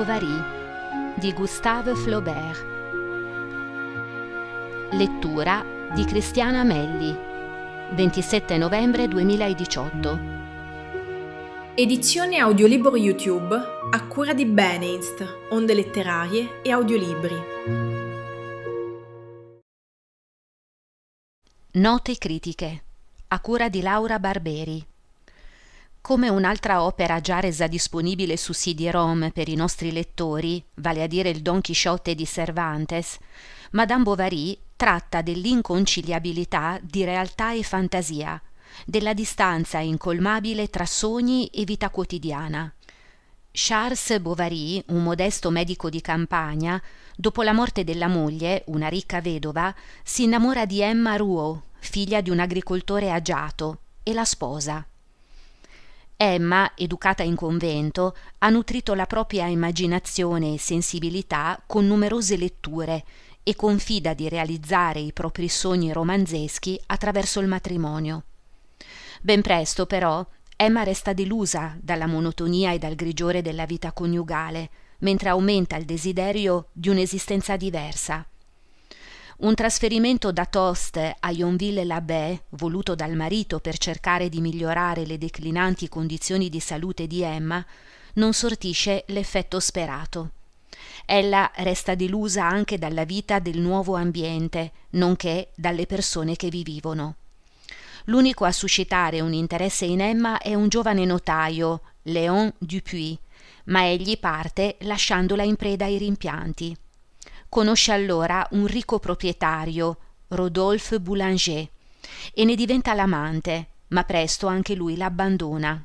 Bovary di Gustave Flaubert. Lettura di Cristiana Melli, 27 novembre 2018. Edizione audiolibro YouTube a cura di Beneinst, Onde Letterarie e Audiolibri. Note critiche a cura di Laura Barberi. Come un'altra opera già resa disponibile su CD-ROM per i nostri lettori, vale a dire il Don Chisciotte di Cervantes, Madame Bovary tratta dell'inconciliabilità di realtà e fantasia, della distanza incolmabile tra sogni e vita quotidiana. Charles Bovary, un modesto medico di campagna, dopo la morte della moglie, una ricca vedova, si innamora di Emma Rouault, figlia di un agricoltore agiato, e la sposa. Emma, educata in convento, ha nutrito la propria immaginazione e sensibilità con numerose letture e confida di realizzare i propri sogni romanzeschi attraverso il matrimonio. Ben presto, però, Emma resta delusa dalla monotonia e dal grigiore della vita coniugale, mentre aumenta il desiderio di un'esistenza diversa. Un trasferimento da Tostes a Yonville-l'Abbé, voluto dal marito per cercare di migliorare le declinanti condizioni di salute di Emma, non sortisce l'effetto sperato. Ella resta delusa anche dalla vita del nuovo ambiente, nonché dalle persone che vi vivono. L'unico a suscitare un interesse in Emma è un giovane notaio, Léon Dupuis, ma egli parte lasciandola in preda ai rimpianti. Conosce allora un ricco proprietario, Rodolphe Boulanger, e ne diventa l'amante, ma presto anche lui l'abbandona.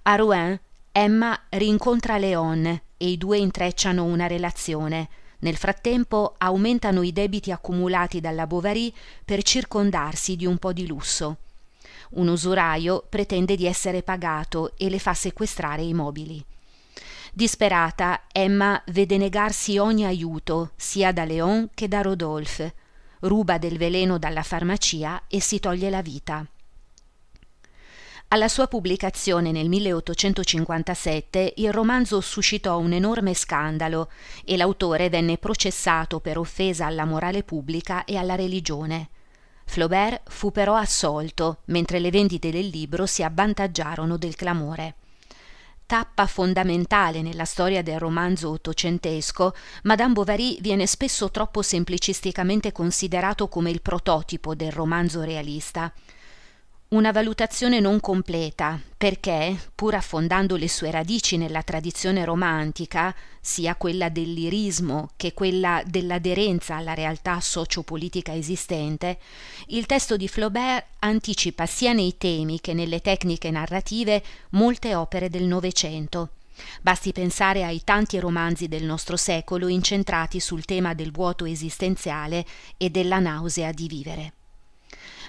A Rouen, Emma rincontra Léon e i due intrecciano una relazione. Nel frattempo aumentano i debiti accumulati dalla Bovary per circondarsi di un po' di lusso. Un usuraio pretende di essere pagato e le fa sequestrare i mobili. Disperata, Emma vede negarsi ogni aiuto, sia da Léon che da Rodolphe. Ruba del veleno dalla farmacia e si toglie la vita. Alla sua pubblicazione nel 1857 il romanzo suscitò un enorme scandalo e l'autore venne processato per offesa alla morale pubblica e alla religione. Flaubert fu però assolto, mentre le vendite del libro si avvantaggiarono del clamore. Tappa fondamentale nella storia del romanzo ottocentesco, Madame Bovary viene spesso troppo semplicisticamente considerato come il prototipo del romanzo realista. Una valutazione non completa, perché, pur affondando le sue radici nella tradizione romantica, sia quella del lirismo che quella dell'aderenza alla realtà sociopolitica esistente, il testo di Flaubert anticipa sia nei temi che nelle tecniche narrative molte opere del Novecento. Basti pensare ai tanti romanzi del nostro secolo incentrati sul tema del vuoto esistenziale e della nausea di vivere.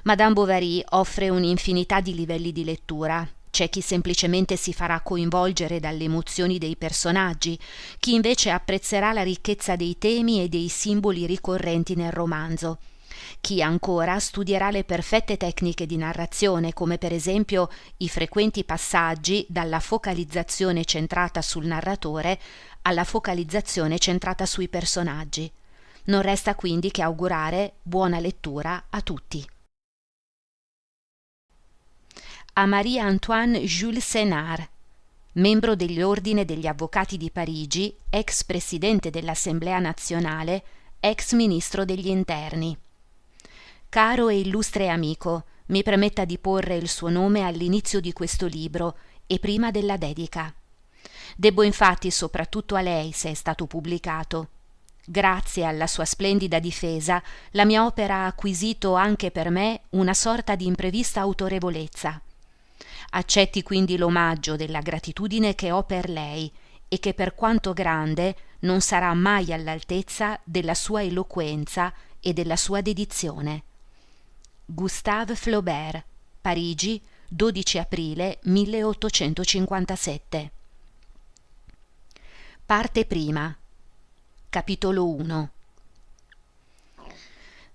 Madame Bovary offre un'infinità di livelli di lettura. C'è chi semplicemente si farà coinvolgere dalle emozioni dei personaggi, chi invece apprezzerà la ricchezza dei temi e dei simboli ricorrenti nel romanzo. Chi ancora studierà le perfette tecniche di narrazione, come per esempio i frequenti passaggi dalla focalizzazione centrata sul narratore alla focalizzazione centrata sui personaggi. Non resta quindi che augurare buona lettura a tutti. A Marie-Antoine Jules Sénart, membro dell'Ordine degli Avvocati di Parigi, ex presidente dell'Assemblea nazionale, ex ministro degli Interni. Caro e illustre amico, mi permetta di porre il suo nome all'inizio di questo libro e prima della dedica. Debbo infatti soprattutto a lei se è stato pubblicato. Grazie alla sua splendida difesa, la mia opera ha acquisito anche per me una sorta di imprevista autorevolezza. Accetti quindi l'omaggio della gratitudine che ho per lei e che per quanto grande non sarà mai all'altezza della sua eloquenza e della sua dedizione. Gustave Flaubert, Parigi, 12 aprile 1857. Parte prima. Capitolo 1.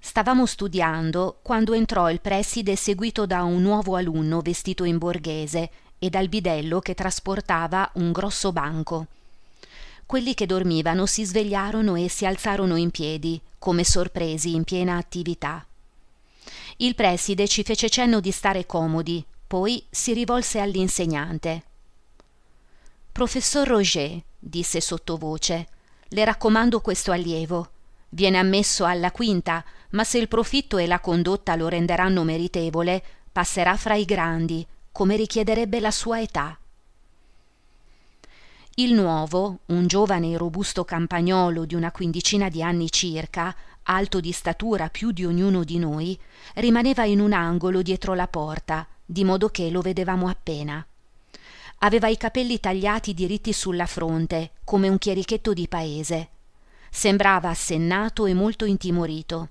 Stavamo studiando quando entrò il preside seguito da un nuovo alunno vestito in borghese e dal bidello che trasportava un grosso banco. quelli che dormivano si svegliarono e si alzarono in piedi, come sorpresi in piena attività. Il preside ci fece cenno di stare comodi, poi si rivolse all'insegnante. «Professor Roger», disse sottovoce, «le raccomando questo allievo. Viene ammesso alla quinta, ma se il profitto e la condotta lo renderanno meritevole, passerà fra i grandi, come richiederebbe la sua età». Il nuovo, un giovane e robusto campagnolo di una quindicina di anni circa, alto di statura più di ognuno di noi, rimaneva in un angolo dietro la porta, di modo che lo vedevamo appena. Aveva i capelli tagliati diritti sulla fronte, come un chierichetto di paese. Sembrava assennato e molto intimorito.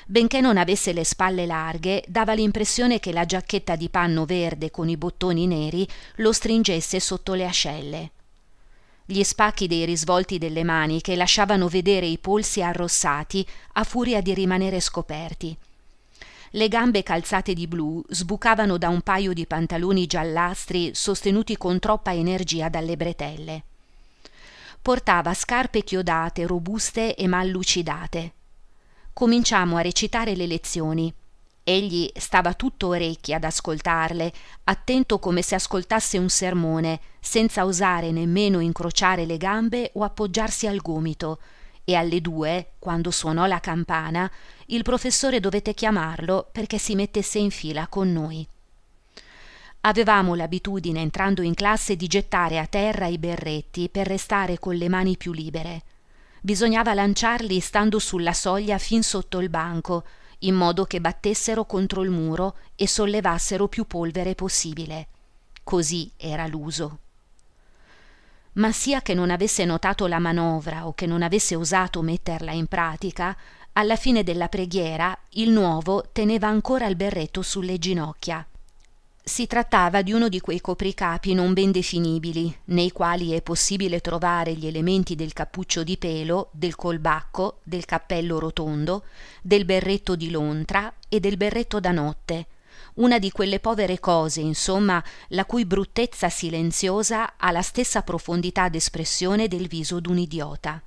Benché non avesse le spalle larghe, dava l'impressione che la giacchetta di panno verde con i bottoni neri lo stringesse sotto le ascelle. Gli spacchi dei risvolti delle maniche lasciavano vedere i polsi arrossati a furia di rimanere scoperti. Le gambe calzate di blu sbucavano da un paio di pantaloni giallastri sostenuti con troppa energia dalle bretelle. Portava scarpe chiodate, robuste e mal lucidate. Cominciamo a recitare le lezioni. Egli stava tutto orecchi ad ascoltarle, attento come se ascoltasse un sermone, senza osare nemmeno incrociare le gambe o appoggiarsi al gomito, e alle 2, quando suonò la campana, il professore dovette chiamarlo perché si mettesse in fila con noi. Avevamo l'abitudine, entrando in classe, di gettare a terra i berretti per restare con le mani più libere. Bisognava lanciarli stando sulla soglia fin sotto il banco, in modo che battessero contro il muro e sollevassero più polvere possibile. Così era l'uso. Ma sia che non avesse notato la manovra o che non avesse osato metterla in pratica, alla fine della preghiera il nuovo teneva ancora il berretto sulle ginocchia. Si trattava di uno di quei copricapi non ben definibili, nei quali è possibile trovare gli elementi del cappuccio di pelo, del colbacco, del cappello rotondo, del berretto di lontra e del berretto da notte, una di quelle povere cose, insomma, la cui bruttezza silenziosa ha la stessa profondità d'espressione del viso d'un idiota.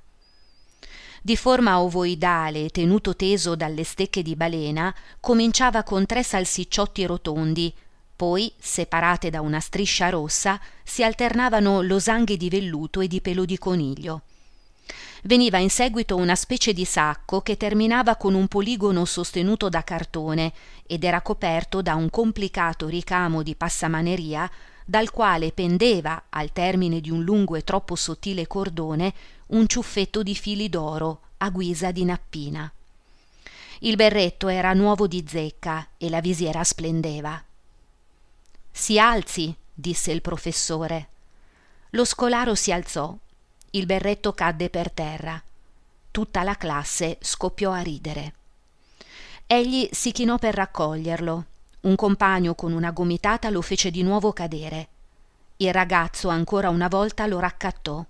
Di forma ovoidale e tenuto teso dalle stecche di balena, cominciava con 3 salsicciotti rotondi. Poi, separate da una striscia rossa, si alternavano losanghe di velluto e di pelo di coniglio. Veniva in seguito una specie di sacco che terminava con un poligono sostenuto da cartone ed era coperto da un complicato ricamo di passamaneria dal quale pendeva, al termine di un lungo e troppo sottile cordone, un ciuffetto di fili d'oro a guisa di nappina. Il berretto era nuovo di zecca e la visiera splendeva. «Si alzi», disse il professore. Lo scolaro si alzò. Il berretto cadde per terra. Tutta la classe scoppiò a ridere. Egli si chinò per raccoglierlo. Un compagno con una gomitata lo fece di nuovo cadere. Il ragazzo ancora una volta lo raccattò.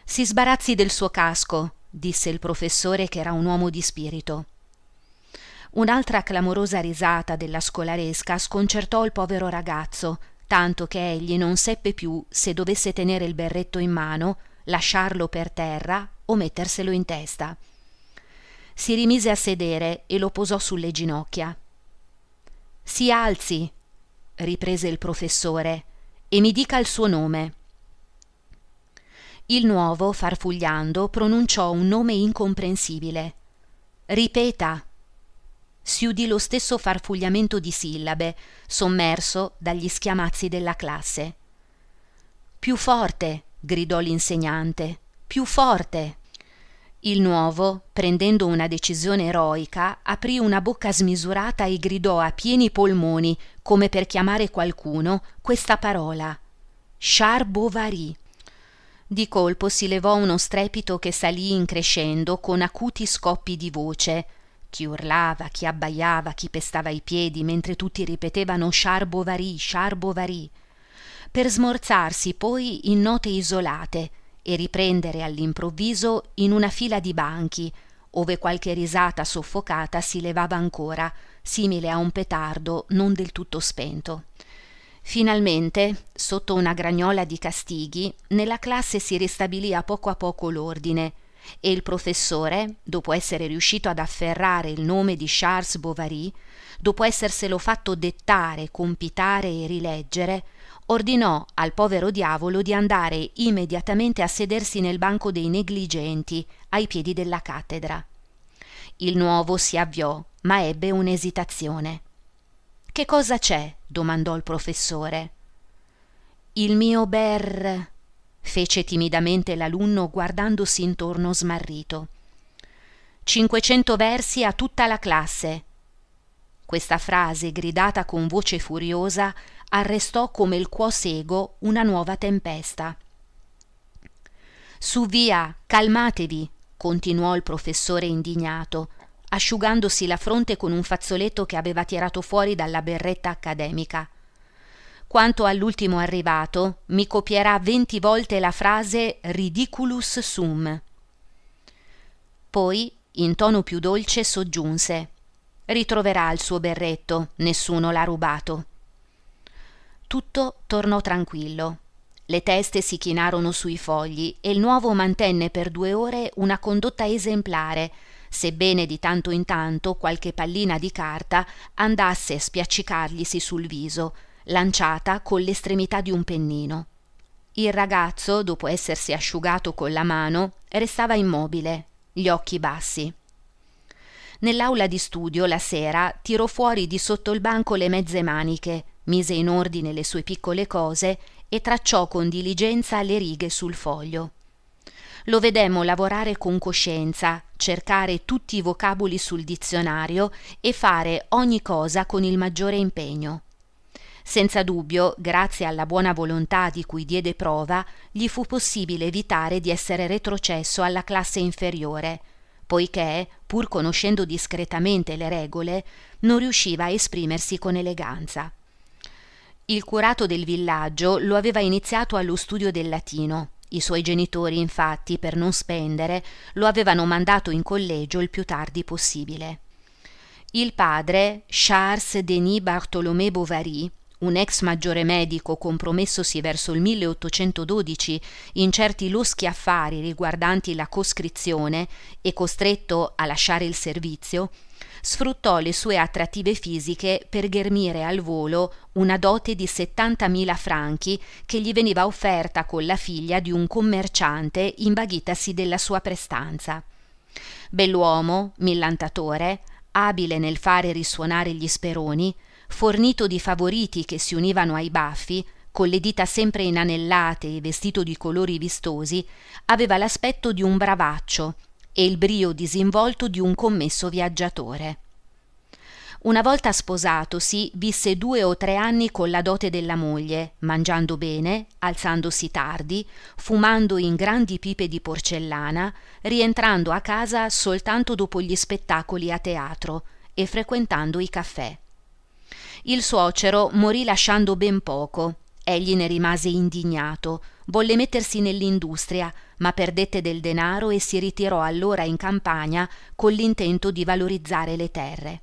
«Si sbarazzi del suo casco», disse il professore, che era un uomo di spirito. Un'altra clamorosa risata della scolaresca sconcertò il povero ragazzo, tanto che egli non seppe più se dovesse tenere il berretto in mano, lasciarlo per terra o metterselo in testa. Si rimise a sedere e lo posò sulle ginocchia. «Si alzi», riprese il professore, «e mi dica il suo nome». Il nuovo, farfugliando, pronunciò un nome incomprensibile. «Ripeta». Si udì lo stesso farfugliamento di sillabe, sommerso dagli schiamazzi della classe. «Più forte», gridò l'insegnante, «più forte». Il nuovo, prendendo una decisione eroica, aprì una bocca smisurata e gridò a pieni polmoni, come per chiamare qualcuno, questa parola: «Char Bovary». Di colpo si levò uno strepito che salì in crescendo con acuti scoppi di voce. Chi urlava, chi abbaiava, chi pestava i piedi, mentre tutti ripetevano «Char Bovary, Char Bovary», per smorzarsi poi in note isolate e riprendere all'improvviso in una fila di banchi, ove qualche risata soffocata si levava ancora, simile a un petardo non del tutto spento. Finalmente, sotto una gragnola di castighi, nella classe si ristabilì a poco l'ordine e il professore, dopo essere riuscito ad afferrare il nome di Charles Bovary, dopo esserselo fatto dettare, compitare e rileggere, ordinò al povero diavolo di andare immediatamente a sedersi nel banco dei negligenti ai piedi della cattedra. Il nuovo si avviò, ma ebbe un'esitazione. «Che cosa c'è?» domandò il professore. «Il mio fece timidamente l'alunno guardandosi intorno smarrito. 500 versi a tutta la classe». Questa frase, gridata con voce furiosa, arrestò come il quo sego una nuova tempesta. «Su via, calmatevi», continuò il professore indignato, asciugandosi la fronte con un fazzoletto che aveva tirato fuori dalla berretta accademica. «Quanto all'ultimo arrivato, mi copierà 20 volte la frase ridiculus sum». Poi, in tono più dolce, soggiunse: «Ritroverà il suo berretto, nessuno l'ha rubato». Tutto tornò tranquillo. Le teste si chinarono sui fogli e il nuovo mantenne per 2 ore una condotta esemplare, sebbene di tanto in tanto qualche pallina di carta andasse a spiaccicarglisi sul viso, lanciata con l'estremità di un pennino. Il ragazzo, dopo essersi asciugato con la mano, restava immobile, gli occhi bassi. Nell'aula di studio la sera tirò fuori di sotto il banco le mezze maniche, mise in ordine le sue piccole cose e tracciò con diligenza le righe sul foglio. Lo vedemmo lavorare con coscienza, cercare tutti i vocaboli sul dizionario e fare ogni cosa con il maggiore impegno. Senza dubbio, grazie alla buona volontà di cui diede prova, gli fu possibile evitare di essere retrocesso alla classe inferiore, poiché, pur conoscendo discretamente le regole, non riusciva a esprimersi con eleganza. Il curato del villaggio lo aveva iniziato allo studio del latino. I suoi genitori, infatti, per non spendere, lo avevano mandato in collegio il più tardi possibile. Il padre, Charles Denis Bartholomé Bovary, un ex maggiore medico compromessosi verso il 1812 in certi loschi affari riguardanti la coscrizione e costretto a lasciare il servizio, sfruttò le sue attrattive fisiche per ghermire al volo una dote di 70.000 franchi che gli veniva offerta con la figlia di un commerciante invaghitasi della sua prestanza. Bell'uomo, millantatore, abile nel fare risuonare gli speroni, fornito di favoriti che si univano ai baffi, con le dita sempre inanellate e vestito di colori vistosi, aveva l'aspetto di un bravaccio e il brio disinvolto di un commesso viaggiatore. Una volta sposatosi, visse 2 o 3 anni con la dote della moglie, mangiando bene, alzandosi tardi, fumando in grandi pipe di porcellana, rientrando a casa soltanto dopo gli spettacoli a teatro e frequentando i caffè. Il suocero morì lasciando ben poco. Egli ne rimase indignato, volle mettersi nell'industria, ma perdette del denaro e si ritirò allora in campagna con l'intento di valorizzare le terre.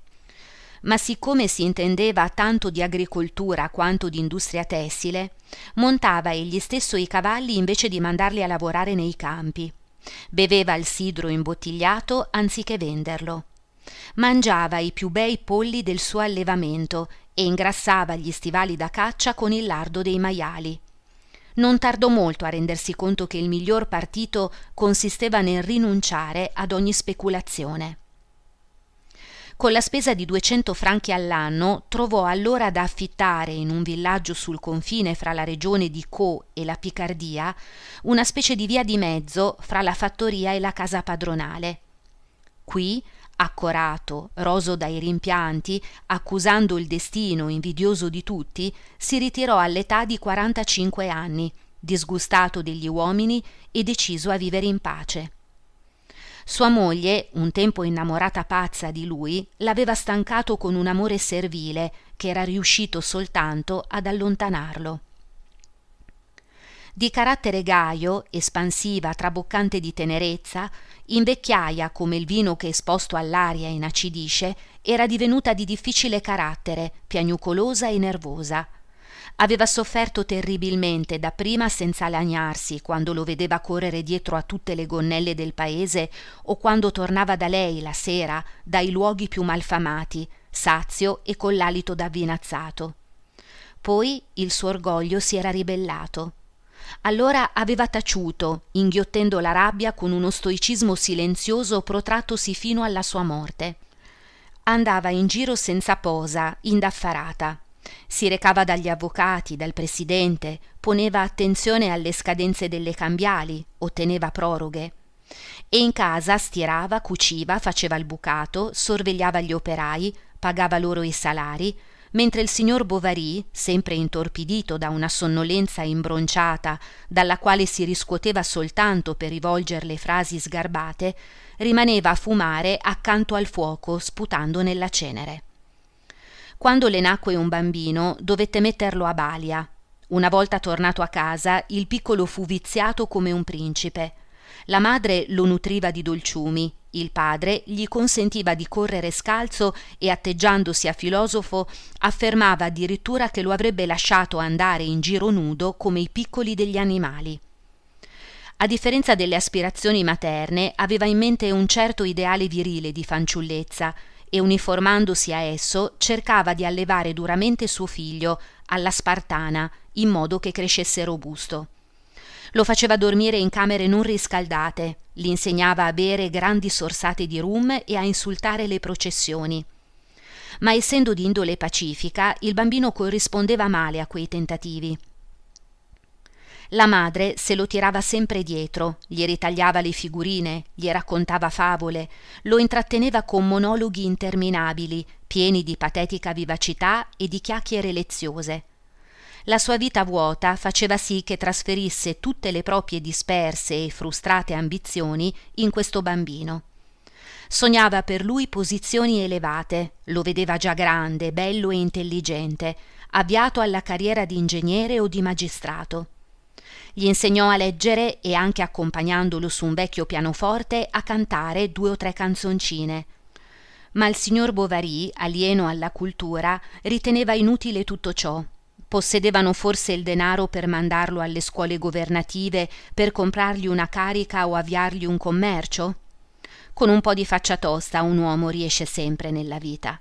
Ma siccome si intendeva tanto di agricoltura quanto di industria tessile, montava egli stesso i cavalli invece di mandarli a lavorare nei campi. Beveva il sidro imbottigliato anziché venderlo. Mangiava i più bei polli del suo allevamento e ingrassava gli stivali da caccia con il lardo dei maiali. Non tardò molto a rendersi conto che il miglior partito consisteva nel rinunciare ad ogni speculazione. Con la spesa di 200 franchi all'anno trovò allora da affittare in un villaggio sul confine fra la regione di Caux e la Picardia una specie di via di mezzo fra la fattoria e la casa padronale. Qui, accorato, roso dai rimpianti, accusando il destino invidioso di tutti, si ritirò all'età di 45 anni, disgustato degli uomini e deciso a vivere in pace. Sua moglie, un tempo innamorata pazza di lui, l'aveva stancato con un amore servile che era riuscito soltanto ad allontanarlo. Di carattere gaio, espansiva, traboccante di tenerezza, in vecchiaia come il vino che esposto all'aria inacidisce, era divenuta di difficile carattere, piagnucolosa e nervosa. Aveva sofferto terribilmente dapprima senza lagnarsi quando lo vedeva correre dietro a tutte le gonnelle del paese o quando tornava da lei la sera dai luoghi più malfamati, sazio e con l'alito d'avvinazzato. Poi il suo orgoglio si era ribellato. Allora aveva taciuto, inghiottendo la rabbia con uno stoicismo silenzioso protrattosi fino alla sua morte. Andava in giro senza posa, indaffarata. Si recava dagli avvocati, dal presidente, poneva attenzione alle scadenze delle cambiali, otteneva proroghe. E in casa stirava, cuciva, faceva il bucato, sorvegliava gli operai, pagava loro i salari, mentre il signor Bovary, sempre intorpidito da una sonnolenza imbronciata dalla quale si riscuoteva soltanto per rivolger le frasi sgarbate, rimaneva a fumare accanto al fuoco sputando nella cenere. Quando le nacque un bambino dovette metterlo a balia. Una volta tornato a casa il piccolo fu viziato come un principe. La madre lo nutriva di dolciumi, il padre gli consentiva di correre scalzo e atteggiandosi a filosofo affermava addirittura che lo avrebbe lasciato andare in giro nudo come i piccoli degli animali. A differenza delle aspirazioni materne aveva in mente un certo ideale virile di fanciullezza e uniformandosi a esso cercava di allevare duramente suo figlio alla spartana in modo che crescesse robusto. Lo faceva dormire in camere non riscaldate, gli insegnava a bere grandi sorsate di rum e a insultare le processioni. Ma essendo di indole pacifica, il bambino corrispondeva male a quei tentativi. La madre se lo tirava sempre dietro, gli ritagliava le figurine, gli raccontava favole, lo intratteneva con monologhi interminabili, pieni di patetica vivacità e di chiacchiere leziose. La sua vita vuota faceva sì che trasferisse tutte le proprie disperse e frustrate ambizioni in questo bambino. Sognava per lui posizioni elevate, lo vedeva già grande, bello e intelligente, avviato alla carriera di ingegnere o di magistrato. Gli insegnò a leggere e anche accompagnandolo su un vecchio pianoforte a cantare 2 o 3 canzoncine. Ma il signor Bovary, alieno alla cultura, riteneva inutile tutto ciò. Possedevano forse il denaro per mandarlo alle scuole governative, per comprargli una carica o avviargli un commercio? Con un po' di faccia tosta un uomo riesce sempre nella vita.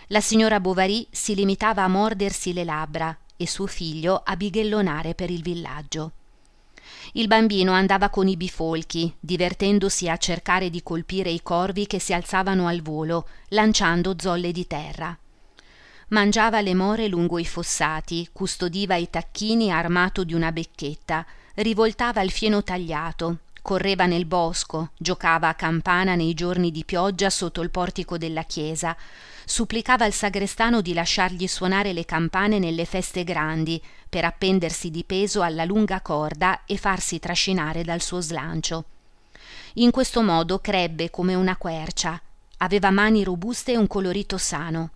La signora Bovary si limitava a mordersi le labbra e suo figlio a bighellonare per il villaggio. Il bambino andava con i bifolchi, divertendosi a cercare di colpire i corvi che si alzavano al volo, lanciando zolle di terra. Mangiava le more lungo i fossati, custodiva i tacchini armato di una becchetta, rivoltava il fieno tagliato, correva nel bosco, giocava a campana nei giorni di pioggia sotto il portico della chiesa, supplicava il sagrestano di lasciargli suonare le campane nelle feste grandi per appendersi di peso alla lunga corda e farsi trascinare dal suo slancio. In questo modo crebbe come una quercia, aveva mani robuste e un colorito sano.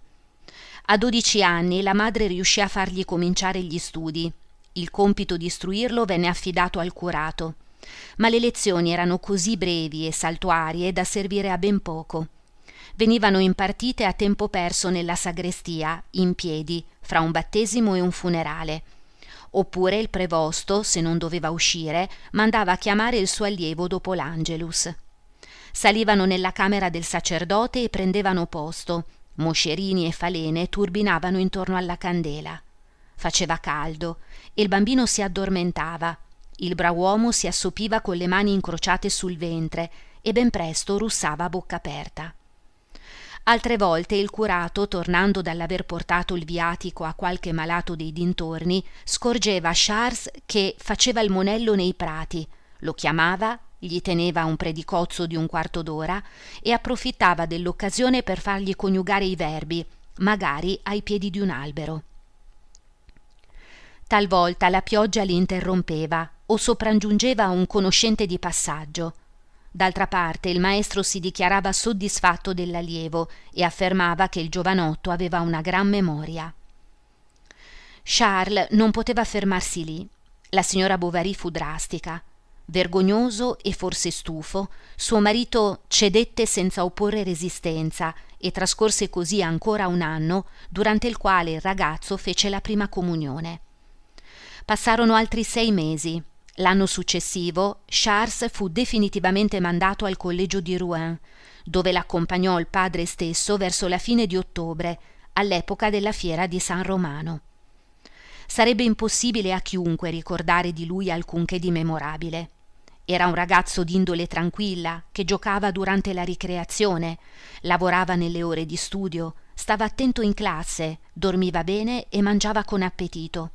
A 12 anni la madre riuscì a fargli cominciare gli studi. Il compito di istruirlo venne affidato al curato, ma le lezioni erano così brevi e saltuarie da servire a ben poco. Venivano impartite a tempo perso nella sagrestia, in piedi, fra un battesimo e un funerale. Oppure il prevosto, se non doveva uscire, mandava a chiamare il suo allievo dopo l'Angelus. Salivano nella camera del sacerdote e prendevano posto. Moscerini e falene turbinavano intorno alla candela. Faceva caldo e il bambino si addormentava. Il brav'uomo si assopiva con le mani incrociate sul ventre e ben presto russava a bocca aperta. Altre volte il curato, tornando dall'aver portato il viatico a qualche malato dei dintorni, scorgeva Charles che faceva il monello nei prati, lo chiamava, gli teneva un predicozzo di un quarto d'ora e approfittava dell'occasione per fargli coniugare i verbi, magari ai piedi di un albero. Talvolta la pioggia li interrompeva o sopraggiungeva un conoscente di passaggio. D'altra parte il maestro si dichiarava soddisfatto dell'allievo e affermava che il giovanotto aveva una gran memoria. Charles non poteva fermarsi lì. La signora Bovary fu drastica. Vergognoso e forse stufo, suo marito cedette senza opporre resistenza e trascorse così ancora un anno, durante il quale il ragazzo fece la prima comunione. Passarono altri 6 mesi. L'anno successivo Charles fu definitivamente mandato al collegio di Rouen, dove l'accompagnò il padre stesso verso la fine di ottobre, all'epoca della fiera di San Romano. Sarebbe impossibile a chiunque ricordare di lui alcunché di memorabile. Era un ragazzo d'indole tranquilla, che giocava durante la ricreazione, lavorava nelle ore di studio, stava attento in classe, dormiva bene e mangiava con appetito.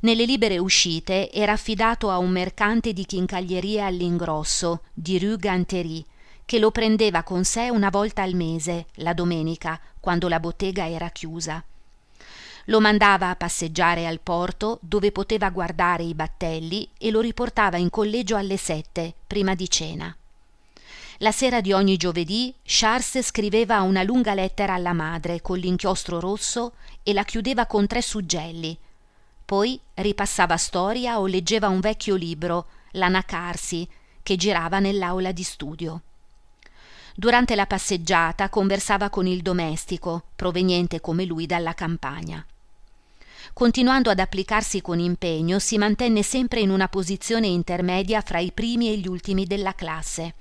Nelle libere uscite era affidato a un mercante di chincaglierie all'ingrosso, di Rue Ganterie, che lo prendeva con sé una volta al mese, la domenica, quando la bottega era chiusa. Lo mandava a passeggiare al porto, dove poteva guardare i battelli, e lo riportava in collegio alle 7, prima di cena. La sera di ogni giovedì Charles scriveva una lunga lettera alla madre con l'inchiostro rosso e la chiudeva con 3 suggelli. Poi ripassava storia o leggeva un vecchio libro, l'Anacarsi, che girava nell'aula di studio. Durante la passeggiata conversava con il domestico, proveniente come lui dalla campagna. Continuando ad applicarsi con impegno, si mantenne sempre in una posizione intermedia fra i primi e gli ultimi della classe.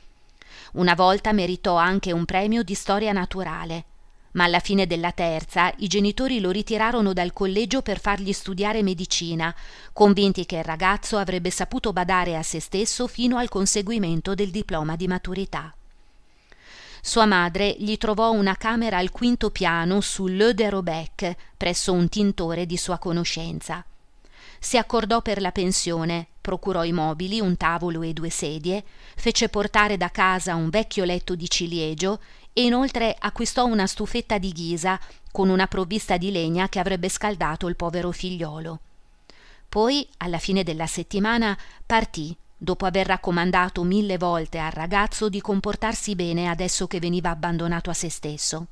Una volta meritò anche un premio di storia naturale, ma alla fine della terza i genitori lo ritirarono dal collegio per fargli studiare medicina, convinti che il ragazzo avrebbe saputo badare a se stesso fino al conseguimento del diploma di maturità. Sua madre gli trovò una camera al 5° piano sul Leu de Robec, presso un tintore di sua conoscenza. Si accordò per la pensione, procurò i mobili, un tavolo e 2 sedie, fece portare da casa un vecchio letto di ciliegio e inoltre acquistò una stufetta di ghisa con una provvista di legna che avrebbe scaldato il povero figliolo. Poi, alla fine della settimana, partì, dopo aver raccomandato 1000 volte al ragazzo di comportarsi bene adesso che veniva abbandonato a se stesso.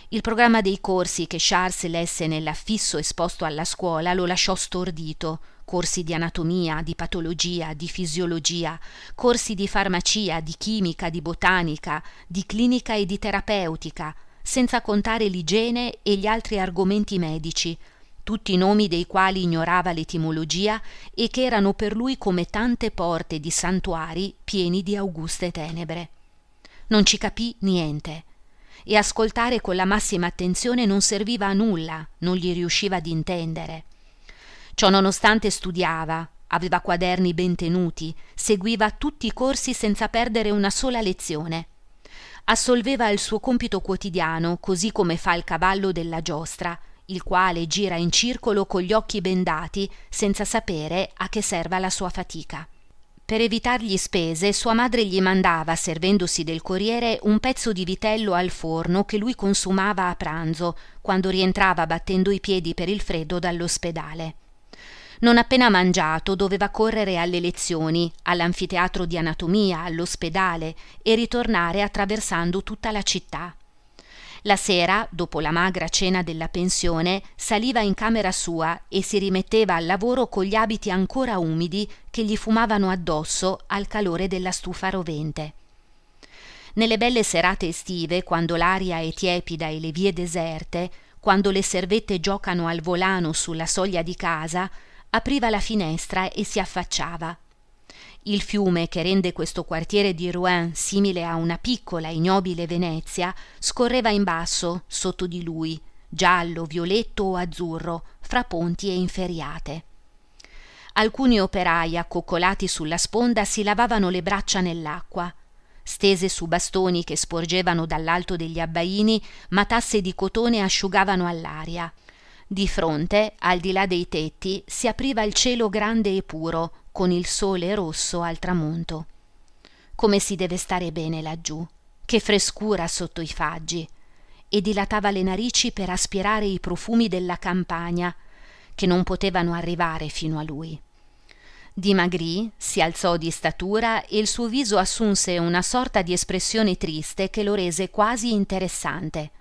Il programma dei corsi che Charles lesse nell'affisso esposto alla scuola lo lasciò stordito: corsi di anatomia, di patologia, di fisiologia, corsi di farmacia, di chimica, di botanica, di clinica e di terapeutica, senza contare l'igiene e gli altri argomenti medici, tutti nomi dei quali ignorava l'etimologia e che erano per lui come tante porte di santuari pieni di auguste tenebre. Non ci capì niente, e ascoltare con la massima attenzione non serviva a nulla, non gli riusciva di intendere. Ciò nonostante studiava, aveva quaderni ben tenuti, seguiva tutti i corsi senza perdere una sola lezione. Assolveva il suo compito quotidiano così come fa il cavallo della giostra, il quale gira in circolo con gli occhi bendati senza sapere a che serva la sua fatica. Per evitargli spese, sua madre gli mandava, servendosi del corriere, un pezzo di vitello al forno che lui consumava a pranzo, quando rientrava battendo i piedi per il freddo dall'ospedale. Non appena mangiato doveva correre alle lezioni, all'anfiteatro di anatomia, all'ospedale e ritornare attraversando tutta la città. La sera, dopo la magra cena della pensione, saliva in camera sua e si rimetteva al lavoro con gli abiti ancora umidi che gli fumavano addosso al calore della stufa rovente. Nelle belle serate estive, quando l'aria è tiepida e le vie deserte, quando le servette giocano al volano sulla soglia di casa, apriva la finestra e si affacciava. Il fiume che rende questo quartiere di Rouen simile a una piccola ignobile Venezia scorreva in basso sotto di lui, giallo, violetto o azzurro, fra ponti e inferriate. Alcuni operai accoccolati sulla sponda si lavavano le braccia nell'acqua. Stese su bastoni che sporgevano dall'alto degli abbaini, matasse di cotone asciugavano all'aria. Di fronte, al di là dei tetti, si apriva il cielo grande e puro, con il sole rosso al tramonto. Come si deve stare bene laggiù, che frescura sotto i faggi, e dilatava le narici per aspirare i profumi della campagna, che non potevano arrivare fino a lui. Dimagrì, si alzò di statura e il suo viso assunse una sorta di espressione triste che lo rese quasi interessante.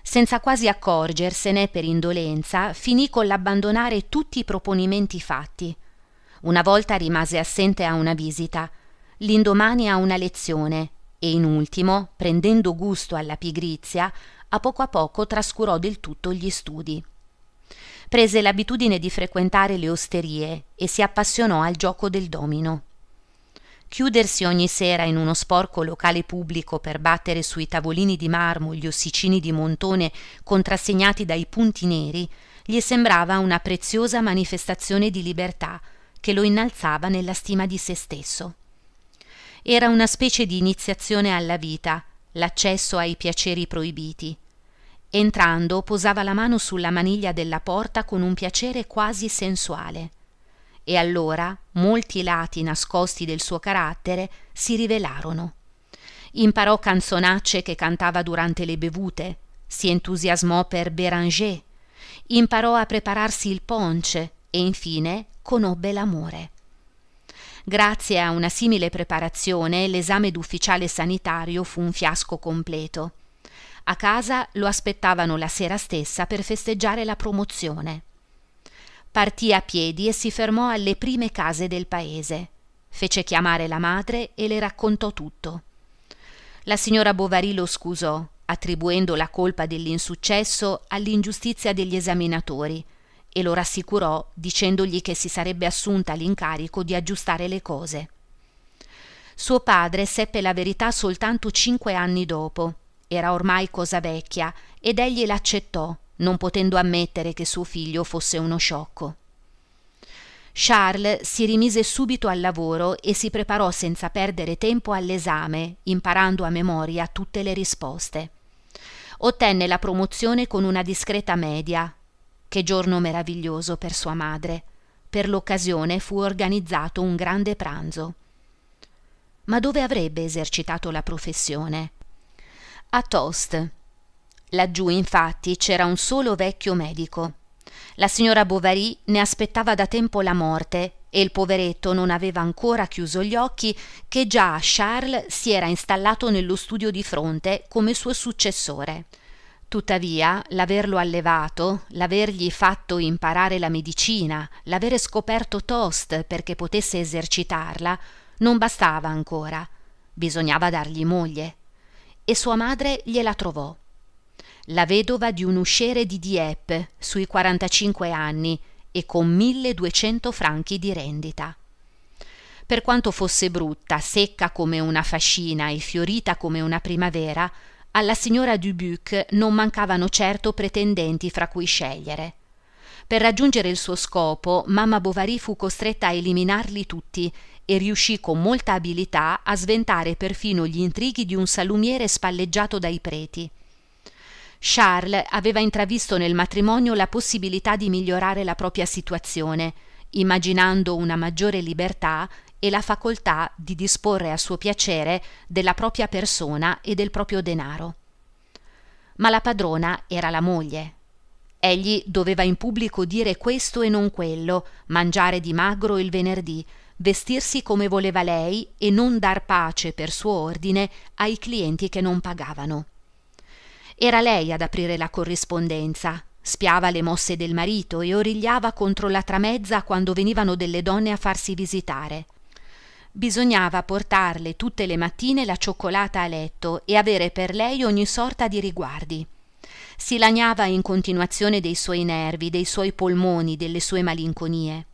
Senza quasi accorgersene, per indolenza, finì con l'abbandonare tutti i proponimenti fatti. Una volta rimase assente a una visita, l'indomani a una lezione, e in ultimo, prendendo gusto alla pigrizia, a poco trascurò del tutto gli studi. Prese l'abitudine di frequentare le osterie e si appassionò al gioco del domino. Chiudersi ogni sera in uno sporco locale pubblico per battere sui tavolini di marmo gli ossicini di montone contrassegnati dai punti neri gli sembrava una preziosa manifestazione di libertà che lo innalzava nella stima di se stesso. Era una specie di iniziazione alla vita, l'accesso ai piaceri proibiti. Entrando posava la mano sulla maniglia della porta con un piacere quasi sensuale. E allora molti lati nascosti del suo carattere si rivelarono. Imparò canzonacce che cantava durante le bevute, si entusiasmò per Béranger, imparò a prepararsi il ponche e infine conobbe l'amore. Grazie a una simile preparazione l'esame d'ufficiale sanitario fu un fiasco completo. A casa lo aspettavano la sera stessa per festeggiare la promozione. Partì a piedi e si fermò alle prime case del paese. Fece chiamare la madre e le raccontò tutto. La signora Bovary lo scusò, attribuendo la colpa dell'insuccesso all'ingiustizia degli esaminatori, e lo rassicurò dicendogli che si sarebbe assunta l'incarico di aggiustare le cose. Suo padre seppe la verità soltanto 5 anni dopo. Era ormai cosa vecchia ed egli l'accettò, non potendo ammettere che suo figlio fosse uno sciocco. Charles si rimise subito al lavoro e si preparò senza perdere tempo all'esame, imparando a memoria tutte le risposte. Ottenne la promozione con una discreta media. Che giorno meraviglioso per sua madre. Per l'occasione fu organizzato un grande pranzo. Ma dove avrebbe esercitato la professione? A Tostes. Laggiù infatti c'era un solo vecchio medico. La signora Bovary ne aspettava da tempo la morte e il poveretto non aveva ancora chiuso gli occhi che già Charles si era installato nello studio di fronte come suo successore. Tuttavia, l'averlo allevato, l'avergli fatto imparare la medicina, l'avere scoperto Tostes perché potesse esercitarla, non bastava ancora. Bisognava dargli moglie. E sua madre gliela trovò. La vedova di un usciere di Dieppe, sui 45 anni, e con 1.200 franchi di rendita. Per quanto fosse brutta, secca come una fascina e fiorita come una primavera, alla signora Dubuc non mancavano certo pretendenti fra cui scegliere. Per raggiungere il suo scopo, mamma Bovary fu costretta a eliminarli tutti e riuscì con molta abilità a sventare perfino gli intrighi di un salumiere spalleggiato dai preti. Charles aveva intravisto nel matrimonio la possibilità di migliorare la propria situazione, immaginando una maggiore libertà e la facoltà di disporre a suo piacere della propria persona e del proprio denaro. Ma la padrona era la moglie. Egli doveva in pubblico dire questo e non quello, mangiare di magro il venerdì, vestirsi come voleva lei e non dar pace per suo ordine ai clienti che non pagavano. Era lei ad aprire la corrispondenza, spiava le mosse del marito e origliava contro la tramezza quando venivano delle donne a farsi visitare. Bisognava portarle tutte le mattine la cioccolata a letto e avere per lei ogni sorta di riguardi. Si lagnava in continuazione dei suoi nervi, dei suoi polmoni, delle sue malinconie.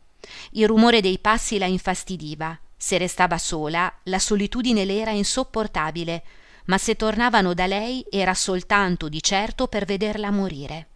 Il rumore dei passi la infastidiva. Se restava sola, la solitudine le era insopportabile, ma se tornavano da lei era soltanto di certo per vederla morire.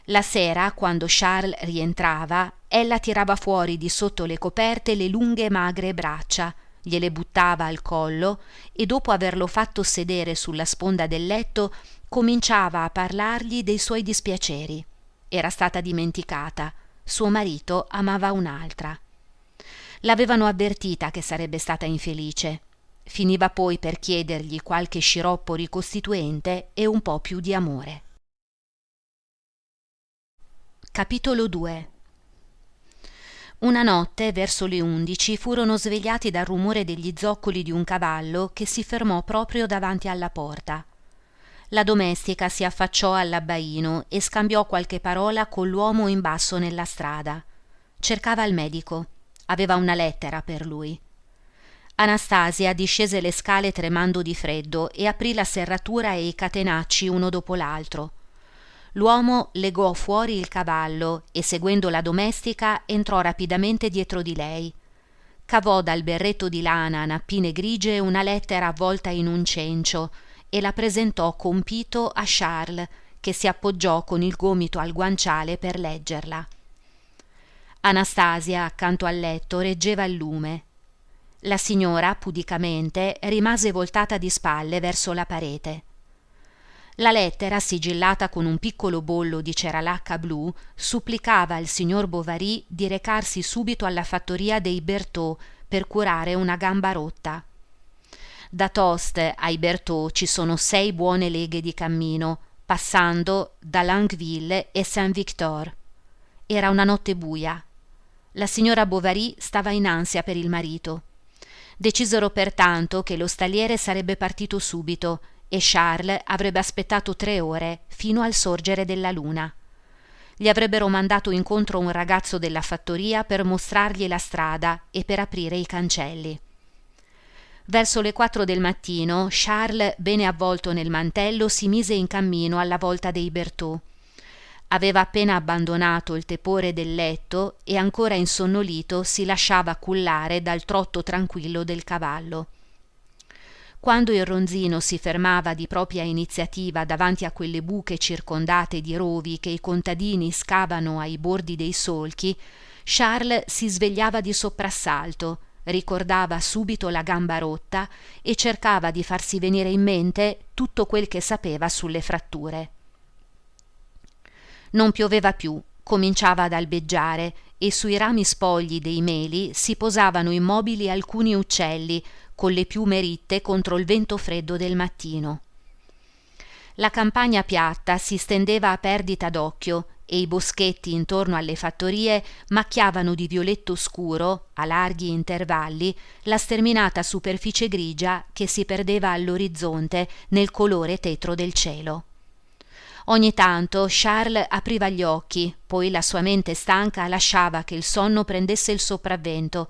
La sera, quando Charles rientrava, ella tirava fuori di sotto le coperte le lunghe magre braccia, gliele buttava al collo e dopo averlo fatto sedere sulla sponda del letto cominciava a parlargli dei suoi dispiaceri. Era stata dimenticata, suo marito amava un'altra. L'avevano avvertita che sarebbe stata infelice. Finiva poi per chiedergli qualche sciroppo ricostituente e un po' più di amore. Capitolo 2. Una notte, verso le 11, furono svegliati dal rumore degli zoccoli di un cavallo che si fermò proprio davanti alla porta. La domestica si affacciò all'abbaino e scambiò qualche parola con l'uomo in basso nella strada. Cercava il medico. Aveva una lettera per lui. Anastasia discese le scale tremando di freddo e aprì la serratura e i catenacci uno dopo l'altro. L'uomo legò fuori il cavallo e, seguendo la domestica, entrò rapidamente dietro di lei. Cavò dal berretto di lana a nappine grigie una lettera avvolta in un cencio e la presentò compito a Charles, che si appoggiò con il gomito al guanciale per leggerla. Anastasia, accanto al letto, reggeva il lume. La signora, pudicamente, rimase voltata di spalle verso la parete. La lettera, sigillata con un piccolo bollo di ceralacca blu, supplicava il signor Bovary di recarsi subito alla fattoria dei Berthaud per curare una gamba rotta. Da Tostes ai Berthaud ci sono 6 buone leghe di cammino, passando da Longueville e Saint-Victor. Era una notte buia. La signora Bovary stava in ansia per il marito. Decisero pertanto che lo stalliere sarebbe partito subito e Charles avrebbe aspettato 3 ore fino al sorgere della luna. Gli avrebbero mandato incontro un ragazzo della fattoria per mostrargli la strada e per aprire i cancelli. Verso le 4 del mattino Charles, bene avvolto nel mantello, si mise in cammino alla volta dei Berthaud. Aveva appena abbandonato il tepore del letto e, ancora insonnolito, si lasciava cullare dal trotto tranquillo del cavallo. Quando il ronzino si fermava di propria iniziativa davanti a quelle buche circondate di rovi che i contadini scavano ai bordi dei solchi, Charles si svegliava di soprassalto, ricordava subito la gamba rotta e cercava di farsi venire in mente tutto quel che sapeva sulle fratture. Non pioveva più, cominciava ad albeggiare e sui rami spogli dei meli si posavano immobili alcuni uccelli con le piume ritte contro il vento freddo del mattino. La campagna piatta si stendeva a perdita d'occhio e i boschetti intorno alle fattorie macchiavano di violetto scuro, a larghi intervalli, la sterminata superficie grigia che si perdeva all'orizzonte nel colore tetro del cielo. Ogni tanto Charles apriva gli occhi, poi la sua mente stanca lasciava che il sonno prendesse il sopravvento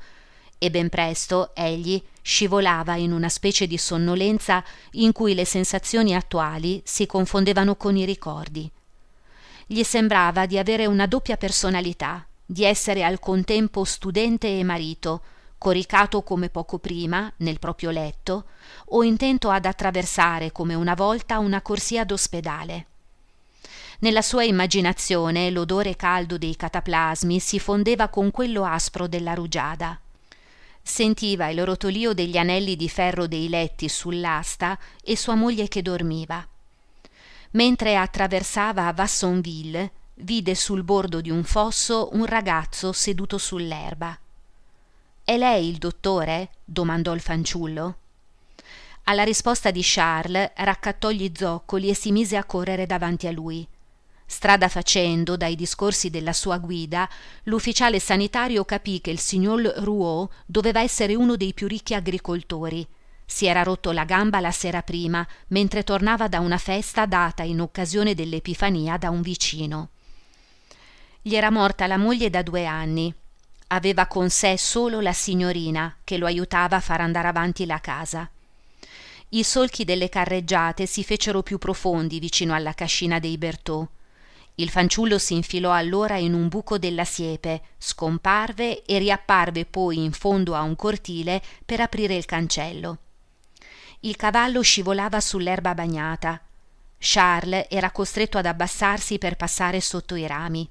e ben presto egli scivolava in una specie di sonnolenza in cui le sensazioni attuali si confondevano con i ricordi. Gli sembrava di avere una doppia personalità, di essere al contempo studente e marito, coricato come poco prima nel proprio letto o intento ad attraversare come una volta una corsia d'ospedale. Nella sua immaginazione l'odore caldo dei cataplasmi si fondeva con quello aspro della rugiada. Sentiva il rotolio degli anelli di ferro dei letti sull'asta e sua moglie che dormiva. Mentre attraversava Vassonville, vide sul bordo di un fosso un ragazzo seduto sull'erba. «È lei il dottore?» domandò il fanciullo. Alla risposta di Charles raccattò gli zoccoli e si mise a correre davanti a lui. Strada facendo, dai discorsi della sua guida, l'ufficiale sanitario capì che il signor Rouault doveva essere uno dei più ricchi agricoltori. Si era rotto la gamba la sera prima, mentre tornava da una festa data in occasione dell'Epifania da un vicino. Gli era morta la moglie da 2 anni. Aveva con sé solo la signorina, che lo aiutava a far andare avanti la casa. I solchi delle carreggiate si fecero più profondi vicino alla cascina dei Berthaud. Il fanciullo si infilò allora in un buco della siepe, scomparve e riapparve poi in fondo a un cortile per aprire il cancello. Il cavallo scivolava sull'erba bagnata. Charles era costretto ad abbassarsi per passare sotto i rami.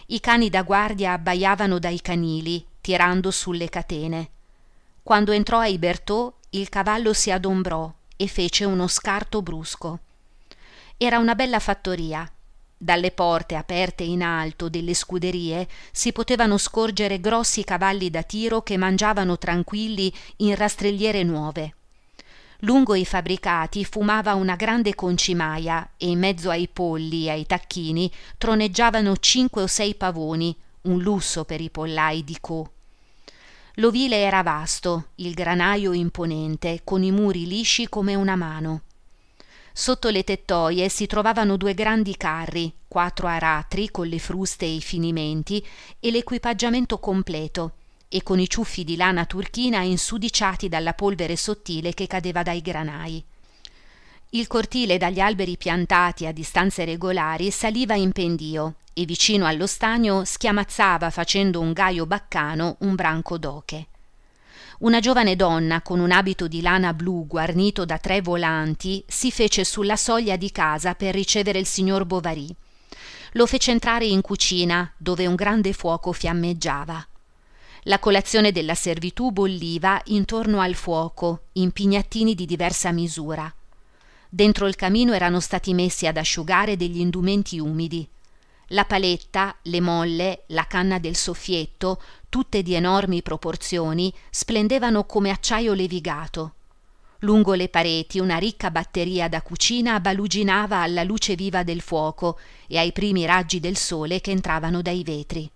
I cani da guardia abbaiavano dai canili, tirando sulle catene. Quando entrò ai Berthaud, il cavallo si adombrò e fece uno scarto brusco. Era una bella fattoria. Dalle porte aperte in alto delle scuderie si potevano scorgere grossi cavalli da tiro che mangiavano tranquilli in rastrelliere nuove. Lungo i fabbricati fumava una grande concimaia e in mezzo ai polli e ai tacchini troneggiavano 5 o 6 pavoni, un lusso per i pollai di Caux. L'ovile era vasto, il granaio imponente, con i muri lisci come una mano. Sotto le tettoie si trovavano 2 grandi carri, 4 aratri con le fruste e i finimenti e l'equipaggiamento completo, e con i ciuffi di lana turchina insudiciati dalla polvere sottile che cadeva dai granai. Il cortile dagli alberi piantati a distanze regolari saliva in pendio e vicino allo stagno schiamazzava facendo un gaio baccano un branco d'oche. Una giovane donna con un abito di lana blu guarnito da 3 volanti si fece sulla soglia di casa per ricevere il signor Bovary. Lo fece entrare in cucina, dove un grande fuoco fiammeggiava. La colazione della servitù bolliva intorno al fuoco, in pignattini di diversa misura. Dentro il camino erano stati messi ad asciugare degli indumenti umidi. La paletta, le molle, la canna del soffietto, tutte di enormi proporzioni, splendevano come acciaio levigato. Lungo le pareti una ricca batteria da cucina baluginava alla luce viva del fuoco e ai primi raggi del sole che entravano dai vetri.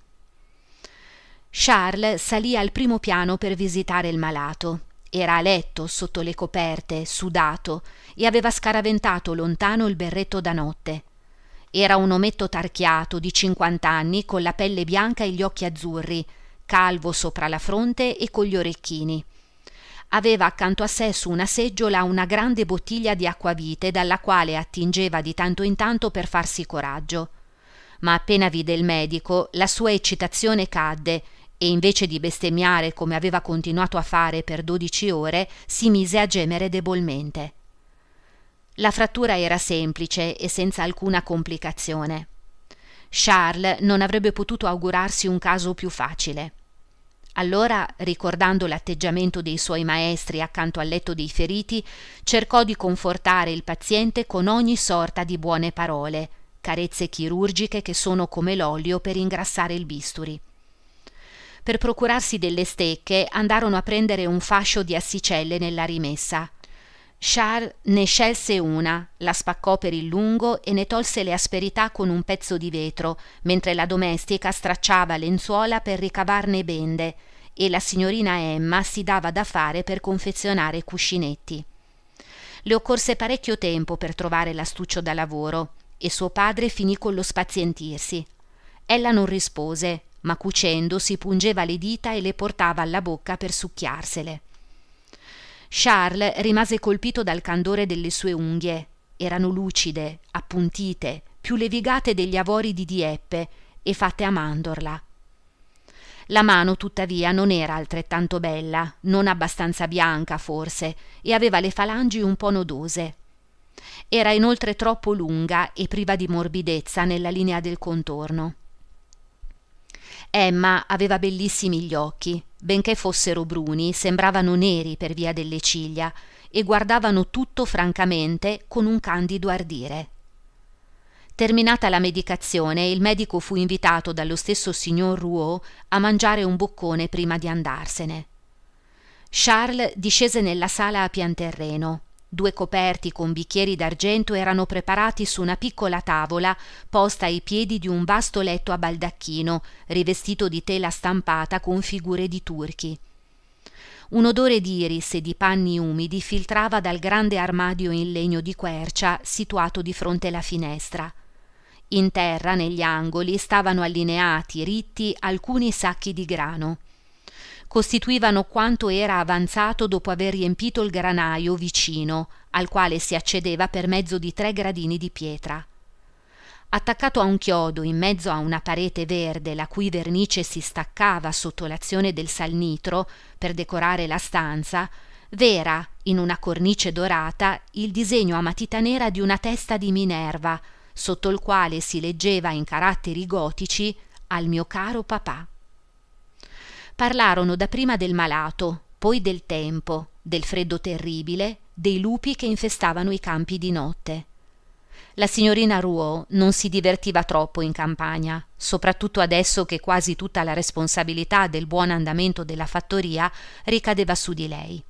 Charles salì al primo piano per visitare il malato. Era a letto, sotto le coperte, sudato, e aveva scaraventato lontano il berretto da notte. Era un ometto tarchiato di 50 anni, con la pelle bianca e gli occhi azzurri, calvo sopra la fronte e con gli orecchini. Aveva accanto a sé su una seggiola una grande bottiglia di acquavite dalla quale attingeva di tanto in tanto per farsi coraggio. Ma appena vide il medico, la sua eccitazione cadde e invece di bestemmiare come aveva continuato a fare per 12 ore, si mise a gemere debolmente. La frattura era semplice e senza alcuna complicazione. Charles non avrebbe potuto augurarsi un caso più facile. Allora, ricordando l'atteggiamento dei suoi maestri accanto al letto dei feriti, cercò di confortare il paziente con ogni sorta di buone parole, carezze chirurgiche che sono come l'olio per ingrassare il bisturi. Per procurarsi delle stecche andarono a prendere un fascio di assicelle nella rimessa. Charles ne scelse una, la spaccò per il lungo e ne tolse le asperità con un pezzo di vetro, mentre la domestica stracciava lenzuola per ricavarne bende e la signorina Emma si dava da fare per confezionare cuscinetti. Le occorse parecchio tempo per trovare l'astuccio da lavoro e suo padre finì con lo spazientirsi. Ella non rispose, ma cucendo si pungeva le dita e le portava alla bocca per succhiarsele. Charles rimase colpito dal candore delle sue unghie. Erano lucide, appuntite, più levigate degli avori di Dieppe e fatte a mandorla. La mano, tuttavia, non era altrettanto bella, non abbastanza bianca forse, e aveva le falangi un po' nodose. Era inoltre troppo lunga e priva di morbidezza nella linea del contorno. Emma aveva bellissimi gli occhi, benché fossero bruni, sembravano neri per via delle ciglia e guardavano tutto francamente con un candido ardire. Terminata la medicazione, il medico fu invitato dallo stesso signor Rouault a mangiare un boccone prima di andarsene. Charles discese nella sala a pian terreno. 2 coperti con bicchieri d'argento erano preparati su una piccola tavola posta ai piedi di un vasto letto a baldacchino rivestito di tela stampata con figure di turchi. Un odore di iris e di panni umidi filtrava dal grande armadio in legno di quercia situato di fronte alla finestra. In terra, negli angoli, stavano allineati, ritti, alcuni sacchi di grano. Costituivano quanto era avanzato dopo aver riempito il granaio vicino, al quale si accedeva per mezzo di 3 gradini di pietra. Attaccato a un chiodo in mezzo a una parete verde la cui vernice si staccava sotto l'azione del salnitro per decorare la stanza, v'era, in una cornice dorata, il disegno a matita nera di una testa di Minerva, sotto il quale si leggeva in caratteri gotici «Al mio caro papà». Parlarono dapprima del malato, poi del tempo, del freddo terribile, dei lupi che infestavano i campi di notte. La signorina Rouault non si divertiva troppo in campagna, soprattutto adesso che quasi tutta la responsabilità del buon andamento della fattoria ricadeva su di lei.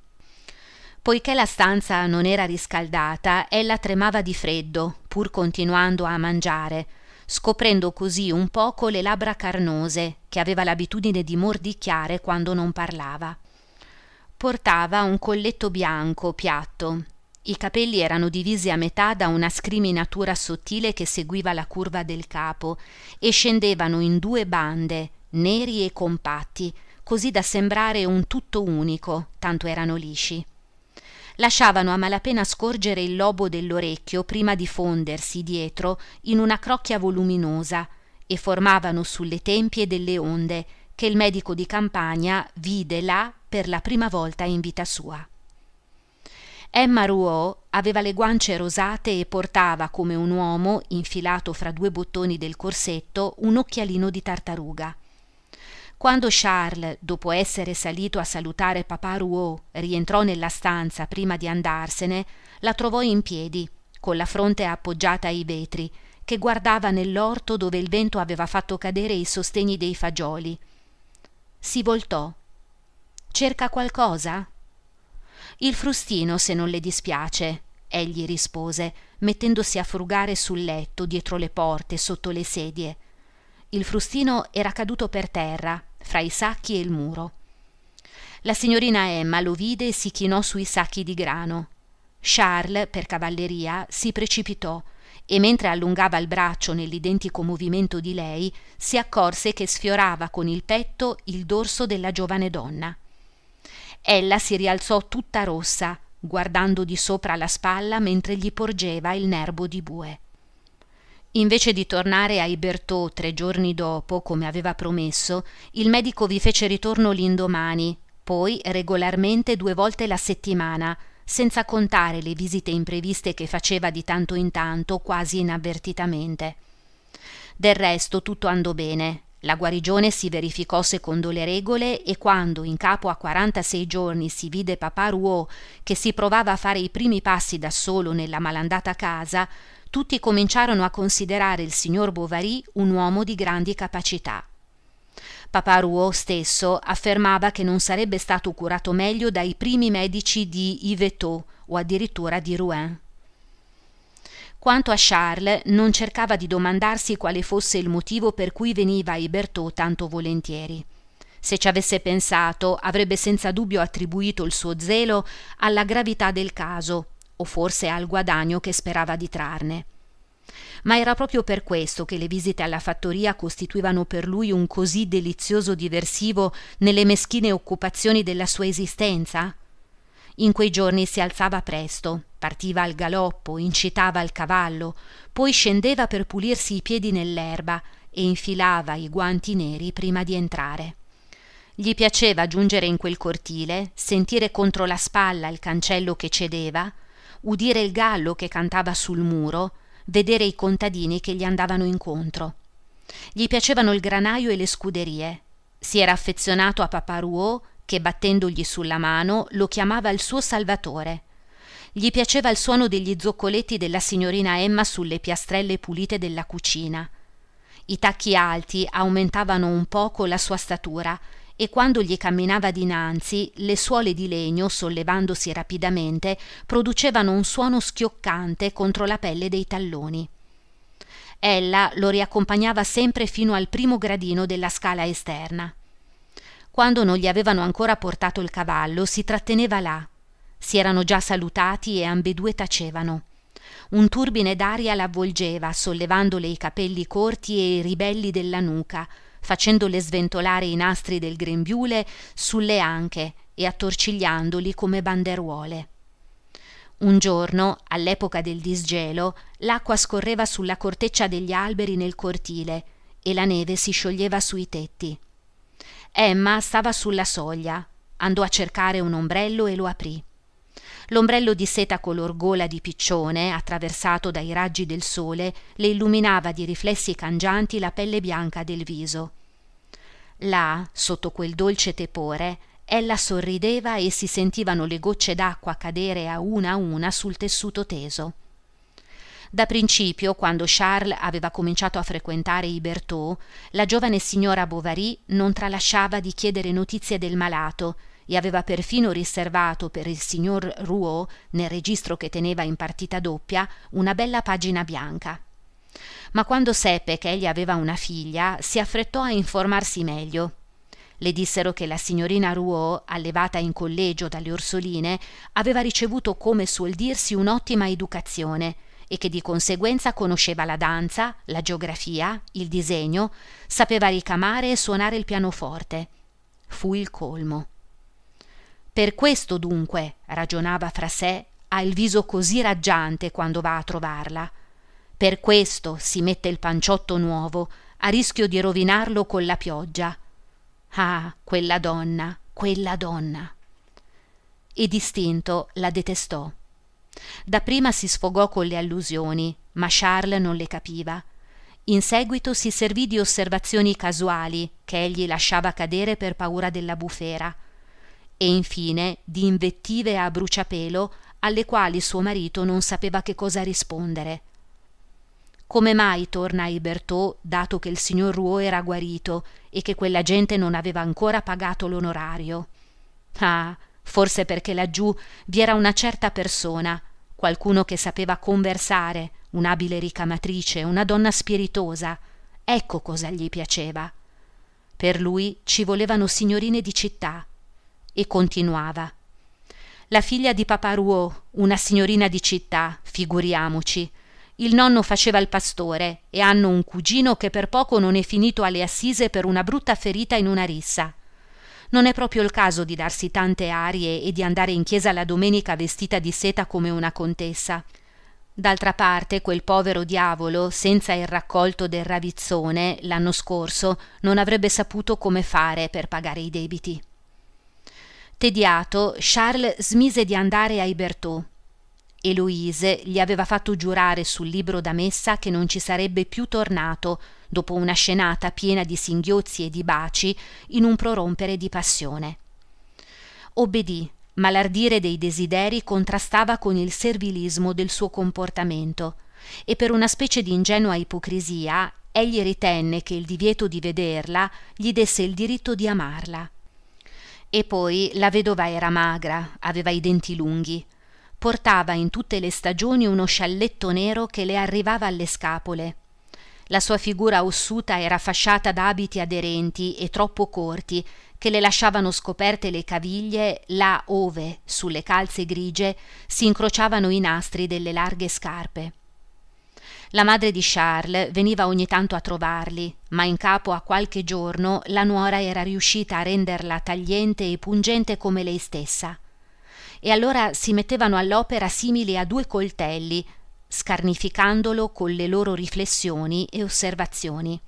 Poiché la stanza non era riscaldata, ella tremava di freddo, pur continuando a mangiare, scoprendo così un poco le labbra carnose che aveva l'abitudine di mordicchiare quando non parlava. Portava un colletto bianco piatto. I capelli erano divisi a metà da una scriminatura sottile che seguiva la curva del capo e scendevano in 2 bande, neri e compatti, così da sembrare un tutto unico, tanto erano lisci. Lasciavano a malapena scorgere il lobo dell'orecchio prima di fondersi dietro in una crocchia voluminosa e formavano sulle tempie delle onde che il medico di campagna vide là per la prima volta in vita sua. Emma Rouault aveva le guance rosate e portava, come un uomo, infilato fra due bottoni del corsetto, un occhialino di tartaruga. Quando Charles, dopo essere salito a salutare papà Rouault, rientrò nella stanza prima di andarsene, la trovò in piedi, con la fronte appoggiata ai vetri, che guardava nell'orto dove il vento aveva fatto cadere i sostegni dei fagioli. Si voltò. «Cerca qualcosa?» «Il frustino, se non le dispiace», egli rispose, mettendosi a frugare sul letto, dietro le porte, sotto le sedie. Il frustino era caduto per terra, fra i sacchi e il muro. La signorina Emma lo vide e si chinò sui sacchi di grano. Charles, per cavalleria, si precipitò e mentre allungava il braccio nell'identico movimento di lei, si accorse che sfiorava con il petto il dorso della giovane donna. Ella si rialzò tutta rossa, guardando di sopra la spalla mentre gli porgeva il nerbo di bue. Invece di tornare ai Bertaux 3 giorni dopo, come aveva promesso, il medico vi fece ritorno l'indomani, poi regolarmente 2 volte la settimana, senza contare le visite impreviste che faceva di tanto in tanto, quasi inavvertitamente. Del resto tutto andò bene. La guarigione si verificò secondo le regole e quando, in capo a 46 giorni, si vide papà Rouault che si provava a fare i primi passi da solo nella malandata casa, tutti cominciarono a considerare il signor Bovary un uomo di grandi capacità. Papà Rouault stesso affermava che non sarebbe stato curato meglio dai primi medici di Yvetot o addirittura di Rouen. Quanto a Charles, non cercava di domandarsi quale fosse il motivo per cui veniva ai Bertaux tanto volentieri. Se ci avesse pensato, avrebbe senza dubbio attribuito il suo zelo alla gravità del caso, o forse al guadagno che sperava di trarne. Ma era proprio per questo che le visite alla fattoria costituivano per lui un così delizioso diversivo nelle meschine occupazioni della sua esistenza? In quei giorni si alzava presto, partiva al galoppo, incitava il cavallo, poi scendeva per pulirsi i piedi nell'erba e infilava i guanti neri prima di entrare. Gli piaceva giungere in quel cortile, sentire contro la spalla il cancello che cedeva, udire il gallo che cantava sul muro, vedere i contadini che gli andavano incontro. Gli piacevano il granaio e le scuderie. Si era affezionato a papà Rouault, che battendogli sulla mano lo chiamava il suo salvatore. Gli piaceva il suono degli zoccoletti della signorina Emma sulle piastrelle pulite della cucina. I tacchi alti aumentavano un poco la sua statura e quando gli camminava dinanzi le suole di legno, sollevandosi rapidamente, producevano un suono schioccante contro la pelle dei talloni. Ella lo riaccompagnava sempre fino al primo gradino della scala esterna. Quando non gli avevano ancora portato il cavallo, si tratteneva là. Si erano già salutati e ambedue tacevano. Un turbine d'aria l'avvolgeva, sollevandole i capelli corti e i ribelli della nuca, facendole sventolare i nastri del grembiule sulle anche e attorcigliandoli come banderuole. Un giorno, all'epoca del disgelo, l'acqua scorreva sulla corteccia degli alberi nel cortile e la neve si scioglieva sui tetti. Emma stava sulla soglia, andò a cercare un ombrello e lo aprì. L'ombrello di seta color gola di piccione, attraversato dai raggi del sole, le illuminava di riflessi cangianti la pelle bianca del viso. Là, sotto quel dolce tepore, ella sorrideva e si sentivano le gocce d'acqua cadere a una sul tessuto teso. Da principio, quando Charles aveva cominciato a frequentare i Bertaux, la giovane signora Bovary non tralasciava di chiedere notizie del malato e aveva perfino riservato per il signor Rouault, nel registro che teneva in partita doppia, una bella pagina bianca. Ma quando seppe che egli aveva una figlia, si affrettò a informarsi meglio. Le dissero che la signorina Rouault, allevata in collegio dalle orsoline, aveva ricevuto, come suol dirsi, un'ottima educazione e che di conseguenza conosceva la danza, la geografia, il disegno, sapeva ricamare e suonare il pianoforte. Fu il colmo. Per questo dunque, ragionava fra sé, ha il viso così raggiante quando va a trovarla. Per questo si mette il panciotto nuovo, a rischio di rovinarlo con la pioggia. Ah, quella donna, quella donna. E d'istinto la detestò. Dapprima si sfogò con le allusioni, ma Charles non le capiva. In seguito si servì di osservazioni casuali che egli lasciava cadere per paura della bufera, e infine di invettive a bruciapelo alle quali suo marito non sapeva che cosa rispondere. Come mai torna ai Bertaux dato che il signor Rouault era guarito e che quella gente non aveva ancora pagato l'onorario? Ah, forse perché laggiù vi era una certa persona, qualcuno che sapeva conversare, un'abile ricamatrice, una donna spiritosa. Ecco cosa gli piaceva. Per lui ci volevano signorine di città. E continuava. La figlia di papà Rouault, una signorina di città, figuriamoci. Il nonno faceva il pastore e hanno un cugino che per poco non è finito alle assise per una brutta ferita in una rissa. Non è proprio il caso di darsi tante arie e di andare in chiesa la domenica vestita di seta come una contessa. D'altra parte quel povero diavolo, senza il raccolto del Ravizzone, l'anno scorso, non avrebbe saputo come fare per pagare i debiti. Tediato, Charles smise di andare ai Bertaux. Eloise gli aveva fatto giurare sul libro da messa che non ci sarebbe più tornato dopo una scenata piena di singhiozzi e di baci in un prorompere di passione. Obbedì, ma l'ardire dei desideri contrastava con il servilismo del suo comportamento e per una specie di ingenua ipocrisia egli ritenne che il divieto di vederla gli desse il diritto di amarla. E poi la vedova era magra, aveva i denti lunghi, portava in tutte le stagioni uno scialletto nero che le arrivava alle scapole. La sua figura ossuta era fasciata da abiti aderenti e troppo corti che le lasciavano scoperte le caviglie là ove, sulle calze grigie, si incrociavano i nastri delle larghe scarpe. La madre di Charles veniva ogni tanto a trovarli, ma in capo a qualche giorno la nuora era riuscita a renderla tagliente e pungente come lei stessa. E allora si mettevano all'opera simili a due coltelli, scarnificandolo con le loro riflessioni e osservazioni.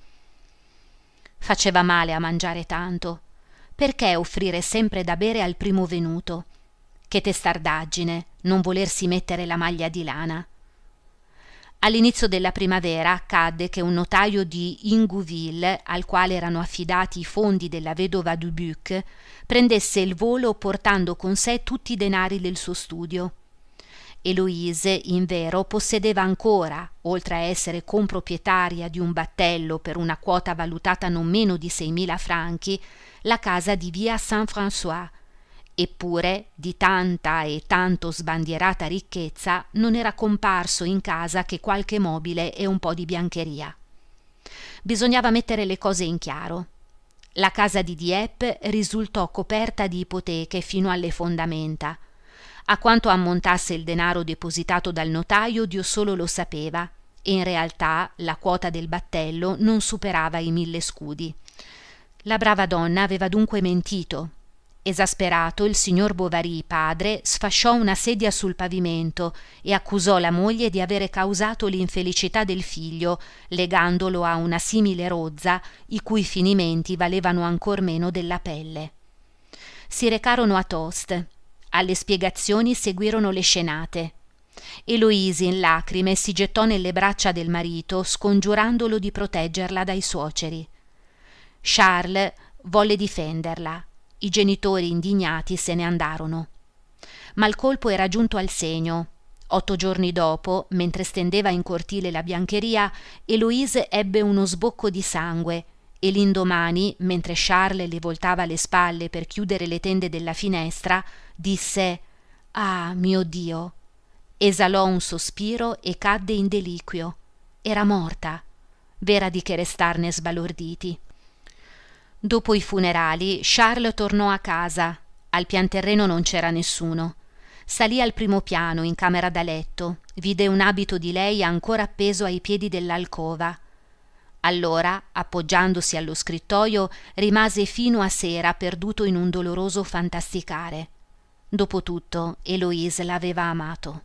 Faceva male a mangiare tanto. Perché offrire sempre da bere al primo venuto? Che testardaggine non volersi mettere la maglia di lana. All'inizio della primavera accadde che un notaio di Ingouville, al quale erano affidati i fondi della vedova Dubuc, prendesse il volo portando con sé tutti i denari del suo studio. Eloise, in vero, possedeva ancora, oltre a essere comproprietaria di un battello per una quota valutata non meno di 6.000 franchi, la casa di via Saint-François. Eppure, di tanta e tanto sbandierata ricchezza, non era comparso in casa che qualche mobile e un po' di biancheria. Bisognava mettere le cose in chiaro. La casa di Dieppe risultò coperta di ipoteche fino alle fondamenta. A quanto ammontasse il denaro depositato dal notaio Dio solo lo sapeva, e in realtà la quota del battello non superava i 1.000 scudi. La brava donna aveva dunque mentito. Esasperato, il signor Bovary padre sfasciò una sedia sul pavimento e accusò la moglie di avere causato l'infelicità del figlio, legandolo a una simile rozza i cui finimenti valevano ancor meno della pelle. Si recarono a Tostes. Alle spiegazioni seguirono le scenate. Eloise, in lacrime, si gettò nelle braccia del marito, scongiurandolo di proteggerla dai suoceri. Charles volle difenderla. I genitori indignati se ne andarono. Ma il colpo era giunto al segno. 8 giorni dopo, mentre stendeva in cortile la biancheria, Eloise ebbe uno sbocco di sangue e l'indomani, mentre Charles le voltava le spalle per chiudere le tende della finestra, disse «Ah, mio Dio!». Esalò un sospiro e cadde in deliquio. Era morta. V'era di che restarne sbalorditi. Dopo i funerali, Charles tornò a casa. Al pianterreno non c'era nessuno. Salì al primo piano, in camera da letto. Vide un abito di lei ancora appeso ai piedi dell'alcova. Allora, appoggiandosi allo scrittoio, rimase fino a sera perduto in un doloroso fantasticare. Dopotutto, Eloise l'aveva amato.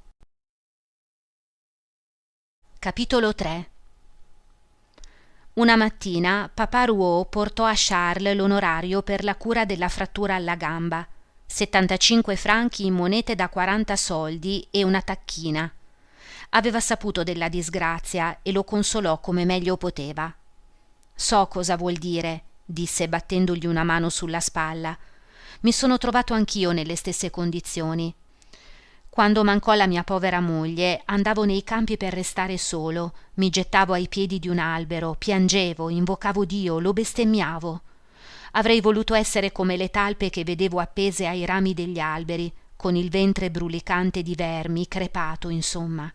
Capitolo 3. Una mattina papà Rouault portò a Charles l'onorario per la cura della frattura alla gamba, 75 franchi in monete da 40 soldi e una tacchina. Aveva saputo della disgrazia e lo consolò come meglio poteva. «So cosa vuol dire», disse battendogli una mano sulla spalla. «Mi sono trovato anch'io nelle stesse condizioni. Quando mancò la mia povera moglie, andavo nei campi per restare solo, mi gettavo ai piedi di un albero, piangevo, invocavo Dio, lo bestemmiavo. Avrei voluto essere come le talpe che vedevo appese ai rami degli alberi, con il ventre brulicante di vermi, crepato, insomma.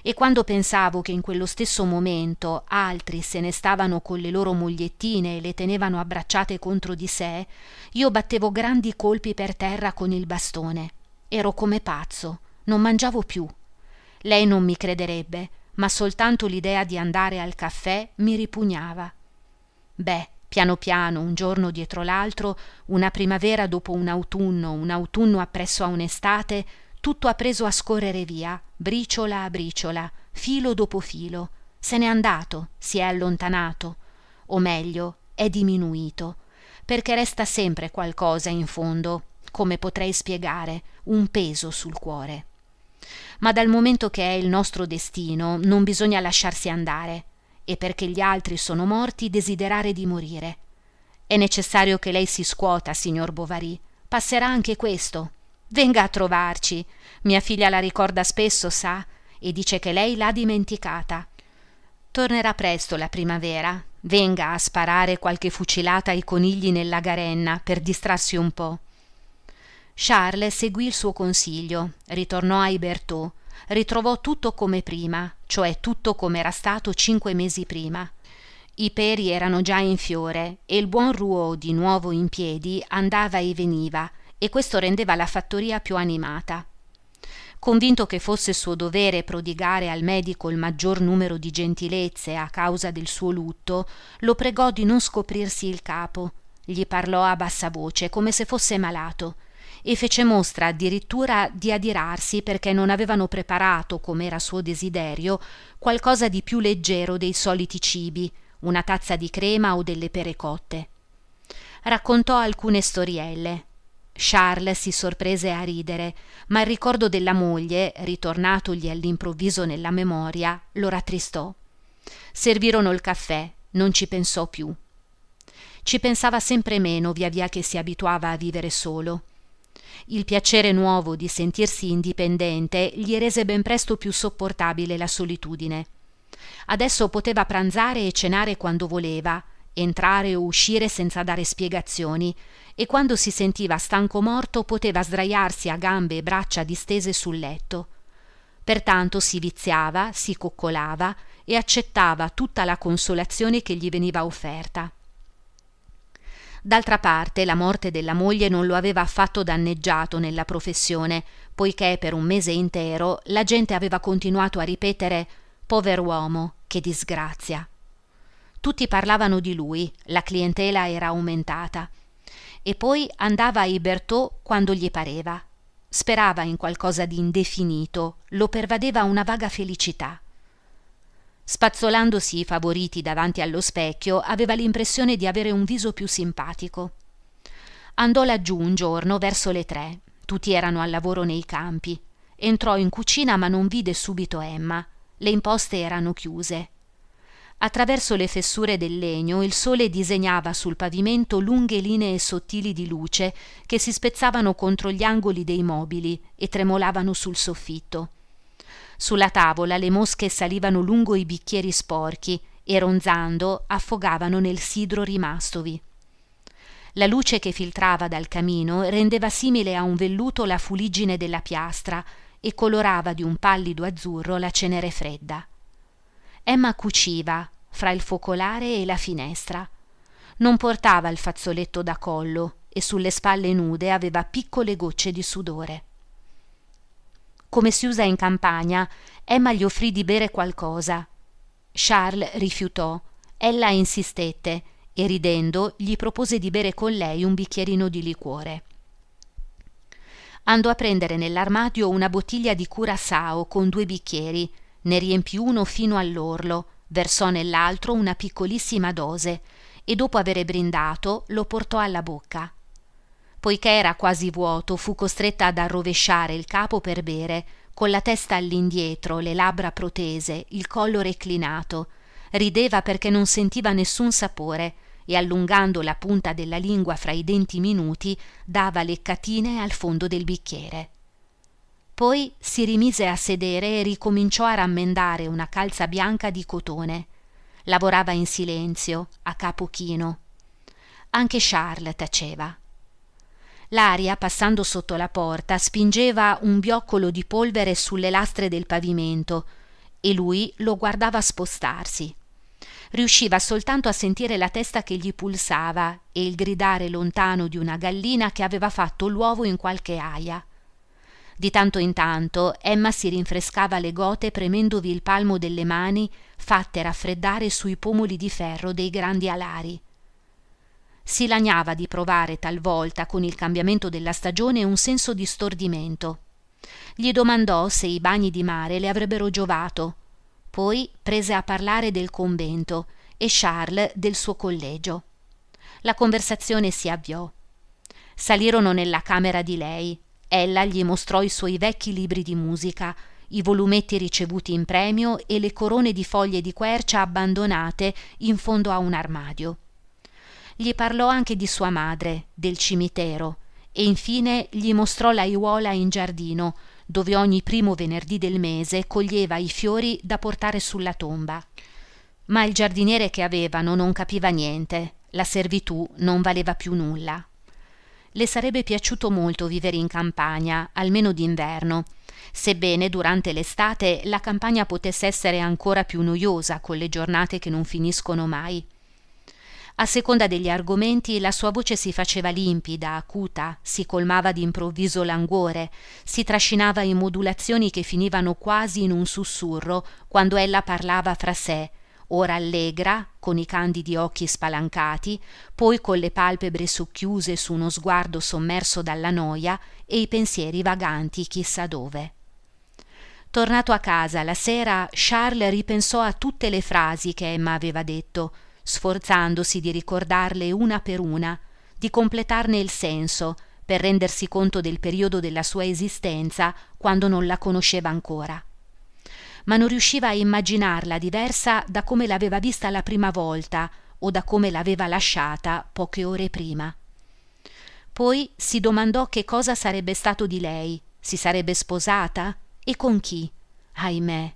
E quando pensavo che in quello stesso momento altri se ne stavano con le loro mogliettine e le tenevano abbracciate contro di sé, io battevo grandi colpi per terra con il bastone. Ero come pazzo, non mangiavo più. Lei non mi crederebbe, ma soltanto l'idea di andare al caffè mi ripugnava. Beh, piano piano, un giorno dietro l'altro, una primavera dopo un autunno appresso a un'estate, tutto ha preso a scorrere via, briciola a briciola, filo dopo filo. Se n'è andato, si è allontanato, o meglio, è diminuito, perché resta sempre qualcosa in fondo, come potrei spiegare, un peso sul cuore. Ma dal momento che è il nostro destino, non bisogna lasciarsi andare, e perché gli altri sono morti desiderare di morire. È necessario che lei si scuota, signor Bovary. Passerà anche questo. Venga a trovarci. Mia figlia la ricorda spesso, sa, e dice che lei l'ha dimenticata. Tornerà presto la primavera. Venga a sparare qualche fucilata ai conigli nella Garenna per distrarsi un po'. Charles seguì il suo consiglio, ritornò ai Bertaux, ritrovò tutto come prima, cioè tutto come era stato 5 mesi prima. I peri erano già in fiore e il buon Rouault, di nuovo in piedi, andava e veniva, e questo rendeva la fattoria più animata. Convinto che fosse suo dovere prodigare al medico il maggior numero di gentilezze a causa del suo lutto, lo pregò di non scoprirsi il capo, gli parlò a bassa voce come se fosse malato, e fece mostra addirittura di adirarsi perché non avevano preparato, come era suo desiderio, qualcosa di più leggero dei soliti cibi, una tazza di crema o delle pere cotte. Raccontò alcune storielle. Charles si sorprese a ridere, ma il ricordo della moglie, ritornatogli all'improvviso nella memoria, lo rattristò. Servirono il caffè, non ci pensò più. Ci pensava sempre meno via via che si abituava a vivere solo. Il piacere nuovo di sentirsi indipendente gli rese ben presto più sopportabile la solitudine. Adesso poteva pranzare e cenare quando voleva, entrare o uscire senza dare spiegazioni, e quando si sentiva stanco morto poteva sdraiarsi a gambe e braccia distese sul letto. Pertanto si viziava, si coccolava e accettava tutta la consolazione che gli veniva offerta. D'altra parte la morte della moglie non lo aveva affatto danneggiato nella professione, poiché per un mese intero la gente aveva continuato a ripetere «Pover'uomo, che disgrazia». Tutti parlavano di lui, la clientela era aumentata. E poi andava ai Bertaux quando gli pareva. Sperava in qualcosa di indefinito, lo pervadeva una vaga felicità. Spazzolandosi i favoriti davanti allo specchio, aveva l'impressione di avere un viso più simpatico. Andò laggiù un giorno verso le 3, tutti erano al lavoro nei campi. Entrò in cucina ma non vide subito Emma, le imposte erano chiuse. Attraverso le fessure del legno il sole disegnava sul pavimento lunghe linee sottili di luce che si spezzavano contro gli angoli dei mobili e tremolavano sul soffitto. Sulla tavola le mosche salivano lungo i bicchieri sporchi e ronzando affogavano nel sidro rimastovi. La luce che filtrava dal camino rendeva simile a un velluto la fuliggine della piastra e colorava di un pallido azzurro la cenere fredda. Emma cuciva fra il focolare e la finestra. Non portava il fazzoletto da collo e sulle spalle nude aveva piccole gocce di sudore. Come si usa in campagna, Emma gli offrì di bere qualcosa. Charles rifiutò Ella insistette e ridendo gli propose di bere con lei un bicchierino di liquore. Andò a prendere nell'armadio una bottiglia di curaçao con 2 bicchieri, ne riempì uno fino all'orlo, versò nell'altro una piccolissima dose e dopo avere brindato lo portò alla bocca. Poiché era quasi vuoto, fu costretta ad arrovesciare il capo per bere, con la testa all'indietro, le labbra protese, il collo reclinato. Rideva perché non sentiva nessun sapore e allungando la punta della lingua fra i denti minuti dava leccatine al fondo del bicchiere. Poi si rimise a sedere e ricominciò a rammendare una calza bianca di cotone. Lavorava in silenzio, a capo chino. Anche Charles taceva. L'aria, passando sotto la porta, spingeva un bioccolo di polvere sulle lastre del pavimento e lui lo guardava spostarsi. Riusciva soltanto a sentire la testa che gli pulsava e il gridare lontano di una gallina che aveva fatto l'uovo in qualche aia. Di tanto in tanto Emma si rinfrescava le gote premendovi il palmo delle mani fatte raffreddare sui pomoli di ferro dei grandi alari. Si lagnava di provare talvolta con il cambiamento della stagione un senso di stordimento. Gli domandò se i bagni di mare le avrebbero giovato. Poi prese a parlare del convento e Charles del suo collegio. La conversazione si avviò. Salirono nella camera di lei. Ella gli mostrò i suoi vecchi libri di musica, i volumetti ricevuti in premio e le corone di foglie di quercia abbandonate in fondo a un armadio. Gli parlò anche di sua madre, del cimitero, e infine gli mostrò l'aiuola in giardino, dove ogni primo venerdì del mese coglieva i fiori da portare sulla tomba. Ma il giardiniere che avevano non capiva niente, la servitù non valeva più nulla. Le sarebbe piaciuto molto vivere in campagna, almeno d'inverno, sebbene durante l'estate la campagna potesse essere ancora più noiosa con le giornate che non finiscono mai. A seconda degli argomenti la sua voce si faceva limpida, acuta, si colmava d'improvviso languore, si trascinava in modulazioni che finivano quasi in un sussurro quando ella parlava fra sé, ora allegra, con i candidi occhi spalancati, poi con le palpebre socchiuse su uno sguardo sommerso dalla noia e i pensieri vaganti chissà dove. Tornato a casa la sera, Charles ripensò a tutte le frasi che Emma aveva detto, sforzandosi di ricordarle una per una, di completarne il senso, per rendersi conto del periodo della sua esistenza quando non la conosceva ancora. Ma non riusciva a immaginarla diversa da come l'aveva vista la prima volta o da come l'aveva lasciata poche ore prima. Poi si domandò che cosa sarebbe stato di lei, si sarebbe sposata e con chi? Ahimè.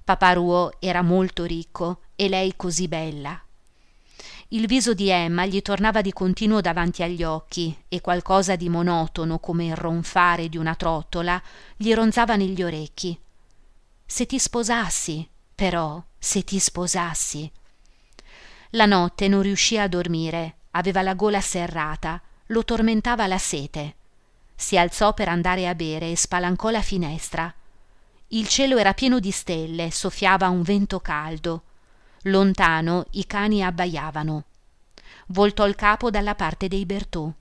Papà Rouault era molto ricco e lei così bella. Il viso di Emma gli tornava di continuo davanti agli occhi e qualcosa di monotono come il ronfare di una trottola gli ronzava negli orecchi. Se ti sposassi, però, se ti sposassi. La notte non riuscì a dormire, aveva la gola serrata, lo tormentava la sete. Si alzò per andare a bere e spalancò la finestra. Il cielo era pieno di stelle, soffiava un vento caldo. Lontano i cani abbaiavano. Voltò il capo dalla parte dei Berthaud.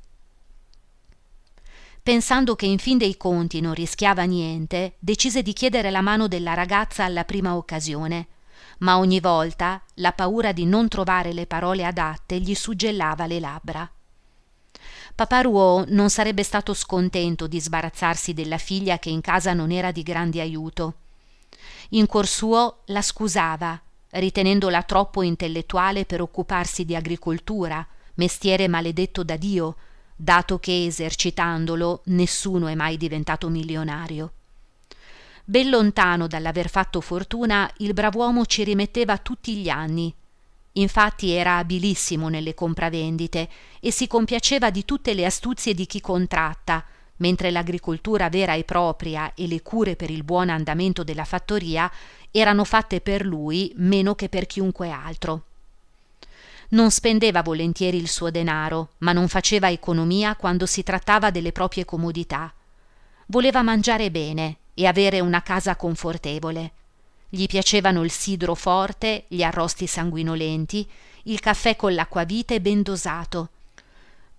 Pensando che in fin dei conti non rischiava niente, decise di chiedere la mano della ragazza alla prima occasione, ma ogni volta la paura di non trovare le parole adatte gli suggellava le labbra. Papà Rouault non sarebbe stato scontento di sbarazzarsi della figlia che in casa non era di grande aiuto. In cuor suo la scusava, ritenendola troppo intellettuale per occuparsi di agricoltura, mestiere maledetto da Dio, dato che esercitandolo nessuno è mai diventato milionario. Ben lontano dall'aver fatto fortuna, il brav'uomo ci rimetteva tutti gli anni. Infatti era abilissimo nelle compravendite e si compiaceva di tutte le astuzie di chi contratta, mentre l'agricoltura vera e propria e le cure per il buon andamento della fattoria erano fatte per lui meno che per chiunque altro. Non spendeva volentieri il suo denaro, ma non faceva economia quando si trattava delle proprie comodità. Voleva mangiare bene e avere una casa confortevole. Gli piacevano il sidro forte, gli arrosti sanguinolenti, il caffè con l'acquavite ben dosato.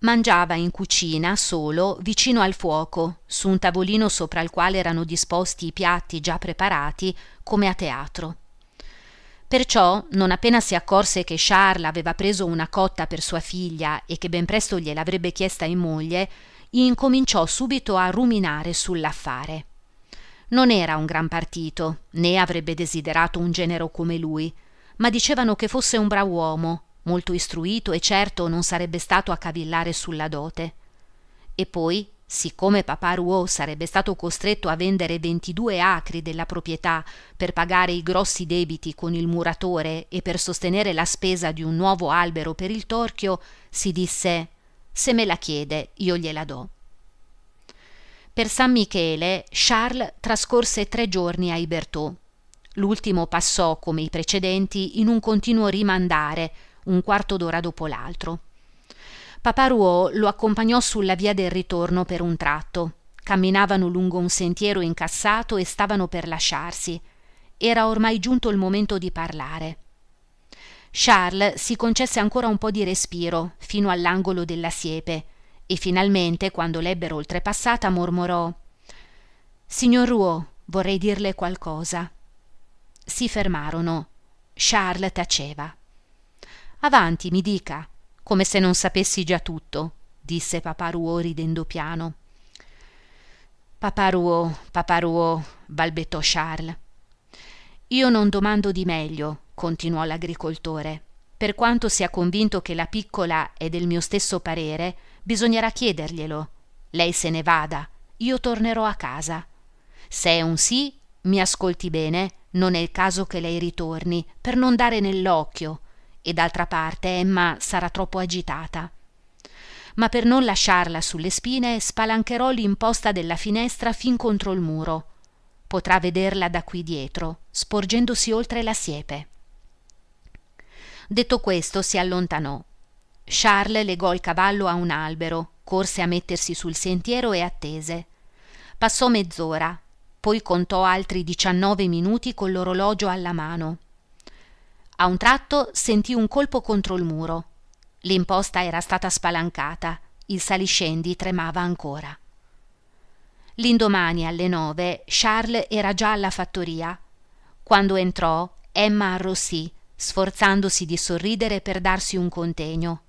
Mangiava in cucina solo, vicino al fuoco, su un tavolino sopra il quale erano disposti i piatti già preparati, come a teatro. Perciò, non appena si accorse che Charles aveva preso una cotta per sua figlia e che ben presto gliel'avrebbe chiesta in moglie, incominciò subito a ruminare sull'affare. Non era un gran partito, né avrebbe desiderato un genero come lui, ma dicevano che fosse un brav'uomo, molto istruito e certo non sarebbe stato a cavillare sulla dote. E poi, siccome papà Rouault sarebbe stato costretto a vendere 22 acri della proprietà per pagare i grossi debiti con il muratore e per sostenere la spesa di un nuovo albero per il torchio, si disse: «Se me la chiede, io gliela do». Per San Michele Charles trascorse 3 giorni a Ibertaux. L'ultimo passò, come i precedenti, in un continuo rimandare, un quarto d'ora dopo l'altro. Papà Rouault lo accompagnò sulla via del ritorno per un tratto. Camminavano lungo un sentiero incassato e stavano per lasciarsi. Era ormai giunto il momento di parlare. Charles si concesse ancora un po' di respiro fino all'angolo della siepe e finalmente, quando l'ebbero oltrepassata, mormorò: «Signor Rouault, vorrei dirle qualcosa». Si fermarono. Charles taceva. «Avanti, mi dica, come se non sapessi già tutto», disse papà Rouault ridendo piano. Papà Rouault», balbettò Charles. «Io non domando di meglio», continuò l'agricoltore. «Per quanto sia convinto che la piccola è del mio stesso parere, bisognerà chiederglielo. Lei se ne vada, io tornerò a casa. Se è un sì, mi ascolti bene, non è il caso che lei ritorni, per non dare nell'occhio, e d'altra parte Emma sarà troppo agitata. Ma per non lasciarla sulle spine spalancherò l'imposta della finestra fin contro il muro. Potrà vederla da qui dietro, sporgendosi oltre la siepe». Detto questo si allontanò. Charles legò il cavallo a un albero, corse a mettersi sul sentiero e attese. Passò mezz'ora, poi contò altri 19 minuti con l'orologio alla mano. A un tratto sentì un colpo contro il muro. L'imposta era stata spalancata, il saliscendi tremava ancora. L'indomani alle 9 Charles era già alla fattoria. Quando entrò, Emma arrossì, sforzandosi di sorridere per darsi un contegno.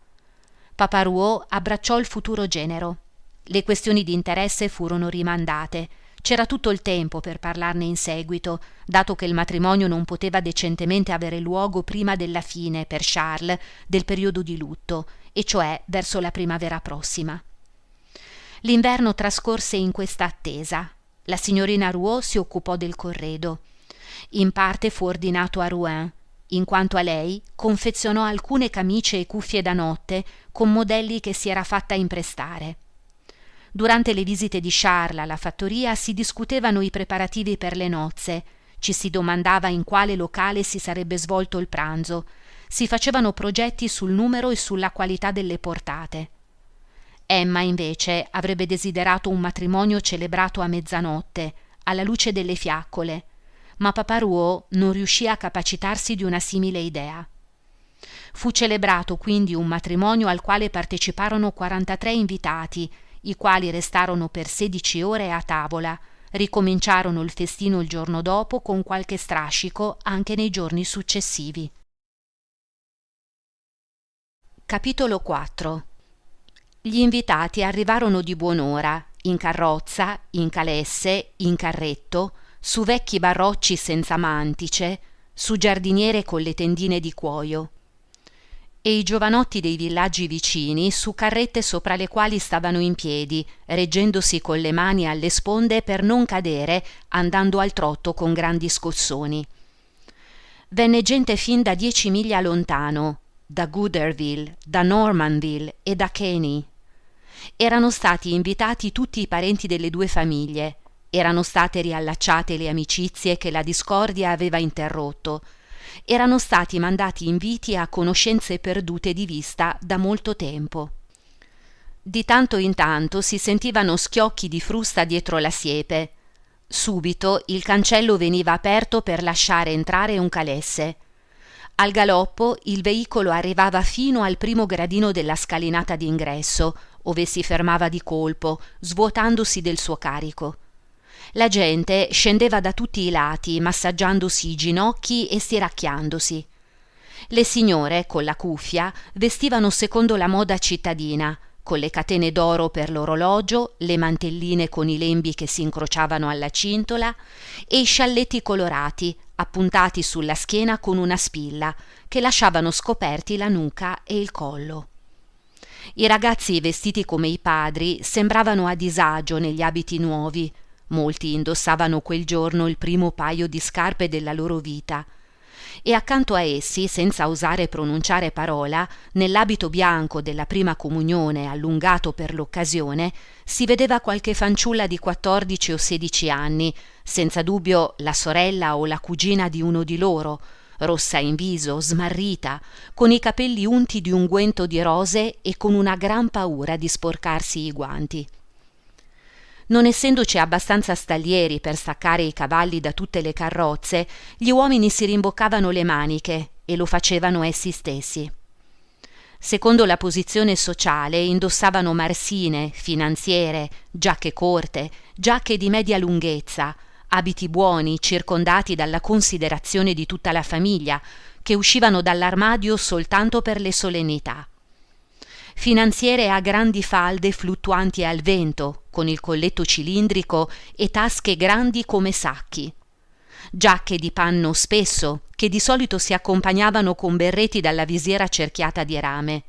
Papà Rouault abbracciò il futuro genero. Le questioni di interesse furono rimandate. C'era tutto il tempo per parlarne in seguito, dato che il matrimonio non poteva decentemente avere luogo prima della fine, per Charles, del periodo di lutto, e cioè verso la primavera prossima. L'inverno trascorse in questa attesa. La signorina Rouault si occupò del corredo. In parte fu ordinato a Rouen. In quanto a lei, confezionò alcune camicie e cuffie da notte con modelli che si era fatta imprestare. Durante le visite di Charles alla fattoria si discutevano i preparativi per le nozze, ci si domandava in quale locale si sarebbe svolto il pranzo, si facevano progetti sul numero e sulla qualità delle portate. Emma invece avrebbe desiderato un matrimonio celebrato a mezzanotte, alla luce delle fiaccole, ma papà Rouault non riuscì a capacitarsi di una simile idea. Fu celebrato quindi un matrimonio al quale parteciparono 43 invitati, i quali restarono per 16 ore a tavola, ricominciarono il festino il giorno dopo con qualche strascico anche nei giorni successivi. Capitolo 4. Gli invitati arrivarono di buon'ora, in carrozza, in calesse, in carretto, su vecchi barrocci senza mantice, su giardiniere con le tendine di cuoio, e i giovanotti dei villaggi vicini su carrette sopra le quali stavano in piedi, reggendosi con le mani alle sponde per non cadere, andando al trotto con grandi scossoni. Venne gente fin da 10 miglia lontano, da Gooderville, da Normanville e da Kenny. Erano stati invitati tutti i parenti delle due famiglie. Erano state riallacciate le amicizie che la discordia aveva interrotto. Erano stati mandati inviti a conoscenze perdute di vista da molto tempo. Di tanto in tanto si sentivano schiocchi di frusta dietro la siepe. Subito il cancello veniva aperto per lasciare entrare un calesse. Al galoppo il veicolo arrivava fino al primo gradino della scalinata d'ingresso, ove si fermava di colpo, svuotandosi del suo carico. La gente scendeva da tutti i lati, massaggiandosi i ginocchi e stiracchiandosi. Le signore, con la cuffia, vestivano secondo la moda cittadina, con le catene d'oro per l'orologio, le mantelline con i lembi che si incrociavano alla cintola e i scialletti colorati, appuntati sulla schiena con una spilla, che lasciavano scoperti la nuca e il collo. I ragazzi vestiti come i padri sembravano a disagio negli abiti nuovi. Molti indossavano quel giorno il primo paio di scarpe della loro vita. E accanto a essi, senza osare pronunciare parola, nell'abito bianco della prima comunione allungato per l'occasione, si vedeva qualche fanciulla di 14 o 16 anni, senza dubbio la sorella o la cugina di uno di loro, rossa in viso, smarrita, con i capelli unti di unguento di rose e con una gran paura di sporcarsi i guanti. Non essendoci abbastanza stallieri per staccare i cavalli da tutte le carrozze, gli uomini si rimboccavano le maniche e lo facevano essi stessi. Secondo la posizione sociale indossavano marsine, finanziere, giacche corte, giacche di media lunghezza, abiti buoni circondati dalla considerazione di tutta la famiglia, che uscivano dall'armadio soltanto per le solennità. Finanziere a grandi falde fluttuanti al vento, con il colletto cilindrico e tasche grandi come sacchi. Giacche di panno spesso, che di solito si accompagnavano con berretti dalla visiera cerchiata di rame.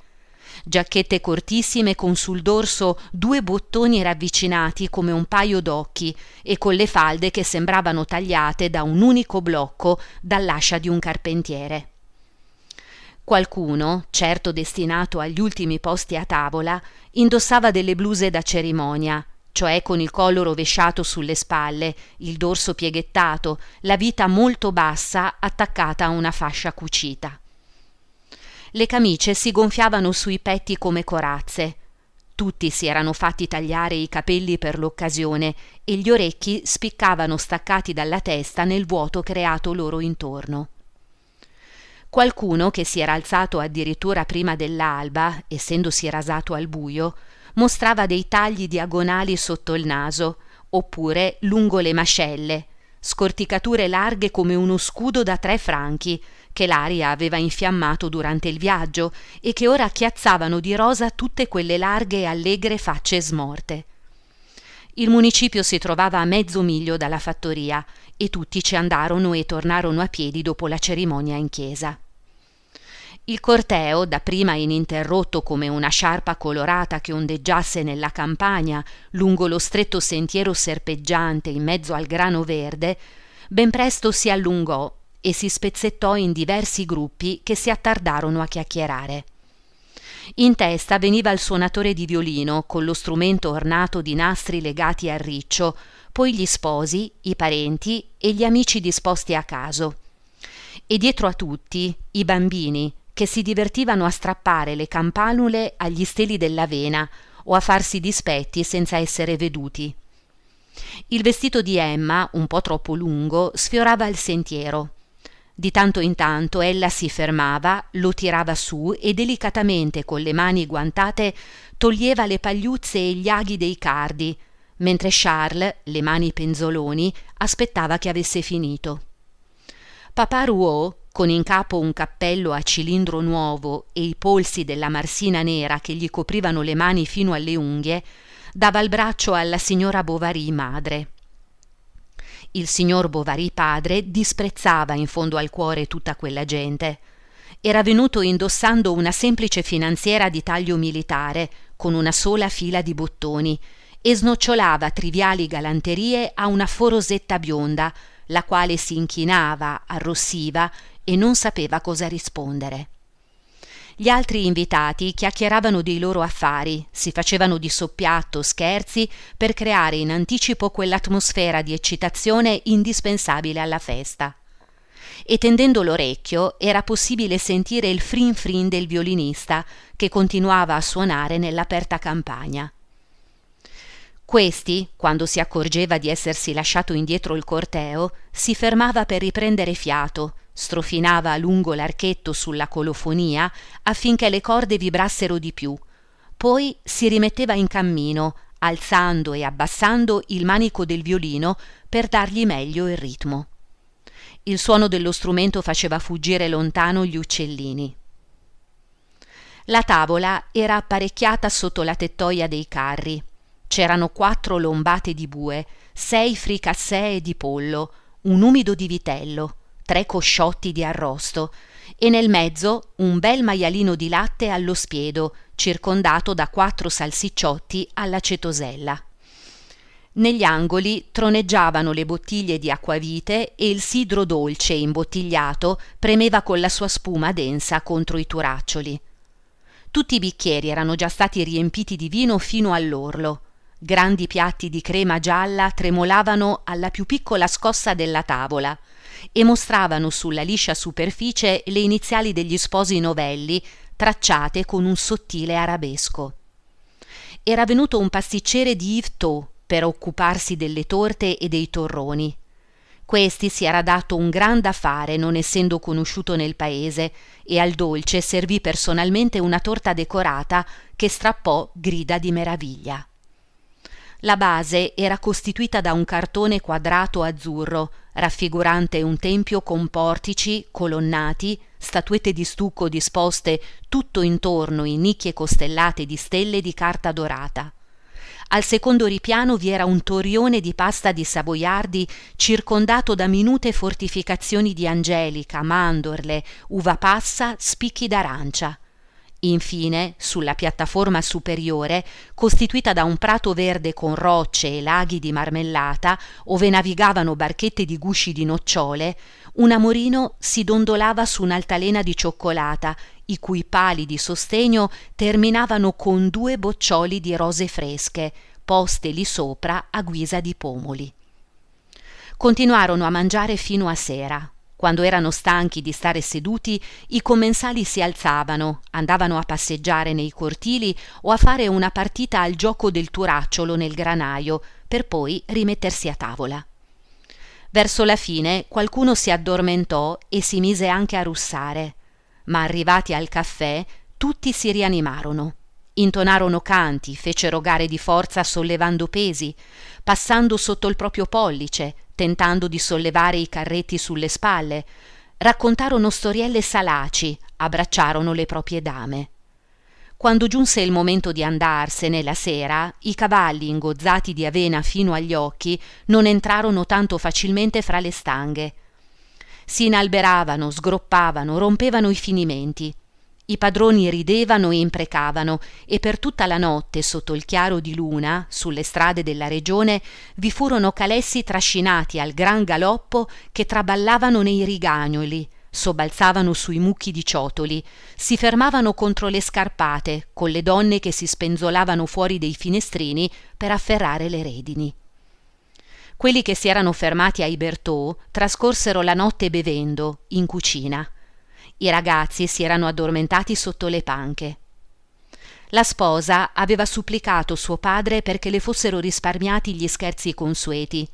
Giacchette cortissime con sul dorso 2 bottoni ravvicinati come un paio d'occhi e con le falde che sembravano tagliate da un unico blocco dall'ascia di un carpentiere. Qualcuno, certo destinato agli ultimi posti a tavola, indossava delle bluse da cerimonia, cioè con il collo rovesciato sulle spalle, il dorso pieghettato, la vita molto bassa attaccata a una fascia cucita. Le camicie si gonfiavano sui petti come corazze. Tutti si erano fatti tagliare i capelli per l'occasione e gli orecchi spiccavano staccati dalla testa nel vuoto creato loro intorno. Qualcuno, che si era alzato addirittura prima dell'alba, essendosi rasato al buio, mostrava dei tagli diagonali sotto il naso, oppure lungo le mascelle, scorticature larghe come uno scudo da 3 franchi, che l'aria aveva infiammato durante il viaggio e che ora chiazzavano di rosa tutte quelle larghe e allegre facce smorte. Il municipio si trovava a mezzo miglio dalla fattoria e tutti ci andarono e tornarono a piedi dopo la cerimonia in chiesa. Il corteo, dapprima ininterrotto come una sciarpa colorata che ondeggiasse nella campagna lungo lo stretto sentiero serpeggiante in mezzo al grano verde, ben presto si allungò e si spezzettò in diversi gruppi che si attardarono a chiacchierare. In testa veniva il suonatore di violino con lo strumento ornato di nastri legati al riccio, poi gli sposi, i parenti e gli amici disposti a caso. E dietro a tutti i bambini che si divertivano a strappare le campanule agli steli dell'avena o a farsi dispetti senza essere veduti. Il vestito di Emma, un po' troppo lungo, sfiorava il sentiero. Di tanto in tanto ella si fermava, lo tirava su e delicatamente con le mani guantate toglieva le pagliuzze e gli aghi dei cardi, mentre Charles, le mani penzoloni, aspettava che avesse finito. Papà Rouault, con in capo un cappello a cilindro nuovo e i polsi della marsina nera che gli coprivano le mani fino alle unghie, dava il braccio alla signora Bovary madre. Il signor Bovary padre disprezzava in fondo al cuore tutta quella gente. Era venuto indossando una semplice finanziera di taglio militare, con una sola fila di bottoni, e snocciolava triviali galanterie a una forosetta bionda, la quale si inchinava, arrossiva e non sapeva cosa rispondere. Gli altri invitati chiacchieravano dei loro affari, si facevano di soppiatto scherzi per creare in anticipo quell'atmosfera di eccitazione indispensabile alla festa. E tendendo l'orecchio era possibile sentire il frin frin del violinista che continuava a suonare nell'aperta campagna. Questi, quando si accorgeva di essersi lasciato indietro il corteo, si fermava per riprendere fiato, strofinava a lungo l'archetto sulla colofonia affinché le corde vibrassero di più, poi si rimetteva in cammino, alzando e abbassando il manico del violino per dargli meglio il ritmo. Il suono dello strumento faceva fuggire lontano gli uccellini. La tavola era apparecchiata sotto la tettoia dei carri. C'erano 4 lombate di bue, 6 fricassee di pollo, un umido di vitello, 3 cosciotti di arrosto e nel mezzo un bel maialino di latte allo spiedo, circondato da 4 salsicciotti alla cetosella. Negli angoli troneggiavano le bottiglie di acquavite e il sidro dolce imbottigliato premeva con la sua spuma densa contro i turaccioli. Tutti i bicchieri erano già stati riempiti di vino fino all'orlo. Grandi piatti di crema gialla tremolavano alla più piccola scossa della tavola e mostravano sulla liscia superficie le iniziali degli sposi novelli tracciate con un sottile arabesco. Era venuto un pasticcere di Yvetot per occuparsi delle torte e dei torroni. Questi si era dato un gran da fare non essendo conosciuto nel paese e al dolce servì personalmente una torta decorata che strappò grida di meraviglia. La base era costituita da un cartone quadrato azzurro, raffigurante un tempio con portici, colonnati, statuette di stucco disposte tutto intorno in nicchie costellate di stelle di carta dorata. Al secondo ripiano vi era un torrione di pasta di savoiardi circondato da minute fortificazioni di angelica, mandorle, uva passa, spicchi d'arancia. Infine, sulla piattaforma superiore, costituita da un prato verde con rocce e laghi di marmellata, ove navigavano barchette di gusci di nocciole, un amorino si dondolava su un'altalena di cioccolata, i cui pali di sostegno terminavano con 2 boccioli di rose fresche, poste lì sopra a guisa di pomoli. Continuarono a mangiare fino a sera. Quando erano stanchi di stare seduti, i commensali si alzavano, andavano a passeggiare nei cortili o a fare una partita al gioco del turacciolo nel granaio, per poi rimettersi a tavola. Verso la fine qualcuno si addormentò e si mise anche a russare, ma arrivati al caffè tutti si rianimarono. Intonarono canti, fecero gare di forza sollevando pesi, passando sotto il proprio pollice, tentando di sollevare i carretti sulle spalle, raccontarono storielle salaci, abbracciarono le proprie dame. Quando giunse il momento di andarsene la sera, i cavalli ingozzati di avena fino agli occhi non entrarono tanto facilmente fra le stanghe. Si inalberavano, sgroppavano, rompevano i finimenti. I padroni ridevano e imprecavano e per tutta la notte sotto il chiaro di luna, sulle strade della regione, vi furono calessi trascinati al gran galoppo che traballavano nei rigagnoli, sobbalzavano sui mucchi di ciotoli, si fermavano contro le scarpate con le donne che si spenzolavano fuori dei finestrini per afferrare le redini. Quelli che si erano fermati ai Bertaux trascorsero la notte bevendo, in cucina. I ragazzi si erano addormentati sotto le panche. La sposa aveva supplicato suo padre perché le fossero risparmiati gli scherzi consueti.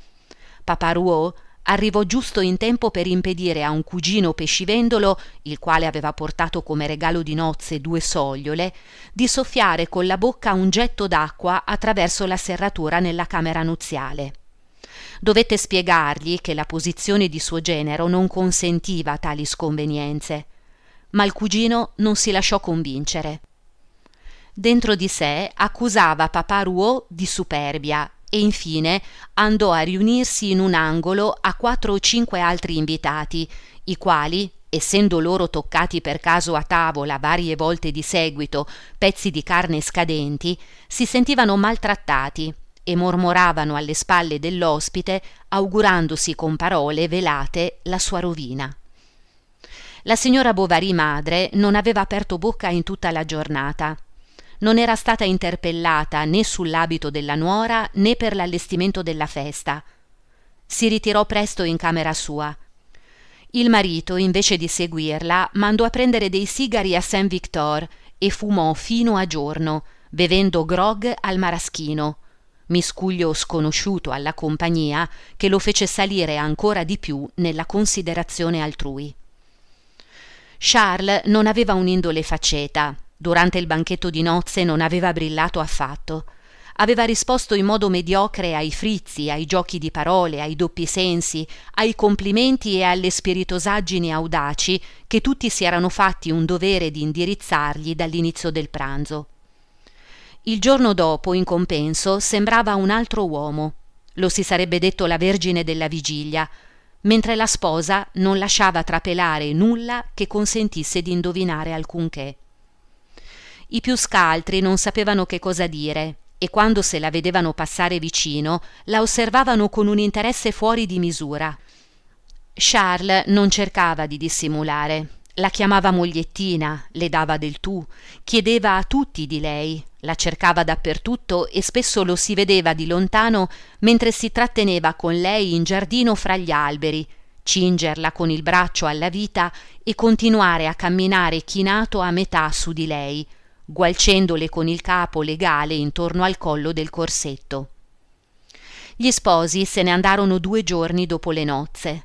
Papa Rouault arrivò giusto in tempo per impedire a un cugino pescivendolo, il quale aveva portato come regalo di nozze 2 sogliole, di soffiare con la bocca un getto d'acqua attraverso la serratura nella camera nuziale. Dovette spiegargli che la posizione di suo genero non consentiva tali sconvenienze, ma il cugino non si lasciò convincere. Dentro di sé accusava Papa Rouault di superbia e infine andò a riunirsi in un angolo a 4 o 5 altri invitati, i quali, essendo loro toccati per caso a tavola varie volte di seguito pezzi di carne scadenti, si sentivano maltrattati e mormoravano alle spalle dell'ospite, augurandosi con parole velate la sua rovina. La signora Bovary madre non aveva aperto bocca in tutta la giornata. Non era stata interpellata né sull'abito della nuora né per l'allestimento della festa. Si ritirò presto in camera sua. Il marito, invece di seguirla, mandò a prendere dei sigari a Saint-Victor e fumò fino a giorno, bevendo grog al maraschino. miscuglio sconosciuto alla compagnia che lo fece salire ancora di più nella considerazione altrui. Charles non aveva un'indole faceta. Durante il banchetto di nozze non aveva brillato affatto. Aveva risposto in modo mediocre ai frizzi, ai giochi di parole, ai doppi sensi, ai complimenti e alle spiritosaggini audaci che tutti si erano fatti un dovere di indirizzargli dall'inizio del pranzo. Il giorno dopo, in compenso, sembrava un altro uomo. Lo si sarebbe detto la Vergine della Vigilia, mentre la sposa non lasciava trapelare nulla che consentisse di indovinare alcunché. I più scaltri non sapevano che cosa dire e quando se la vedevano passare vicino la osservavano con un interesse fuori di misura. Charles non cercava di dissimulare. La chiamava mogliettina, le dava del tu, chiedeva a tutti di lei, la cercava dappertutto e spesso lo si vedeva di lontano mentre si tratteneva con lei in giardino fra gli alberi, cingerla con il braccio alla vita e continuare a camminare chinato a metà su di lei, gualcendole con il capo legale intorno al collo del corsetto. Gli sposi se ne andarono 2 giorni dopo le nozze.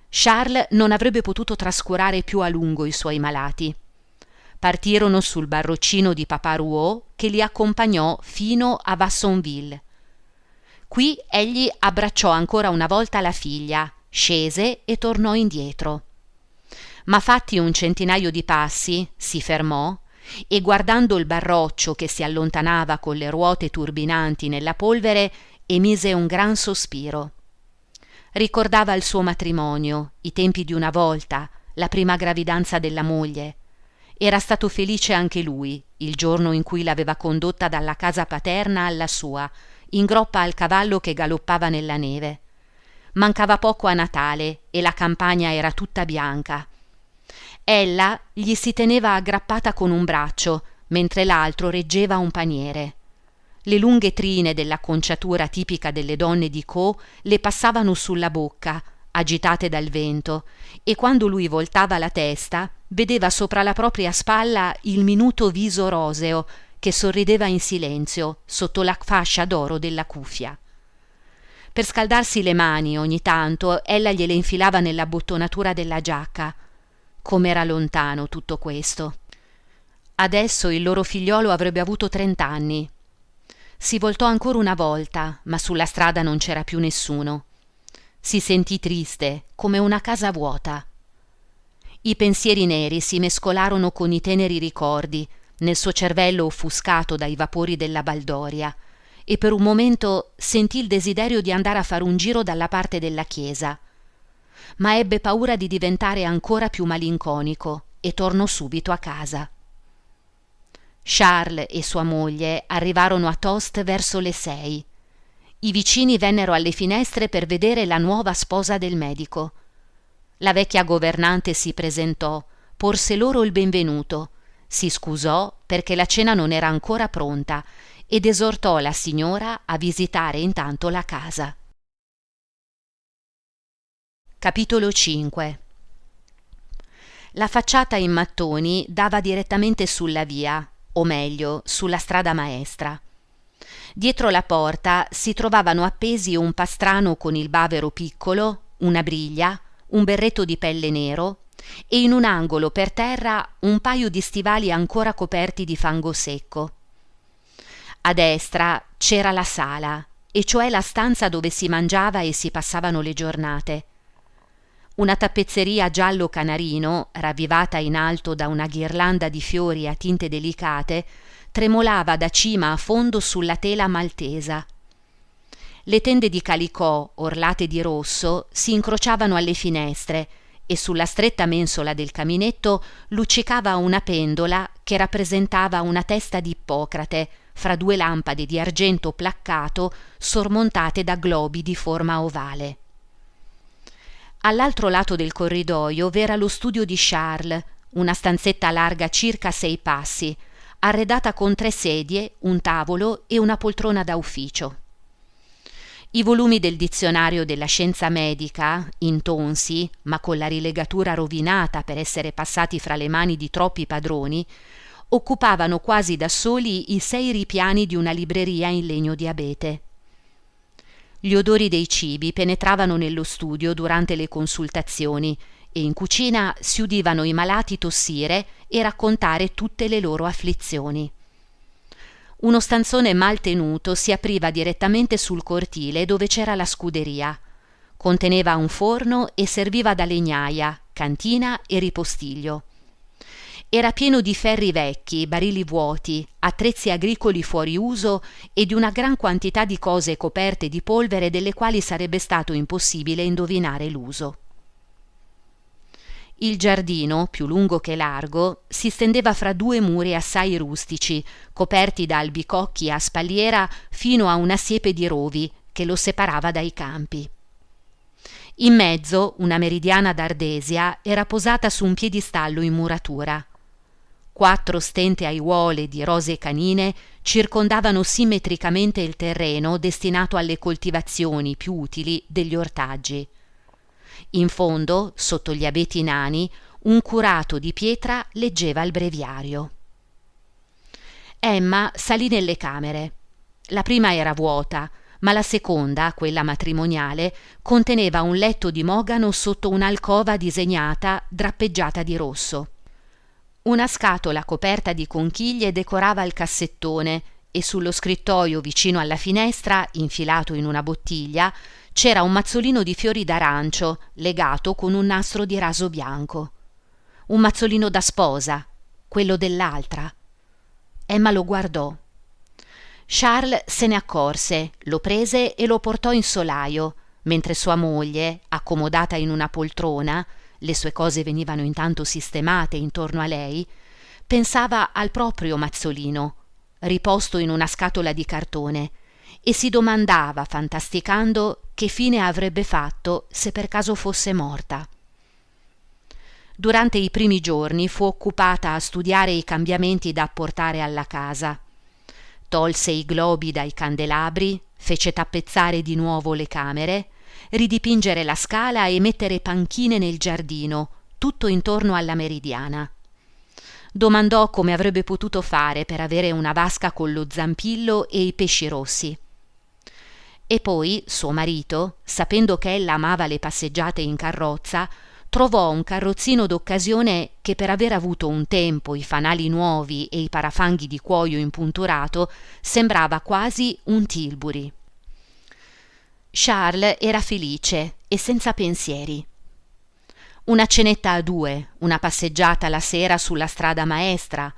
Charles non avrebbe potuto trascurare più a lungo i suoi malati. Partirono sul barroccino di Papa Rouault che li accompagnò fino a Vassonville. Qui egli abbracciò ancora una volta la figlia, scese e tornò indietro. Ma fatti un centinaio di passi, si fermò e guardando il barroccio che si allontanava con le ruote turbinanti nella polvere, emise un gran sospiro. Ricordava il suo matrimonio, i tempi di una volta, la prima gravidanza della moglie. Era stato felice anche lui, il giorno in cui l'aveva condotta dalla casa paterna alla sua, in groppa al cavallo che galoppava nella neve. Mancava poco a Natale e la campagna era tutta bianca. Ella gli si teneva aggrappata con un braccio, mentre l'altro reggeva un paniere. Le lunghe trine dell'acconciatura tipica delle donne di Caux le passavano sulla bocca, agitate dal vento, e quando lui voltava la testa vedeva sopra la propria spalla il minuto viso roseo che sorrideva in silenzio sotto la fascia d'oro della cuffia. Per scaldarsi le mani ogni tanto ella gliele infilava nella bottonatura della giacca. Com'era lontano tutto questo. Adesso il loro figliolo avrebbe avuto 30 anni. Si voltò ancora una volta, ma sulla strada non c'era più nessuno. Si sentì triste, come una casa vuota. I pensieri neri si mescolarono con i teneri ricordi nel suo cervello offuscato dai vapori della baldoria, e per un momento sentì il desiderio di andare a fare un giro dalla parte della chiesa. Ma ebbe paura di diventare ancora più malinconico e tornò subito a casa. Charles e sua moglie arrivarono a Tostes verso le 6. I vicini vennero alle finestre per vedere la nuova sposa del medico. La vecchia governante si presentò, porse loro il benvenuto, si scusò perché la cena non era ancora pronta ed esortò la signora a visitare intanto la casa. Capitolo 5. La facciata in mattoni dava direttamente sulla via, o meglio, sulla strada maestra. Dietro la porta si trovavano appesi un pastrano con il bavero piccolo, una briglia, un berretto di pelle nero e in un angolo per terra un paio di stivali ancora coperti di fango secco. A destra c'era la sala, e cioè la stanza dove si mangiava e si passavano le giornate. Una tappezzeria giallo canarino, ravvivata in alto da una ghirlanda di fiori a tinte delicate, tremolava da cima a fondo sulla tela maltesa. Le tende di calicò, orlate di rosso, si incrociavano alle finestre e sulla stretta mensola del caminetto luccicava una pendola che rappresentava una testa di Ippocrate fra 2 lampade di argento placcato sormontate da globi di forma ovale. All'altro lato del corridoio v'era lo studio di Charles, una stanzetta larga circa 6 passi, arredata con 3 sedie, un tavolo e una poltrona da ufficio. I volumi del dizionario della scienza medica, intonsi, ma con la rilegatura rovinata per essere passati fra le mani di troppi padroni, occupavano quasi da soli i 6 ripiani di una libreria in legno di abete. Gli odori dei cibi penetravano nello studio durante le consultazioni e in cucina si udivano i malati tossire e raccontare tutte le loro afflizioni. Uno stanzone mal tenuto si apriva direttamente sul cortile dove c'era la scuderia. Conteneva un forno e serviva da legnaia, cantina e ripostiglio. Era pieno di ferri vecchi, barili vuoti, attrezzi agricoli fuori uso e di una gran quantità di cose coperte di polvere delle quali sarebbe stato impossibile indovinare l'uso. Il giardino, più lungo che largo, si stendeva fra due muri assai rustici, coperti da albicocchi a spalliera fino a una siepe di rovi che lo separava dai campi. In mezzo una meridiana d'ardesia era posata su un piedistallo in muratura. 4 stente aiuole di rose canine circondavano simmetricamente il terreno destinato alle coltivazioni più utili degli ortaggi. In fondo, sotto gli abeti nani, un curato di pietra leggeva il breviario. Emma salì nelle camere. La prima era vuota, ma la seconda, quella matrimoniale, conteneva un letto di mogano sotto un'alcova disegnata, drappeggiata di rosso. Una scatola coperta di conchiglie decorava il cassettone e sullo scrittoio vicino alla finestra, infilato in una bottiglia, c'era un mazzolino di fiori d'arancio legato con un nastro di raso bianco. Un mazzolino da sposa, quello dell'altra. Emma lo guardò. Charles se ne accorse, lo prese e lo portò in solaio, mentre sua moglie, accomodata in una poltrona, le sue cose venivano intanto sistemate intorno a lei, pensava al proprio mazzolino, riposto in una scatola di cartone, e si domandava, fantasticando, che fine avrebbe fatto se per caso fosse morta. Durante i primi giorni fu occupata a studiare i cambiamenti da apportare alla casa. Tolse i globi dai candelabri, fece tappezzare di nuovo le camere, ridipingere la scala e mettere panchine nel giardino, tutto intorno alla meridiana. Domandò come avrebbe potuto fare per avere una vasca con lo zampillo e i pesci rossi. E poi suo marito, sapendo che ella amava le passeggiate in carrozza, trovò un carrozzino d'occasione che, per aver avuto un tempo i fanali nuovi e i parafanghi di cuoio impunturato, sembrava quasi un Tilbury. Charles era felice e senza pensieri. Una cenetta a 2, una passeggiata la sera sulla strada maestra,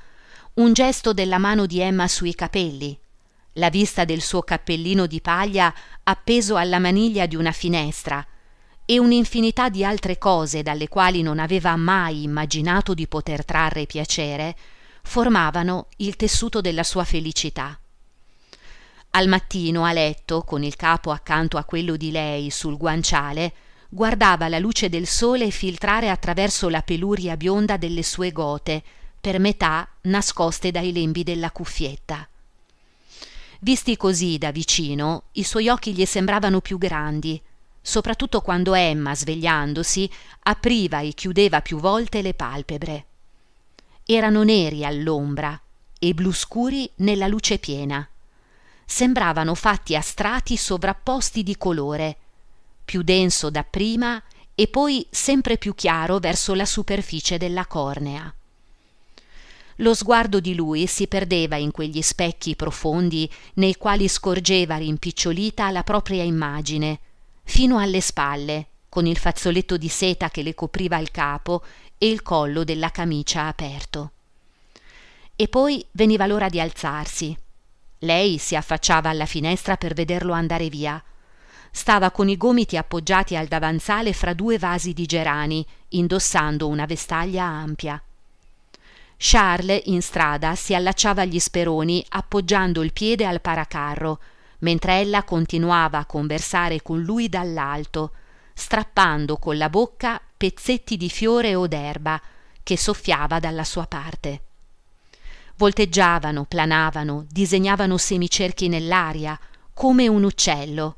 un gesto della mano di Emma sui capelli, la vista del suo cappellino di paglia appeso alla maniglia di una finestra e un'infinità di altre cose dalle quali non aveva mai immaginato di poter trarre piacere, formavano il tessuto della sua felicità. Al mattino a letto, con il capo accanto a quello di lei sul guanciale, guardava la luce del sole filtrare attraverso la peluria bionda delle sue gote, per metà nascoste dai lembi della cuffietta. Visti così da vicino, i suoi occhi gli sembravano più grandi, soprattutto quando Emma, svegliandosi, apriva e chiudeva più volte le palpebre. Erano neri all'ombra e blu scuri nella luce piena. Sembravano fatti a strati sovrapposti di colore, più denso dapprima e poi sempre più chiaro verso la superficie della cornea. Lo sguardo di lui si perdeva in quegli specchi profondi nei quali scorgeva rimpicciolita la propria immagine, fino alle spalle, con il fazzoletto di seta che le copriva il capo e il collo della camicia aperto. E poi veniva l'ora di alzarsi. Lei si affacciava alla finestra per vederlo andare via. Stava con i gomiti appoggiati al davanzale fra 2 vasi di gerani, indossando una vestaglia ampia. Charles in strada si allacciava agli speroni appoggiando il piede al paracarro, mentre ella continuava a conversare con lui dall'alto, strappando con la bocca pezzetti di fiore o d'erba che soffiava dalla sua parte. Volteggiavano, planavano, disegnavano semicerchi nell'aria, come un uccello,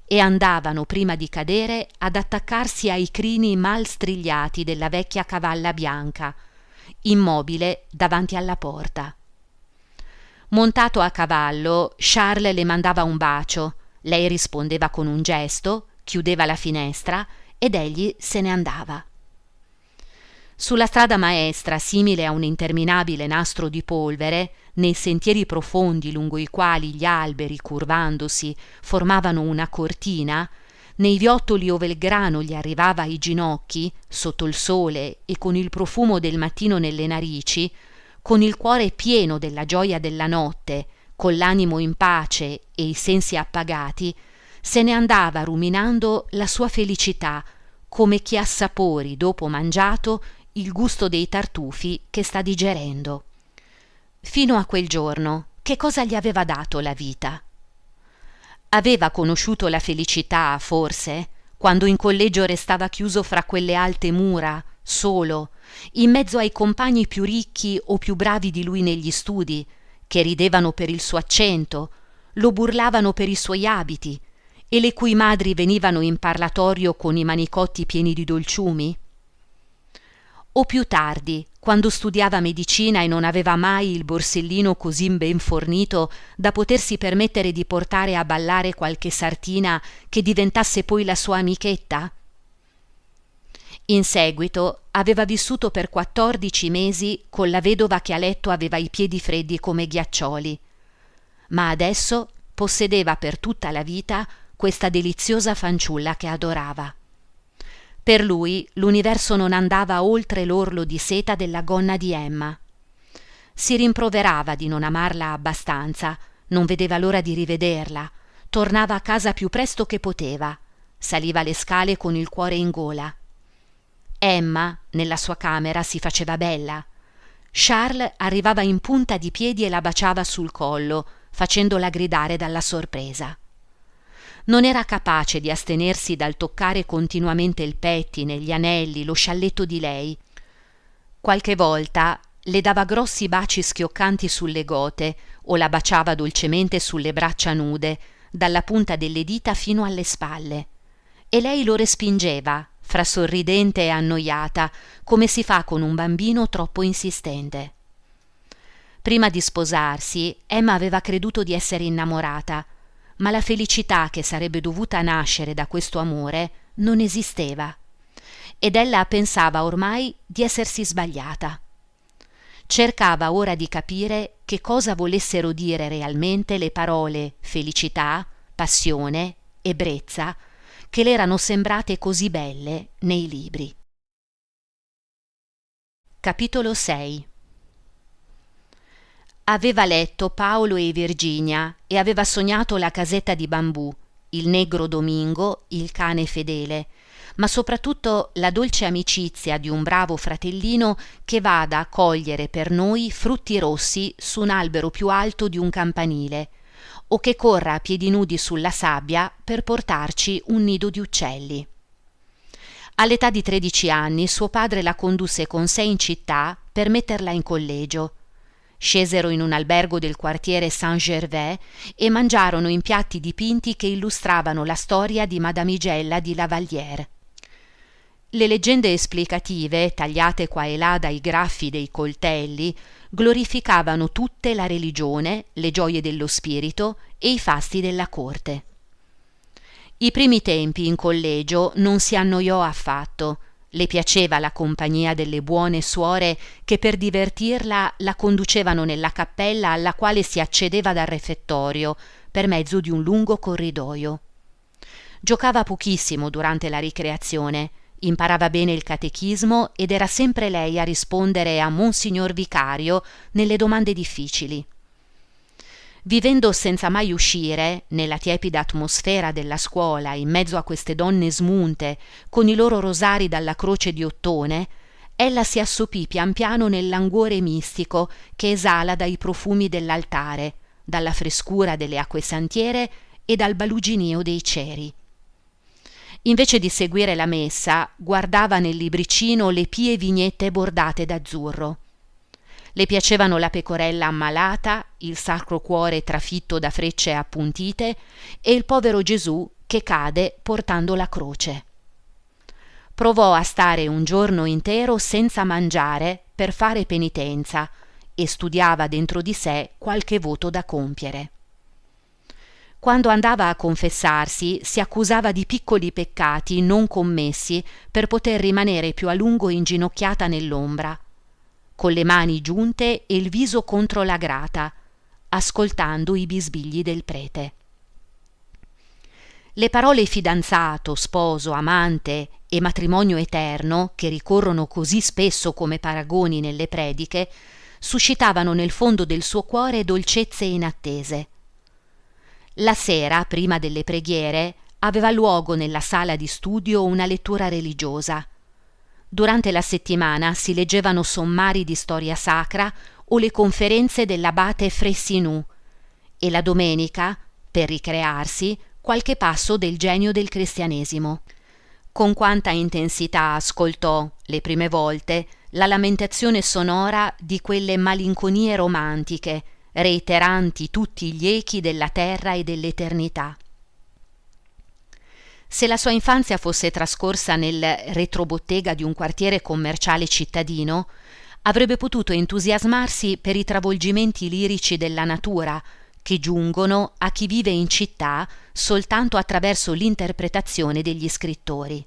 e andavano prima di cadere ad attaccarsi ai crini mal strigliati della vecchia cavalla bianca, immobile davanti alla porta. Montato a cavallo, Charles le mandava un bacio, Lei rispondeva con un gesto, chiudeva la finestra ed egli se ne andava. Sulla strada maestra, simile a un interminabile nastro di polvere, nei sentieri profondi lungo i quali gli alberi, curvandosi, formavano una cortina, nei viottoli ove il grano gli arrivava ai ginocchi, sotto il sole e con il profumo del mattino nelle narici, con il cuore pieno della gioia della notte, con l'animo in pace e i sensi appagati, se ne andava ruminando la sua felicità, come chi assapori, dopo mangiato, il gusto dei tartufi che sta digerendo. Fino a quel giorno, che cosa gli aveva dato la vita? Aveva conosciuto la felicità, forse, quando in collegio restava chiuso fra quelle alte mura, solo, in mezzo ai compagni più ricchi o più bravi di lui negli studi, che ridevano per il suo accento, lo burlavano per i suoi abiti, e le cui madri venivano in parlatorio con i manicotti pieni di dolciumi? O più tardi, quando studiava medicina e non aveva mai il borsellino così ben fornito da potersi permettere di portare a ballare qualche sartina che diventasse poi la sua amichetta? In seguito aveva vissuto per 14 mesi con la vedova che a letto aveva i piedi freddi come ghiaccioli, ma adesso possedeva per tutta la vita questa deliziosa fanciulla che adorava. Per lui l'universo non andava oltre l'orlo di seta della gonna di Emma. Si rimproverava di non amarla abbastanza, non vedeva l'ora di rivederla, tornava a casa più presto che poteva, saliva le scale con il cuore in gola. Emma, nella sua camera, si faceva bella. Charles arrivava in punta di piedi e la baciava sul collo, facendola gridare dalla sorpresa. Non era capace di astenersi dal toccare continuamente il pettine, gli anelli, lo scialletto di lei. Qualche volta le dava grossi baci schioccanti sulle gote o la baciava dolcemente sulle braccia nude, dalla punta delle dita fino alle spalle. E lei lo respingeva, fra sorridente e annoiata, come si fa con un bambino troppo insistente. Prima di sposarsi, Emma aveva creduto di essere innamorata, ma la felicità che sarebbe dovuta nascere da questo amore non esisteva, ed ella pensava ormai di essersi sbagliata. Cercava ora di capire che cosa volessero dire realmente le parole felicità, passione, ebbrezza, che le erano sembrate così belle nei libri. Capitolo 6. Aveva letto Paolo e Virginia e aveva sognato la casetta di bambù, il negro Domingo, il cane fedele, ma soprattutto la dolce amicizia di un bravo fratellino che vada a cogliere per noi frutti rossi su un albero più alto di un campanile, o che corra a piedi nudi sulla sabbia per portarci un nido di uccelli. All'età di 13 anni suo padre la condusse con sé in città per metterla in collegio. Scesero in un albergo del quartiere Saint-Gervais e mangiarono in piatti dipinti che illustravano la storia di Madamigella di La Vallière. Le leggende esplicative, tagliate qua e là dai graffi dei coltelli, glorificavano tutte la religione, le gioie dello spirito e i fasti della corte. I primi tempi in collegio non si annoiò affatto. Le piaceva la compagnia delle buone suore che per divertirla la conducevano nella cappella alla quale si accedeva dal refettorio per mezzo di un lungo corridoio. Giocava pochissimo durante la ricreazione, imparava bene il catechismo ed era sempre lei a rispondere a Monsignor Vicario nelle domande difficili. Vivendo senza mai uscire, nella tiepida atmosfera della scuola, in mezzo a queste donne smunte, con i loro rosari dalla croce di ottone, ella si assopì pian piano nel languore mistico che esala dai profumi dell'altare, dalla frescura delle acque santiere e dal baluginio dei ceri. Invece di seguire la messa, guardava nel libricino le pie vignette bordate d'azzurro. Le piacevano la pecorella ammalata, il Sacro Cuore trafitto da frecce appuntite e il povero Gesù che cade portando la croce. Provò a stare un giorno intero senza mangiare per fare penitenza e studiava dentro di sé qualche voto da compiere. Quando andava a confessarsi, si accusava di piccoli peccati non commessi per poter rimanere più a lungo inginocchiata nell'ombra, con le mani giunte e il viso contro la grata, ascoltando i bisbigli del prete. Le parole fidanzato, sposo, amante e matrimonio eterno, che ricorrono così spesso come paragoni nelle prediche, suscitavano nel fondo del suo cuore dolcezze inattese. La sera, prima delle preghiere, aveva luogo nella sala di studio una lettura religiosa. Durante la settimana si leggevano sommari di storia sacra o le conferenze dell'abate Fressinou, e la domenica, per ricrearsi, qualche passo del genio del cristianesimo. Con quanta intensità ascoltò, le prime volte, la lamentazione sonora di quelle malinconie romantiche, reiteranti tutti gli echi della terra e dell'eternità. Se la sua infanzia fosse trascorsa nel retrobottega di un quartiere commerciale cittadino, avrebbe potuto entusiasmarsi per i travolgimenti lirici della natura, che giungono a chi vive in città soltanto attraverso l'interpretazione degli scrittori.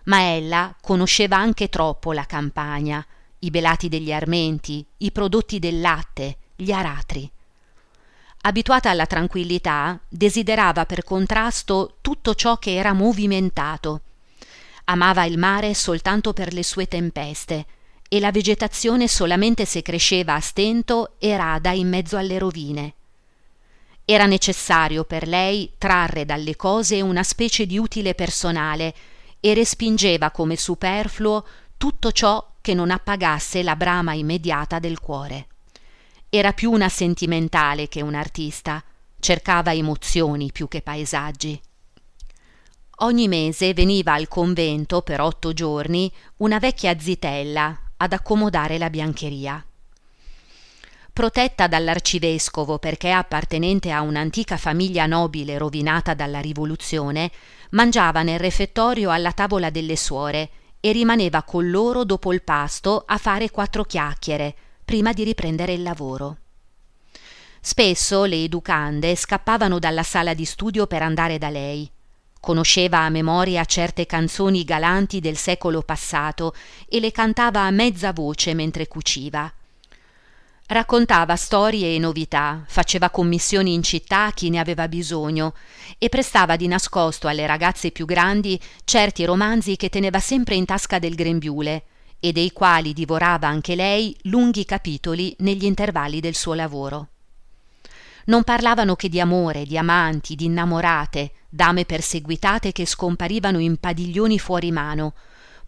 Ma ella conosceva anche troppo la campagna, i belati degli armenti, i prodotti del latte, gli aratri. Abituata alla tranquillità, desiderava per contrasto tutto ciò che era movimentato. Amava il mare soltanto per le sue tempeste, e la vegetazione solamente se cresceva a stento e rada in mezzo alle rovine. Era necessario per lei trarre dalle cose una specie di utile personale e respingeva come superfluo tutto ciò che non appagasse la brama immediata del cuore. Era più una sentimentale che un artista, cercava emozioni più che paesaggi. Ogni mese veniva al convento per 8 giorni una vecchia zitella ad accomodare la biancheria. Protetta dall'arcivescovo perché appartenente a un'antica famiglia nobile rovinata dalla rivoluzione, mangiava nel refettorio alla tavola delle suore e rimaneva con loro dopo il pasto a fare 4 chiacchiere prima di riprendere il lavoro. Spesso le educande scappavano dalla sala di studio per andare da lei. Conosceva a memoria certe canzoni galanti del secolo passato e le cantava a mezza voce mentre cuciva. Raccontava storie e novità, faceva commissioni in città a chi ne aveva bisogno e prestava di nascosto alle ragazze più grandi certi romanzi che teneva sempre in tasca del grembiule e dei quali divorava anche lei lunghi capitoli negli intervalli del suo lavoro. Non parlavano che di amore, di amanti, di innamorate, dame perseguitate che scomparivano in padiglioni fuori mano,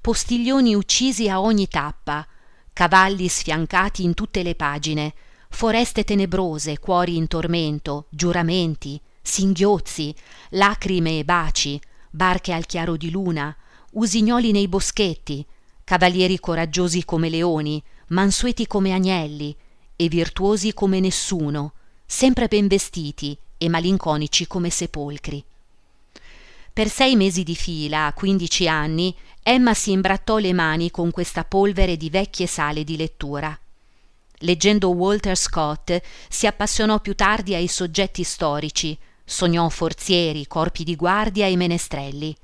postiglioni uccisi a ogni tappa, cavalli sfiancati in tutte le pagine, foreste tenebrose, cuori in tormento, giuramenti, singhiozzi, lacrime e baci, barche al chiaro di luna, usignoli nei boschetti, cavalieri coraggiosi come leoni, mansueti come agnelli e virtuosi come nessuno, sempre ben vestiti e malinconici come sepolcri. Per 6 mesi di fila, a 15 anni, Emma si imbrattò le mani con questa polvere di vecchie sale di lettura. Leggendo Walter Scott si appassionò più tardi ai soggetti storici, sognò forzieri, corpi di guardia e menestrelli.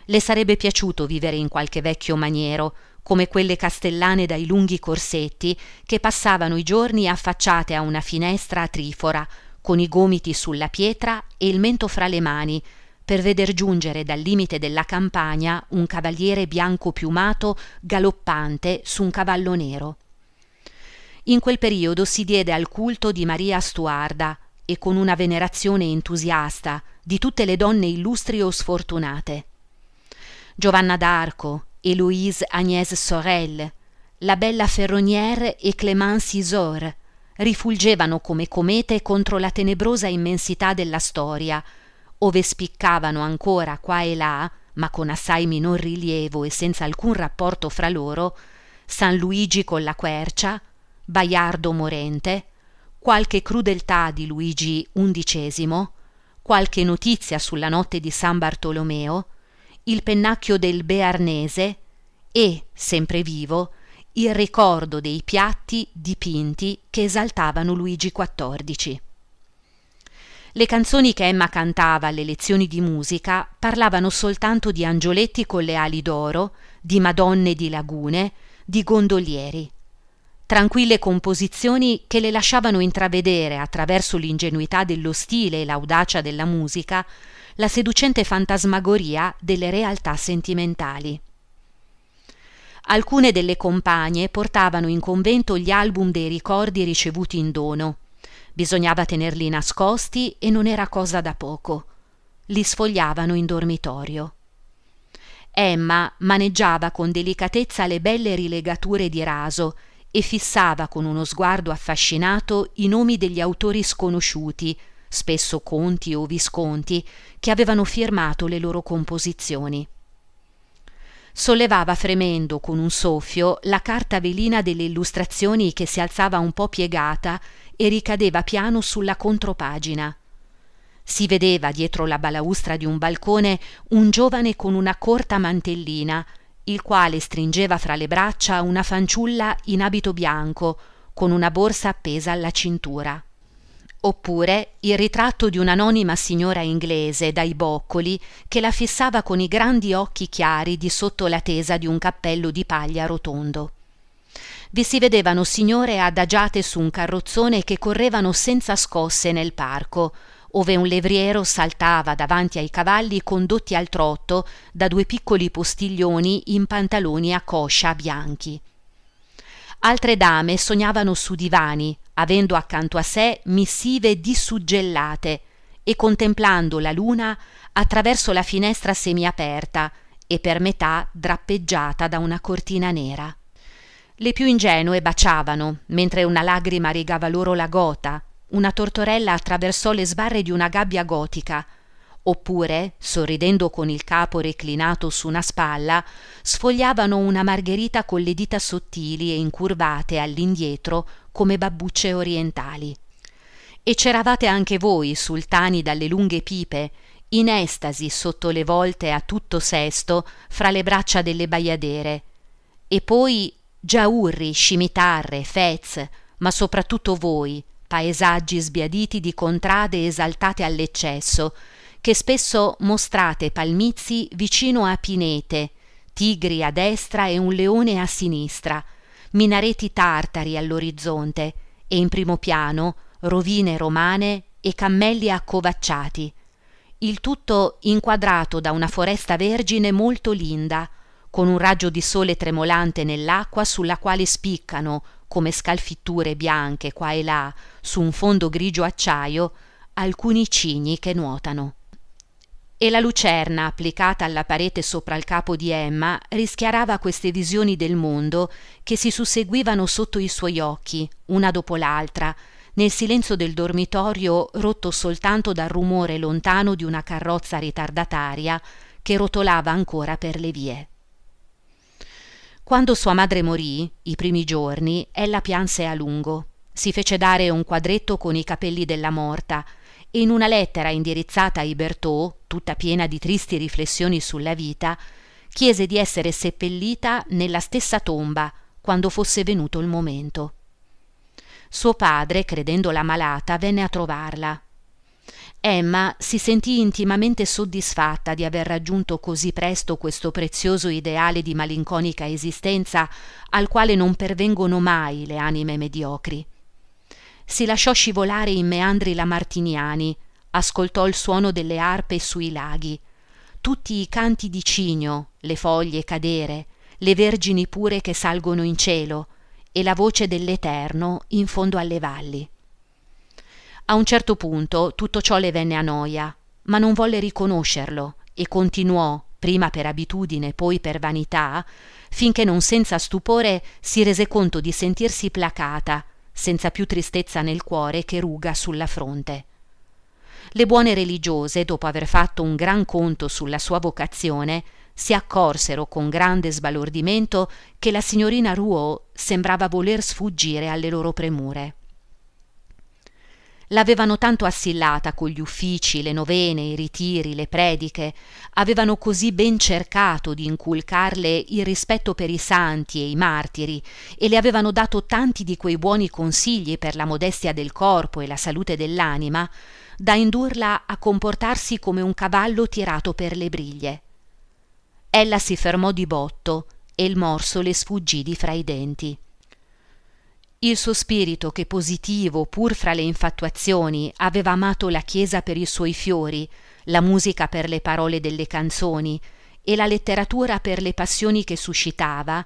Le sarebbe piaciuto vivere in qualche vecchio maniero, come quelle castellane dai lunghi corsetti che passavano i giorni affacciate a una finestra a trifora, con i gomiti sulla pietra e il mento fra le mani, per veder giungere dal limite della campagna un cavaliere bianco piumato galoppante su un cavallo nero. In quel periodo si diede al culto di Maria Stuarda e con una venerazione entusiasta di tutte le donne illustri o sfortunate. Giovanna d'Arco, Héloïse Agnès Sorel, la bella Ferronnière e Clémence Isaure rifulgevano come comete contro la tenebrosa immensità della storia, ove spiccavano ancora qua e là, ma con assai minor rilievo e senza alcun rapporto fra loro, San Luigi con la quercia, Baiardo morente, qualche crudeltà di Luigi XI, qualche notizia sulla notte di San Bartolomeo, il pennacchio del Bearnese e, sempre vivo, il ricordo dei piatti dipinti che esaltavano Luigi XIV. Le canzoni che Emma cantava alle lezioni di musica parlavano soltanto di angioletti con le ali d'oro, di madonne di lagune, di gondolieri. Tranquille composizioni che le lasciavano intravedere, attraverso l'ingenuità dello stile e l'audacia della musica, la seducente fantasmagoria delle realtà sentimentali. Alcune delle compagne portavano in convento gli album dei ricordi ricevuti in dono. Bisognava tenerli nascosti e non era cosa da poco. Li sfogliavano in dormitorio. Emma maneggiava con delicatezza le belle rilegature di raso e fissava con uno sguardo affascinato i nomi degli autori sconosciuti, spesso conti o visconti, che avevano firmato le loro composizioni. Sollevava fremendo con un soffio la carta velina delle illustrazioni che si alzava un po' piegata e ricadeva piano sulla contropagina. Si vedeva dietro la balaustra di un balcone un giovane con una corta mantellina, il quale stringeva fra le braccia una fanciulla in abito bianco, con una borsa appesa alla cintura. Oppure il ritratto di un'anonima signora inglese dai boccoli che la fissava con i grandi occhi chiari di sotto la tesa di un cappello di paglia rotondo. Vi si vedevano signore adagiate su un carrozzone che correvano senza scosse nel parco, ove un levriero saltava davanti ai cavalli condotti al trotto da due piccoli postiglioni in pantaloni a coscia bianchi. Altre dame sognavano su divani, avendo accanto a sé missive disuggellate e contemplando la luna attraverso la finestra semiaperta e per metà drappeggiata da una cortina nera. Le più ingenue baciavano, mentre una lagrima rigava loro la gota, una tortorella attraversò le sbarre di una gabbia gotica, oppure, sorridendo con il capo reclinato su una spalla, sfogliavano una margherita con le dita sottili e incurvate all'indietro come babbucce orientali. E c'eravate anche voi, sultani dalle lunghe pipe, in estasi sotto le volte a tutto sesto fra le braccia delle baiadere, e poi giaurri, scimitarre, fez, ma soprattutto voi, paesaggi sbiaditi di contrade esaltate all'eccesso, che spesso mostrate palmizi vicino a pinete, tigri a destra e un leone a sinistra, minareti tartari all'orizzonte e in primo piano rovine romane e cammelli accovacciati, il tutto inquadrato da una foresta vergine molto linda, con un raggio di sole tremolante nell'acqua sulla quale spiccano, come scalfitture bianche qua e là, su un fondo grigio acciaio, alcuni cigni che nuotano. E la lucerna applicata alla parete sopra il capo di Emma rischiarava queste visioni del mondo che si susseguivano sotto i suoi occhi, una dopo l'altra, nel silenzio del dormitorio rotto soltanto dal rumore lontano di una carrozza ritardataria che rotolava ancora per le vie. Quando sua madre morì, i primi giorni, ella pianse a lungo. Si fece dare un quadretto con i capelli della morta e in una lettera indirizzata ai Bertaux, tutta piena di tristi riflessioni sulla vita, chiese di essere seppellita nella stessa tomba quando fosse venuto il momento. Suo padre, credendola malata, venne a trovarla. Emma si sentì intimamente soddisfatta di aver raggiunto così presto questo prezioso ideale di malinconica esistenza al quale non pervengono mai le anime mediocri. Si lasciò scivolare in meandri lamartiniani, ascoltò il suono delle arpe sui laghi, tutti i canti di cigno, le foglie cadere, le vergini pure che salgono in cielo e la voce dell'Eterno in fondo alle valli. A un certo punto tutto ciò le venne a noia, ma non volle riconoscerlo e continuò, prima per abitudine, poi per vanità, finché non senza stupore si rese conto di sentirsi placata, senza più tristezza nel cuore che ruga sulla fronte. Le buone religiose, dopo aver fatto un gran conto sulla sua vocazione, si accorsero con grande sbalordimento che la signorina Rouault sembrava voler sfuggire alle loro premure. L'avevano tanto assillata con gli uffici, le novene, i ritiri, le prediche, avevano così ben cercato di inculcarle il rispetto per i santi e i martiri e le avevano dato tanti di quei buoni consigli per la modestia del corpo e la salute dell'anima, da indurla a comportarsi come un cavallo tirato per le briglie. Ella si fermò di botto e il morso le sfuggì di fra i denti. Il suo spirito, che positivo pur fra le infatuazioni aveva amato la chiesa per i suoi fiori, la musica per le parole delle canzoni e la letteratura per le passioni che suscitava,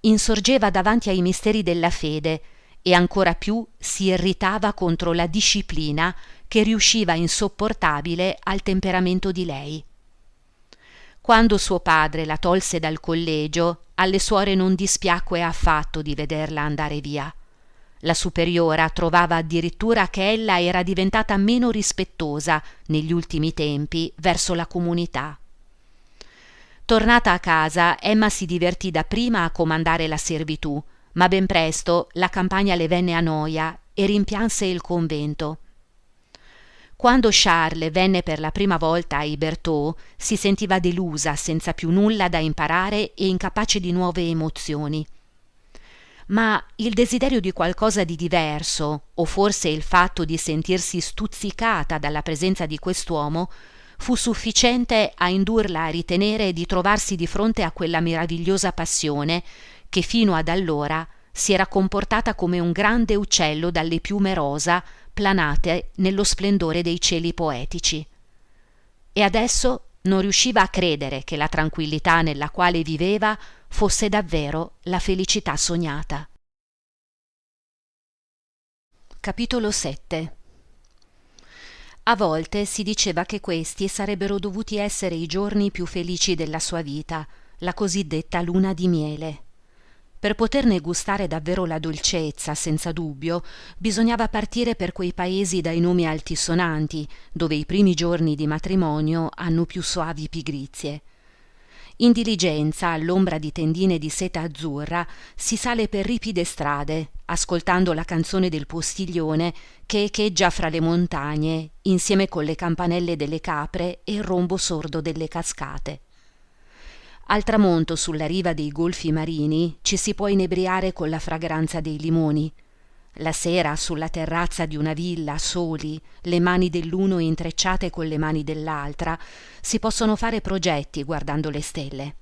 insorgeva davanti ai misteri della fede e ancora più si irritava contro la disciplina che riusciva insopportabile al temperamento di lei. Quando suo padre la tolse dal collegio, alle suore non dispiacque affatto di vederla andare via. La superiora trovava addirittura che ella era diventata meno rispettosa negli ultimi tempi verso la comunità. Tornata a casa, Emma si divertì dapprima a comandare la servitù, ma ben presto la campagna le venne a noia e rimpianse il convento. Quando Charles venne per la prima volta ai Bertaux, si sentiva delusa, senza più nulla da imparare e incapace di nuove emozioni. Ma il desiderio di qualcosa di diverso, o forse il fatto di sentirsi stuzzicata dalla presenza di quest'uomo, fu sufficiente a indurla a ritenere di trovarsi di fronte a quella meravigliosa passione che fino ad allora si era comportata come un grande uccello dalle piume rosa planate nello splendore dei cieli poetici. E adesso non riusciva a credere che la tranquillità nella quale viveva fosse davvero la felicità sognata. Capitolo 7. A volte si diceva che questi sarebbero dovuti essere i giorni più felici della sua vita, la cosiddetta luna di miele. Per poterne gustare davvero la dolcezza, senza dubbio, bisognava partire per quei paesi dai nomi altisonanti, dove i primi giorni di matrimonio hanno più soavi pigrizie. In diligenza, all'ombra di tendine di seta azzurra, si sale per ripide strade, ascoltando la canzone del postiglione che echeggia fra le montagne, insieme con le campanelle delle capre e il rombo sordo delle cascate. Al tramonto, sulla riva dei golfi marini, ci si può inebriare con la fragranza dei limoni. La sera, sulla terrazza di una villa, soli, le mani dell'uno intrecciate con le mani dell'altra, si possono fare progetti guardando le stelle.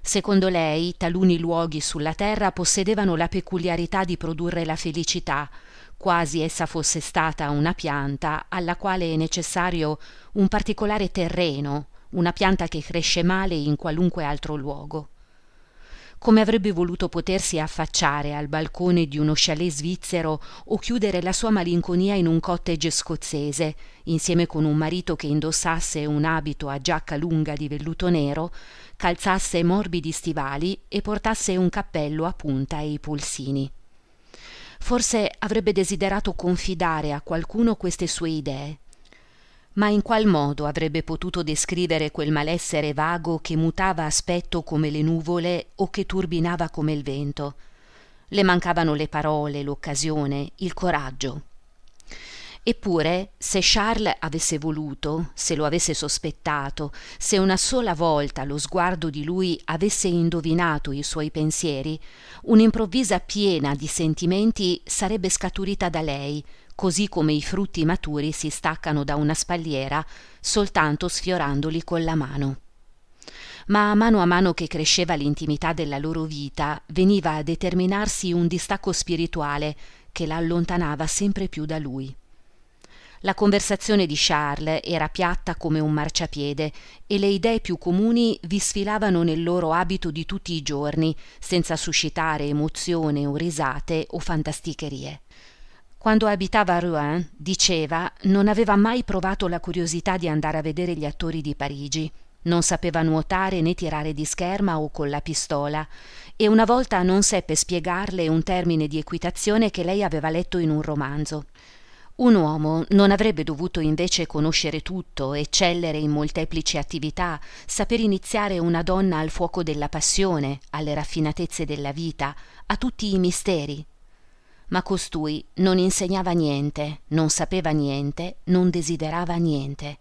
Secondo lei, taluni luoghi sulla terra possedevano la peculiarità di produrre la felicità, quasi essa fosse stata una pianta alla quale è necessario un particolare terreno, una pianta che cresce male in qualunque altro luogo. Come avrebbe voluto potersi affacciare al balcone di uno chalet svizzero o chiudere la sua malinconia in un cottage scozzese, insieme con un marito che indossasse un abito a giacca lunga di velluto nero, calzasse morbidi stivali e portasse un cappello a punta e i polsini. Forse avrebbe desiderato confidare a qualcuno queste sue idee. Ma in qual modo avrebbe potuto descrivere quel malessere vago che mutava aspetto come le nuvole o che turbinava come il vento? Le mancavano le parole, l'occasione, il coraggio. Eppure, se Charles avesse voluto, se lo avesse sospettato, se una sola volta lo sguardo di lui avesse indovinato i suoi pensieri, un'improvvisa piena di sentimenti sarebbe scaturita da lei, così come i frutti maturi si staccano da una spalliera soltanto sfiorandoli con la mano. Ma a mano che cresceva l'intimità della loro vita, veniva a determinarsi un distacco spirituale che la allontanava sempre più da lui. La conversazione di Charles era piatta come un marciapiede e le idee più comuni vi sfilavano nel loro abito di tutti i giorni, senza suscitare emozione o risate o fantasticherie. Quando abitava a Rouen, diceva, non aveva mai provato la curiosità di andare a vedere gli attori di Parigi. Non sapeva nuotare né tirare di scherma o con la pistola, e una volta non seppe spiegarle un termine di equitazione che lei aveva letto in un romanzo. Un uomo non avrebbe dovuto invece conoscere tutto, eccellere in molteplici attività, saper iniziare una donna al fuoco della passione, alle raffinatezze della vita, a tutti i misteri. ma costui non insegnava niente, non sapeva niente, non desiderava niente.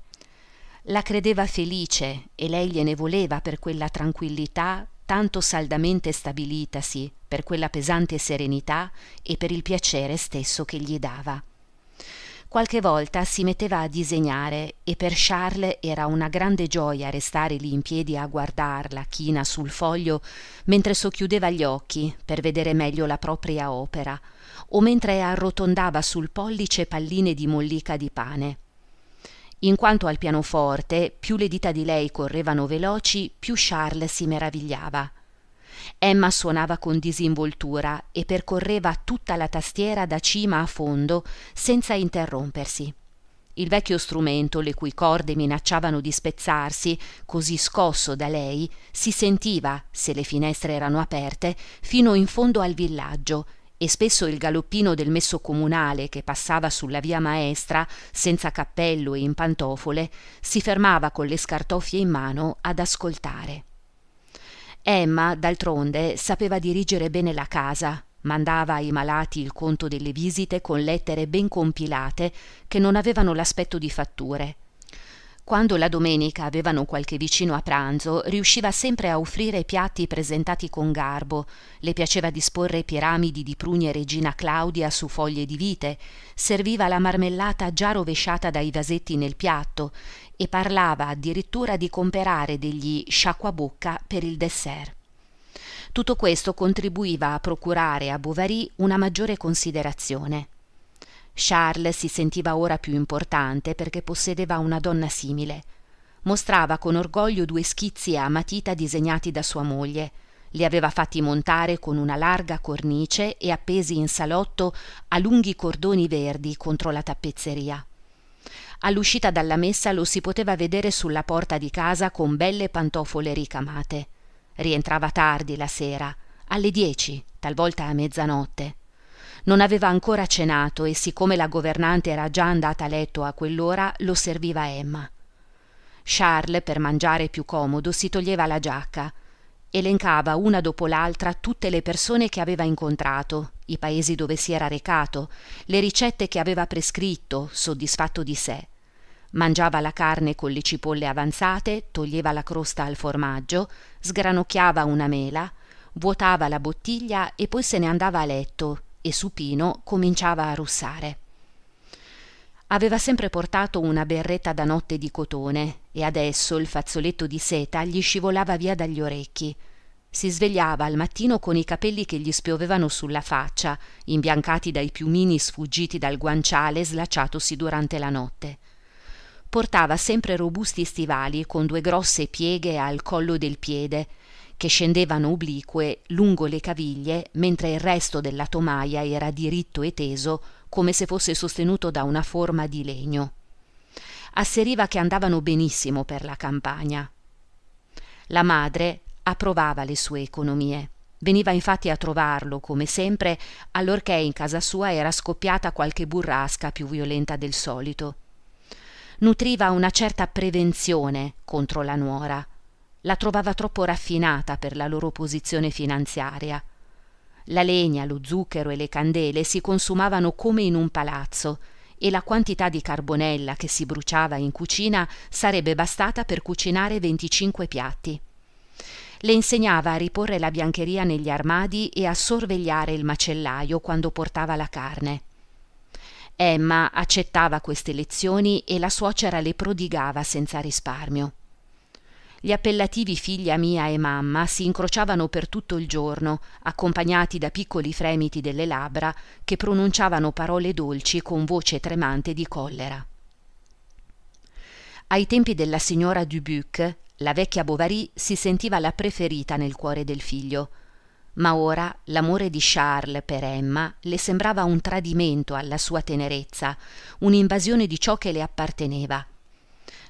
La credeva felice e lei gliene voleva per quella tranquillità tanto saldamente stabilitasi, per quella pesante serenità e per il piacere stesso che gli dava. Qualche volta si metteva a disegnare e per Charles era una grande gioia restare lì in piedi a guardarla china sul foglio mentre socchiudeva gli occhi per vedere meglio la propria opera, o mentre arrotondava sul pollice palline di mollica di pane. In quanto al pianoforte, più le dita di lei correvano veloci, più Charles si meravigliava. Emma suonava con disinvoltura e percorreva tutta la tastiera da cima a fondo senza interrompersi. Il vecchio strumento, le cui corde minacciavano di spezzarsi, così scosso da lei, si sentiva, se le finestre erano aperte, fino in fondo al villaggio, e spesso il galoppino del messo comunale che passava sulla via maestra, senza cappello e in pantofole, si fermava con le scartoffie in mano ad ascoltare. Emma, d'altronde, sapeva dirigere bene la casa, mandava ai malati il conto delle visite con lettere ben compilate che non avevano l'aspetto di fatture. Quando la domenica avevano qualche vicino a pranzo, riusciva sempre a offrire piatti presentati con garbo, le piaceva disporre piramidi di prugne Regina Claudia su foglie di vite, serviva la marmellata già rovesciata dai vasetti nel piatto e parlava addirittura di comperare degli sciacquabocca per il dessert. Tutto questo contribuiva a procurare a Bovary una maggiore considerazione. Charles si sentiva ora più importante perché possedeva una donna simile. Mostrava con orgoglio 2 schizzi a matita disegnati da sua moglie. Li aveva fatti montare con una larga cornice e appesi in salotto a lunghi cordoni verdi contro la tappezzeria. All'uscita dalla messa lo si poteva vedere sulla porta di casa con belle pantofole ricamate. Rientrava tardi la sera, alle 10, talvolta a mezzanotte. Non aveva ancora cenato e siccome la governante era già andata a letto a quell'ora, lo serviva Emma. Charles, per mangiare più comodo, si toglieva la giacca. Elencava una dopo l'altra tutte le persone che aveva incontrato, i paesi dove si era recato, le ricette che aveva prescritto, soddisfatto di sé. Mangiava la carne con le cipolle avanzate, toglieva la crosta al formaggio, sgranocchiava una mela, vuotava la bottiglia e poi se ne andava a letto e supino cominciava a russare. Aveva sempre portato una berretta da notte di cotone e adesso il fazzoletto di seta gli scivolava via dagli orecchi. Si svegliava al mattino con i capelli che gli spiovevano sulla faccia, imbiancati dai piumini sfuggiti dal guanciale slacciatosi durante la notte. Portava sempre robusti stivali con 2 grosse pieghe al collo del piede, che scendevano oblique lungo le caviglie, mentre il resto della tomaia era diritto e teso, come se fosse sostenuto da una forma di legno. Asseriva che andavano benissimo per la campagna. La madre approvava le sue economie. Veniva infatti a trovarlo, come sempre, allorché in casa sua era scoppiata qualche burrasca più violenta del solito. Nutriva una certa prevenzione contro la nuora. La trovava troppo raffinata per la loro posizione finanziaria. La legna, lo zucchero e le candele si consumavano come in un palazzo e la quantità di carbonella che si bruciava in cucina sarebbe bastata per cucinare 25 piatti. Le insegnava a riporre la biancheria negli armadi e a sorvegliare il macellaio quando portava la carne. Emma accettava queste lezioni e la suocera le prodigava senza risparmio. Gli appellativi figlia mia e mamma si incrociavano per tutto il giorno, accompagnati da piccoli fremiti delle labbra che pronunciavano parole dolci con voce tremante di collera. Ai tempi della signora Dubuc, la vecchia Bovary si sentiva la preferita nel cuore del figlio, ma ora l'amore di Charles per Emma le sembrava un tradimento alla sua tenerezza, un'invasione di ciò che le apparteneva.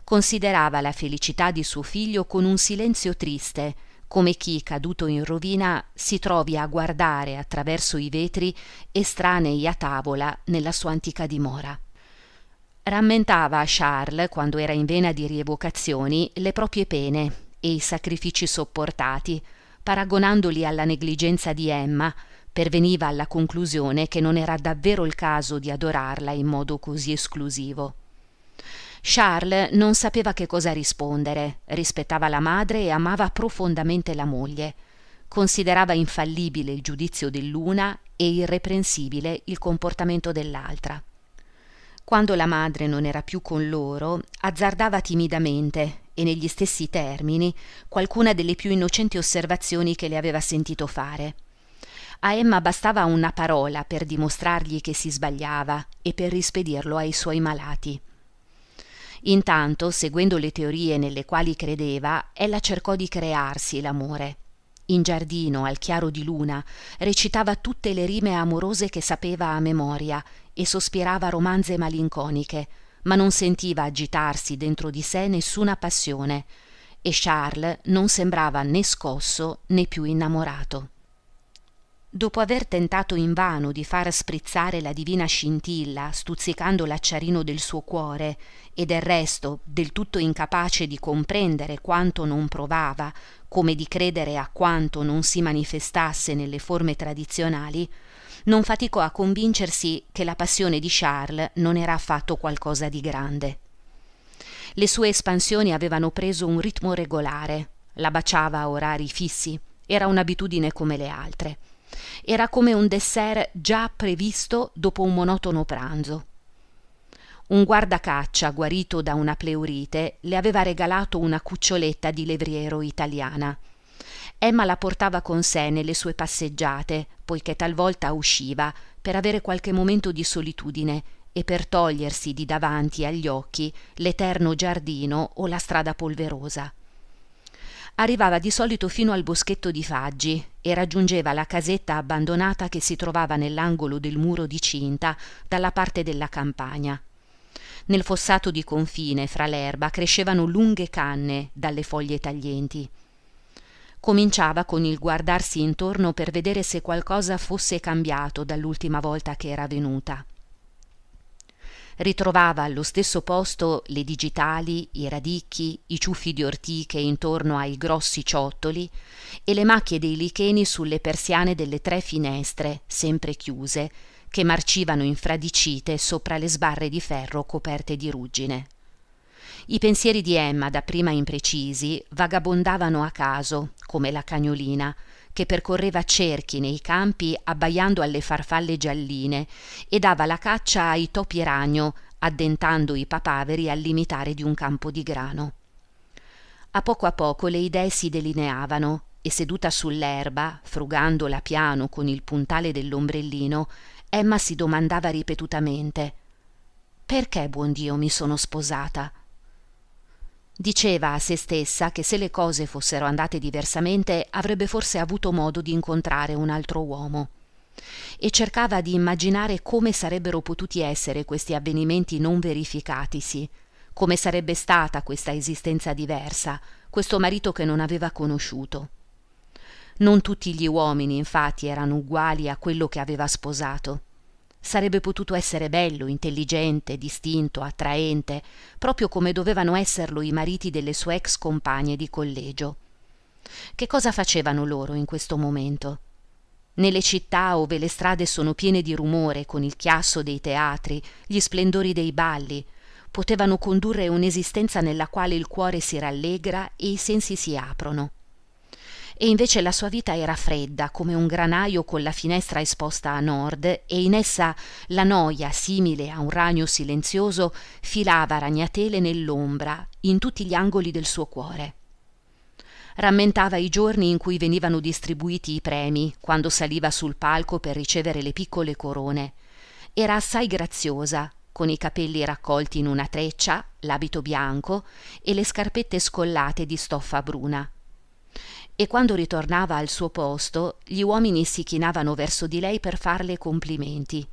Considerava la felicità di suo figlio con un silenzio triste, come chi, caduto in rovina, si trovi a guardare attraverso i vetri estranei a tavola nella sua antica dimora. Rammentava a Charles, quando era in vena di rievocazioni, le proprie pene e i sacrifici sopportati, paragonandoli alla negligenza di Emma, Perveniva alla conclusione che non era davvero il caso di adorarla in modo così esclusivo. Charles non sapeva che cosa rispondere, rispettava la madre e amava profondamente la moglie. Considerava infallibile il giudizio dell'una e irreprensibile il comportamento dell'altra. Quando la madre non era più con loro, azzardava timidamente e negli stessi termini qualcuna delle più innocenti osservazioni che le aveva sentito fare. A Emma bastava una parola per dimostrargli che si sbagliava e per rispedirlo ai suoi malati. Intanto, seguendo le teorie nelle quali credeva, ella cercò di crearsi l'amore. In giardino, al chiaro di luna, recitava tutte le rime amorose che sapeva a memoria e sospirava romanze malinconiche, ma non sentiva agitarsi dentro di sé nessuna passione, e Charles non sembrava né scosso né più innamorato. Dopo aver tentato invano di far sprizzare la divina scintilla stuzzicando l'acciarino del suo cuore e del resto del tutto incapace di comprendere quanto non provava, come di credere a quanto non si manifestasse nelle forme tradizionali, non faticò a convincersi che la passione di Charles non era affatto qualcosa di grande. Le sue espansioni avevano preso un ritmo regolare, la baciava a orari fissi, era un'abitudine come le altre. Era come un dessert già previsto dopo un monotono pranzo. Un guardacaccia guarito da una pleurite le aveva regalato una cuccioletta di levriero italiana. Emma la portava con sé nelle sue passeggiate, poiché talvolta usciva per avere qualche momento di solitudine e per togliersi di davanti agli occhi l'eterno giardino o la strada polverosa. Arrivava di solito fino al boschetto di faggi e raggiungeva la casetta abbandonata che si trovava nell'angolo del muro di cinta dalla parte della campagna. Nel fossato di confine fra l'erba crescevano lunghe canne dalle foglie taglienti. Cominciava con il guardarsi intorno per vedere se qualcosa fosse cambiato dall'ultima volta che era venuta. Ritrovava allo stesso posto le digitali, i radicchi, i ciuffi di ortiche intorno ai grossi ciottoli e le macchie dei licheni sulle persiane delle 3 finestre, sempre chiuse, che marcivano infradicite sopra le sbarre di ferro coperte di ruggine. I pensieri di Emma, dapprima imprecisi, vagabondavano a caso, come la cagnolina, che percorreva cerchi nei campi abbaiando alle farfalle gialline e dava la caccia ai topi ragno, addentando i papaveri al limitare di un campo di grano. A poco le idee si delineavano e seduta sull'erba, frugandola piano con il puntale dell'ombrellino, Emma si domandava ripetutamente: «Perché, buon Dio, mi sono sposata?» Diceva a se stessa che se le cose fossero andate diversamente avrebbe forse avuto modo di incontrare un altro uomo e cercava di immaginare come sarebbero potuti essere questi avvenimenti non verificatisi, come sarebbe stata questa esistenza diversa, questo marito che non aveva conosciuto. Non tutti gli uomini, infatti, erano uguali a quello che aveva sposato. Sarebbe potuto essere bello, intelligente, distinto, attraente, proprio come dovevano esserlo i mariti delle sue ex compagne di collegio. Che cosa facevano loro in questo momento? Nelle città ove le strade sono piene di rumore, con il chiasso dei teatri, gli splendori dei balli, potevano condurre un'esistenza nella quale il cuore si rallegra e i sensi si aprono. E invece la sua vita era fredda come un granaio con la finestra esposta a nord e in essa la noia, simile a un ragno silenzioso, filava ragnatele nell'ombra in tutti gli angoli del suo cuore. Rammentava i giorni in cui venivano distribuiti i premi, quando saliva sul palco per ricevere le piccole corone. Era assai graziosa, con i capelli raccolti in una treccia, l'abito bianco e le scarpette scollate di stoffa bruna. E quando ritornava al suo posto, gli uomini si chinavano verso di lei per farle complimenti.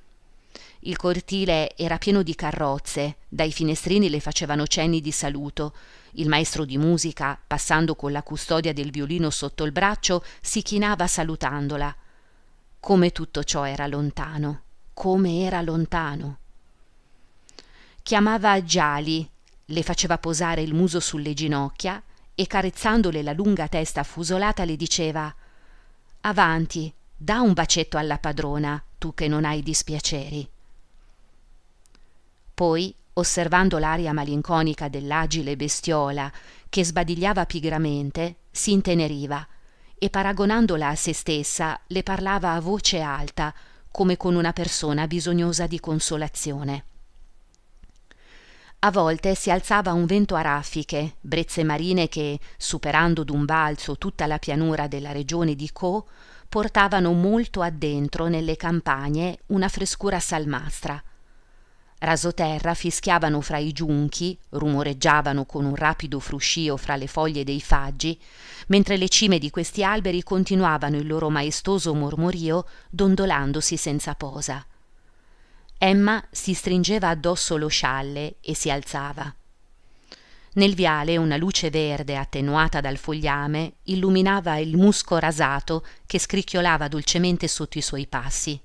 Il cortile era pieno di carrozze, dai finestrini le facevano cenni di saluto. Il maestro di musica, passando con la custodia del violino sotto il braccio, si chinava salutandola. Come tutto ciò era lontano, come era lontano. Chiamava Giali, le faceva posare il muso sulle ginocchia e carezzandole la lunga testa affusolata le diceva: «Avanti, dà un bacetto alla padrona, tu che non hai dispiaceri». Poi, osservando l'aria malinconica dell'agile bestiola che sbadigliava pigramente, si inteneriva e, paragonandola a se stessa, le parlava a voce alta, come con una persona bisognosa di consolazione. A volte si alzava un vento a raffiche, brezze marine che, superando d'un balzo tutta la pianura della regione di Caux, portavano molto addentro nelle campagne una frescura salmastra. Rasoterra fischiavano fra i giunchi, rumoreggiavano con un rapido fruscio fra le foglie dei faggi, mentre le cime di questi alberi continuavano il loro maestoso mormorio dondolandosi senza posa. Emma si stringeva addosso lo scialle e si alzava. Nel viale una luce verde attenuata dal fogliame illuminava il musco rasato che scricchiolava dolcemente sotto i suoi passi.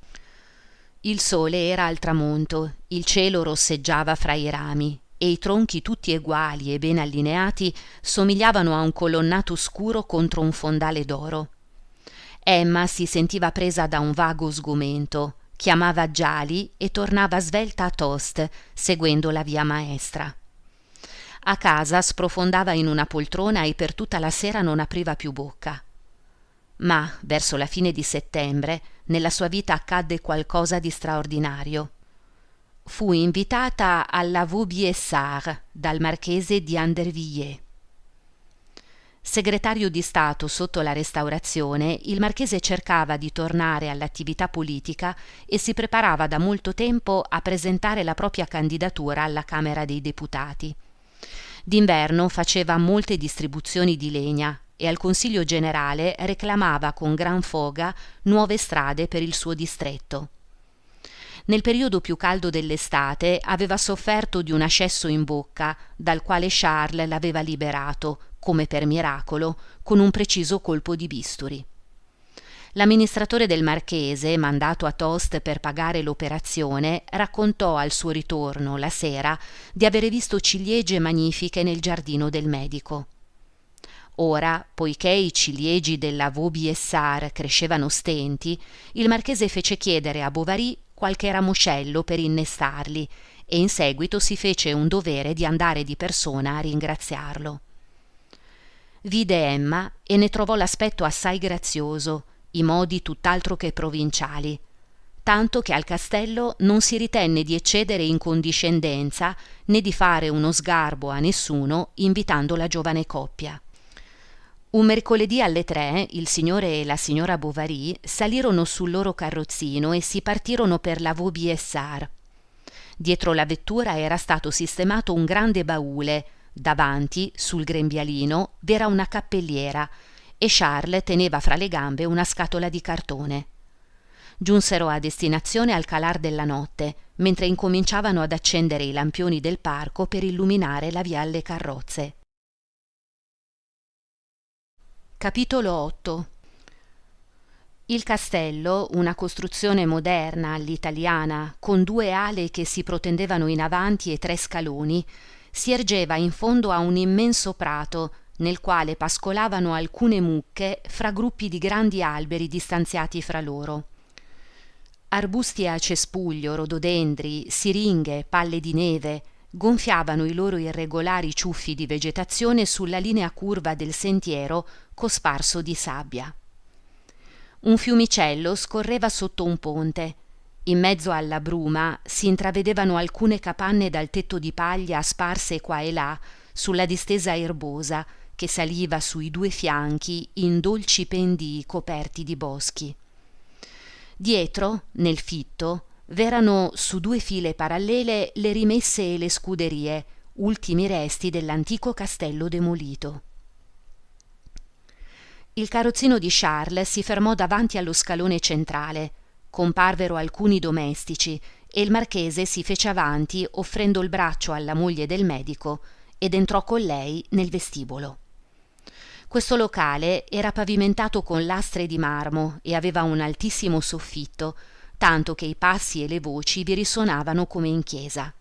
Il sole era al tramonto, il cielo rosseggiava fra i rami e i tronchi tutti eguali e ben allineati somigliavano a un colonnato scuro contro un fondale d'oro. Emma si sentiva presa da un vago sgomento, chiamava Giali e tornava svelta a Tostes, seguendo la via maestra. A casa sprofondava in una poltrona e per tutta la sera non apriva più bocca. Ma, verso la fine di settembre, nella sua vita accadde qualcosa di straordinario. Fu invitata alla Vaubyessard dal marchese di Andervilliers. Segretario di Stato sotto la Restaurazione, il marchese cercava di tornare all'attività politica e si preparava da molto tempo a presentare la propria candidatura alla Camera dei Deputati. D'inverno faceva molte distribuzioni di legna e al Consiglio generale reclamava con gran foga nuove strade per il suo distretto. Nel periodo più caldo dell'estate aveva sofferto di un ascesso in bocca, dal quale Charles l'aveva liberato, come per miracolo, con un preciso colpo di bisturi. L'amministratore del marchese, mandato a Tostes per pagare l'operazione, raccontò al suo ritorno, la sera, di avere visto ciliegie magnifiche nel giardino del medico. Ora, poiché i ciliegi della Vaubyessard crescevano stenti, il marchese fece chiedere a Bovary qualche ramoscello per innestarli e in seguito si fece un dovere di andare di persona a ringraziarlo. Vide Emma e ne trovò l'aspetto assai grazioso, i modi tutt'altro che provinciali, tanto che al castello non si ritenne di eccedere in condiscendenza né di fare uno sgarbo a nessuno invitando la giovane coppia. Un mercoledì alle 3 il signore e la signora Bovary salirono sul loro carrozzino e si partirono per la Vaubyessard. Dietro la vettura era stato sistemato un grande baule, davanti, sul grembialino, v'era una cappelliera e Charles teneva fra le gambe una scatola di cartone. Giunsero a destinazione al calar della notte, mentre incominciavano ad accendere i lampioni del parco per illuminare la via alle carrozze. Capitolo 8. Il castello, una costruzione moderna all'italiana, con 2 ale che si protendevano in avanti e 3 scaloni, si ergeva in fondo a un immenso prato, nel quale pascolavano alcune mucche fra gruppi di grandi alberi distanziati fra loro. Arbusti a cespuglio, rododendri, siringhe, palle di neve gonfiavano i loro irregolari ciuffi di vegetazione sulla linea curva del sentiero cosparso di sabbia. Un fiumicello scorreva sotto un ponte. In mezzo alla bruma si intravedevano alcune capanne dal tetto di paglia sparse qua e là sulla distesa erbosa che saliva sui 2 fianchi in dolci pendii coperti di boschi. Dietro, nel fitto, v'erano su 2 file parallele le rimesse e le scuderie, ultimi resti dell'antico castello demolito. Il carrozzino di Charles si fermò davanti allo scalone centrale. Comparvero alcuni domestici e il marchese si fece avanti offrendo il braccio alla moglie del medico ed entrò con lei nel vestibolo. Questo locale era pavimentato con lastre di marmo e aveva un altissimo soffitto, tanto che i passi e le voci vi risuonavano come in chiesa.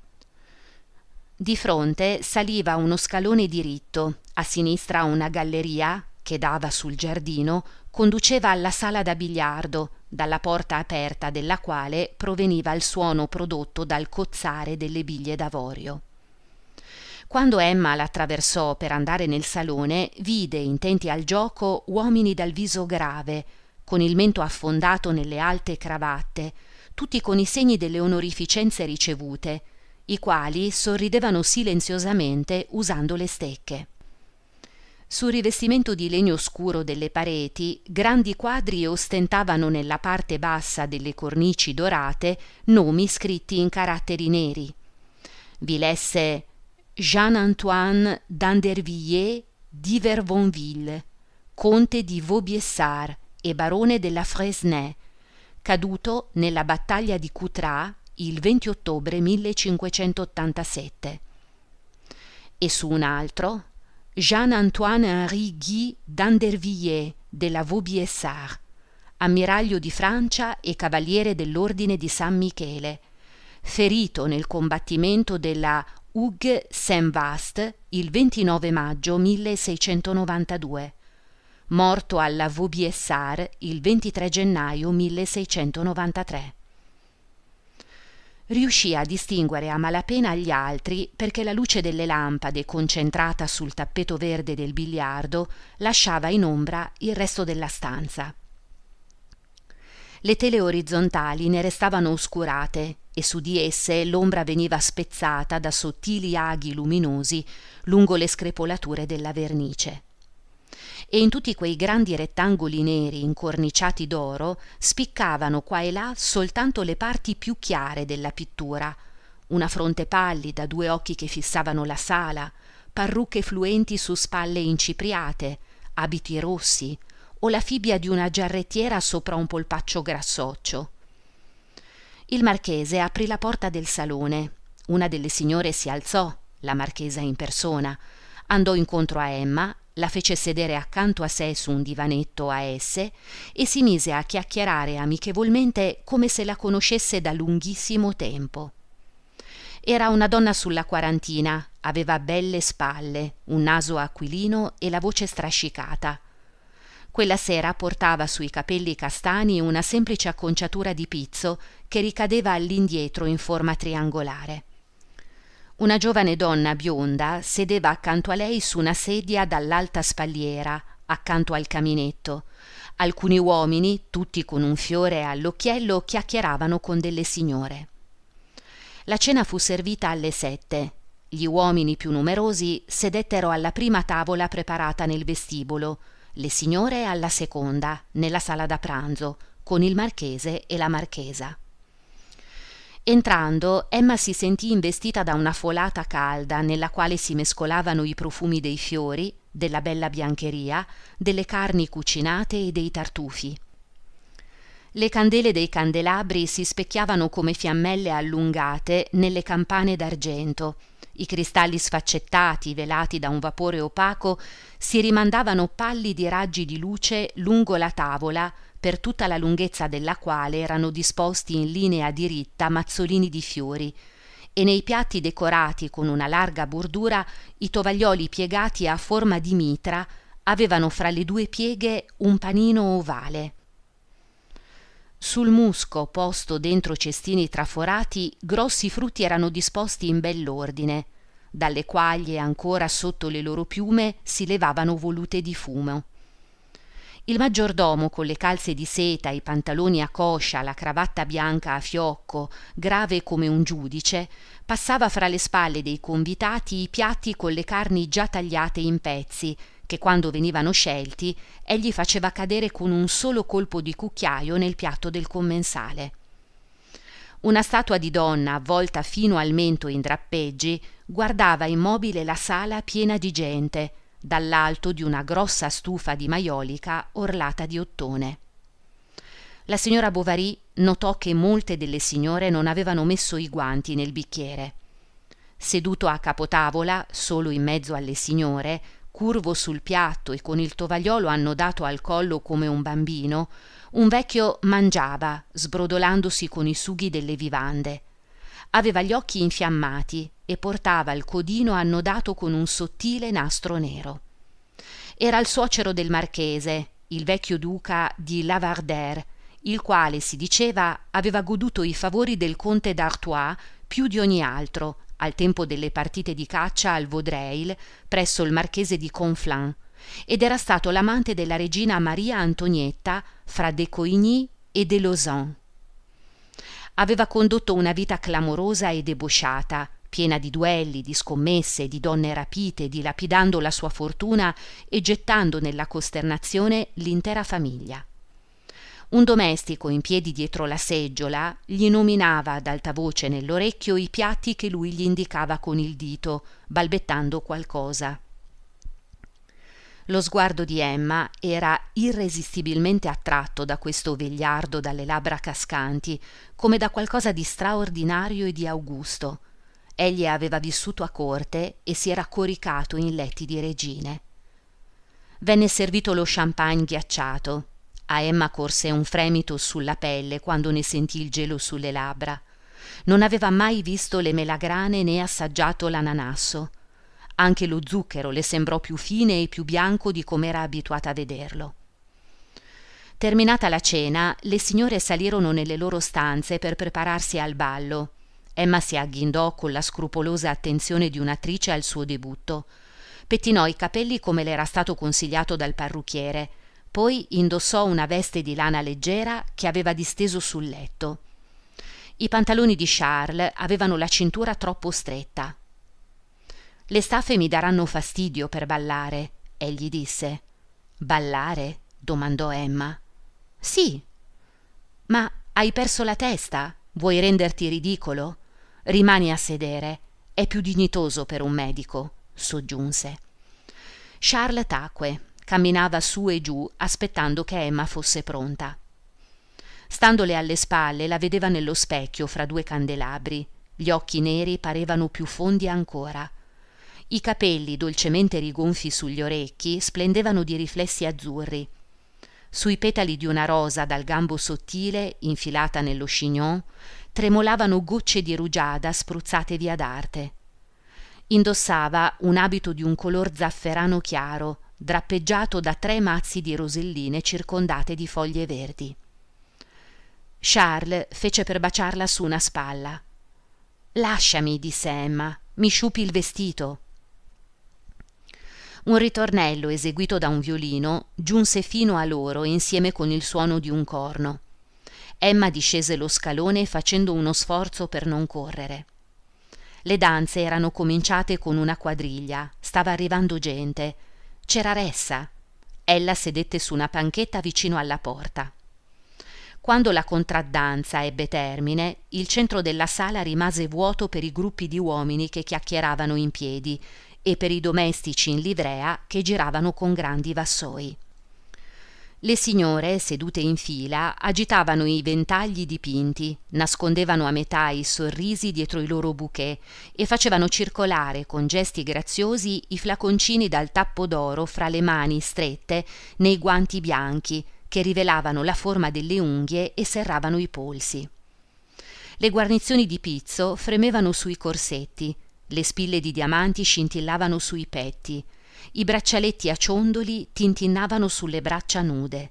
Di fronte saliva uno scalone diritto, a sinistra una galleria che dava sul giardino, conduceva alla sala da biliardo, dalla porta aperta della quale proveniva il suono prodotto dal cozzare delle biglie d'avorio. Quando Emma l'attraversò per andare nel salone, vide, intenti al gioco, uomini dal viso grave, con il mento affondato nelle alte cravatte, tutti con i segni delle onorificenze ricevute, i quali sorridevano silenziosamente usando le stecche. Sul rivestimento di legno scuro delle pareti, grandi quadri ostentavano nella parte bassa delle cornici dorate nomi scritti in caratteri neri. Vi lesse Jean-Antoine d'Andervilliers d'Iverbonville, conte di Vaubyessard e barone della Fresnay, caduto nella battaglia di Coutras il 20 ottobre 1587. E su un altro Jean-Antoine Henri Guy d'Andervilliers della Vaubyessard, ammiraglio di Francia e cavaliere dell'Ordine di San Michele, ferito nel combattimento della Hougue Saint-Vaast il 29 maggio 1692, morto alla Vaubyessard il 23 gennaio 1693. Riuscì a distinguere a malapena gli altri perché la luce delle lampade concentrata sul tappeto verde del biliardo lasciava in ombra il resto della stanza. Le tele orizzontali ne restavano oscurate e su di esse l'ombra veniva spezzata da sottili aghi luminosi lungo le screpolature della vernice. E in tutti quei grandi rettangoli neri incorniciati d'oro spiccavano qua e là soltanto le parti più chiare della pittura, una fronte pallida, due occhi che fissavano la sala, parrucche fluenti su spalle incipriate, abiti rossi o la fibbia di una giarrettiera sopra un polpaccio grassoccio. Il marchese aprì la porta del salone. Una delle signore si alzò, la marchesa in persona, andò incontro a Emma, la fece sedere accanto a sé su un divanetto a esse e si mise a chiacchierare amichevolmente come se la conoscesse da lunghissimo tempo. Era una donna sulla quarantina, aveva belle spalle, un naso aquilino e la voce strascicata. Quella sera portava sui capelli castani una semplice acconciatura di pizzo che ricadeva all'indietro in forma triangolare. Una giovane donna bionda sedeva accanto a lei su una sedia dall'alta spalliera, accanto al caminetto. Alcuni uomini, tutti con un fiore all'occhiello, chiacchieravano con delle signore. La cena fu servita alle 7. Gli uomini più numerosi sedettero alla prima tavola preparata nel vestibolo, le signore alla seconda, nella sala da pranzo, con il marchese e la marchesa. Entrando, Emma si sentì investita da una folata calda nella quale si mescolavano i profumi dei fiori, della bella biancheria, delle carni cucinate e dei tartufi. Le candele dei candelabri si specchiavano come fiammelle allungate nelle campane d'argento. I cristalli sfaccettati, velati da un vapore opaco, si rimandavano pallidi raggi di luce lungo la tavola, per tutta la lunghezza della quale erano disposti in linea diritta mazzolini di fiori, e nei piatti decorati con una larga bordura i tovaglioli piegati a forma di mitra avevano fra le due pieghe un panino ovale. Sul musco posto dentro cestini traforati grossi frutti erano disposti in bell'ordine, dalle quaglie ancora sotto le loro piume si levavano volute di fumo. Il maggiordomo, con le calze di seta, i pantaloni a coscia, la cravatta bianca a fiocco, grave come un giudice, passava fra le spalle dei convitati i piatti con le carni già tagliate in pezzi, che quando venivano scelti egli faceva cadere con un solo colpo di cucchiaio nel piatto del commensale. Una statua di donna, avvolta fino al mento in drappeggi, guardava immobile la sala piena di gente, dall'alto di una grossa stufa di maiolica orlata di ottone. La signora Bovary notò che molte delle signore non avevano messo i guanti nel bicchiere. Seduto a capotavola, solo in mezzo alle signore, curvo sul piatto e con il tovagliolo annodato al collo come un bambino, un vecchio mangiava, sbrodolandosi con i sughi delle vivande. Aveva gli occhi infiammati e portava il codino annodato con un sottile nastro nero. Era il suocero del marchese, il vecchio duca di Lavardaire, il quale, si diceva, aveva goduto i favori del conte d'Artois più di ogni altro al tempo delle partite di caccia al Vaudreuil presso il marchese di Conflans, ed era stato l'amante della regina Maria Antonietta fra de Coigny e de Lausanne. Aveva condotto una vita clamorosa e debosciata, piena di duelli, di scommesse, di donne rapite, dilapidando la sua fortuna e gettando nella costernazione l'intera famiglia. Un domestico in piedi dietro la seggiola gli nominava ad alta voce nell'orecchio i piatti che lui gli indicava con il dito, balbettando qualcosa. Lo sguardo di Emma era irresistibilmente attratto da questo vegliardo dalle labbra cascanti, come da qualcosa di straordinario e di augusto. Egli aveva vissuto a corte e si era coricato in letti di regine. Venne servito lo champagne ghiacciato. A Emma corse un fremito sulla pelle quando ne sentì il gelo sulle labbra. Non aveva mai visto le melagrane né assaggiato l'ananasso. Anche lo zucchero le sembrò più fine e più bianco di com'era abituata a vederlo. Terminata la cena, le signore salirono nelle loro stanze per prepararsi al ballo. Emma si agghindò con la scrupolosa attenzione di un'attrice al suo debutto. Pettinò i capelli come le era stato consigliato dal parrucchiere, poi indossò una veste di lana leggera che aveva disteso sul letto. I pantaloni di Charles avevano la cintura troppo stretta. «Le staffe mi daranno fastidio per ballare», egli disse. «Ballare?» domandò Emma. «Sì». «Ma hai perso la testa? Vuoi renderti ridicolo? Rimani a sedere. È più dignitoso per un medico», soggiunse. Charles tacque, camminava su e giù aspettando che Emma fosse pronta. Standole alle spalle la vedeva nello specchio fra due candelabri. Gli occhi neri parevano più fondi ancora. I capelli dolcemente rigonfi sugli orecchi splendevano di riflessi azzurri. Sui petali di una rosa dal gambo sottile, infilata nello chignon, tremolavano gocce di rugiada spruzzate via d'arte. Indossava un abito di un color zafferano chiaro, drappeggiato da 3 mazzi di roselline circondate di foglie verdi. Charles fece per baciarla su una spalla. «Lasciami», disse Emma, «mi sciupi il vestito». Un ritornello eseguito da un violino giunse fino a loro insieme con il suono di un corno. Emma discese lo scalone facendo uno sforzo per non correre. Le danze erano cominciate con una quadriglia, stava arrivando gente. C'era Ressa. Ella sedette su una panchetta vicino alla porta. Quando la contraddanza ebbe termine, il centro della sala rimase vuoto per i gruppi di uomini che chiacchieravano in piedi e per i domestici in livrea che giravano con grandi vassoi. Le signore, sedute in fila, agitavano i ventagli dipinti, nascondevano a metà i sorrisi dietro i loro bouquet e facevano circolare con gesti graziosi i flaconcini dal tappo d'oro fra le mani strette nei guanti bianchi che rivelavano la forma delle unghie e serravano i polsi. Le guarnizioni di pizzo fremevano sui corsetti, le spille di diamanti scintillavano sui petti, i braccialetti a ciondoli tintinnavano sulle braccia nude.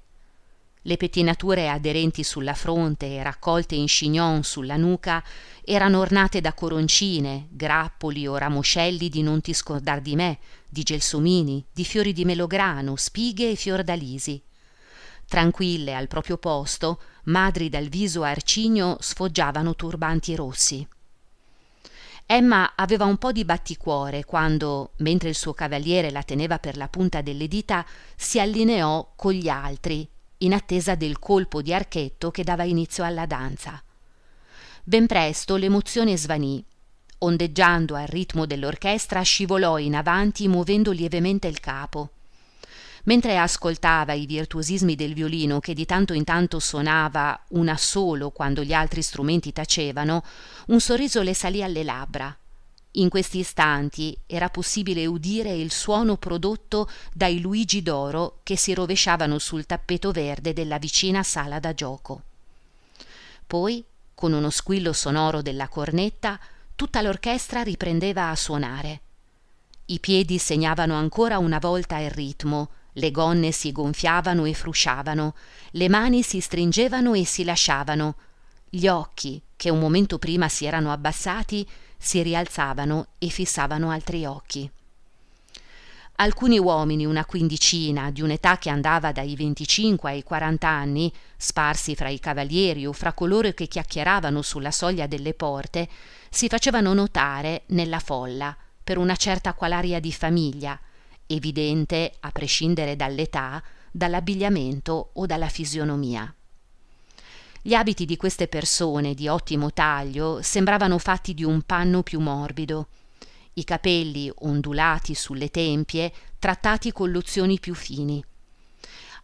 Le pettinature aderenti sulla fronte e raccolte in chignon sulla nuca erano ornate da coroncine, grappoli o ramoscelli di non ti scordar di me, di gelsomini, di fiori di melograno, spighe e fiordalisi. Tranquille al proprio posto, madri dal viso arcigno sfoggiavano turbanti rossi. Emma aveva un po' di batticuore quando, mentre il suo cavaliere la teneva per la punta delle dita, si allineò con gli altri, in attesa del colpo di archetto che dava inizio alla danza. Ben presto l'emozione svanì. Ondeggiando al ritmo dell'orchestra scivolò in avanti muovendo lievemente il capo. Mentre ascoltava i virtuosismi del violino che di tanto in tanto suonava una solo quando gli altri strumenti tacevano, un sorriso le salì alle labbra. In questi istanti era possibile udire il suono prodotto dai Luigi d'oro che si rovesciavano sul tappeto verde della vicina sala da gioco. Poi, con uno squillo sonoro della cornetta, tutta l'orchestra riprendeva a suonare. I piedi segnavano ancora una volta il ritmo Le gonne si gonfiavano e frusciavano, le mani si stringevano e si lasciavano, gli occhi, che un momento prima si erano abbassati, si rialzavano e fissavano altri occhi. Alcuni uomini, una quindicina, di un'età che andava dai 25 ai 40 anni, sparsi fra i cavalieri o fra coloro che chiacchieravano sulla soglia delle porte, si facevano notare nella folla per una certa qualaria di famiglia, evidente a prescindere dall'età, dall'abbigliamento o dalla fisionomia. Gli abiti di queste persone di ottimo taglio sembravano fatti di un panno più morbido, i capelli ondulati sulle tempie trattati con lozioni più fini.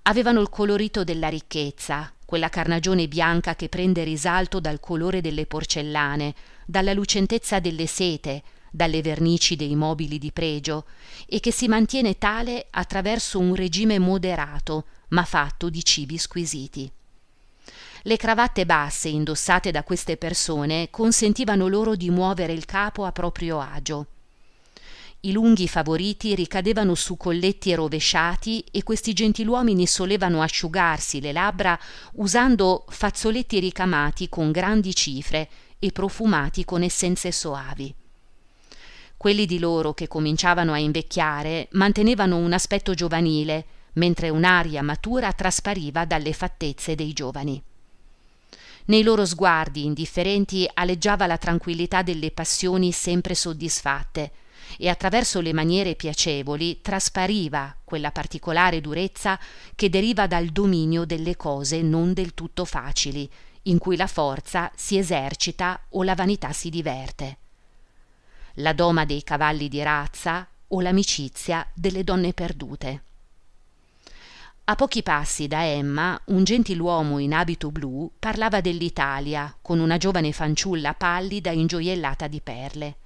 Avevano il colorito della ricchezza, quella carnagione bianca che prende risalto dal colore delle porcellane, dalla lucentezza delle sete, dalle vernici dei mobili di pregio, e che si mantiene tale attraverso un regime moderato, ma fatto di cibi squisiti. Le cravatte basse indossate da queste persone consentivano loro di muovere il capo a proprio agio. I lunghi favoriti ricadevano su colletti rovesciati e questi gentiluomini solevano asciugarsi le labbra usando fazzoletti ricamati con grandi cifre e profumati con essenze soavi. Quelli di loro che cominciavano a invecchiare mantenevano un aspetto giovanile, mentre un'aria matura traspariva dalle fattezze dei giovani. Nei loro sguardi indifferenti aleggiava la tranquillità delle passioni sempre soddisfatte, e attraverso le maniere piacevoli traspariva quella particolare durezza che deriva dal dominio delle cose non del tutto facili, in cui la forza si esercita o la vanità si diverte. La doma dei cavalli di razza o l'amicizia delle donne perdute. A pochi passi da Emma un gentiluomo in abito blu parlava dell'Italia con una giovane fanciulla pallida ingioiellata di perle.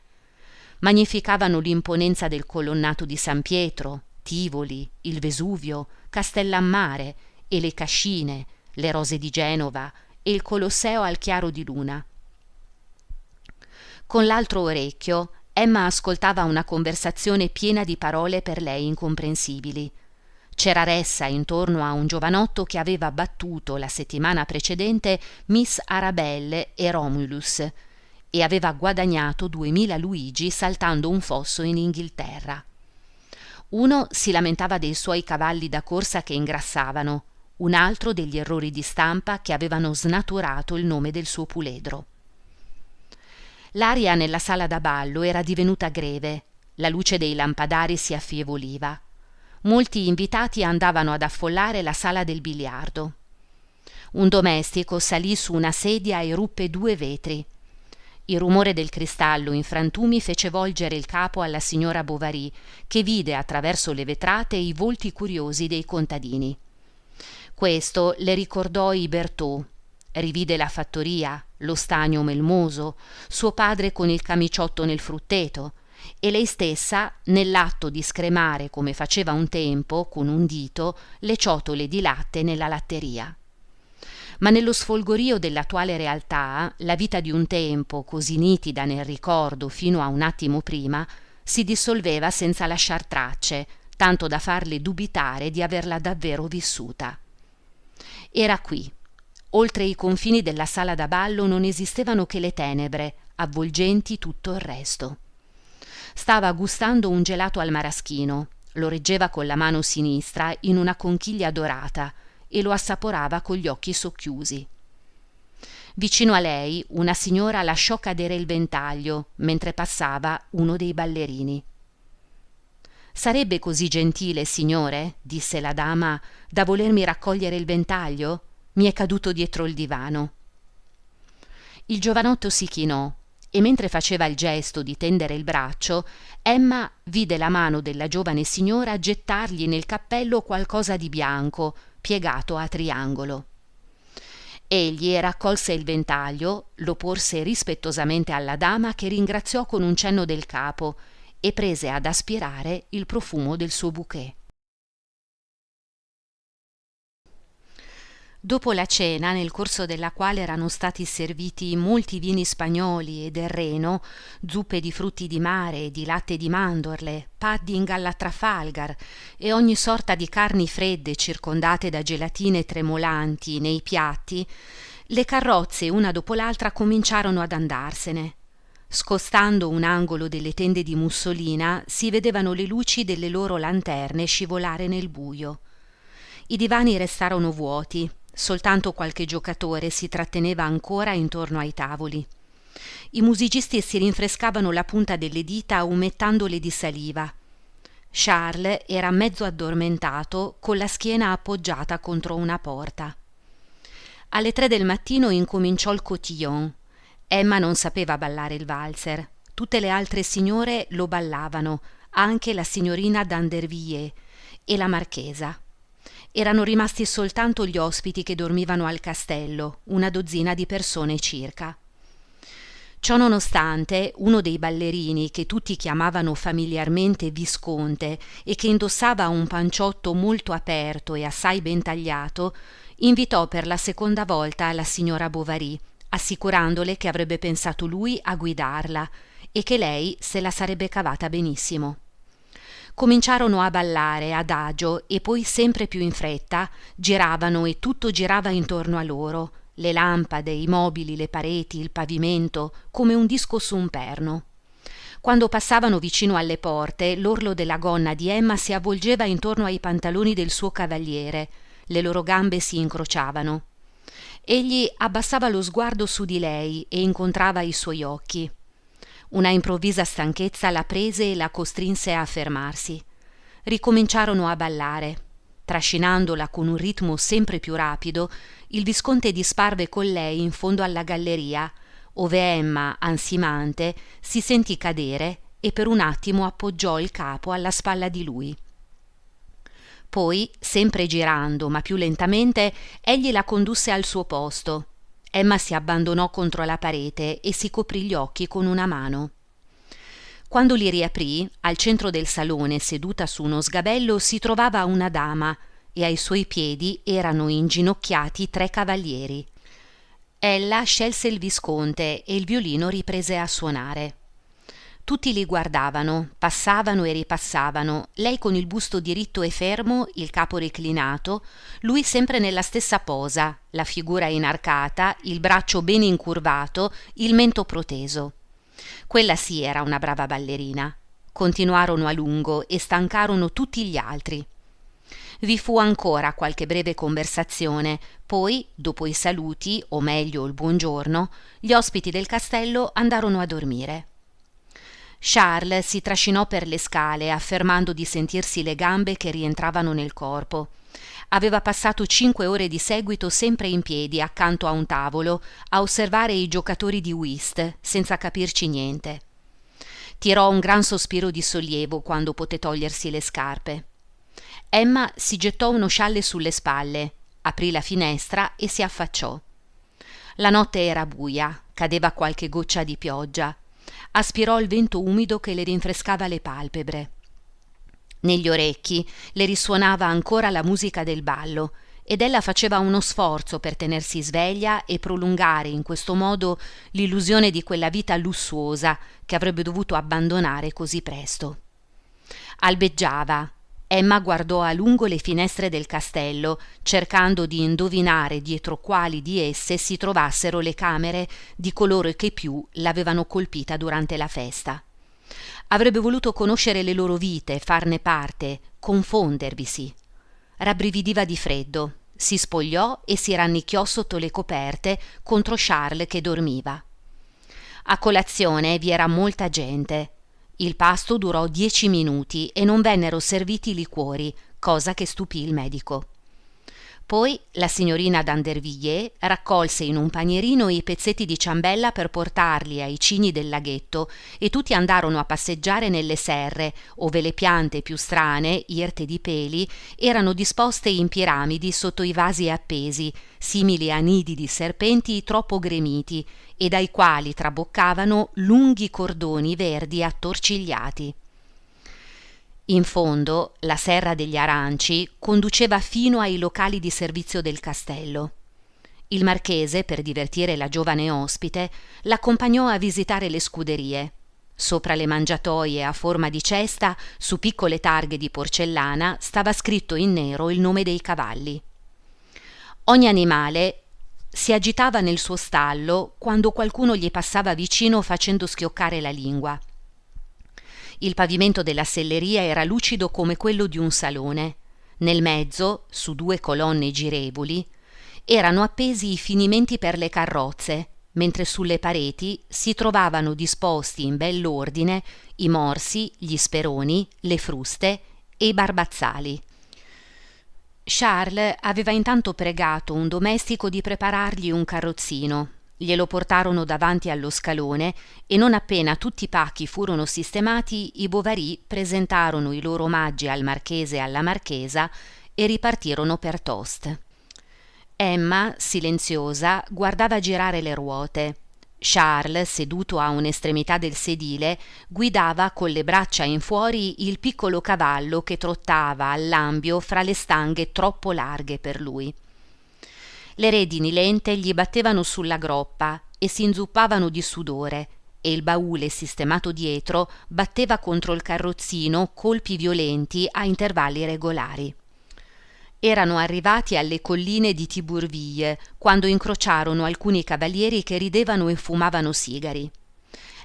Magnificavano l'imponenza del colonnato di San Pietro, Tivoli, il Vesuvio, Castellammare e le Cascine, le rose di Genova e il Colosseo al chiaro di luna. Con l'altro orecchio Emma ascoltava una conversazione piena di parole per lei incomprensibili. C'era ressa intorno a un giovanotto che aveva battuto la settimana precedente Miss Arabelle e Romulus e aveva guadagnato 2000 luigi saltando un fosso in Inghilterra. Uno si lamentava dei suoi cavalli da corsa che ingrassavano, un altro degli errori di stampa che avevano snaturato il nome del suo puledro. L'aria nella sala da ballo era divenuta greve, la luce dei lampadari si affievoluva. Molti invitati andavano ad affollare la sala del biliardo. Un domestico salì su una sedia e ruppe 2 vetri. Il rumore del cristallo in frantumi fece volgere il capo alla signora Bovary, che vide attraverso le vetrate i volti curiosi dei contadini. Questo le ricordò i Bertaux. Rivide la fattoria, lo stagno melmoso, suo padre con il camiciotto nel frutteto, e lei stessa nell'atto di scremare come faceva un tempo con un dito le ciotole di latte nella latteria. Ma nello sfolgorio dell'attuale realtà la vita di un tempo così nitida nel ricordo fino a un attimo prima si dissolveva senza lasciar tracce, tanto da farle dubitare di averla davvero vissuta. Era qui. Oltre i confini della sala da ballo non esistevano che le tenebre, avvolgenti tutto il resto. Stava gustando un gelato al maraschino, lo reggeva con la mano sinistra in una conchiglia dorata e lo assaporava con gli occhi socchiusi. Vicino a lei una signora lasciò cadere il ventaglio mentre passava uno dei ballerini. «Sarebbe così gentile, signore», disse la dama, «da volermi raccogliere il ventaglio? Mi è caduto dietro il divano». Il giovanotto si chinò e mentre faceva il gesto di tendere il braccio, Emma vide la mano della giovane signora gettargli nel cappello qualcosa di bianco, piegato a triangolo. Egli raccolse il ventaglio, lo porse rispettosamente alla dama che ringraziò con un cenno del capo e prese ad aspirare il profumo del suo bouquet. Dopo la cena, nel corso della quale erano stati serviti molti vini spagnoli e del Reno, zuppe di frutti di mare e di latte di mandorle, pudding alla Trafalgar e ogni sorta di carni fredde circondate da gelatine tremolanti nei piatti, le carrozze una dopo l'altra cominciarono ad andarsene. Scostando un angolo delle tende di mussolina si vedevano le luci delle loro lanterne scivolare nel buio. I divani restarono vuoti, soltanto qualche giocatore si tratteneva ancora intorno ai tavoli. I musicisti si rinfrescavano la punta delle dita umettandole di saliva. Charles era mezzo addormentato con la schiena appoggiata contro una porta. Alle 3 del mattino incominciò il cotillon. Emma non sapeva ballare il valzer. Tutte le altre signore lo ballavano, anche la signorina d'Andervilliers e la marchesa. Erano rimasti soltanto gli ospiti che dormivano al castello, una dozzina di persone circa. Ciò nonostante, uno dei ballerini, che tutti chiamavano familiarmente Visconte e che indossava un panciotto molto aperto e assai ben tagliato, invitò per la seconda volta la signora Bovary, assicurandole che avrebbe pensato lui a guidarla e che lei se la sarebbe cavata benissimo. Cominciarono a ballare adagio e poi sempre più in fretta giravano e tutto girava intorno a loro, le lampade, i mobili, le pareti, il pavimento, come un disco su un perno. Quando passavano vicino alle porte, l'orlo della gonna di Emma si avvolgeva intorno ai pantaloni del suo cavaliere, le loro gambe si incrociavano. Egli abbassava lo sguardo su di lei e incontrava i suoi occhi. Una improvvisa stanchezza la prese e la costrinse a fermarsi. Ricominciarono a ballare. Trascinandola con un ritmo sempre più rapido, il visconte disparve con lei in fondo alla galleria, ove Emma, ansimante, si sentì cadere e per un attimo appoggiò il capo alla spalla di lui. Poi, sempre girando, ma più lentamente, egli la condusse al suo posto. Emma si abbandonò contro la parete e si coprì gli occhi con una mano. Quando li riaprì, al centro del salone, seduta su uno sgabello, si trovava una dama e ai suoi piedi erano inginocchiati 3 cavalieri. Ella scelse il visconte e il violino riprese a suonare. Tutti li guardavano, passavano e ripassavano, lei con il busto diritto e fermo, il capo reclinato, lui sempre nella stessa posa, la figura inarcata, il braccio ben incurvato, il mento proteso. Quella sì era una brava ballerina. Continuarono a lungo e stancarono tutti gli altri. Vi fu ancora qualche breve conversazione, poi, dopo i saluti, o meglio il buongiorno, gli ospiti del castello andarono a dormire. Charles si trascinò per le scale, affermando di sentirsi le gambe che rientravano nel corpo. Aveva passato 5 ore di seguito sempre in piedi accanto a un tavolo a osservare i giocatori di whist, senza capirci niente. Tirò un gran sospiro di sollievo quando poté togliersi le scarpe. Emma si gettò uno scialle sulle spalle, aprì la finestra e si affacciò. La notte era buia, cadeva qualche goccia di pioggia. Aspirò il vento umido che le rinfrescava le palpebre. Negli orecchi le risuonava ancora la musica del ballo ed ella faceva uno sforzo per tenersi sveglia e prolungare in questo modo l'illusione di quella vita lussuosa che avrebbe dovuto abbandonare così presto. Albeggiava. Emma guardò a lungo le finestre del castello, cercando di indovinare dietro quali di esse si trovassero le camere di coloro che più l'avevano colpita durante la festa. Avrebbe voluto conoscere le loro vite, farne parte, confondervisi. Rabbrividiva di freddo, si spogliò e si rannicchiò sotto le coperte contro Charles che dormiva. A colazione vi era molta gente. Il pasto durò 10 minuti e non vennero serviti liquori, cosa che stupì il medico. Poi la signorina d'Andervilliers raccolse in un panierino i pezzetti di ciambella per portarli ai cigni del laghetto e tutti andarono a passeggiare nelle serre, ove le piante più strane, irte di peli, erano disposte in piramidi sotto i vasi appesi, simili a nidi di serpenti troppo gremiti, e dai quali traboccavano lunghi cordoni verdi attorcigliati. In fondo, la serra degli aranci conduceva fino ai locali di servizio del castello. Il marchese, per divertire la giovane ospite, l'accompagnò a visitare le scuderie. Sopra le mangiatoie a forma di cesta, su piccole targhe di porcellana, stava scritto in nero il nome dei cavalli. Ogni animale si agitava nel suo stallo quando qualcuno gli passava vicino facendo schioccare la lingua. Il pavimento della selleria era lucido come quello di un salone. Nel mezzo, su 2 colonne girevoli, erano appesi i finimenti per le carrozze, mentre sulle pareti si trovavano disposti in bell'ordine i morsi, gli speroni, le fruste e i barbazzali. Charles aveva intanto pregato un domestico di preparargli un carrozzino. Glielo portarono davanti allo scalone e non appena tutti i pacchi furono sistemati, i Bovary presentarono i loro omaggi al marchese e alla marchesa e ripartirono per Tostes. Emma, silenziosa, guardava girare le ruote. Charles, seduto a un'estremità del sedile, guidava con le braccia in fuori il piccolo cavallo che trottava all'ambio fra le stanghe troppo larghe per lui. Le redini lente gli battevano sulla groppa e si inzuppavano di sudore, e il baule sistemato dietro batteva contro il carrozzino colpi violenti a intervalli regolari. Erano arrivati alle colline di Thibourville quando incrociarono alcuni cavalieri che ridevano e fumavano sigari.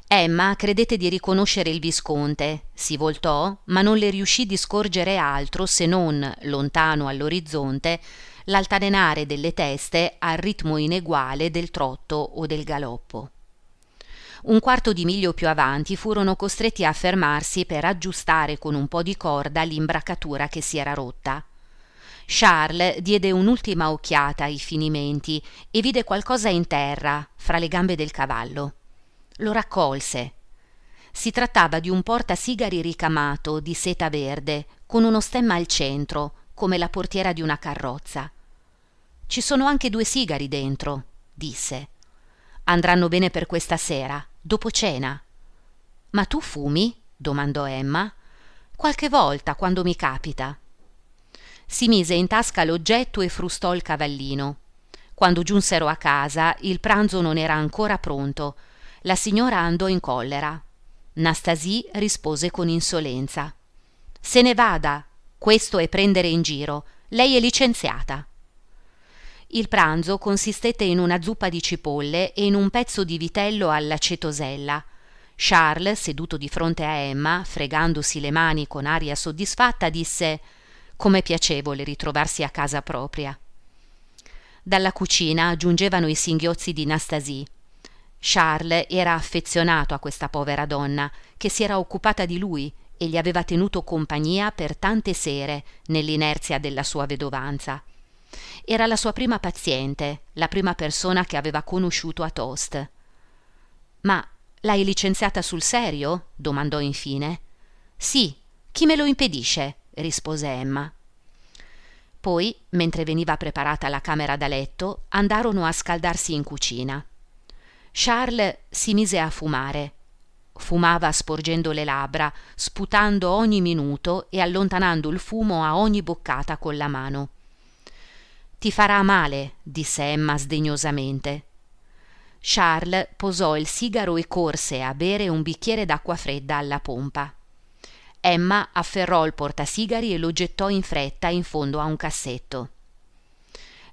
Emma credette di riconoscere il visconte, si voltò, ma non le riuscì di scorgere altro se non, lontano all'orizzonte, l'altalenare delle teste al ritmo ineguale del trotto o del galoppo. Un quarto di miglio più avanti furono costretti a fermarsi per aggiustare con un po' di corda l'imbracatura che si era rotta. Charles diede un'ultima occhiata ai finimenti e vide qualcosa in terra, fra le gambe del cavallo. Lo raccolse. Si trattava di un portasigari ricamato di seta verde, con uno stemma al centro, come la portiera di una carrozza. «Ci sono anche 2 sigari dentro», disse. «Andranno bene per questa sera, dopo cena». «Ma tu fumi?» domandò Emma. «Qualche volta, quando mi capita». Si mise in tasca l'oggetto e frustò il cavallino. Quando giunsero a casa, il pranzo non era ancora pronto. La signora andò in collera. Nastasie rispose con insolenza: «Se ne vada, questo è prendere in giro. Lei è licenziata». Il pranzo consistette in una zuppa di cipolle e in un pezzo di vitello alla cetosella. Charles, seduto di fronte a Emma, fregandosi le mani con aria soddisfatta, disse: «Com'è piacevole ritrovarsi a casa propria». Dalla cucina giungevano i singhiozzi di Nastasie. Charles era affezionato a questa povera donna, che si era occupata di lui e gli aveva tenuto compagnia per tante sere nell'inerzia della sua vedovanza. Era la sua prima paziente, la prima persona che aveva conosciuto a Tostes. «Ma l'hai licenziata sul serio?» domandò infine. «Sì, chi me lo impedisce?» rispose Emma. Poi, mentre veniva preparata la camera da letto, andarono a scaldarsi in cucina. Charles si mise a fumare. Fumava sporgendo le labbra, sputando ogni minuto e allontanando il fumo a ogni boccata con la mano. «Ti farà male», disse Emma sdegnosamente. Charles posò il sigaro e corse a bere un bicchiere d'acqua fredda alla pompa. Emma afferrò il portasigari e lo gettò in fretta in fondo a un cassetto.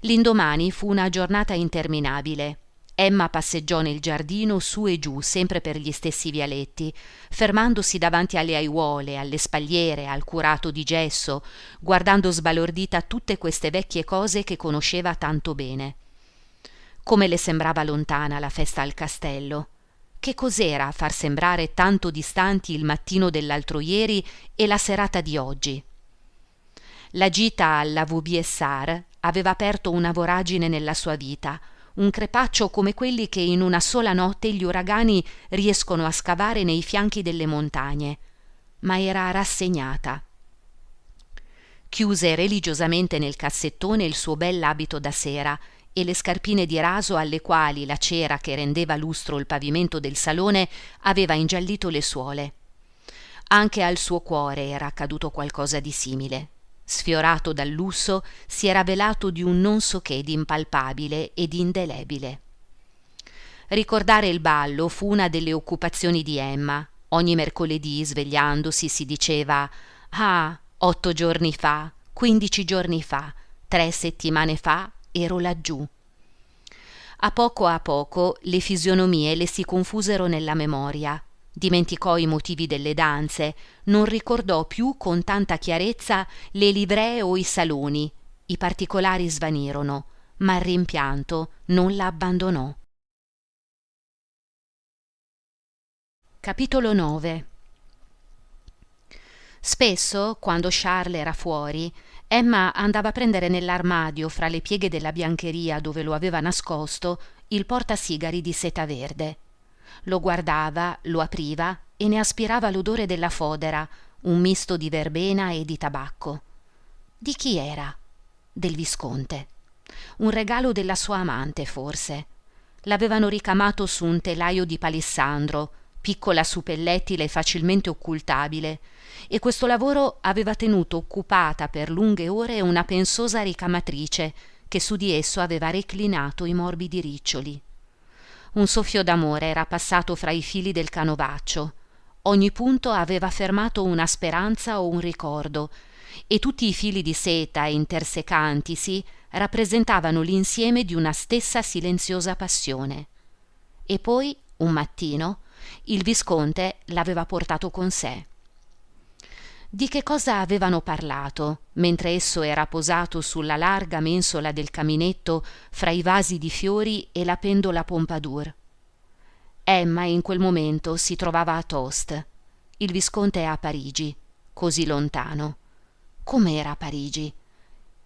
L'indomani fu una giornata interminabile. Emma passeggiò nel giardino su e giù sempre per gli stessi vialetti, fermandosi davanti alle aiuole, alle spalliere, al curato di gesso, guardando sbalordita tutte queste vecchie cose che conosceva tanto bene. Come le sembrava lontana la festa al castello. Che cos'era far sembrare tanto distanti il mattino dell'altro ieri e la serata di oggi? La gita alla Vaubyessard aveva aperto una voragine nella sua vita, un crepaccio come quelli che in una sola notte gli uragani riescono a scavare nei fianchi delle montagne, ma era rassegnata. Chiuse religiosamente nel cassettone il suo bell'abito da sera e le scarpine di raso alle quali la cera che rendeva lustro il pavimento del salone aveva ingiallito le suole. Anche al suo cuore era accaduto qualcosa di simile. sfiorato dal lusso, si era velato di un non so che di impalpabile ed indelebile. Ricordare il ballo fu una delle occupazioni di Emma. Ogni mercoledì, svegliandosi, si diceva: «Ah, 8 giorni fa, 15 giorni fa, 3 settimane fa ero laggiù». A poco le fisionomie le si confusero nella memoria. Dimenticò i motivi delle danze, non ricordò più con tanta chiarezza le livree o i saloni. I particolari svanirono, ma il rimpianto non la abbandonò. Capitolo 9. Spesso, quando Charles era fuori, Emma andava a prendere nell'armadio fra le pieghe della biancheria dove lo aveva nascosto il portasigari di seta verde. Lo guardava, lo apriva e ne aspirava l'odore della fodera, un misto di verbena e di tabacco. Di chi era? Del visconte. Un regalo della sua amante, forse. L'avevano ricamato su un telaio di palissandro, piccola suppellettile e facilmente occultabile, e questo lavoro aveva tenuto occupata per lunghe ore una pensosa ricamatrice che su di esso aveva reclinato i morbidi riccioli. Un soffio d'amore era passato fra i fili del canovaccio. Ogni punto aveva fermato una speranza o un ricordo, e tutti i fili di seta intersecantisi rappresentavano l'insieme di una stessa silenziosa passione. E poi, un mattino, il visconte l'aveva portato con sé. Di che cosa avevano parlato, mentre esso era posato sulla larga mensola del caminetto fra i vasi di fiori e la pendola Pompadour? Emma in quel momento si trovava a Tost. Il visconte a Parigi, così lontano. Com'era Parigi?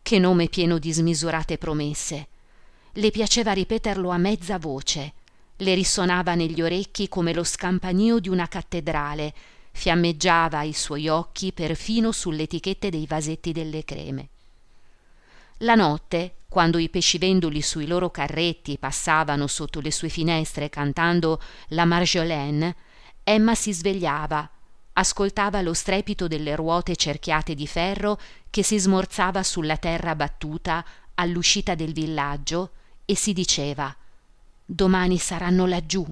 Che nome pieno di smisurate promesse. Le piaceva ripeterlo a mezza voce. Le risuonava negli orecchi come lo scampanio di una cattedrale, fiammeggiava ai suoi occhi perfino sulle etichette dei vasetti delle creme. La notte, quando i pescivendoli sui loro carretti passavano sotto le sue finestre cantando la Marjolaine, Emma si svegliava, ascoltava lo strepito delle ruote cerchiate di ferro che si smorzava sulla terra battuta all'uscita del villaggio e si diceva: «Domani saranno laggiù».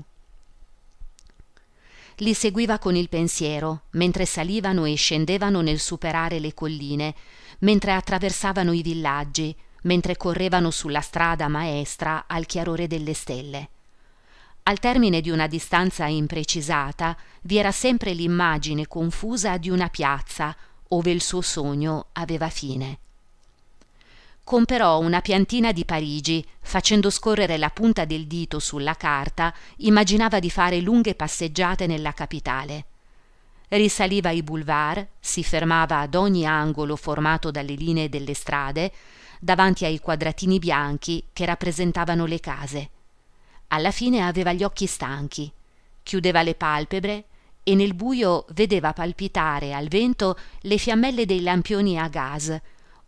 Li seguiva con il pensiero, mentre salivano e scendevano nel superare le colline, mentre attraversavano i villaggi, mentre correvano sulla strada maestra al chiarore delle stelle. Al termine di una distanza imprecisata vi era sempre l'immagine confusa di una piazza ove il suo sogno aveva fine. Comperò una piantina di Parigi, facendo scorrere la punta del dito sulla carta, immaginava di fare lunghe passeggiate nella capitale. Risaliva i boulevard, si fermava ad ogni angolo formato dalle linee delle strade, davanti ai quadratini bianchi che rappresentavano le case. Alla fine aveva gli occhi stanchi, chiudeva le palpebre e nel buio vedeva palpitare al vento le fiammelle dei lampioni a gas,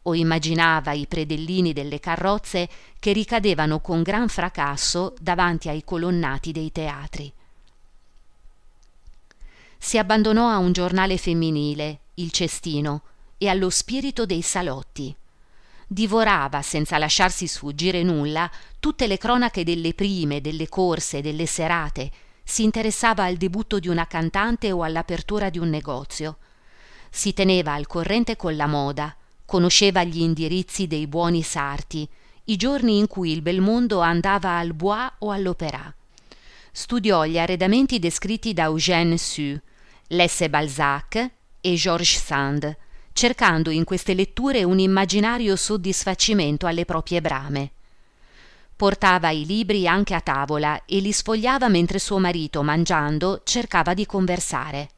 o immaginava i predellini delle carrozze che ricadevano con gran fracasso davanti ai colonnati dei teatri. Si abbandonò a un giornale femminile, Il Cestino, e allo spirito dei salotti. Divorava, senza lasciarsi sfuggire nulla, tutte le cronache delle prime, delle corse, delle serate. Si interessava al debutto di una cantante o all'apertura di un negozio. Si teneva al corrente con la moda, conosceva gli indirizzi dei buoni sarti, i giorni in cui il bel mondo andava al Bois o all'Opéra. Studiò gli arredamenti descritti da Eugène Sue, lesse Balzac e Georges Sand, cercando in queste letture un immaginario soddisfacimento alle proprie brame. Portava i libri anche a tavola e li sfogliava mentre suo marito, mangiando, cercava di conversare.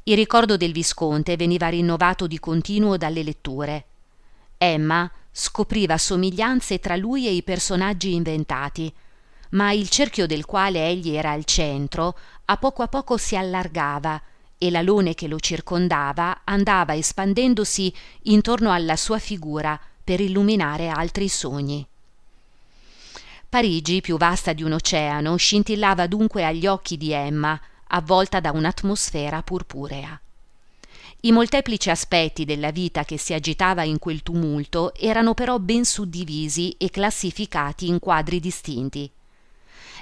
Il ricordo del visconte veniva rinnovato di continuo dalle letture. Emma scopriva somiglianze tra lui e i personaggi inventati, ma il cerchio del quale egli era al centro a poco si allargava e l'alone che lo circondava andava espandendosi intorno alla sua figura per illuminare altri sogni. Parigi, più vasta di un oceano, scintillava dunque agli occhi di Emma, avvolta da un'atmosfera purpurea. I molteplici aspetti della vita che si agitava in quel tumulto erano però ben suddivisi e classificati in quadri distinti.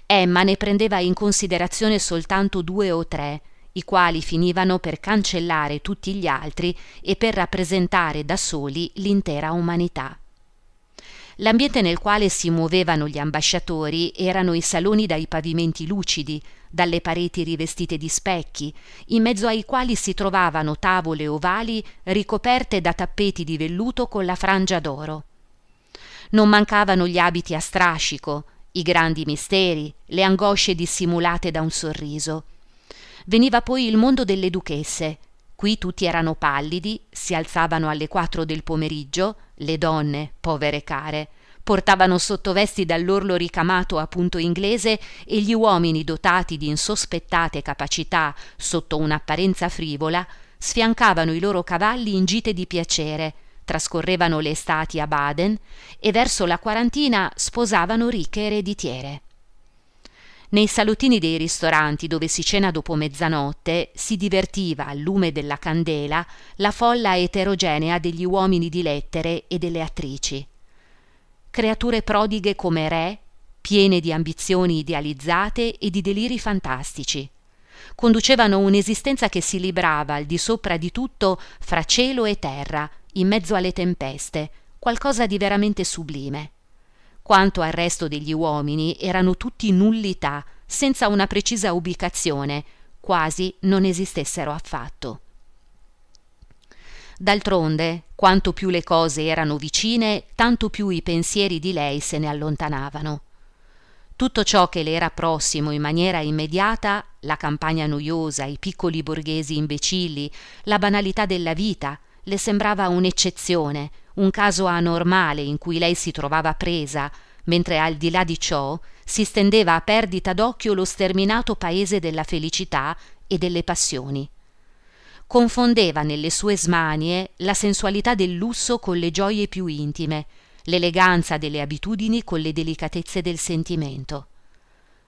Emma ne prendeva in considerazione soltanto 2 o 3, i quali finivano per cancellare tutti gli altri e per rappresentare da soli l'intera umanità. L'ambiente nel quale si muovevano gli ambasciatori erano i saloni dai pavimenti lucidi, dalle pareti rivestite di specchi, in mezzo ai quali si trovavano tavole ovali ricoperte da tappeti di velluto con la frangia d'oro. Non mancavano gli abiti a strascico, i grandi misteri, le angosce dissimulate da un sorriso. Veniva poi il mondo delle duchesse. Qui tutti erano pallidi, si alzavano alle 4 del pomeriggio, le donne, povere care, portavano sottovesti dall'orlo ricamato a punto inglese e gli uomini dotati di insospettate capacità sotto un'apparenza frivola sfiancavano i loro cavalli in gite di piacere, trascorrevano le estati a Baden e verso la quarantina sposavano ricche ereditiere. Nei salottini dei ristoranti dove si cena dopo mezzanotte si divertiva al lume della candela la folla eterogenea degli uomini di lettere e delle attrici. Creature prodighe come re, piene di ambizioni idealizzate e di deliri fantastici. Conducevano un'esistenza che si librava al di sopra di tutto fra cielo e terra, in mezzo alle tempeste, qualcosa di veramente sublime. Quanto al resto degli uomini erano tutti nullità, senza una precisa ubicazione, quasi non esistessero affatto. D'altronde, quanto più le cose erano vicine, tanto più i pensieri di lei se ne allontanavano. Tutto ciò che le era prossimo in maniera immediata, la campagna noiosa, i piccoli borghesi imbecilli, la banalità della vita, le sembrava un'eccezione, un caso anormale in cui lei si trovava presa, mentre al di là di ciò si stendeva a perdita d'occhio lo sterminato paese della felicità e delle passioni. Confondeva nelle sue smanie la sensualità del lusso con le gioie più intime, l'eleganza delle abitudini con le delicatezze del sentimento.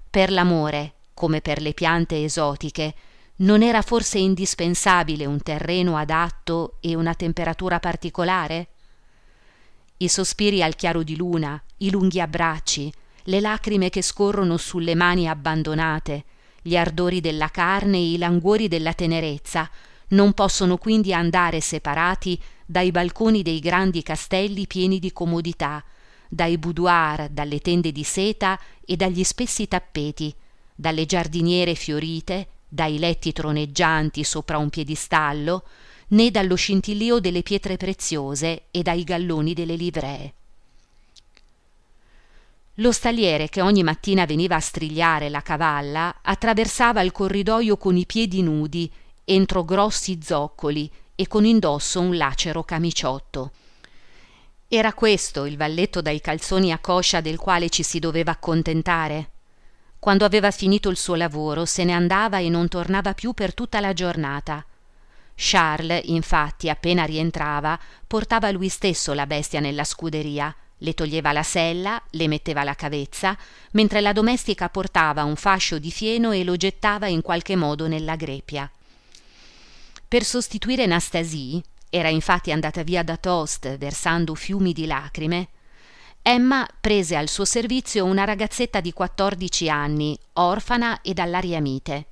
Per l'amore, come per le piante esotiche, non era forse indispensabile un terreno adatto e una temperatura particolare? I sospiri al chiaro di luna, i lunghi abbracci, le lacrime che scorrono sulle mani abbandonate, gli ardori della carne e i languori della tenerezza non possono quindi andare separati dai balconi dei grandi castelli pieni di comodità, dai boudoir, dalle tende di seta e dagli spessi tappeti, dalle giardiniere fiorite, dai letti troneggianti sopra un piedistallo, né dallo scintillio delle pietre preziose e dai galloni delle livree. Lo stalliere che ogni mattina veniva a strigliare la cavalla attraversava il corridoio con i piedi nudi, entro grossi zoccoli e con indosso un lacero camiciotto. Era questo il valletto dai calzoni a coscia del quale ci si doveva accontentare? Quando aveva finito il suo lavoro se ne andava e non tornava più per tutta la giornata. Charles, infatti, appena rientrava, portava lui stesso la bestia nella scuderia, le toglieva la sella, le metteva la cavezza, mentre la domestica portava un fascio di fieno e lo gettava in qualche modo nella greppia. Per sostituire Nastasie, era infatti andata via da Tost versando fiumi di lacrime, Emma prese al suo servizio una ragazzetta di 14 anni, orfana e dall'aria mite.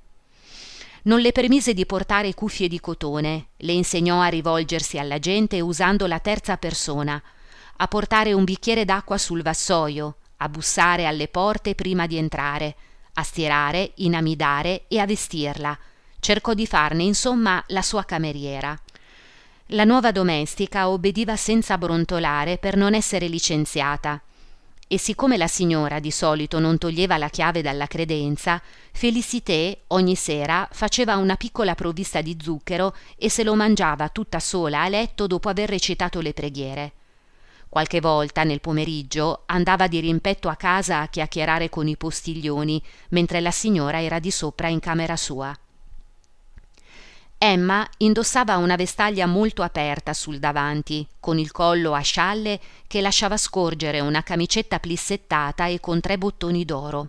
Non le permise di portare cuffie di cotone, le insegnò a rivolgersi alla gente usando la terza persona, a portare un bicchiere d'acqua sul vassoio, a bussare alle porte prima di entrare, a stirare, inamidare e a vestirla. Cercò di farne insomma la sua cameriera. La nuova domestica obbediva senza brontolare per non essere licenziata, e siccome la signora di solito non toglieva la chiave dalla credenza, Félicité ogni sera faceva una piccola provvista di zucchero e se lo mangiava tutta sola a letto dopo aver recitato le preghiere. Qualche volta nel pomeriggio andava di rimpetto a casa a chiacchierare con i postiglioni, mentre la signora era di sopra in camera sua. Emma indossava una vestaglia molto aperta sul davanti, con il collo a scialle che lasciava scorgere una camicetta plissettata e con 3 bottoni d'oro.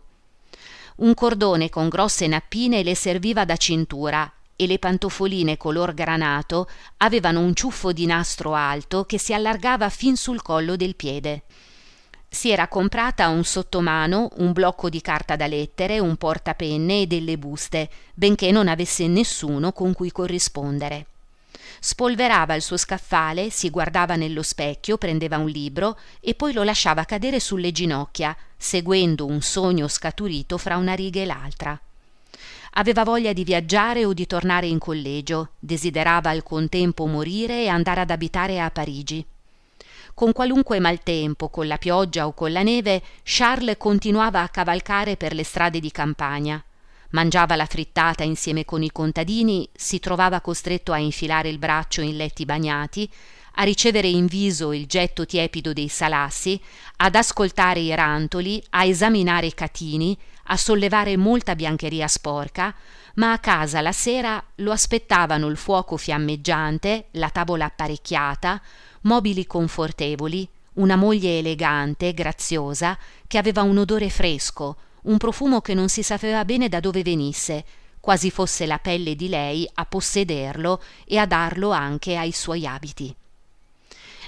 Un cordone con grosse nappine le serviva da cintura e le pantofoline color granato avevano un ciuffo di nastro alto che si allargava fin sul collo del piede. Si era comprata un sottomano, un blocco di carta da lettere, un portapenne e delle buste, benché non avesse nessuno con cui corrispondere. Spolverava il suo scaffale, si guardava nello specchio, prendeva un libro e poi lo lasciava cadere sulle ginocchia, seguendo un sogno scaturito fra una riga e l'altra. Aveva voglia di viaggiare o di tornare in collegio, desiderava al contempo morire e andare ad abitare a Parigi. Con qualunque maltempo, con la pioggia o con la neve, Charles continuava a cavalcare per le strade di campagna. Mangiava la frittata insieme con i contadini, si trovava costretto a infilare il braccio in letti bagnati, a ricevere in viso il getto tiepido dei salassi, ad ascoltare i rantoli, a esaminare i catini, a sollevare molta biancheria sporca, ma a casa la sera lo aspettavano il fuoco fiammeggiante, la tavola apparecchiata, mobili confortevoli, una moglie elegante, graziosa, che aveva un odore fresco, un profumo che non si sapeva bene da dove venisse, quasi fosse la pelle di lei a possederlo e a darlo anche ai suoi abiti.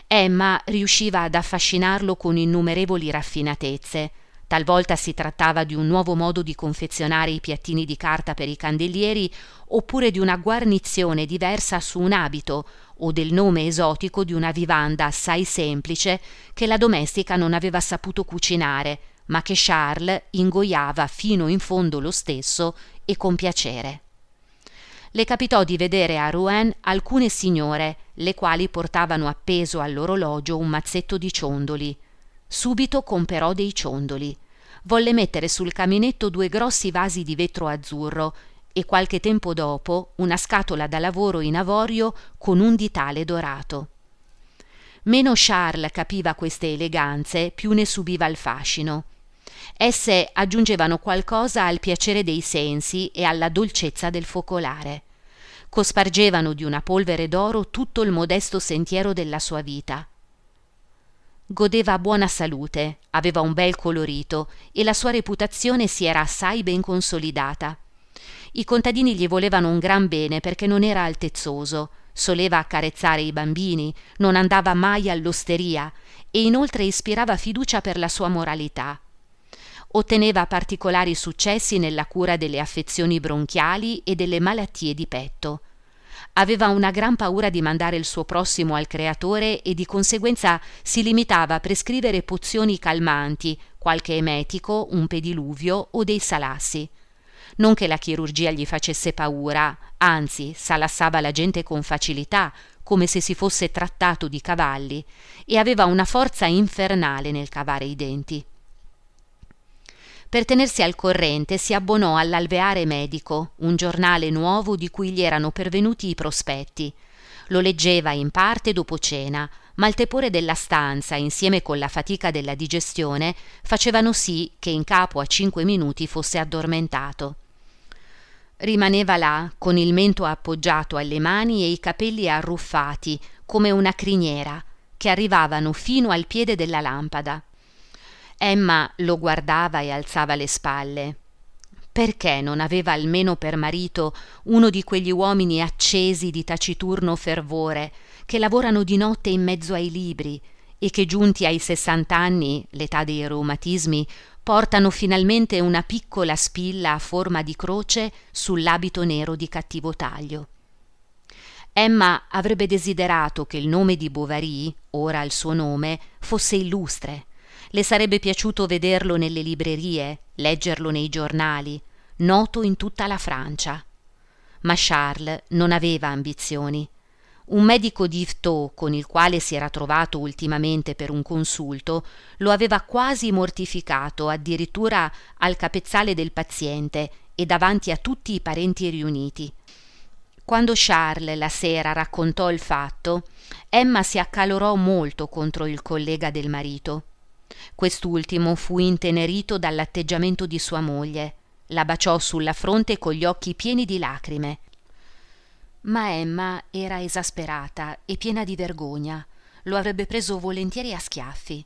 Emma riusciva ad affascinarlo con innumerevoli raffinatezze. Talvolta si trattava di un nuovo modo di confezionare i piattini di carta per i candelieri, oppure di una guarnizione diversa su un abito, o del nome esotico di una vivanda assai semplice che la domestica non aveva saputo cucinare, ma che Charles ingoiava fino in fondo lo stesso e con piacere. Le capitò di vedere a Rouen alcune signore, le quali portavano appeso all'orologio un mazzetto di ciondoli. Subito comperò dei ciondoli. Volle mettere sul caminetto 2 grossi vasi di vetro azzurro e qualche tempo dopo una scatola da lavoro in avorio con un ditale dorato. Meno Charles capiva queste eleganze, più ne subiva il fascino. Esse aggiungevano qualcosa al piacere dei sensi e alla dolcezza del focolare. Cospargevano di una polvere d'oro tutto il modesto sentiero della sua vita. Godeva buona salute, aveva un bel colorito e la sua reputazione si era assai ben consolidata. I contadini gli volevano un gran bene perché non era altezzoso, soleva accarezzare i bambini, non andava mai all'osteria e inoltre ispirava fiducia per la sua moralità. Otteneva particolari successi nella cura delle affezioni bronchiali e delle malattie di petto. Aveva una gran paura di mandare il suo prossimo al creatore e di conseguenza si limitava a prescrivere pozioni calmanti, qualche emetico, un pediluvio o dei salassi. Non che la chirurgia gli facesse paura, anzi salassava la gente con facilità, come se si fosse trattato di cavalli, e aveva una forza infernale nel cavare i denti. Per tenersi al corrente si abbonò all'Alveare Medico, un giornale nuovo di cui gli erano pervenuti i prospetti. Lo leggeva in parte dopo cena, ma il tepore della stanza, insieme con la fatica della digestione, facevano sì che in capo a 5 minuti fosse addormentato. Rimaneva là, con il mento appoggiato alle mani e i capelli arruffati, come una criniera, che arrivavano fino al piede della lampada. Emma lo guardava e alzava le spalle. Perché non aveva almeno per marito uno di quegli uomini accesi di taciturno fervore, che lavorano di notte in mezzo ai libri e che giunti ai 60 anni, l'età dei reumatismi, portano finalmente una piccola spilla a forma di croce sull'abito nero di cattivo taglio. Emma avrebbe desiderato che il nome di Bovary, ora il suo nome, fosse illustre. Le sarebbe piaciuto vederlo nelle librerie, leggerlo nei giornali, noto in tutta la Francia. Ma Charles non aveva ambizioni. Un medico di Yvetot con il quale si era trovato ultimamente per un consulto lo aveva quasi mortificato addirittura al capezzale del paziente e davanti a tutti i parenti riuniti. Quando Charles la sera raccontò il fatto, Emma si accalorò molto contro il collega del marito. Quest'ultimo fu intenerito dall'atteggiamento di sua moglie, la baciò sulla fronte con gli occhi pieni di lacrime. Ma Emma era esasperata e piena di vergogna, lo avrebbe preso volentieri a schiaffi.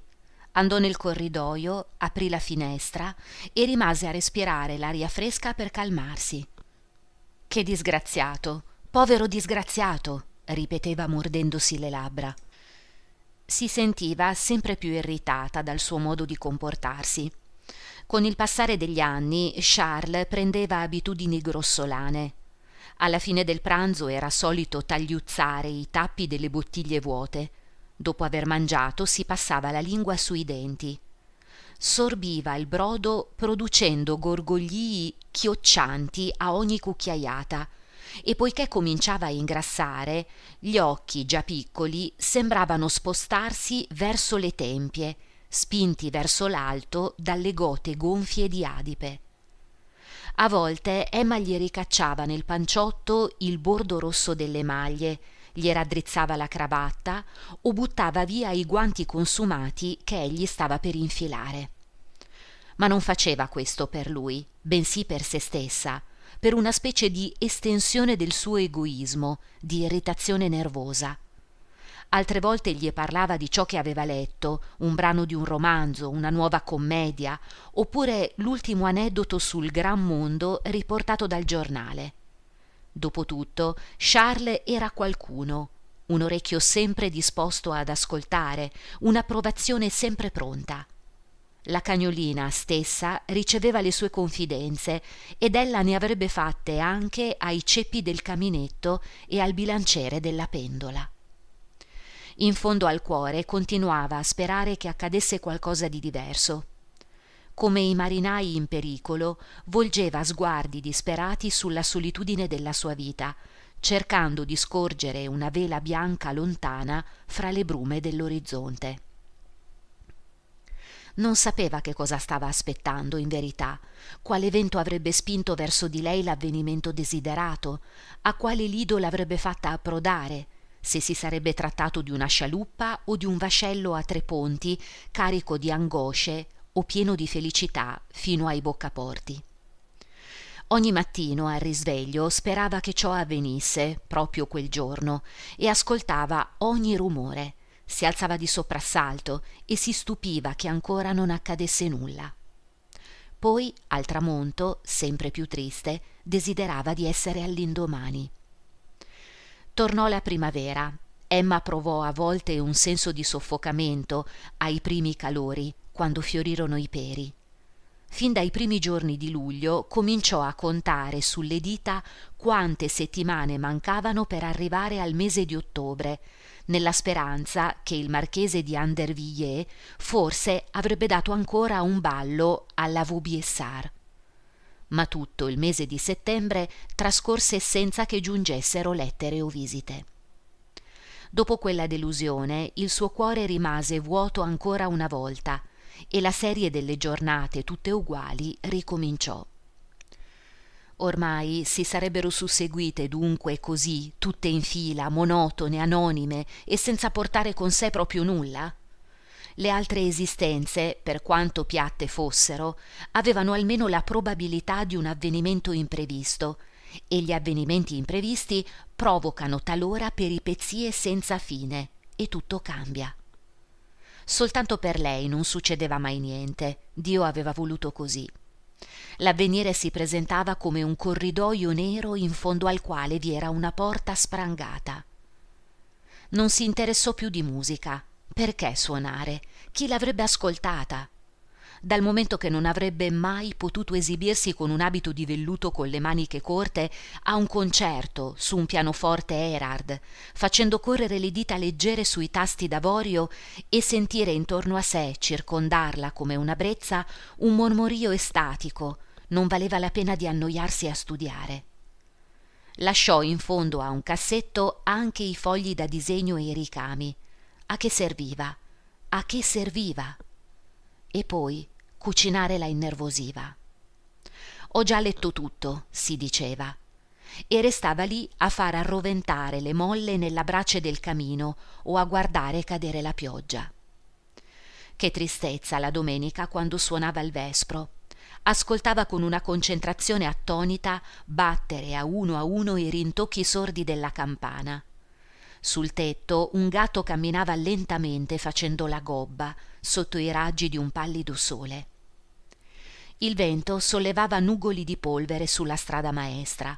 Andò nel corridoio, aprì la finestra e rimase a respirare l'aria fresca per calmarsi. Che disgraziato, povero disgraziato, ripeteva mordendosi le labbra. Si sentiva sempre più irritata dal suo modo di comportarsi. Con il passare degli anni Charles prendeva abitudini grossolane. Alla fine del pranzo era solito tagliuzzare i tappi delle bottiglie vuote. Dopo aver mangiato si passava la lingua sui denti. Sorbiva il brodo producendo gorgoglii chioccianti a ogni cucchiaiata e poiché cominciava a ingrassare, gli occhi già piccoli sembravano spostarsi verso le tempie, spinti verso l'alto dalle gote gonfie di adipe. A volte Emma gli ricacciava nel panciotto il bordo rosso delle maglie, gli raddrizzava la cravatta o buttava via i guanti consumati che egli stava per infilare. Ma non faceva questo per lui, bensì per se stessa, per una specie di estensione del suo egoismo, di irritazione nervosa. Altre volte gli parlava di ciò che aveva letto, un brano di un romanzo, una nuova commedia, oppure l'ultimo aneddoto sul gran mondo riportato dal giornale. Dopotutto, Charles era qualcuno, un orecchio sempre disposto ad ascoltare, un'approvazione sempre pronta. La cagnolina stessa riceveva le sue confidenze ed ella ne avrebbe fatte anche ai ceppi del caminetto e al bilanciere della pendola. In fondo al cuore continuava a sperare che accadesse qualcosa di diverso. Come i marinai in pericolo, volgeva sguardi disperati sulla solitudine della sua vita, cercando di scorgere una vela bianca lontana fra le brume dell'orizzonte. Non sapeva che cosa stava aspettando in verità, quale vento avrebbe spinto verso di lei l'avvenimento desiderato, a quale lido l'avrebbe fatta approdare, se si sarebbe trattato di una scialuppa o di un vascello a tre ponti carico di angosce o pieno di felicità fino ai boccaporti. Ogni mattino al risveglio sperava che ciò avvenisse proprio quel giorno e ascoltava ogni rumore, si alzava di soprassalto e si stupiva che ancora non accadesse nulla. Poi, al tramonto, sempre più triste, desiderava di essere all'indomani. Tornò la primavera. Emma provò a volte un senso di soffocamento ai primi calori, quando fiorirono i peri. Fin dai primi giorni di luglio cominciò a contare sulle dita quante settimane mancavano per arrivare al mese di ottobre, nella speranza che il marchese di Andervilliers forse avrebbe dato ancora un ballo alla Vaubyessard. Ma tutto il mese di settembre trascorse senza che giungessero lettere o visite. Dopo quella delusione il suo cuore rimase vuoto ancora una volta e la serie delle giornate tutte uguali ricominciò. Ormai si sarebbero susseguite dunque così, tutte in fila, monotone, anonime e senza portare con sé proprio nulla? Le altre esistenze, per quanto piatte fossero, avevano almeno la probabilità di un avvenimento imprevisto, e gli avvenimenti imprevisti provocano talora peripezie senza fine, e tutto cambia. Soltanto per lei non succedeva mai niente, Dio aveva voluto così. L'avvenire si presentava come un corridoio nero in fondo al quale vi era una porta sprangata. Non si interessò più di musica. Perché suonare? Chi l'avrebbe ascoltata? Dal momento che non avrebbe mai potuto esibirsi con un abito di velluto con le maniche corte a un concerto su un pianoforte Erard, facendo correre le dita leggere sui tasti d'avorio e sentire intorno a sé, circondarla come una brezza, un mormorio estatico, non valeva la pena di annoiarsi a studiare. Lasciò in fondo a un cassetto anche i fogli da disegno e i ricami. A che serviva? A che serviva? E poi cucinare la innervosiva. Ho già letto tutto, si diceva, e restava lì a far arroventare le molle nella brace del camino o a guardare cadere la pioggia. Che tristezza la domenica quando suonava il vespro. Ascoltava con una concentrazione attonita battere a uno i rintocchi sordi della campana. Sul tetto un gatto camminava lentamente facendo la gobba sotto i raggi di un pallido sole. Il vento sollevava nugoli di polvere sulla strada maestra.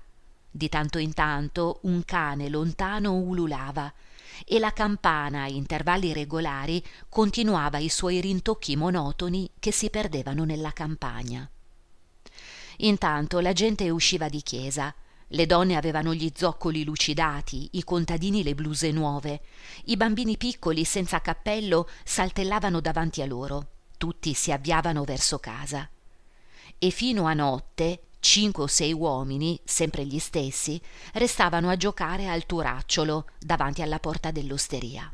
Di tanto in tanto un cane lontano ululava e la campana a intervalli regolari continuava i suoi rintocchi monotoni che si perdevano nella campagna. Intanto la gente usciva di chiesa. Le donne avevano gli zoccoli lucidati, i contadini le bluse nuove, i bambini piccoli senza cappello saltellavano davanti a loro, tutti si avviavano verso casa. E fino a notte 5 o 6 uomini, sempre gli stessi, restavano a giocare al turacciolo davanti alla porta dell'osteria.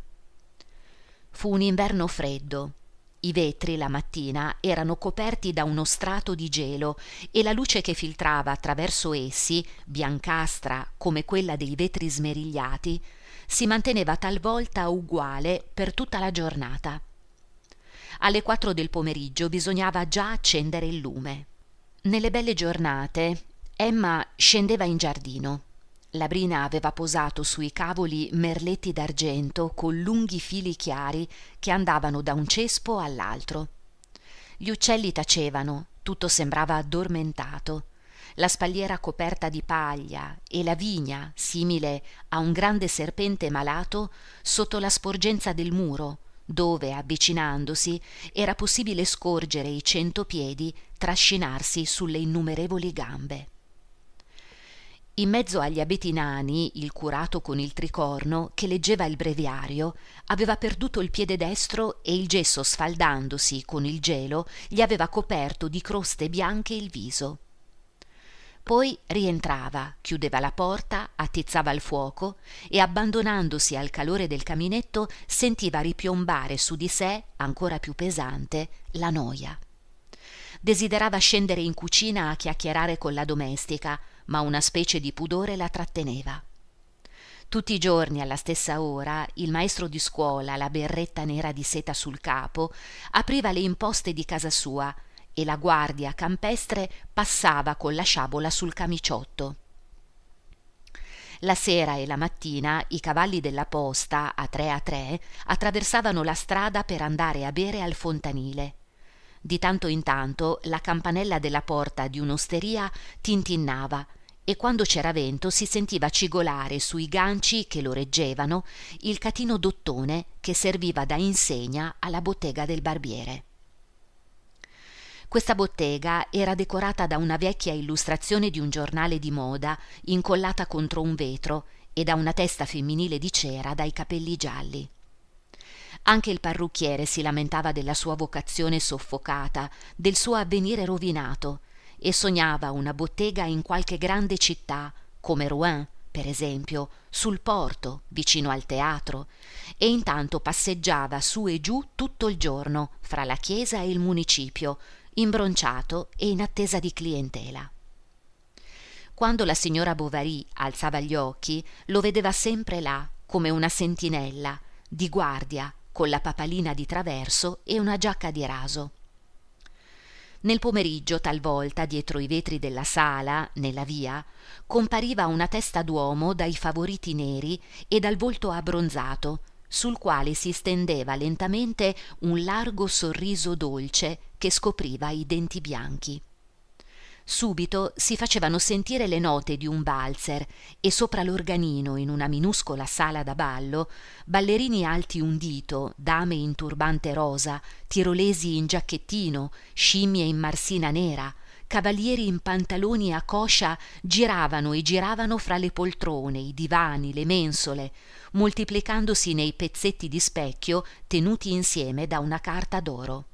Fu un inverno freddo. I vetri la mattina erano coperti da uno strato di gelo e la luce che filtrava attraverso essi, biancastra come quella dei vetri smerigliati, si manteneva talvolta uguale per tutta la giornata. Alle 4 del pomeriggio bisognava già accendere il lume. Nelle belle giornate Emma scendeva in giardino. La brina aveva posato sui cavoli merletti d'argento con lunghi fili chiari che andavano da un cespo all'altro. Gli uccelli tacevano, tutto sembrava addormentato. La spalliera coperta di paglia e la vigna, simile a un grande serpente malato, sotto la sporgenza del muro, dove, avvicinandosi, era possibile scorgere i 100 piedi trascinarsi sulle innumerevoli gambe. In mezzo agli abeti nani, il curato con il tricorno, che leggeva il breviario, aveva perduto il piede destro e il gesso, sfaldandosi con il gelo, gli aveva coperto di croste bianche il viso. Poi rientrava, chiudeva la porta, attizzava il fuoco e, abbandonandosi al calore del caminetto, sentiva ripiombare su di sé, ancora più pesante, la noia. Desiderava scendere in cucina a chiacchierare con la domestica, ma una specie di pudore la tratteneva. Tutti i giorni alla stessa ora il maestro di scuola, la berretta nera di seta sul capo, apriva le imposte di casa sua e la guardia campestre passava con la sciabola sul camiciotto. La sera e la mattina i cavalli della posta, a 3, attraversavano la strada per andare a bere al fontanile. Di tanto in tanto la campanella della porta di un'osteria tintinnava e quando c'era vento si sentiva cigolare sui ganci che lo reggevano il catino d'ottone che serviva da insegna alla bottega del barbiere. Questa bottega era decorata da una vecchia illustrazione di un giornale di moda incollata contro un vetro e da una testa femminile di cera dai capelli gialli. Anche il parrucchiere si lamentava della sua vocazione soffocata, del suo avvenire rovinato, e sognava una bottega in qualche grande città, come Rouen, per esempio, sul porto, vicino al teatro, e intanto passeggiava su e giù tutto il giorno, fra la chiesa e il municipio, imbronciato e in attesa di clientela. Quando la signora Bovary alzava gli occhi, lo vedeva sempre là, come una sentinella, di guardia, con la papalina di traverso e una giacca di raso. Nel pomeriggio, talvolta, dietro i vetri della sala, nella via, compariva una testa d'uomo dai favoriti neri e dal volto abbronzato, sul quale si stendeva lentamente un largo sorriso dolce che scopriva i denti bianchi. Subito si facevano sentire le note di un valzer e sopra l'organino, in una minuscola sala da ballo, ballerini alti un dito, dame in turbante rosa, tirolesi in giacchettino, scimmie in marsina nera, cavalieri in pantaloni a coscia giravano e giravano fra le poltrone, i divani, le mensole, moltiplicandosi nei pezzetti di specchio tenuti insieme da una carta d'oro.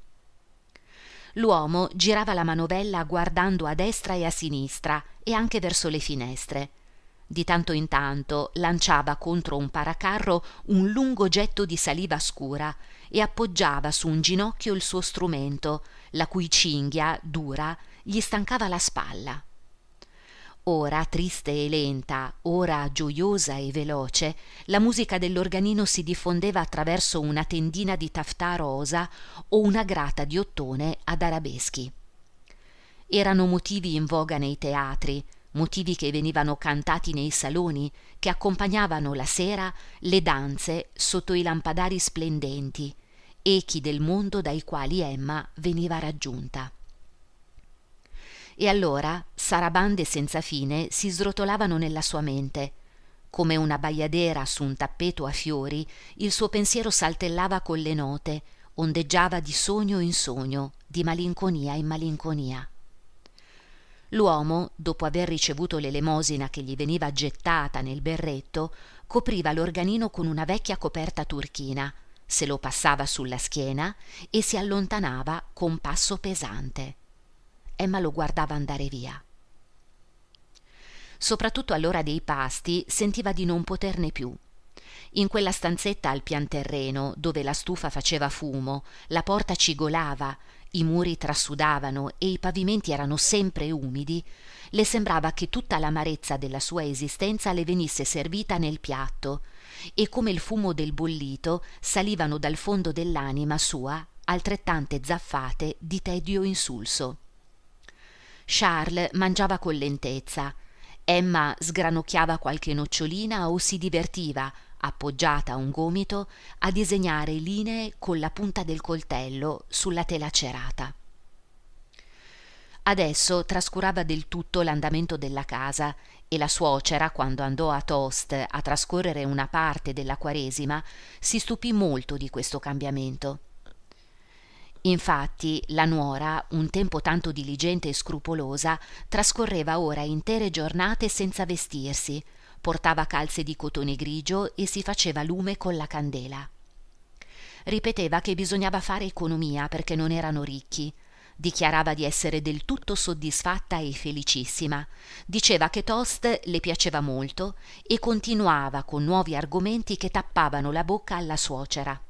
L'uomo girava la manovella guardando a destra e a sinistra e anche verso le finestre. Di tanto in tanto lanciava contro un paracarro un lungo getto di saliva scura e appoggiava su un ginocchio il suo strumento, la cui cinghia, dura, gli stancava la spalla. Ora triste e lenta, ora gioiosa e veloce, la musica dell'organino si diffondeva attraverso una tendina di taffetà rosa o una grata di ottone ad arabeschi. Erano motivi in voga nei teatri, motivi che venivano cantati nei saloni, che accompagnavano la sera le danze sotto i lampadari splendenti, echi del mondo dai quali Emma veniva raggiunta. E allora sarabande senza fine si srotolavano nella sua mente. Come una baiadera su un tappeto a fiori, il suo pensiero saltellava con le note, ondeggiava di sogno in sogno, di malinconia in malinconia. L'uomo, dopo aver ricevuto l'elemosina che gli veniva gettata nel berretto, copriva l'organino con una vecchia coperta turchina, se lo passava sulla schiena e si allontanava con passo pesante. Emma lo guardava andare via. Soprattutto all'ora dei pasti sentiva di non poterne più. In quella stanzetta al pian terreno, dove la stufa faceva fumo, la porta cigolava, i muri trasudavano e i pavimenti erano sempre umidi, le sembrava che tutta l'amarezza della sua esistenza le venisse servita nel piatto e come il fumo del bollito salivano dal fondo dell'anima sua altrettante zaffate di tedio insulso. Charles mangiava con lentezza. Emma sgranocchiava qualche nocciolina o si divertiva, appoggiata a un gomito, a disegnare linee con la punta del coltello sulla tela cerata. Adesso trascurava del tutto l'andamento della casa e la suocera, quando andò a Tost a trascorrere una parte della Quaresima, si stupì molto di questo cambiamento. Infatti la nuora, un tempo tanto diligente e scrupolosa, trascorreva ora intere giornate senza vestirsi, portava calze di cotone grigio e si faceva lume con la candela. Ripeteva che bisognava fare economia perché non erano ricchi, dichiarava di essere del tutto soddisfatta e felicissima, diceva che Tost le piaceva molto e continuava con nuovi argomenti che tappavano la bocca alla suocera.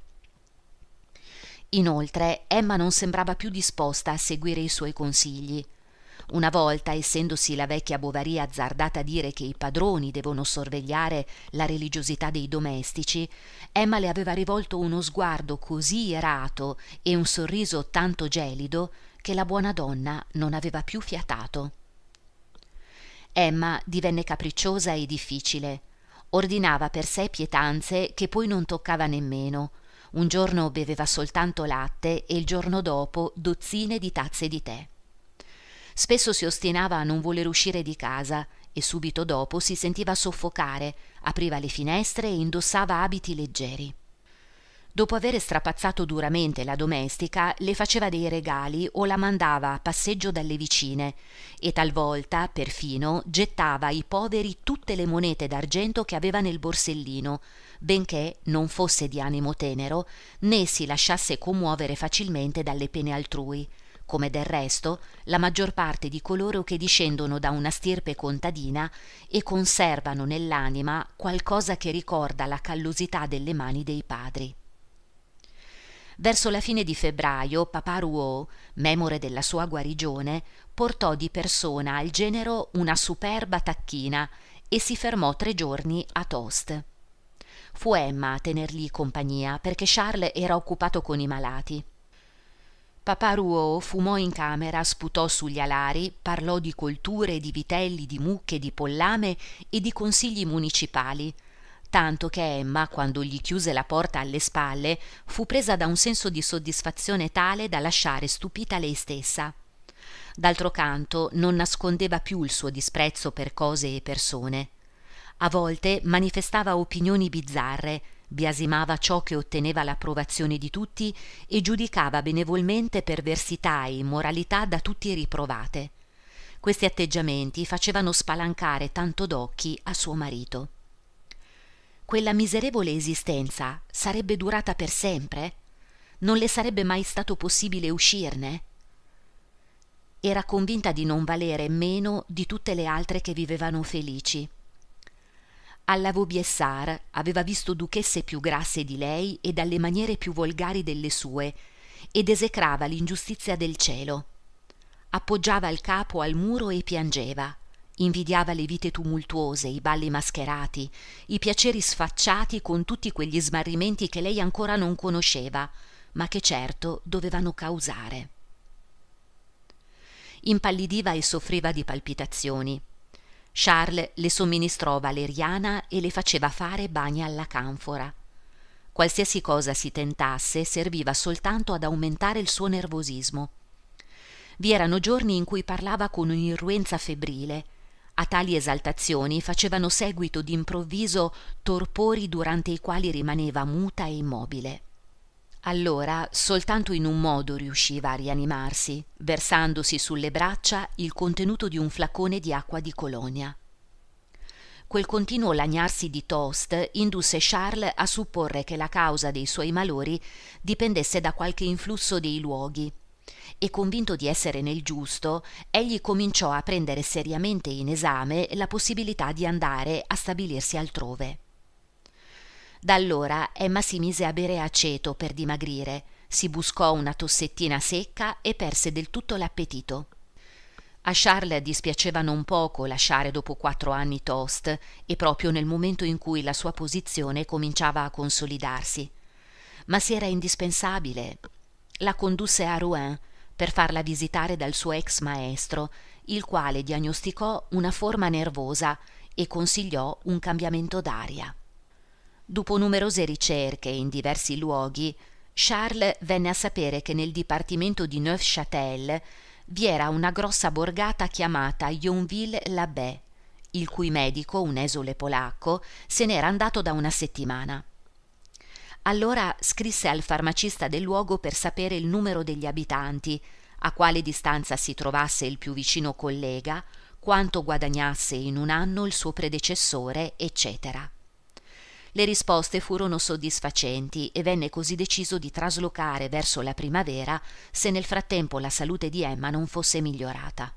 Inoltre Emma non sembrava più disposta a seguire i suoi consigli. Una volta, essendosi la vecchia Bovary azzardata a dire che i padroni devono sorvegliare la religiosità dei domestici, Emma le aveva rivolto uno sguardo così irato e un sorriso tanto gelido che la buona donna non aveva più fiatato. Emma divenne capricciosa e difficile. Ordinava per sé pietanze che poi non toccava nemmeno. Un giorno beveva soltanto latte e il giorno dopo dozzine di tazze di tè. Spesso si ostinava a non voler uscire di casa e subito dopo si sentiva soffocare, apriva le finestre e indossava abiti leggeri. Dopo aver strapazzato duramente la domestica, le faceva dei regali o la mandava a passeggio dalle vicine e talvolta, perfino, gettava ai poveri tutte le monete d'argento che aveva nel borsellino, benché non fosse di animo tenero né si lasciasse commuovere facilmente dalle pene altrui, come del resto la maggior parte di coloro che discendono da una stirpe contadina e conservano nell'anima qualcosa che ricorda la callosità delle mani dei padri. Verso la fine di febbraio papà Rouault, memore della sua guarigione, portò di persona al genero una superba tacchina e si fermò 3 giorni a Tost. Fu Emma a tenergli compagnia perché Charles era occupato con i malati. Papà Rouault fumò in camera, sputò sugli alari, parlò di colture, di vitelli, di mucche, di pollame e di consigli municipali, tanto che Emma, quando gli chiuse la porta alle spalle, fu presa da un senso di soddisfazione tale da lasciare stupita lei stessa. D'altro canto non nascondeva più il suo disprezzo per cose e persone. A volte manifestava opinioni bizzarre, biasimava ciò che otteneva l'approvazione di tutti e giudicava benevolmente perversità e immoralità da tutti riprovate. Questi atteggiamenti facevano spalancare tanto d'occhi a suo marito. Quella miserevole esistenza sarebbe durata per sempre? Non le sarebbe mai stato possibile uscirne? Era convinta di non valere meno di tutte le altre che vivevano felici. Alla Vaubyessard aveva visto duchesse più grasse di lei e dalle maniere più volgari delle sue ed esecrava l'ingiustizia del cielo. Appoggiava il capo al muro e piangeva. Invidiava le vite tumultuose, i balli mascherati, i piaceri sfacciati con tutti quegli smarrimenti che lei ancora non conosceva, ma che certo dovevano causare. Impallidiva e soffriva di palpitazioni. Charles le somministrò valeriana e le faceva fare bagni alla canfora. Qualsiasi cosa si tentasse serviva soltanto ad aumentare il suo nervosismo. Vi erano giorni in cui parlava con un'irruenza febbrile. A tali esaltazioni facevano seguito d'improvviso torpori durante i quali rimaneva muta e immobile. Allora soltanto in un modo riusciva a rianimarsi, versandosi sulle braccia il contenuto di un flacone di acqua di colonia. Quel continuo lagnarsi di toast indusse Charles a supporre che la causa dei suoi malori dipendesse da qualche influsso dei luoghi, e convinto di essere nel giusto, egli cominciò a prendere seriamente in esame la possibilità di andare a stabilirsi altrove. Da allora Emma si mise a bere aceto per dimagrire, si buscò una tossettina secca e perse del tutto l'appetito. A Charles dispiaceva non poco lasciare dopo 4 anni Tost, e proprio nel momento in cui la sua posizione cominciava a consolidarsi. Ma se era indispensabile, la condusse a Rouen per farla visitare dal suo ex maestro, il quale diagnosticò una forma nervosa e consigliò un cambiamento d'aria. Dopo numerose ricerche in diversi luoghi, Charles venne a sapere che nel dipartimento di Neufchâtel vi era una grossa borgata chiamata Yonville-l'Abbé, il cui medico, un esule polacco, se n'era andato da una settimana. Allora scrisse al farmacista del luogo per sapere il numero degli abitanti, a quale distanza si trovasse il più vicino collega, quanto guadagnasse in un anno il suo predecessore, eccetera. Le risposte furono soddisfacenti e venne così deciso di traslocare verso la primavera se nel frattempo la salute di Emma non fosse migliorata.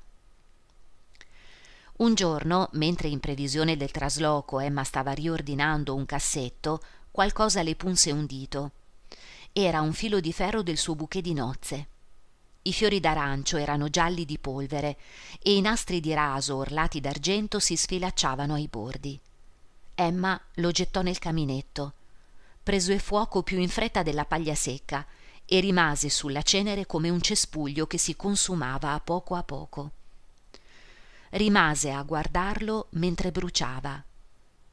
Un giorno, mentre in previsione del trasloco Emma stava riordinando un cassetto, qualcosa le punse un dito. Era un filo di ferro del suo bouquet di nozze. I fiori d'arancio erano gialli di polvere e i nastri di raso orlati d'argento si sfilacciavano ai bordi. Emma lo gettò nel caminetto, prese fuoco più in fretta della paglia secca e rimase sulla cenere come un cespuglio che si consumava a poco. Rimase a guardarlo mentre bruciava.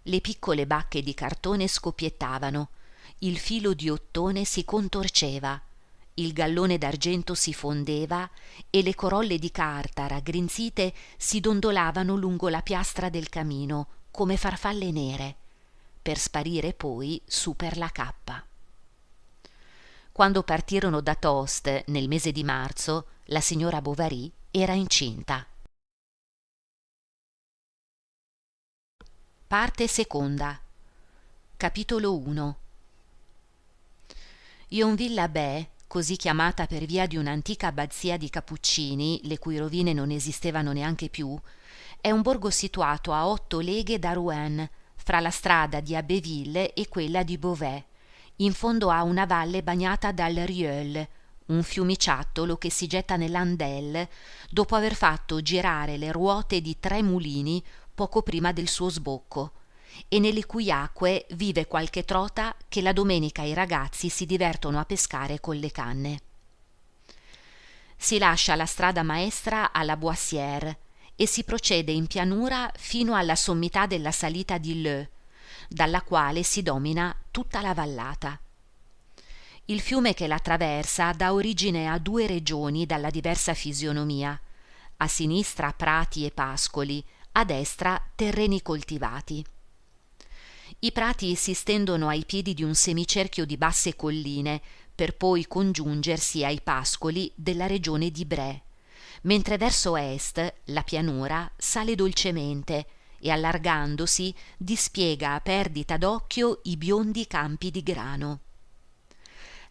Le piccole bacche di cartone scoppiettavano, il filo di ottone si contorceva, il gallone d'argento si fondeva e le corolle di carta raggrinzite si dondolavano lungo la piastra del camino come farfalle nere, per sparire poi su per la cappa. Quando partirono da Tost nel mese di marzo, la signora Bovary era incinta. Parte seconda. Capitolo 1. Yonville-l'Abbé, così chiamata per via di un'antica abbazia di Cappuccini, le cui rovine non esistevano neanche più, è un borgo situato a 8 leghe da Rouen, fra la strada di Abbeville e quella di Beauvais, in fondo a una valle bagnata dal Rieule, un fiumiciattolo che si getta nell'Andelle dopo aver fatto girare le ruote di 3 mulini poco prima del suo sbocco, e nelle cui acque vive qualche trota che la domenica i ragazzi si divertono a pescare con le canne. Si lascia la strada maestra alla Boissière e si procede in pianura fino alla sommità della salita di Leu, dalla quale si domina tutta la vallata. Il fiume che la traversa dà origine a 2 regioni dalla diversa fisionomia: a sinistra prati e pascoli, a destra terreni coltivati. I prati si stendono ai piedi di un semicerchio di basse colline per poi congiungersi ai pascoli della regione di Bray, mentre verso est la pianura sale dolcemente e allargandosi dispiega a perdita d'occhio i biondi campi di grano.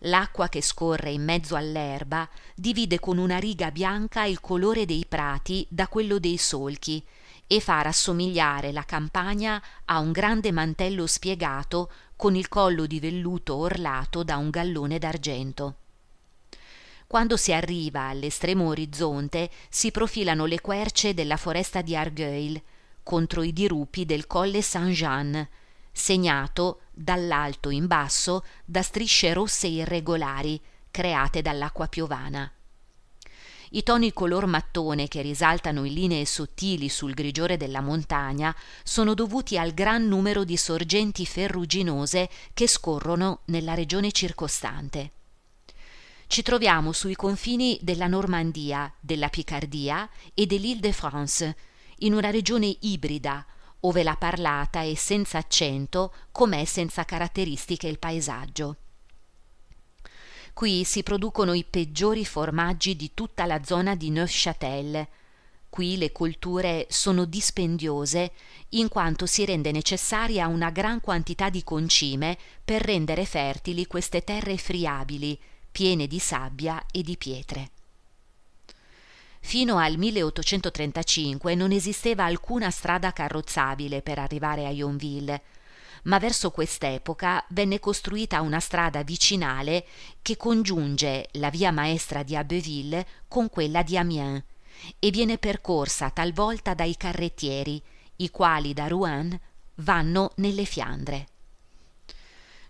L'acqua che scorre in mezzo all'erba divide con una riga bianca il colore dei prati da quello dei solchi e fa rassomigliare la campagna a un grande mantello spiegato con il collo di velluto orlato da un gallone d'argento. Quando si arriva all'estremo orizzonte si profilano le querce della foresta di Argueil contro i dirupi del colle Saint-Jean, segnato dall'alto in basso da strisce rosse irregolari create dall'acqua piovana. I toni color mattone che risaltano in linee sottili sul grigiore della montagna sono dovuti al gran numero di sorgenti ferruginose che scorrono nella regione circostante. Ci troviamo sui confini della Normandia, della Picardia e dell'Île-de-France, in una regione ibrida, ove la parlata è senza accento, com'è senza caratteristiche il paesaggio. Qui si producono i peggiori formaggi di tutta la zona di Neufchâtel. Qui le colture sono dispendiose in quanto si rende necessaria una gran quantità di concime per rendere fertili queste terre friabili, piene di sabbia e di pietre. Fino al 1835 non esisteva alcuna strada carrozzabile per arrivare a Yonville, ma verso quest'epoca venne costruita una strada vicinale che congiunge la via maestra di Abbeville con quella di Amiens e viene percorsa talvolta dai carrettieri, i quali da Rouen vanno nelle Fiandre.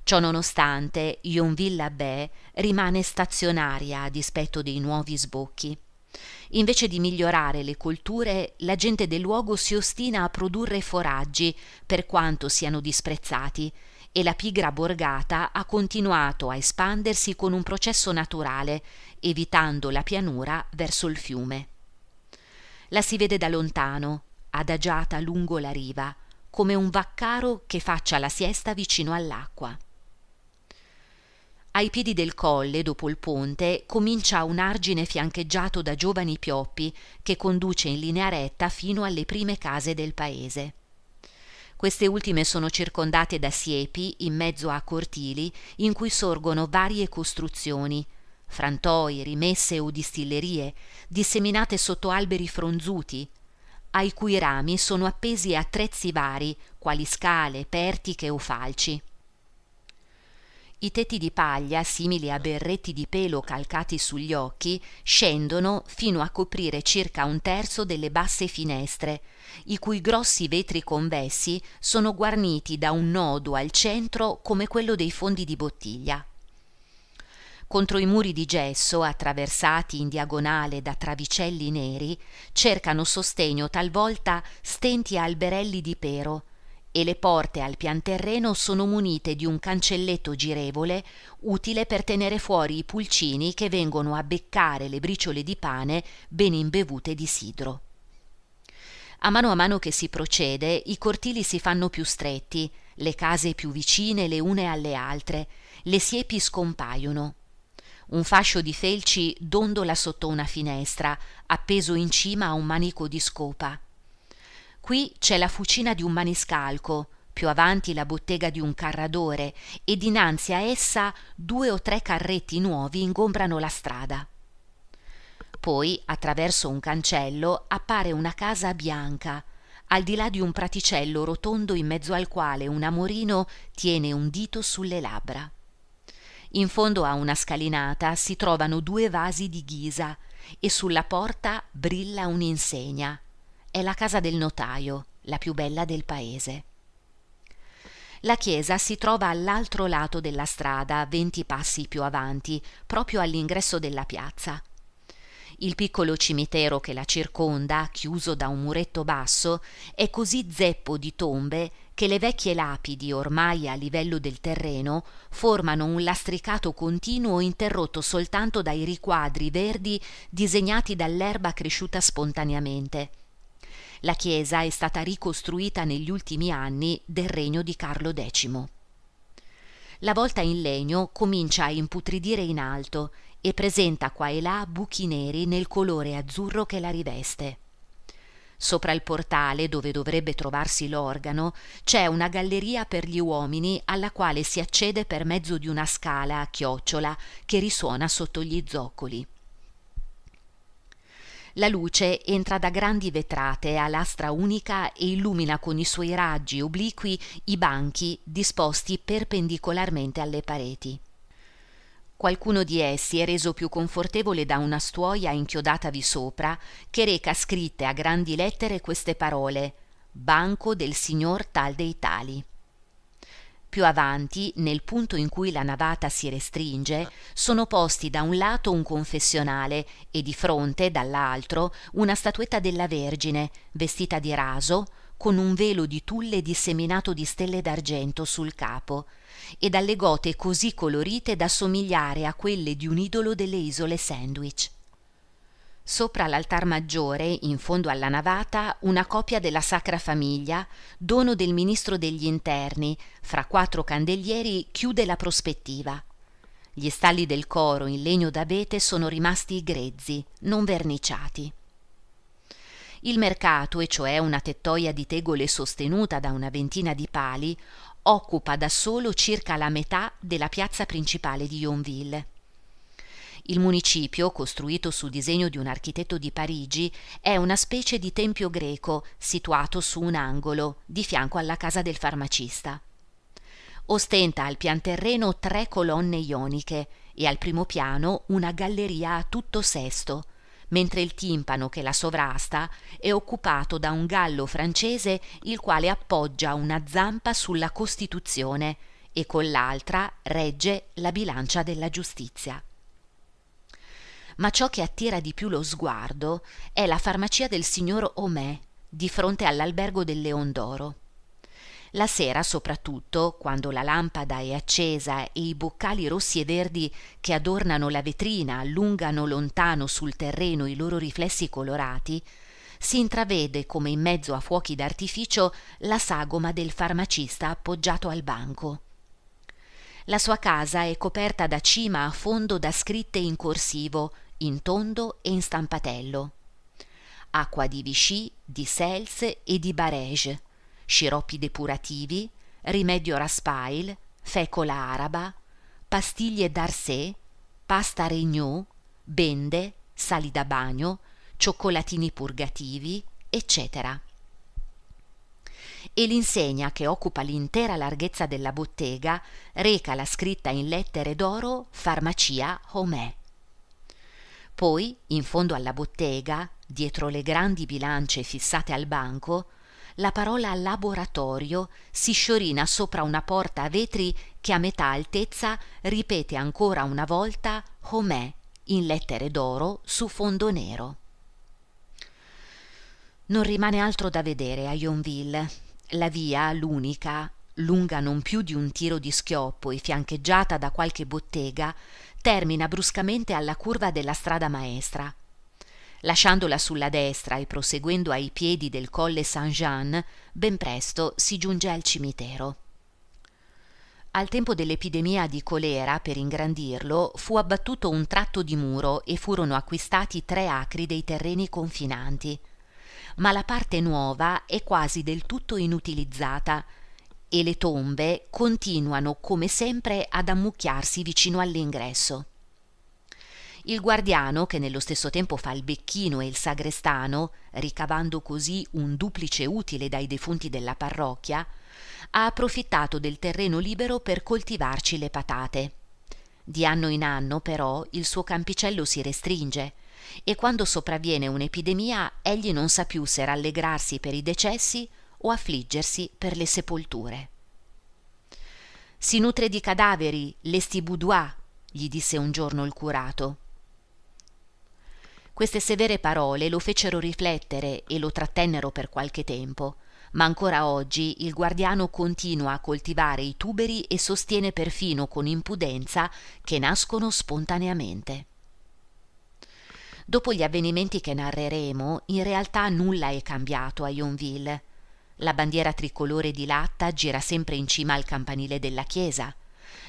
Ciò nonostante, Yonville-l'Abbé rimane stazionaria a dispetto dei nuovi sbocchi. Invece di migliorare le colture, la gente del luogo si ostina a produrre foraggi, per quanto siano disprezzati, e la pigra borgata ha continuato a espandersi con un processo naturale, evitando la pianura verso il fiume. La si vede da lontano, adagiata lungo la riva, come un vaccaro che faccia la siesta vicino all'acqua. Ai piedi del colle, dopo il ponte, comincia un argine fiancheggiato da giovani pioppi che conduce in linea retta fino alle prime case del paese. Queste ultime sono circondate da siepi in mezzo a cortili in cui sorgono varie costruzioni, frantoi, rimesse o distillerie, disseminate sotto alberi fronzuti, ai cui rami sono appesi attrezzi vari, quali scale, pertiche o falci. I tetti di paglia, simili a berretti di pelo calcati sugli occhi, scendono fino a coprire circa un terzo delle basse finestre, i cui grossi vetri convessi sono guarniti da un nodo al centro come quello dei fondi di bottiglia. Contro i muri di gesso, attraversati in diagonale da travicelli neri, cercano sostegno talvolta stenti alberelli di pero, e le porte al pianterreno sono munite di un cancelletto girevole utile per tenere fuori i pulcini che vengono a beccare le briciole di pane ben imbevute di sidro. A mano che si procede, i cortili si fanno più stretti, le case più vicine le une alle altre, le siepi scompaiono. Un fascio di felci dondola sotto una finestra, appeso in cima a un manico di scopa. Qui c'è la fucina di un maniscalco, più avanti la bottega di un carradore e dinanzi a essa 2 o 3 carretti nuovi ingombrano la strada. Poi, attraverso un cancello, appare una casa bianca, al di là di un praticello rotondo in mezzo al quale un amorino tiene un dito sulle labbra. In fondo a una scalinata si trovano 2 vasi di ghisa e sulla porta brilla un'insegna. È la casa del notaio, la più bella del paese. La chiesa si trova all'altro lato della strada, 20 passi più avanti, proprio all'ingresso della piazza. Il piccolo cimitero che la circonda, chiuso da un muretto basso, è così zeppo di tombe che le vecchie lapidi, ormai a livello del terreno, formano un lastricato continuo interrotto soltanto dai riquadri verdi disegnati dall'erba cresciuta spontaneamente. La chiesa è stata ricostruita negli ultimi anni del regno di Carlo X. La volta in legno comincia a imputridire in alto e presenta qua e là buchi neri nel colore azzurro che la riveste. Sopra il portale, dove dovrebbe trovarsi l'organo, c'è una galleria per gli uomini alla quale si accede per mezzo di una scala a chiocciola che risuona sotto gli zoccoli. La luce entra da grandi vetrate a lastra unica e illumina con i suoi raggi obliqui i banchi disposti perpendicolarmente alle pareti. Qualcuno di essi è reso più confortevole da una stuoia inchiodatavi sopra che reca scritte a grandi lettere queste parole: Banco del signor tal dei tali. Più avanti, nel punto in cui la navata si restringe, sono posti da un lato un confessionale e di fronte, dall'altro, una statuetta della Vergine, vestita di raso, con un velo di tulle disseminato di stelle d'argento sul capo e dalle gote così colorite da somigliare a quelle di un idolo delle isole Sandwich. Sopra l'altar maggiore, in fondo alla navata, una copia della Sacra Famiglia, dono del ministro degli Interni, fra 4 candelieri, chiude la prospettiva. Gli stalli del coro in legno d'abete sono rimasti grezzi, non verniciati. Il mercato, e cioè una tettoia di tegole sostenuta da una ventina di pali, occupa da solo circa la metà della piazza principale di Yonville. Il municipio, costruito su disegno di un architetto di Parigi, è una specie di tempio greco situato su un angolo, di fianco alla casa del farmacista. Ostenta al pian terreno 3 colonne ioniche e al primo piano una galleria a tutto sesto, mentre il timpano che la sovrasta è occupato da un gallo francese il quale appoggia una zampa sulla Costituzione e con l'altra regge la bilancia della giustizia. Ma ciò che attira di più lo sguardo è la farmacia del signor Homais, di fronte all'albergo del Leon d'Oro. La sera, soprattutto, quando la lampada è accesa e i boccali rossi e verdi che adornano la vetrina allungano lontano sul terreno i loro riflessi colorati, si intravede come in mezzo a fuochi d'artificio la sagoma del farmacista appoggiato al banco. La sua casa è coperta da cima a fondo da scritte in corsivo, in tondo e in stampatello. Acqua di Vichy, di Cels e di Barège, sciroppi depurativi, rimedio raspail, fecola araba, pastiglie d'Arsè, pasta Regnault, bende, sali da bagno, cioccolatini purgativi, eccetera. E l'insegna che occupa l'intera larghezza della bottega reca la scritta in lettere d'oro Farmacia Homais. Poi, in fondo alla bottega, dietro le grandi bilance fissate al banco, la parola laboratorio si sciorina sopra una porta a vetri che a metà altezza ripete ancora una volta Homais in lettere d'oro su fondo nero. Non rimane altro da vedere a Yonville. La via, l'unica, lunga non più di un tiro di schioppo e fiancheggiata da qualche bottega, termina bruscamente alla curva della strada maestra. Lasciandola sulla destra e proseguendo ai piedi del colle Saint-Jean, ben presto si giunge al cimitero. Al tempo dell'epidemia di colera, per ingrandirlo, fu abbattuto un tratto di muro e furono acquistati 3 acri dei terreni confinanti. Ma la parte nuova è quasi del tutto inutilizzata e le tombe continuano come sempre ad ammucchiarsi vicino all'ingresso. Il guardiano, che nello stesso tempo fa il becchino e il sagrestano, ricavando così un duplice utile dai defunti della parrocchia, ha approfittato del terreno libero per coltivarci le patate. Di anno in anno, però, il suo campicello si restringe e quando sopravviene un'epidemia egli non sa più se rallegrarsi per i decessi o affliggersi per le sepolture. Si nutre di cadaveri, l'estiboudois, gli disse un giorno il curato. Queste severe parole lo fecero riflettere e lo trattennero per qualche tempo, ma ancora oggi il guardiano continua a coltivare i tuberi e sostiene perfino con impudenza che nascono spontaneamente. Dopo gli avvenimenti che narreremo, in realtà nulla è cambiato a Yonville. La bandiera tricolore di latta gira sempre in cima al campanile della chiesa.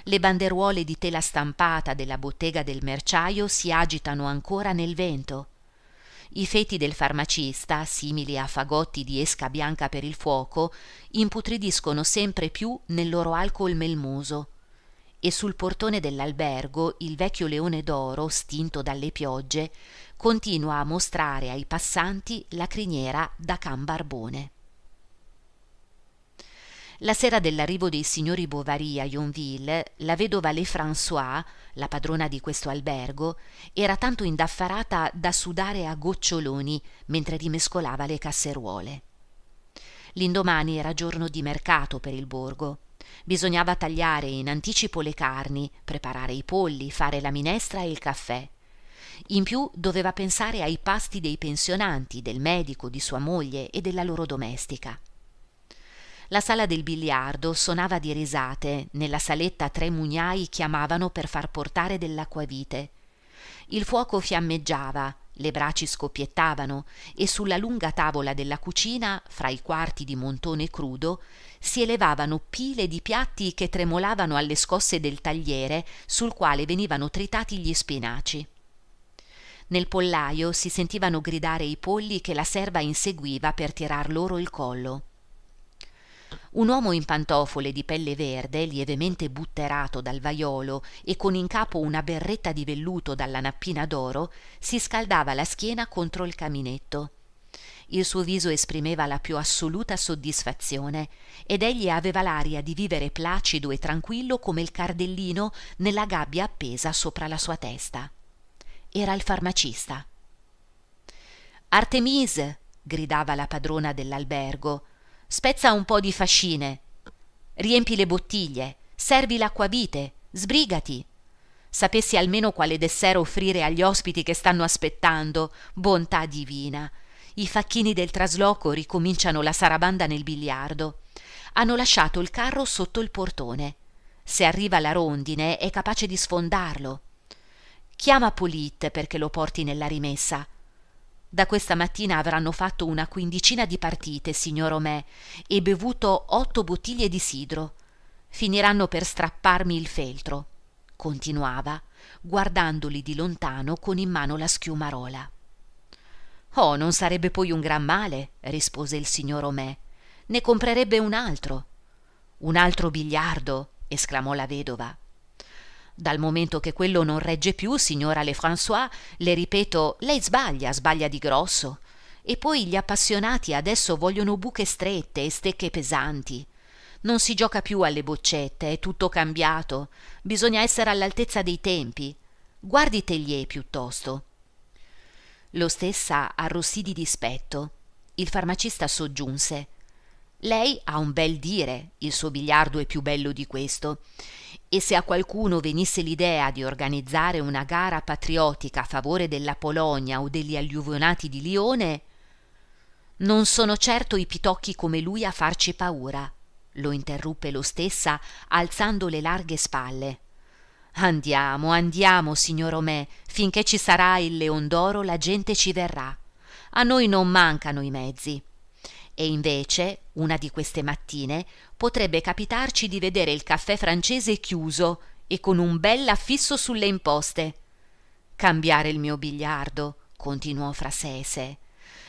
Le banderuole di tela stampata della bottega del merciaio si agitano ancora nel vento. I feti del farmacista, simili a fagotti di esca bianca per il fuoco, imputridiscono sempre più nel loro alcol melmoso. E sul portone dell'albergo il vecchio leone d'oro, stinto dalle piogge, continua a mostrare ai passanti la criniera da can barbone. La sera dell'arrivo dei signori Bovary a Yonville, la vedova Lefrançois, la padrona di questo albergo, era tanto indaffarata da sudare a goccioloni mentre rimescolava le casseruole. L'indomani era giorno di mercato per il borgo. Bisognava tagliare in anticipo le carni, preparare i polli, fare la minestra e il caffè. In più doveva pensare ai pasti dei pensionanti, del medico, di sua moglie e della loro domestica. La sala del biliardo sonava di risate, nella saletta 3 mugnai chiamavano per far portare dell'acquavite. Il fuoco fiammeggiava, le braci scoppiettavano e sulla lunga tavola della cucina, fra i quarti di montone crudo, si elevavano pile di piatti che tremolavano alle scosse del tagliere sul quale venivano tritati gli spinaci. Nel pollaio si sentivano gridare i polli che la serva inseguiva per tirar loro il collo. Un uomo in pantofole di pelle verde, lievemente butterato dal vaiolo e con in capo una berretta di velluto dalla nappina d'oro, si scaldava la schiena contro il caminetto. Il suo viso esprimeva la più assoluta soddisfazione ed egli aveva l'aria di vivere placido e tranquillo come il cardellino nella gabbia appesa sopra la sua testa. Era il farmacista. «Artemise!» gridava la padrona dell'albergo. «Spezza un po' di fascine, riempi le bottiglie, servi l'acquavite, sbrigati. Sapessi almeno quale dessert offrire agli ospiti che stanno aspettando, bontà divina. I facchini del trasloco ricominciano la sarabanda nel biliardo. Hanno lasciato il carro sotto il portone. Se arriva la rondine è capace di sfondarlo. Chiama Polyte perché lo porti nella rimessa. Da questa mattina avranno fatto una 15ina di partite, signor Homais, e bevuto 8 bottiglie di sidro. Finiranno per strapparmi il feltro», continuava, guardandoli di lontano con in mano la schiumarola. «Oh, non sarebbe poi un gran male», rispose il signor Homais. «Ne comprerebbe un altro». «Un altro biliardo», esclamò la vedova. «Dal momento che quello non regge più, signora Lefrançois, le ripeto, lei sbaglia di grosso. E poi gli appassionati adesso vogliono buche strette e stecche pesanti. Non si gioca più alle boccette, è tutto cambiato. Bisogna essere all'altezza dei tempi. Guardi Tellier piuttosto». L'ostessa arrossì di dispetto. Il farmacista soggiunse: «Lei ha un bel dire, il suo biliardo è più bello di questo. E se a qualcuno venisse l'idea di organizzare una gara patriottica a favore della Polonia o degli alluvionati di Lione, non sono certo i pitocchi come lui a farci paura», lo interruppe l'ostessa alzando le larghe spalle. Andiamo, signor Homais, finché ci sarà il Leon d'Oro la gente ci verrà. A noi non mancano i mezzi. E invece, una di queste mattine, potrebbe capitarci di vedere il caffè francese chiuso e con un bel affisso sulle imposte. «Cambiare il mio biliardo», continuò fra sé e sé.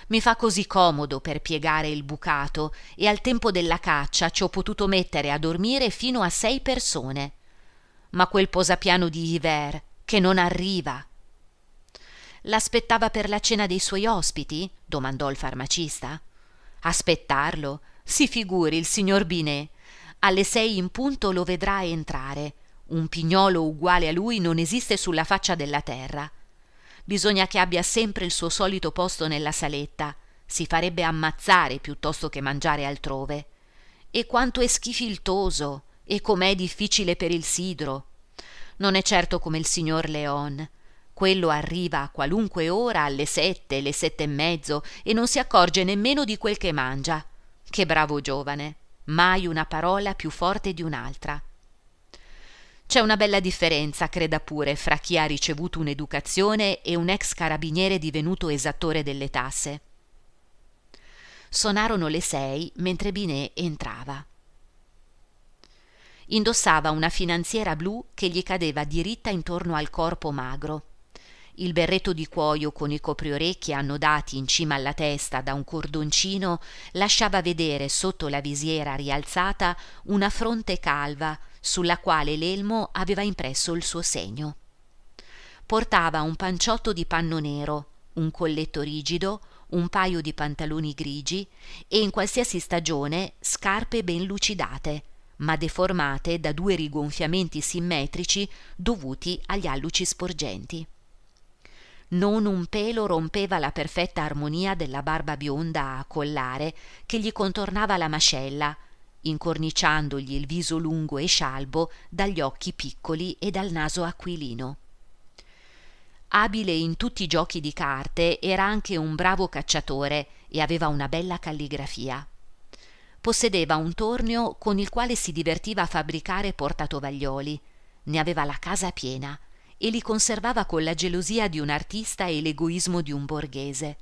«Mi fa così comodo per piegare il bucato e al tempo della caccia ci ho potuto mettere a dormire fino a 6 persone. Ma quel posapiano di Hiver, che non arriva». «L'aspettava per la cena dei suoi ospiti?» domandò il farmacista. «Aspettarlo? Si figuri il signor Binet. Alle 6 in punto lo vedrà entrare. Un pignolo uguale a lui non esiste sulla faccia della terra. Bisogna che abbia sempre il suo solito posto nella saletta. Si farebbe ammazzare piuttosto che mangiare altrove. E quanto è schifiltoso, e com'è difficile per il sidro. Non è certo come il signor Leon. Quello arriva a qualunque ora alle 7, le 7:30 e non si accorge nemmeno di quel che mangia. Che bravo giovane, mai una parola più forte di un'altra. C'è una bella differenza, creda pure, fra chi ha ricevuto un'educazione e un ex carabiniere divenuto esattore delle tasse». Sonarono le 6 mentre Binet entrava. Indossava una finanziera blu che gli cadeva diritta intorno al corpo magro. Il berretto di cuoio con i copriorecchi annodati in cima alla testa da un cordoncino lasciava vedere sotto la visiera rialzata una fronte calva sulla quale l'elmo aveva impresso il suo segno. Portava un panciotto di panno nero, un colletto rigido, un paio di pantaloni grigi e in qualsiasi stagione scarpe ben lucidate, ma deformate da 2 rigonfiamenti simmetrici dovuti agli alluci sporgenti. Non un pelo rompeva la perfetta armonia della barba bionda a collare che gli contornava la mascella, incorniciandogli il viso lungo e scialbo dagli occhi piccoli e dal naso aquilino. Abile in tutti i giochi di carte, era anche un bravo cacciatore e aveva una bella calligrafia. Possedeva un tornio con il quale si divertiva a fabbricare portatovaglioli. Ne aveva la casa piena e li conservava con la gelosia di un artista e l'egoismo di un borghese.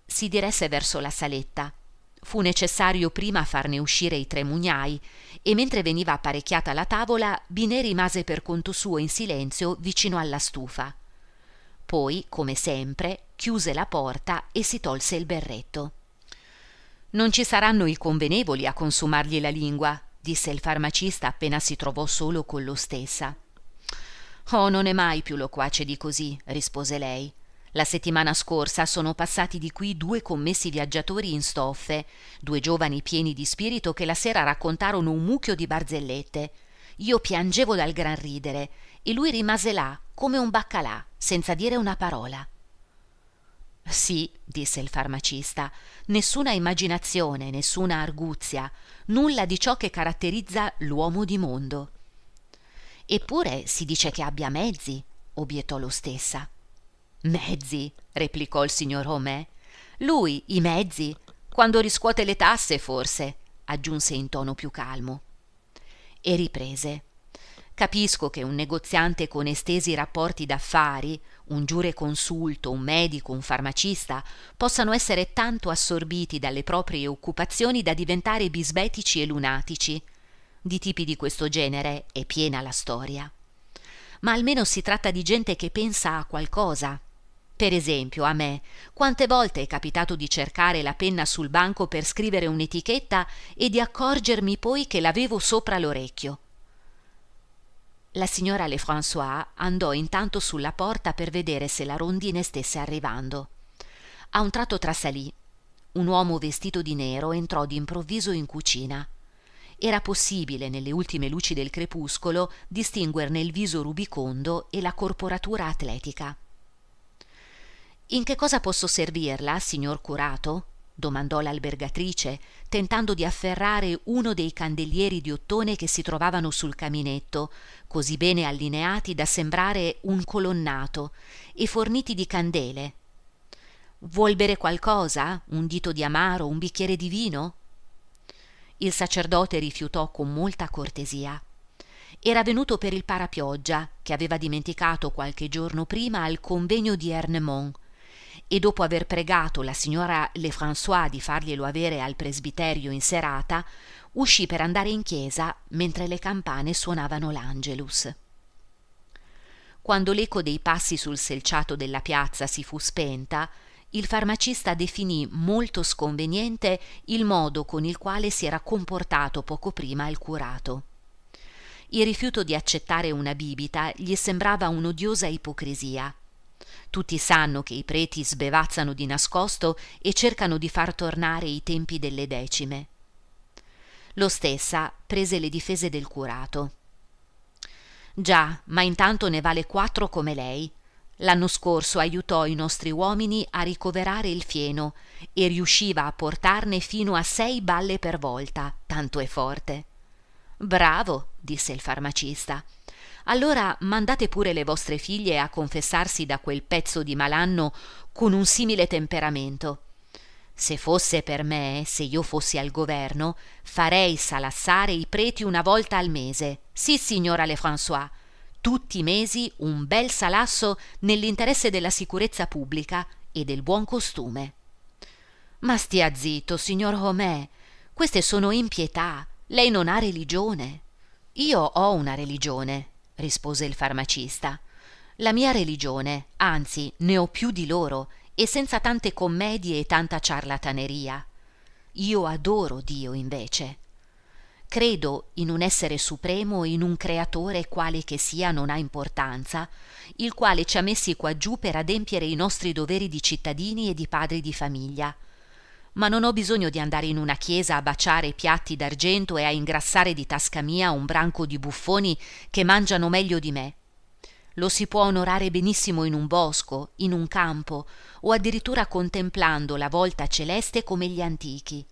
Si diresse verso la saletta. Fu necessario prima farne uscire i 3 mugnai e mentre veniva apparecchiata la tavola, Binet rimase per conto suo in silenzio vicino alla stufa. Poi, come sempre, chiuse la porta e si tolse il berretto. «Non ci saranno i convenevoli a consumargli la lingua», disse il farmacista appena si trovò solo con l'ostessa. «Oh, non è mai più loquace di così», rispose lei. «La settimana scorsa sono passati di qui 2 commessi viaggiatori in stoffe, 2 giovani pieni di spirito che la sera raccontarono un mucchio di barzellette. Io piangevo dal gran ridere e lui rimase là come un baccalà, senza dire una parola». «Sì», disse il farmacista, «nessuna immaginazione, nessuna arguzia, nulla di ciò che caratterizza l'uomo di mondo». «Eppure si dice che abbia mezzi», obiettò l'ostessa. «Mezzi?» replicò il signor Homais. «Lui i mezzi? Quando riscuote le tasse, forse», aggiunse in tono più calmo. E riprese. «Capisco che un negoziante con estesi rapporti d'affari, un giureconsulto, un medico, un farmacista, possano essere tanto assorbiti dalle proprie occupazioni da diventare bisbetici e lunatici. Di tipi di questo genere è piena la storia. Ma almeno si tratta di gente che pensa a qualcosa. Per esempio, a me, quante volte è capitato di cercare la penna sul banco per scrivere un'etichetta e di accorgermi poi che l'avevo sopra l'orecchio». La signora Lefrançois andò intanto sulla porta per vedere se la rondine stesse arrivando. A un tratto trasalì. Un uomo vestito di nero entrò d'improvviso in cucina. Era possibile, nelle ultime luci del crepuscolo, distinguerne il viso rubicondo e la corporatura atletica. «In che cosa posso servirla, signor curato?» domandò l'albergatrice, tentando di afferrare uno dei candelieri di ottone che si trovavano sul caminetto, così bene allineati da sembrare un colonnato e forniti di candele. «Vuol bere qualcosa? Un dito di amaro, un bicchiere di vino?» Il sacerdote rifiutò con molta cortesia. Era venuto per il parapioggia, che aveva dimenticato qualche giorno prima al convegno di Ernemont, e dopo aver pregato la signora Lefrançois di farglielo avere al presbiterio in serata, uscì per andare in chiesa mentre le campane suonavano l'Angelus. Quando l'eco dei passi sul selciato della piazza si fu spenta, il farmacista definì molto sconveniente il modo con il quale si era comportato poco prima il curato. Il rifiuto di accettare una bibita gli sembrava un'odiosa ipocrisia. Tutti sanno che i preti sbevazzano di nascosto e cercano di far tornare i tempi delle decime. L'ostessa prese le difese del curato. «Già, ma intanto ne vale 4 come lei. L'anno scorso aiutò i nostri uomini a ricoverare il fieno e riusciva a portarne fino a 6 balle per volta, tanto è forte». «Bravo», disse il farmacista. «Allora mandate pure le vostre figlie a confessarsi da quel pezzo di malanno con un simile temperamento. Se fosse per me, se io fossi al governo, farei salassare i preti una volta al mese. Sì, signora Lefrançois, tutti i mesi un bel salasso nell'interesse della sicurezza pubblica e del buon costume». «Ma stia zitto, signor Homais, queste sono impietà. Lei non ha religione». «Io ho una religione», rispose il farmacista. «La mia religione, anzi ne ho più di loro e senza tante commedie e tanta ciarlataneria. Io adoro Dio invece. Credo in un essere supremo, in un creatore quale che sia non ha importanza, il quale ci ha messi quaggiù per adempiere i nostri doveri di cittadini e di padri di famiglia. Ma non ho bisogno di andare in una chiesa a baciare piatti d'argento e a ingrassare di tasca mia un branco di buffoni che mangiano meglio di me. Lo si può onorare benissimo in un bosco, in un campo, o addirittura contemplando la volta celeste come gli antichi.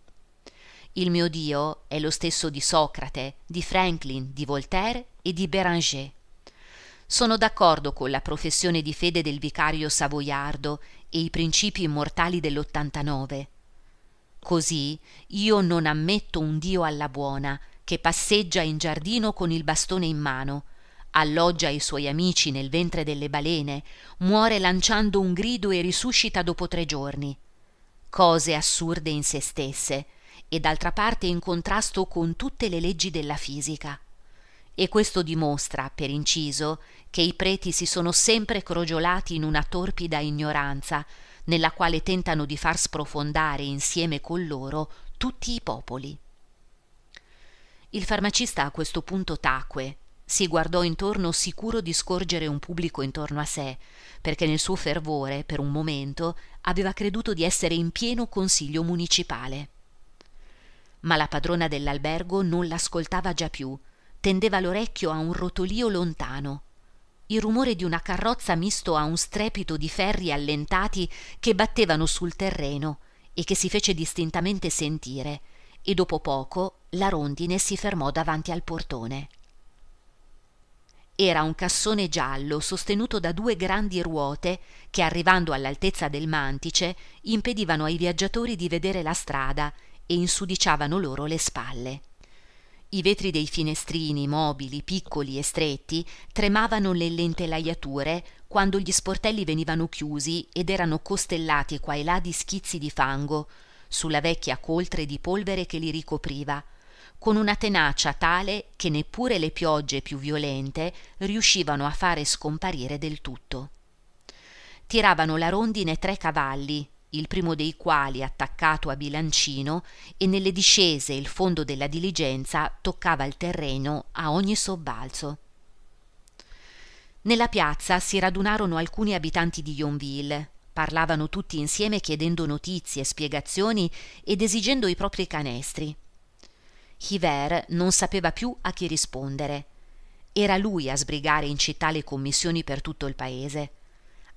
Il mio Dio è lo stesso di Socrate, di Franklin, di Voltaire e di Béranger. Sono d'accordo con la professione di fede del vicario savoiardo e i principi immortali dell'89. Così io non ammetto un Dio alla buona, che passeggia in giardino con il bastone in mano, alloggia i suoi amici nel ventre delle balene, muore lanciando un grido e risuscita dopo 3 giorni. Cose assurde in se stesse e d'altra parte in contrasto con tutte le leggi della fisica. E questo dimostra, per inciso, che i preti si sono sempre crogiolati in una torpida ignoranza, nella quale tentano di far sprofondare insieme con loro tutti i popoli. Il farmacista a questo punto tacque, si guardò intorno sicuro di scorgere un pubblico intorno a sé, perché nel suo fervore, per un momento, aveva creduto di essere in pieno consiglio municipale. Ma la padrona dell'albergo non l'ascoltava già più, tendeva l'orecchio a un rotolio lontano. Il rumore di una carrozza misto a un strepito di ferri allentati che battevano sul terreno e che si fece distintamente sentire, e dopo poco la rondine si fermò davanti al portone. Era un cassone giallo sostenuto da 2 grandi ruote che, arrivando all'altezza del mantice, impedivano ai viaggiatori di vedere la strada e insudiciavano loro le spalle. I vetri dei finestrini, mobili, piccoli e stretti, tremavano nelle intelaiature quando gli sportelli venivano chiusi ed erano costellati qua e là di schizzi di fango, sulla vecchia coltre di polvere che li ricopriva, con una tenacia tale che neppure le piogge più violente riuscivano a fare scomparire del tutto. Tiravano la rondine 3 cavalli, il primo dei quali attaccato a bilancino, e nelle discese il fondo della diligenza toccava il terreno a ogni sobbalzo. Nella piazza si radunarono alcuni abitanti di Yonville, parlavano tutti insieme chiedendo notizie, spiegazioni ed esigendo i propri canestri. Hiver non sapeva più a chi rispondere. Era lui a sbrigare in città le commissioni per tutto il paese.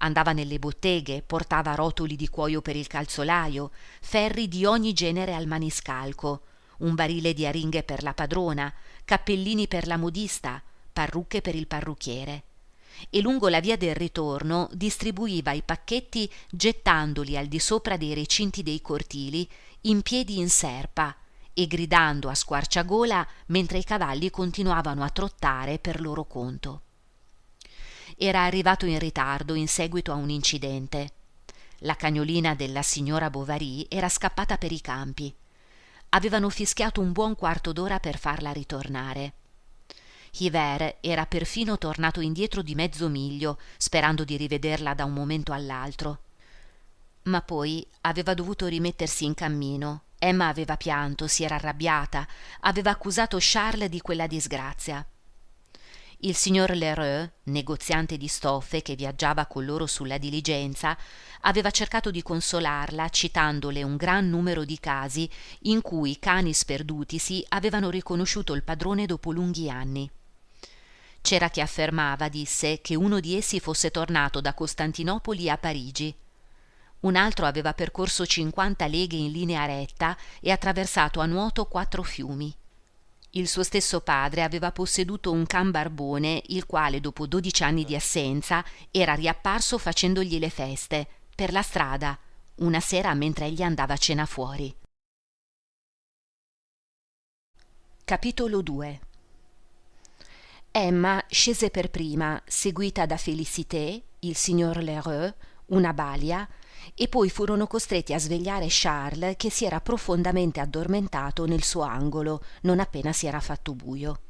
Andava nelle botteghe, portava rotoli di cuoio per il calzolaio, ferri di ogni genere al maniscalco, un barile di aringhe per la padrona, cappellini per la modista, parrucche per il parrucchiere. E lungo la via del ritorno distribuiva i pacchetti gettandoli al di sopra dei recinti dei cortili, in piedi in serpa, e gridando a squarciagola mentre i cavalli continuavano a trottare per loro conto. Era arrivato in ritardo in seguito a un incidente. La cagnolina della signora Bovary era scappata per i campi. Avevano fischiato un buon quarto d'ora per farla ritornare. Hiver era perfino tornato indietro di mezzo miglio, sperando di rivederla da un momento all'altro. Ma poi aveva dovuto rimettersi in cammino. Emma aveva pianto, si era arrabbiata, aveva accusato Charles di quella disgrazia. Il signor Lheureux, negoziante di stoffe che viaggiava con loro sulla diligenza, aveva cercato di consolarla citandole un gran numero di casi in cui i cani sperdutisi avevano riconosciuto il padrone dopo lunghi anni. C'era chi affermava, disse, che uno di essi fosse tornato da Costantinopoli a Parigi. Un altro aveva percorso 50 leghe in linea retta e attraversato a nuoto 4 fiumi. Il suo stesso padre aveva posseduto un can barbone, il quale dopo 12 anni di assenza era riapparso facendogli le feste, per la strada, una sera mentre egli andava a cena fuori. Capitolo 2. Emma scese per prima, seguita da Félicité, il signor Lheureux, una balia, e poi furono costretti a svegliare Charles, che si era profondamente addormentato nel suo angolo non appena si era fatto buio.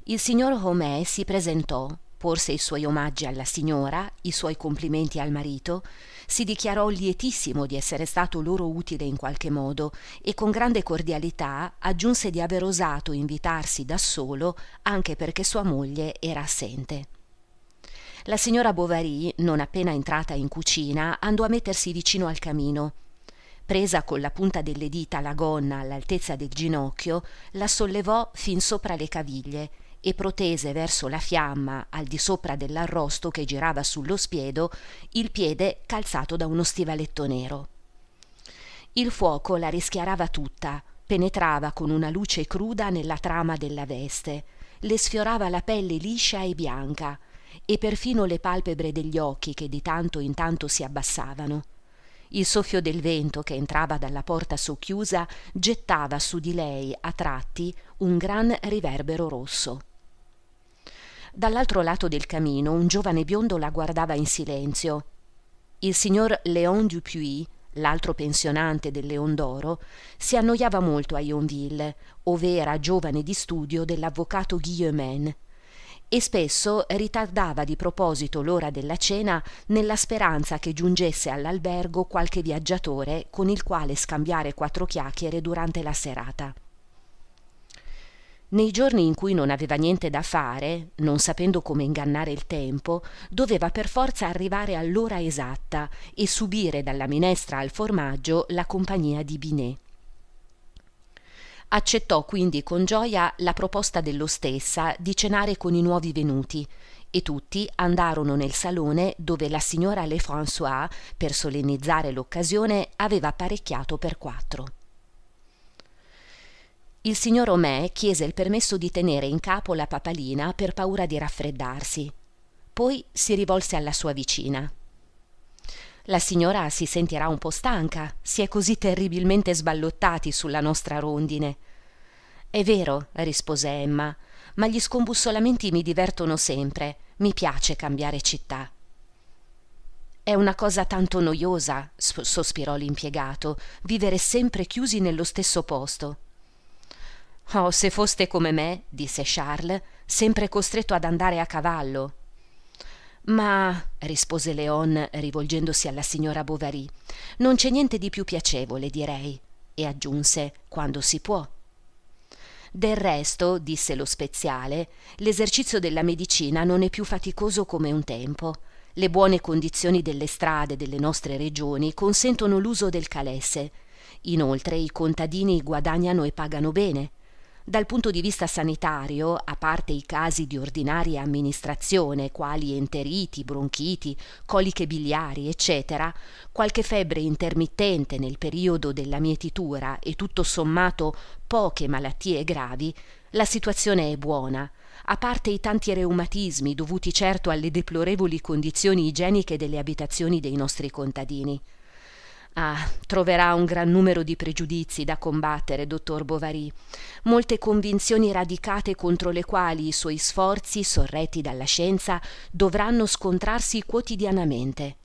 Il signor Homais si presentò, porse i suoi omaggi alla signora, i suoi complimenti al marito, si dichiarò lietissimo di essere stato loro utile in qualche modo e con grande cordialità aggiunse di aver osato invitarsi da solo anche perché sua moglie era assente. La signora Bovary, non appena entrata in cucina, andò a mettersi vicino al camino. Presa con la punta delle dita la gonna all'altezza del ginocchio, la sollevò fin sopra le caviglie e protese verso la fiamma, al di sopra dell'arrosto che girava sullo spiedo, il piede calzato da uno stivaletto nero. Il fuoco la rischiarava tutta, penetrava con una luce cruda nella trama della veste, le sfiorava la pelle liscia e bianca, e perfino le palpebre degli occhi che di tanto in tanto si abbassavano. Il soffio del vento che entrava dalla porta socchiusa gettava su di lei a tratti un gran riverbero rosso. Dall'altro lato del camino un giovane biondo la guardava in silenzio. Il signor Léon Dupuis, l'altro pensionante del Leon d'Oro, si annoiava molto a Yonville, ov'era giovane di studio dell'avvocato Guillemin, e spesso ritardava di proposito l'ora della cena nella speranza che giungesse all'albergo qualche viaggiatore con il quale scambiare 4 chiacchiere durante la serata. Nei giorni in cui non aveva niente da fare, non sapendo come ingannare il tempo, doveva per forza arrivare all'ora esatta e subire dalla minestra al formaggio la compagnia di Binet. Accettò quindi con gioia la proposta dell'ostessa di cenare con i nuovi venuti e tutti andarono nel salone dove la signora Lefrançois, per solennizzare l'occasione, aveva apparecchiato per 4. Il signor Homais chiese il permesso di tenere in capo la papalina per paura di raffreddarsi. Poi si rivolse alla sua vicina. «La signora si sentirà un po' stanca, si è così terribilmente sballottati sulla nostra rondine». «È vero», rispose Emma, «ma gli scombussolamenti mi divertono sempre, mi piace cambiare città». «È una cosa tanto noiosa», sospirò l'impiegato, «vivere sempre chiusi nello stesso posto». «Oh, se foste come me», disse Charles, «sempre costretto ad andare a cavallo». «Ma», rispose Léon rivolgendosi alla signora Bovary, «non c'è niente di più piacevole, direi». E aggiunse, «quando si può». «Del resto», disse lo speziale, «l'esercizio della medicina non è più faticoso come un tempo. Le buone condizioni delle strade delle nostre regioni consentono l'uso del calesse. Inoltre i contadini guadagnano e pagano bene. Dal punto di vista sanitario, a parte i casi di ordinaria amministrazione, quali enteriti, bronchiti, coliche biliari, eccetera, qualche febbre intermittente nel periodo della mietitura e tutto sommato poche malattie gravi, la situazione è buona, a parte i tanti reumatismi dovuti certo alle deplorevoli condizioni igieniche delle abitazioni dei nostri contadini. Ah, troverà un gran numero di pregiudizi da combattere, dottor Bovary, molte convinzioni radicate contro le quali i suoi sforzi, sorretti dalla scienza, dovranno scontrarsi quotidianamente.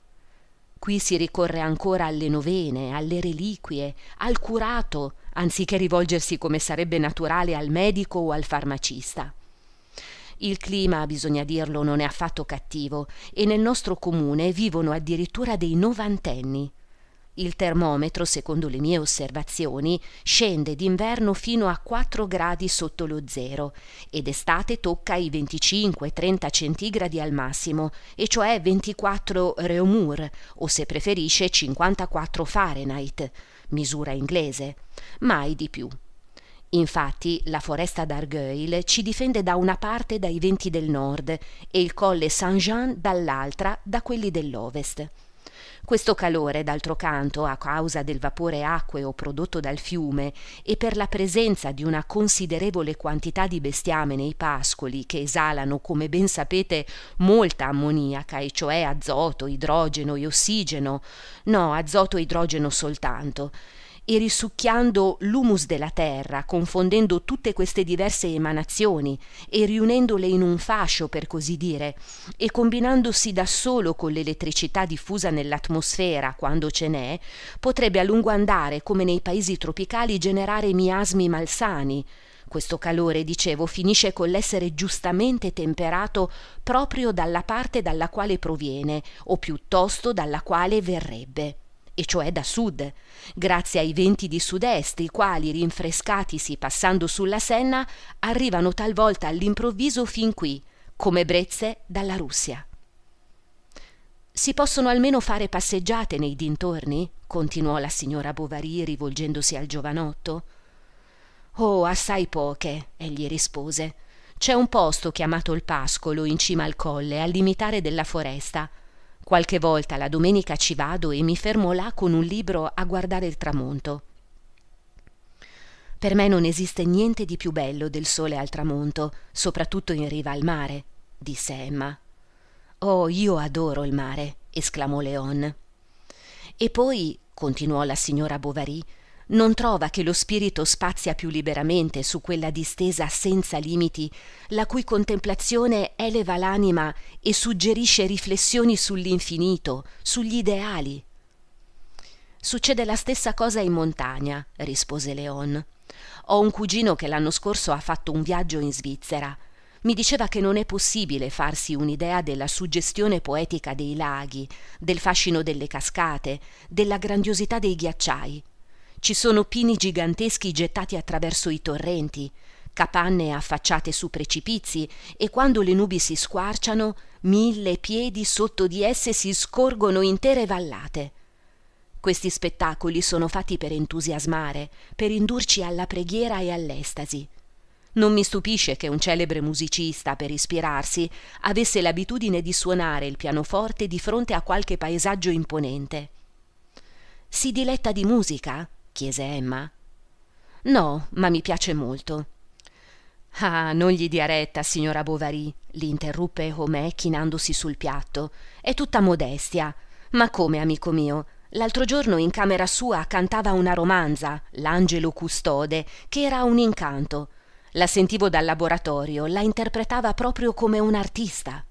Qui si ricorre ancora alle novene, alle reliquie, al curato, anziché rivolgersi come sarebbe naturale al medico o al farmacista. Il clima, bisogna dirlo, non è affatto cattivo e nel nostro comune vivono addirittura dei novantenni. Il termometro, secondo le mie osservazioni, scende d'inverno fino a 4 gradi sotto lo zero e d'estate tocca i 25-30 centigradi al massimo, e cioè 24 Reaumur, o se preferisce 54 Fahrenheit, misura inglese, mai di più. Infatti la foresta d'Argueil ci difende da una parte dai venti del nord e il colle Saint-Jean dall'altra da quelli dell'ovest. Questo calore, d'altro canto, a causa del vapore acqueo prodotto dal fiume e per la presenza di una considerevole quantità di bestiame nei pascoli che esalano, come ben sapete, molta ammoniaca, e cioè azoto, idrogeno e ossigeno, no, azoto e idrogeno soltanto, e risucchiando l'humus della terra, confondendo tutte queste diverse emanazioni e riunendole in un fascio, per così dire, e combinandosi da solo con l'elettricità diffusa nell'atmosfera quando ce n'è, potrebbe a lungo andare, come nei paesi tropicali, generare miasmi malsani. Questo calore, dicevo, finisce con l'essere giustamente temperato proprio dalla parte dalla quale proviene, o piuttosto dalla quale verrebbe, e cioè da sud, grazie ai venti di sud-est, i quali, rinfrescatisi passando sulla Senna, arrivano talvolta all'improvviso fin qui, come brezze dalla Russia. «Si possono almeno fare passeggiate nei dintorni?» continuò la signora Bovary rivolgendosi al giovanotto. «Oh, assai poche», egli rispose. «C'è un posto chiamato il Pascolo in cima al colle, al limitare della foresta. Qualche volta la domenica ci vado e mi fermo là con un libro a guardare il tramonto». «Per me non esiste niente di più bello del sole al tramonto, soprattutto in riva al mare», disse Emma. «Oh, io adoro il mare», esclamò Léon. E poi, continuò la signora Bovary, non trova che lo spirito spazia più liberamente su quella distesa senza limiti, la cui contemplazione eleva l'anima e suggerisce riflessioni sull'infinito, sugli ideali? Succede la stessa cosa in montagna, rispose Léon. Ho un cugino che l'anno scorso ha fatto un viaggio in Svizzera. Mi diceva che non è possibile farsi un'idea della suggestione poetica dei laghi, del fascino delle cascate, della grandiosità dei ghiacciai. Ci sono pini giganteschi gettati attraverso i torrenti, capanne affacciate su precipizi, e quando le nubi si squarciano, 1000 piedi sotto di esse si scorgono intere vallate. Questi spettacoli sono fatti per entusiasmare, per indurci alla preghiera e all'estasi. Non mi stupisce che un celebre musicista, per ispirarsi, avesse l'abitudine di suonare il pianoforte di fronte a qualche paesaggio imponente. Si diletta di musica? Chiese Emma. No, ma mi piace molto. Ah, non gli dia retta, signora Bovary, l'interruppe Homais chinandosi sul piatto. È tutta modestia. Ma come, amico mio? L'altro giorno in camera sua cantava una romanza, L'angelo custode, che era un incanto. La sentivo dal laboratorio, la interpretava proprio come un artista.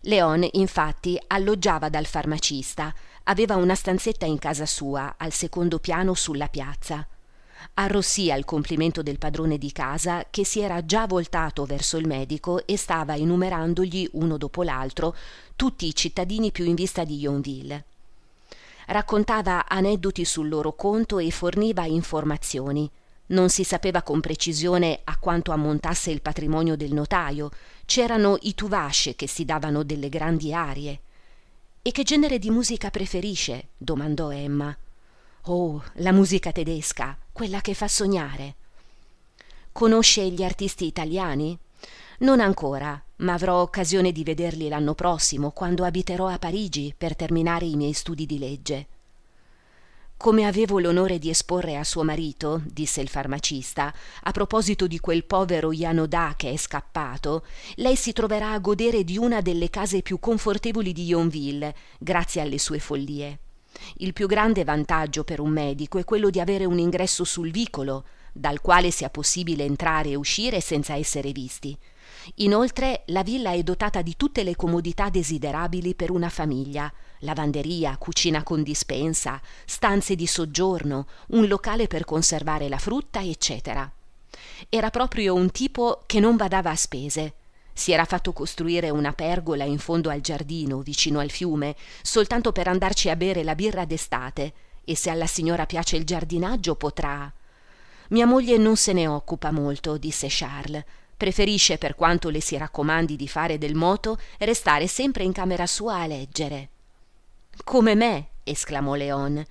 Léon, infatti, alloggiava dal farmacista. Aveva una stanzetta in casa sua, al secondo piano sulla piazza. Arrossì al complimento del padrone di casa, che si era già voltato verso il medico e stava enumerandogli, uno dopo l'altro, tutti i cittadini più in vista di Yonville. Raccontava aneddoti sul loro conto e forniva informazioni. Non si sapeva con precisione a quanto ammontasse il patrimonio del notaio. C'erano i Tuvache che si davano delle grandi arie. «E che genere di musica preferisce?» domandò Emma. «Oh, la musica tedesca, quella che fa sognare». «Conosce gli artisti italiani?» «Non ancora, ma avrò occasione di vederli l'anno prossimo, quando abiterò a Parigi per terminare i miei studi di legge». «Come avevo l'onore di esporre a suo marito», disse il farmacista, «a proposito di quel povero Yanoda che è scappato, lei si troverà a godere di una delle case più confortevoli di Yonville, grazie alle sue follie. Il più grande vantaggio per un medico è quello di avere un ingresso sul vicolo, dal quale sia possibile entrare e uscire senza essere visti. Inoltre la villa è dotata di tutte le comodità desiderabili per una famiglia: lavanderia, cucina con dispensa, stanze di soggiorno, un locale per conservare la frutta, eccetera. Era proprio un tipo che non badava a spese. Si era fatto costruire una pergola in fondo al giardino, vicino al fiume, soltanto per andarci a bere la birra d'estate, e se alla signora piace il giardinaggio potrà... Mia moglie non se ne occupa molto, disse Charles. Preferisce, per quanto le si raccomandi di fare del moto, restare sempre in camera sua a leggere. «Come me!» esclamò Léon.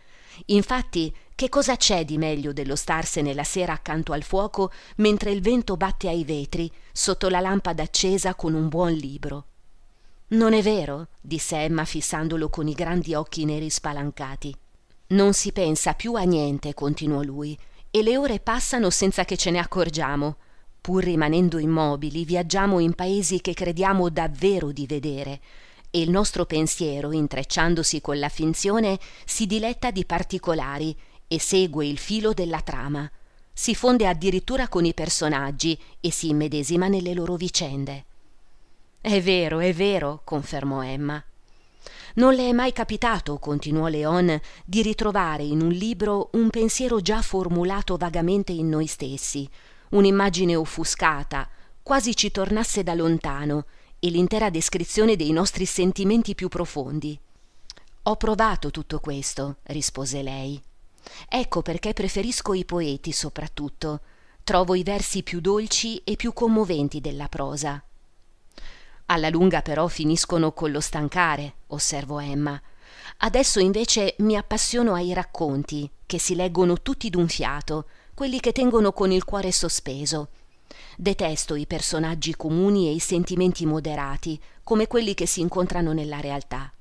«Infatti, che cosa c'è di meglio dello starsene la sera accanto al fuoco mentre il vento batte ai vetri, sotto la lampada accesa con un buon libro?» «Non è vero?» disse Emma fissandolo con i grandi occhi neri spalancati. «Non si pensa più a niente», continuò lui, «e le ore passano senza che ce ne accorgiamo. Pur rimanendo immobili, viaggiamo in paesi che crediamo davvero di vedere, e il nostro pensiero, intrecciandosi con la finzione, si diletta di particolari e segue il filo della trama. Si fonde addirittura con i personaggi e si immedesima nelle loro vicende». È vero», confermò Emma. «Non le è mai capitato», continuò Léon, «di ritrovare in un libro un pensiero già formulato vagamente in noi stessi, un'immagine offuscata, quasi ci tornasse da lontano, e l'intera descrizione dei nostri sentimenti più profondi?» «Ho provato tutto questo», rispose lei. «Ecco perché preferisco i poeti soprattutto. Trovo i versi più dolci e più commoventi della prosa». «Alla lunga però finiscono con lo stancare», osservò Emma. «Adesso invece mi appassiono ai racconti, che si leggono tutti d'un fiato, quelli che tengono con il cuore sospeso. Detesto i personaggi comuni e i sentimenti moderati, come quelli che si incontrano nella realtà».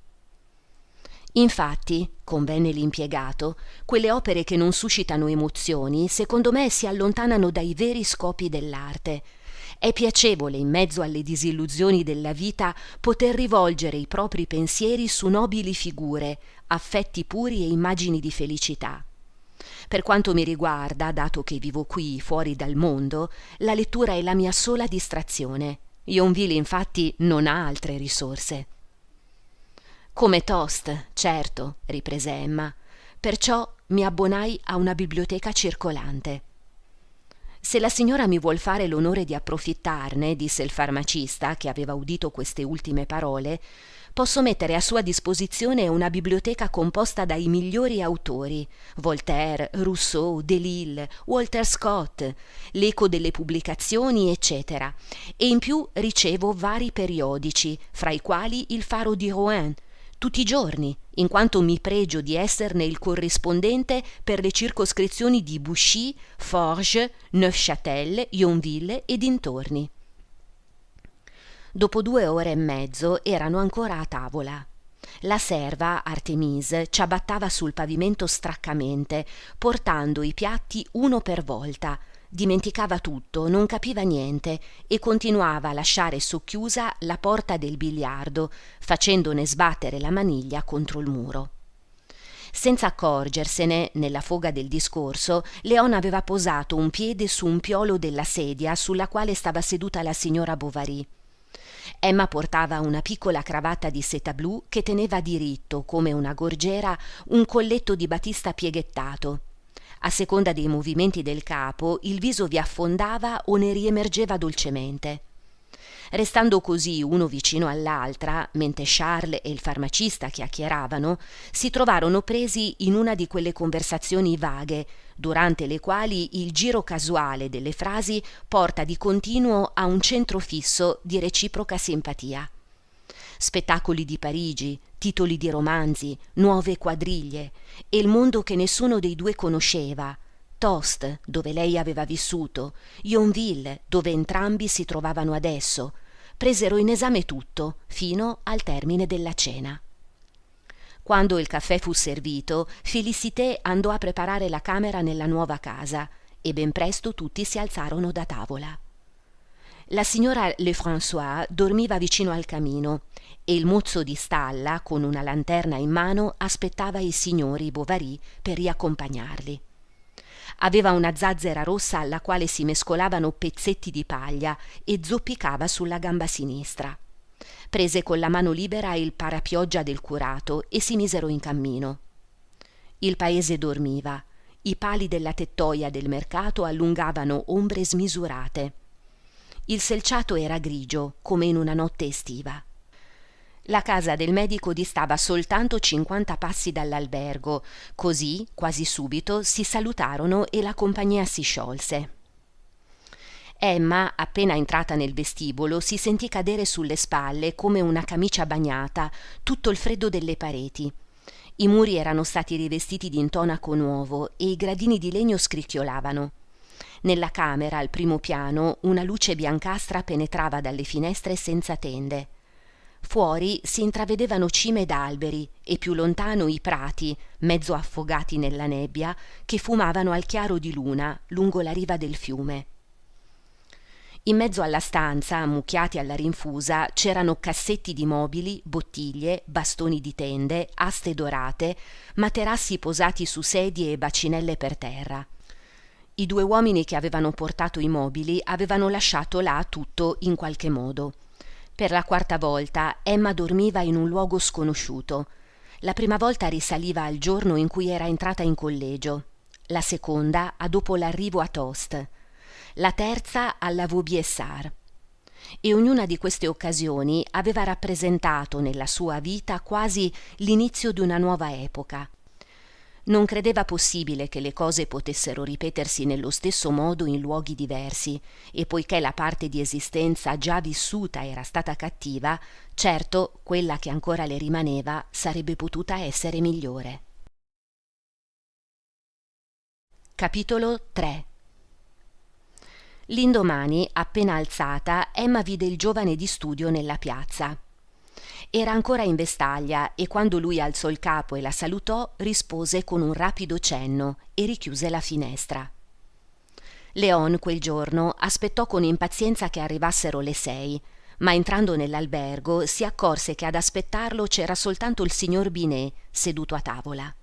«Infatti», convenne l'impiegato, «quelle opere che non suscitano emozioni, secondo me si allontanano dai veri scopi dell'arte. È piacevole, in mezzo alle disillusioni della vita, poter rivolgere i propri pensieri su nobili figure, affetti puri e immagini di felicità. Per quanto mi riguarda, dato che vivo qui, fuori dal mondo, la lettura è la mia sola distrazione. Yonville, infatti, non ha altre risorse. Come Tost, certo, riprese Emma, perciò mi abbonai a una biblioteca circolante. Se la signora mi vuol fare l'onore di approfittarne, disse il farmacista, che aveva udito queste ultime parole, posso mettere a sua disposizione una biblioteca composta dai migliori autori: Voltaire, Rousseau, Delille, Walter Scott, l'eco delle pubblicazioni, eccetera, e in più ricevo vari periodici, fra i quali il Faro di Rouen, tutti i giorni, in quanto mi pregio di esserne il corrispondente per le circoscrizioni di Bouchy, Forges, Neufchâtel, Yonville e dintorni. Dopo 2 ore e mezzo erano ancora a tavola. La serva, Artémise, ciabattava sul pavimento straccamente, portando i piatti uno per volta. Dimenticava tutto, non capiva niente e continuava a lasciare socchiusa la porta del biliardo, facendone sbattere la maniglia contro il muro. Senza accorgersene, nella foga del discorso, Léon aveva posato un piede su un piolo della sedia sulla quale stava seduta la signora Bovary. Emma portava una piccola cravatta di seta blu che teneva diritto, come una gorgiera, un colletto di batista pieghettato. A seconda dei movimenti del capo, il viso vi affondava o ne riemergeva dolcemente. Restando così uno vicino all'altra, mentre Charles e il farmacista chiacchieravano, si trovarono presi in una di quelle conversazioni vaghe, durante le quali il giro casuale delle frasi porta di continuo a un centro fisso di reciproca simpatia. Spettacoli di Parigi, titoli di romanzi, nuove quadriglie e il mondo che nessuno dei due conosceva, Tost, dove lei aveva vissuto, Yonville, dove entrambi si trovavano adesso, presero in esame tutto fino al termine della cena. Quando il caffè fu servito, Félicité andò a preparare la camera nella nuova casa e ben presto tutti si alzarono da tavola. La signora Lefrançois dormiva vicino al camino e il mozzo di stalla, con una lanterna in mano, aspettava i signori Bovary per riaccompagnarli. Aveva una zazzera rossa alla quale si mescolavano pezzetti di paglia e zoppicava sulla gamba sinistra. Prese con la mano libera il parapioggia del curato e si misero in cammino. Il paese dormiva. I pali della tettoia del mercato allungavano ombre smisurate. Il selciato era grigio, come in una notte estiva. La casa del medico distava soltanto 50 passi dall'albergo, così, quasi subito, si salutarono e la compagnia si sciolse. Emma, appena entrata nel vestibolo, si sentì cadere sulle spalle, come una camicia bagnata, tutto il freddo delle pareti. I muri erano stati rivestiti di intonaco nuovo e i gradini di legno scricchiolavano. Nella camera, al primo piano, una luce biancastra penetrava dalle finestre senza tende. Fuori si intravedevano cime d'alberi e più lontano i prati, mezzo affogati nella nebbia, che fumavano al chiaro di luna lungo la riva del fiume. In mezzo alla stanza, ammucchiati alla rinfusa, c'erano cassetti di mobili, bottiglie, bastoni di tende, aste dorate, materassi posati su sedie e bacinelle per terra. I 2 uomini che avevano portato i mobili avevano lasciato là tutto in qualche modo. Per la 4ª volta Emma dormiva in un luogo sconosciuto. La prima volta risaliva al giorno in cui era entrata in collegio, la seconda a dopo l'arrivo a Tost, la terza alla Vaubyessard. E ognuna di queste occasioni aveva rappresentato nella sua vita quasi l'inizio di una nuova epoca. Non credeva possibile che le cose potessero ripetersi nello stesso modo in luoghi diversi, e poiché la parte di esistenza già vissuta era stata cattiva, certo quella che ancora le rimaneva sarebbe potuta essere migliore. Capitolo 3. L'indomani, appena alzata, Emma vide il giovane di studio nella piazza. Era ancora in vestaglia e quando lui alzò il capo e la salutò, rispose con un rapido cenno e richiuse la finestra. Léon quel giorno aspettò con impazienza che arrivassero le 6, ma entrando nell'albergo si accorse che ad aspettarlo c'era soltanto il signor Binet seduto a tavola.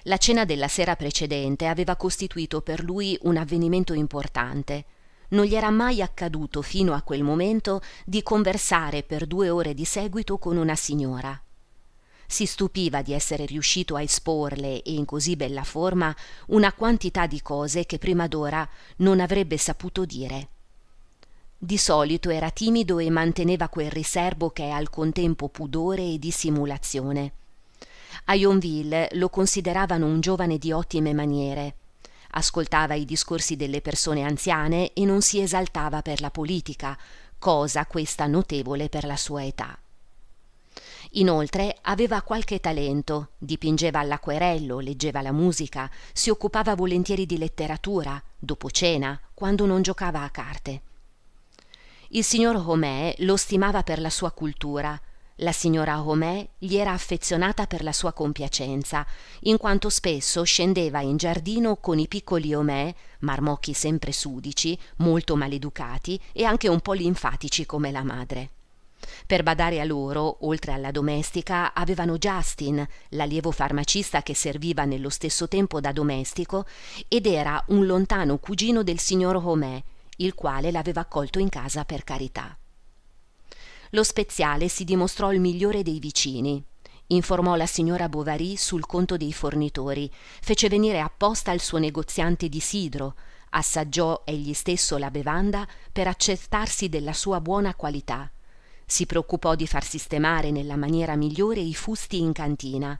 La cena della sera precedente aveva costituito per lui un avvenimento importante. Non gli era mai accaduto fino a quel momento di conversare per 2 ore di seguito con una signora. Si stupiva di essere riuscito a esporle, e in così bella forma, una quantità di cose che prima d'ora non avrebbe saputo dire. Di solito era timido e manteneva quel riserbo che è al contempo pudore e dissimulazione. A Yonville lo consideravano un giovane di ottime maniere. Ascoltava i discorsi delle persone anziane e non si esaltava per la politica, cosa questa notevole per la sua età. Inoltre aveva qualche talento, dipingeva all'acquerello, leggeva la musica, si occupava volentieri di letteratura, dopo cena, quando non giocava a carte. Il signor Homais lo stimava per la sua cultura, la signora Homais gli era affezionata per la sua compiacenza, in quanto spesso scendeva in giardino con i piccoli Homais, marmocchi sempre sudici, molto maleducati e anche un po' linfatici come la madre. Per badare a loro, oltre alla domestica, avevano Justin, l'allievo farmacista che serviva nello stesso tempo da domestico ed era un lontano cugino del signor Homais, il quale l'aveva accolto in casa per carità. Lo speziale si dimostrò il migliore dei vicini. Informò la signora Bovary sul conto dei fornitori, fece venire apposta il suo negoziante di sidro, assaggiò egli stesso la bevanda per accertarsi della sua buona qualità. Si preoccupò di far sistemare nella maniera migliore i fusti in cantina.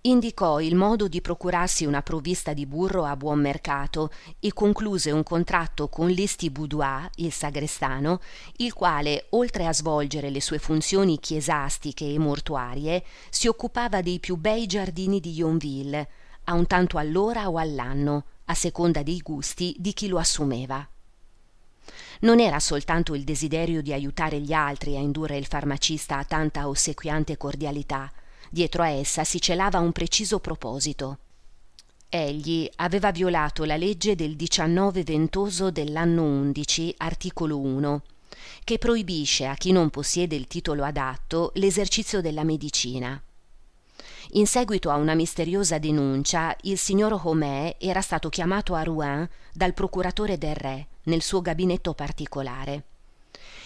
Indicò il modo di procurarsi una provvista di burro a buon mercato e concluse un contratto con Lestiboudois, il sagrestano, il quale, oltre a svolgere le sue funzioni chiesastiche e mortuarie, si occupava dei più bei giardini di Yonville, a un tanto all'ora o all'anno, a seconda dei gusti di chi lo assumeva. Non era soltanto il desiderio di aiutare gli altri a indurre il farmacista a tanta ossequiante cordialità. Dietro a essa si celava un preciso proposito. Egli aveva violato la legge del 19 ventoso dell'anno 11, articolo 1, che proibisce a chi non possiede il titolo adatto l'esercizio della medicina. In seguito a una misteriosa denuncia, il signor Homais era stato chiamato a Rouen dal procuratore del re nel suo gabinetto particolare.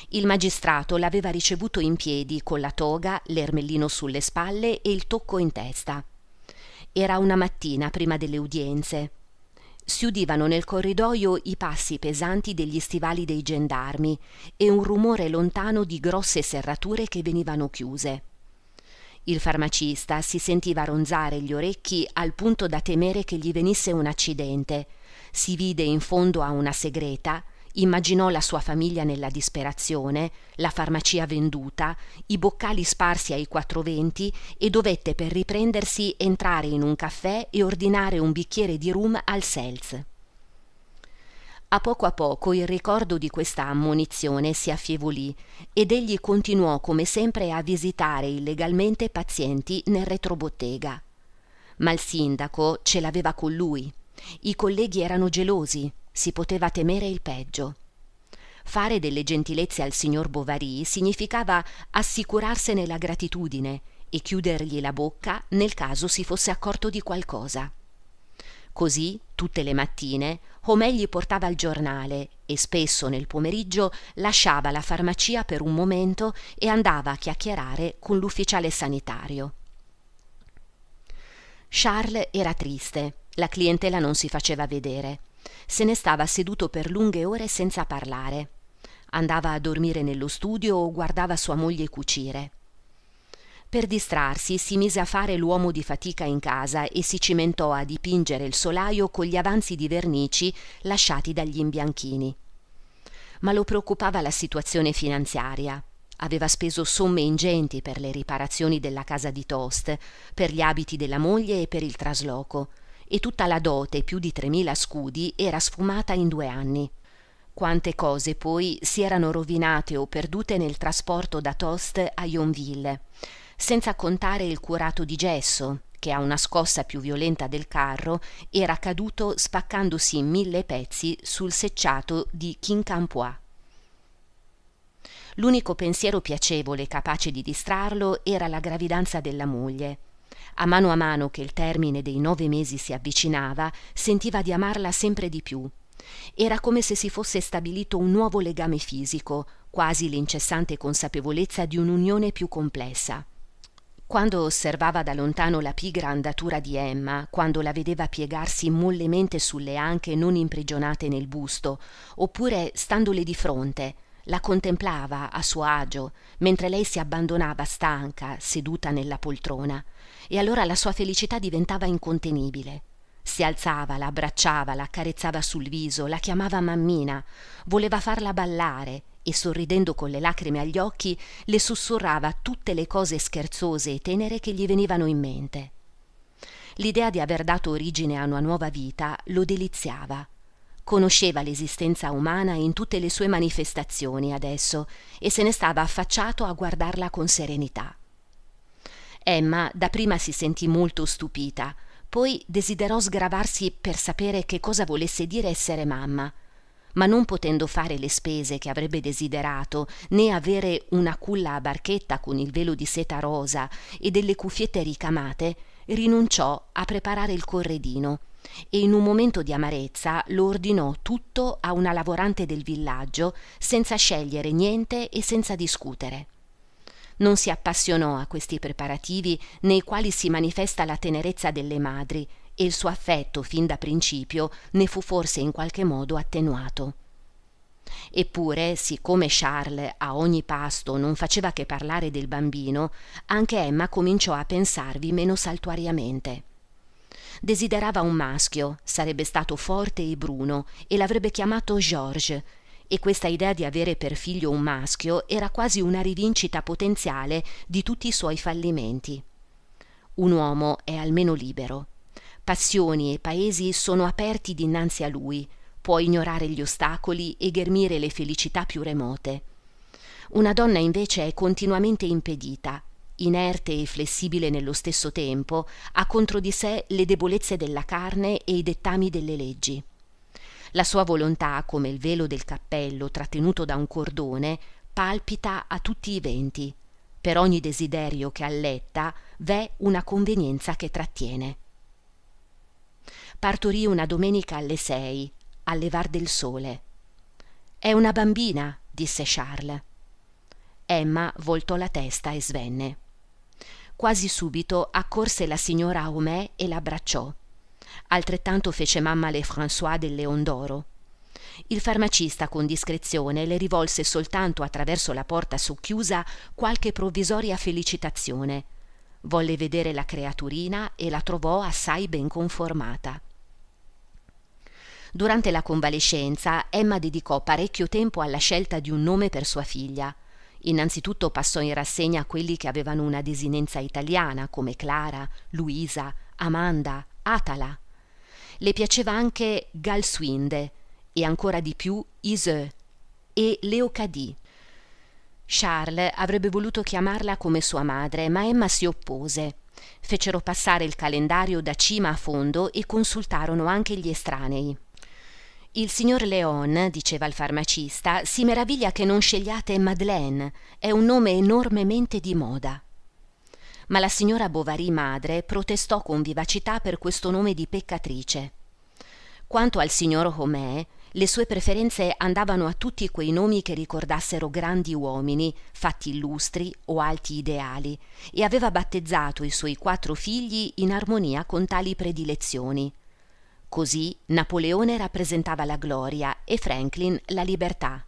Il magistrato l'aveva ricevuto in piedi con la toga, l'ermellino sulle spalle e il tocco in testa. Era una mattina prima delle udienze. Si udivano nel corridoio i passi pesanti degli stivali dei gendarmi e un rumore lontano di grosse serrature che venivano chiuse. Il farmacista si sentiva ronzare gli orecchi al punto da temere che gli venisse un accidente. Si vide in fondo a una segreta, immaginò la sua famiglia nella disperazione, la farmacia venduta, i boccali sparsi ai 420 e dovette per riprendersi entrare in un caffè e ordinare un bicchiere di rum al seltz. A poco il ricordo di questa ammonizione si affievolì ed egli continuò come sempre a visitare illegalmente pazienti nel retrobottega. Ma il sindaco ce l'aveva con lui. I colleghi erano gelosi, si poteva temere il peggio. Fare delle gentilezze al signor Bovary significava assicurarsene la gratitudine e chiudergli la bocca nel caso si fosse accorto di qualcosa. Così, tutte le mattine, Homais gli portava il giornale e spesso nel pomeriggio lasciava la farmacia per un momento e andava a chiacchierare con l'ufficiale sanitario. Charles era triste, la clientela non si faceva vedere. Se ne stava seduto per lunghe ore senza parlare. Andava a dormire nello studio o guardava sua moglie cucire. Per distrarsi si mise a fare l'uomo di fatica in casa e si cimentò a dipingere il solaio con gli avanzi di vernici lasciati dagli imbianchini. Ma lo preoccupava la situazione finanziaria. Aveva speso somme ingenti per le riparazioni della casa di Tost, per gli abiti della moglie e per il trasloco, e tutta la dote, più di 3.000 scudi, era sfumata in 2 anni. Quante cose poi si erano rovinate o perdute nel trasporto da Tost a Yonville, senza contare il curato di gesso, che a una scossa più violenta del carro era caduto spaccandosi in 1000 pezzi sul selciato di Quincampoix. L'unico pensiero piacevole capace di distrarlo era la gravidanza della moglie. A mano che il termine dei 9 mesi si avvicinava, sentiva di amarla sempre di più. Era come se si fosse stabilito un nuovo legame fisico, quasi l'incessante consapevolezza di un'unione più complessa. Quando osservava da lontano la pigra andatura di Emma, quando la vedeva piegarsi mollemente sulle anche non imprigionate nel busto, oppure standole di fronte, la contemplava a suo agio, mentre lei si abbandonava stanca, seduta nella poltrona, e allora la sua felicità diventava incontenibile. Si alzava, la abbracciava, la accarezzava sul viso, la chiamava mammina, voleva farla ballare e, sorridendo con le lacrime agli occhi, le sussurrava tutte le cose scherzose e tenere che gli venivano in mente. L'idea di aver dato origine a una nuova vita lo deliziava. Conosceva l'esistenza umana in tutte le sue manifestazioni adesso e se ne stava affacciato a guardarla con serenità. Emma dapprima si sentì molto stupita, poi desiderò sgravarsi per sapere che cosa volesse dire essere mamma, ma non potendo fare le spese che avrebbe desiderato, né avere una culla a barchetta con il velo di seta rosa e delle cuffiette ricamate, rinunciò a preparare il corredino e in un momento di amarezza lo ordinò tutto a una lavorante del villaggio, senza scegliere niente e senza discutere. Non si appassionò a questi preparativi nei quali si manifesta la tenerezza delle madri, e il suo affetto fin da principio ne fu forse in qualche modo attenuato. Eppure, siccome Charles a ogni pasto non faceva che parlare del bambino, anche Emma cominciò a pensarvi meno saltuariamente. Desiderava un maschio, sarebbe stato forte e bruno e l'avrebbe chiamato Georges, e questa idea di avere per figlio un maschio era quasi una rivincita potenziale di tutti i suoi fallimenti. Un uomo è almeno libero. Passioni e paesi sono aperti dinanzi a lui, può ignorare gli ostacoli e ghermire le felicità più remote. Una donna invece è continuamente impedita, inerte e flessibile nello stesso tempo, ha contro di sé le debolezze della carne e i dettami delle leggi. La sua volontà, come il velo del cappello trattenuto da un cordone, palpita a tutti i venti. Per ogni desiderio che alletta v'è una convenienza che trattiene. Partorì una domenica alle 6, al levar del sole. «È una bambina», disse Charles. Emma voltò la testa e svenne. Quasi subito accorse la signora Homais e l'abbracciò. Altrettanto fece mamma Lefrançois del Leon d'Oro. Il farmacista con discrezione le rivolse soltanto attraverso la porta socchiusa qualche provvisoria felicitazione. Volle vedere la creaturina e la trovò assai ben conformata. Durante la convalescenza Emma dedicò parecchio tempo alla scelta di un nome per sua figlia. Innanzitutto passò in rassegna quelli che avevano una desinenza italiana, come Clara, Luisa, Amanda, Atala. Le piaceva anche Galswinde e ancora di più Iseux e Leocadie. Charles avrebbe voluto chiamarla come sua madre, ma Emma si oppose. Fecero passare il calendario da cima a fondo e consultarono anche gli estranei. «Il signor Léon», diceva il farmacista, «si meraviglia che non scegliate Madeleine, è un nome enormemente di moda». Ma la signora Bovary madre protestò con vivacità per questo nome di peccatrice. Quanto al signor Homais, le sue preferenze andavano a tutti quei nomi che ricordassero grandi uomini, fatti illustri o alti ideali, e aveva battezzato i suoi 4 figli in armonia con tali predilezioni. Così Napoleone rappresentava la gloria e Franklin la libertà.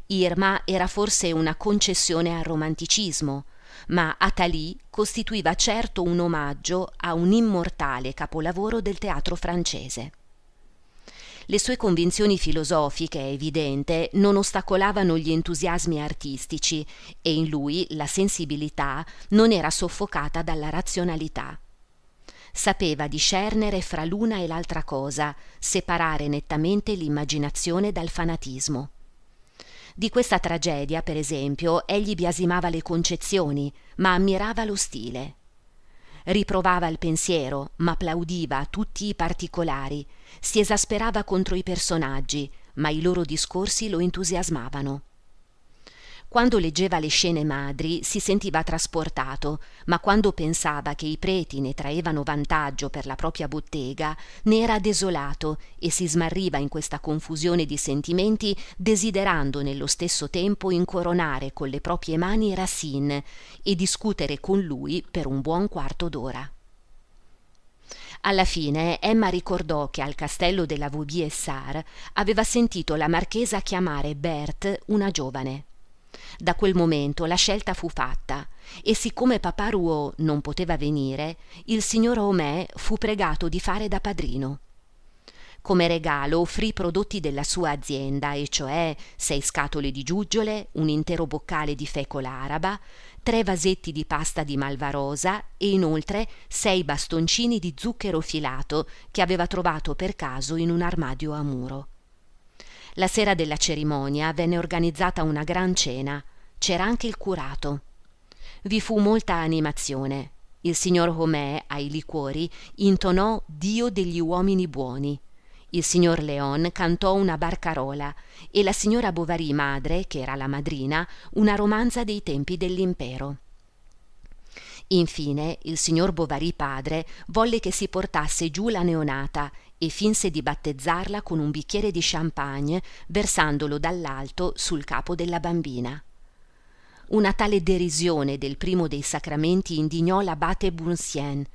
Irma era forse una concessione al romanticismo, ma Athalie costituiva certo un omaggio a un immortale capolavoro del teatro francese. Le sue convinzioni filosofiche, è evidente, non ostacolavano gli entusiasmi artistici e in lui la sensibilità non era soffocata dalla razionalità. Sapeva discernere fra l'una e l'altra cosa, separare nettamente l'immaginazione dal fanatismo. Di questa tragedia, per esempio, egli biasimava le concezioni, ma ammirava lo stile. Riprovava il pensiero, ma plaudiva a tutti i particolari. Si esasperava contro i personaggi, ma i loro discorsi lo entusiasmavano. Quando leggeva le scene madri si sentiva trasportato, ma quando pensava che i preti ne traevano vantaggio per la propria bottega, ne era desolato e si smarriva in questa confusione di sentimenti, desiderando nello stesso tempo incoronare con le proprie mani Racine e discutere con lui per un buon quarto d'ora. Alla fine Emma ricordò che al castello della Vaubyessard aveva sentito la marchesa chiamare Berthe una giovane. Da quel momento la scelta fu fatta e siccome papà Rouault non poteva venire, il signor Homais fu pregato di fare da padrino. Come regalo offrì i prodotti della sua azienda, e cioè 6 scatole di giuggiole, un intero boccale di fecola araba, 3 vasetti di pasta di malvarosa e inoltre 6 bastoncini di zucchero filato che aveva trovato per caso in un armadio a muro. La sera della cerimonia venne organizzata una gran cena. C'era anche il curato. Vi fu molta animazione. Il signor Homais, ai liquori, intonò Dio degli uomini buoni. Il signor Léon cantò una barcarola e la signora Bovary madre, che era la madrina, una romanza dei tempi dell'impero. Infine il signor Bovary padre volle che si portasse giù la neonata e finse di battezzarla con un bicchiere di champagne versandolo dall'alto sul capo della bambina. Una tale derisione del primo dei sacramenti indignò l'abate Bournsien.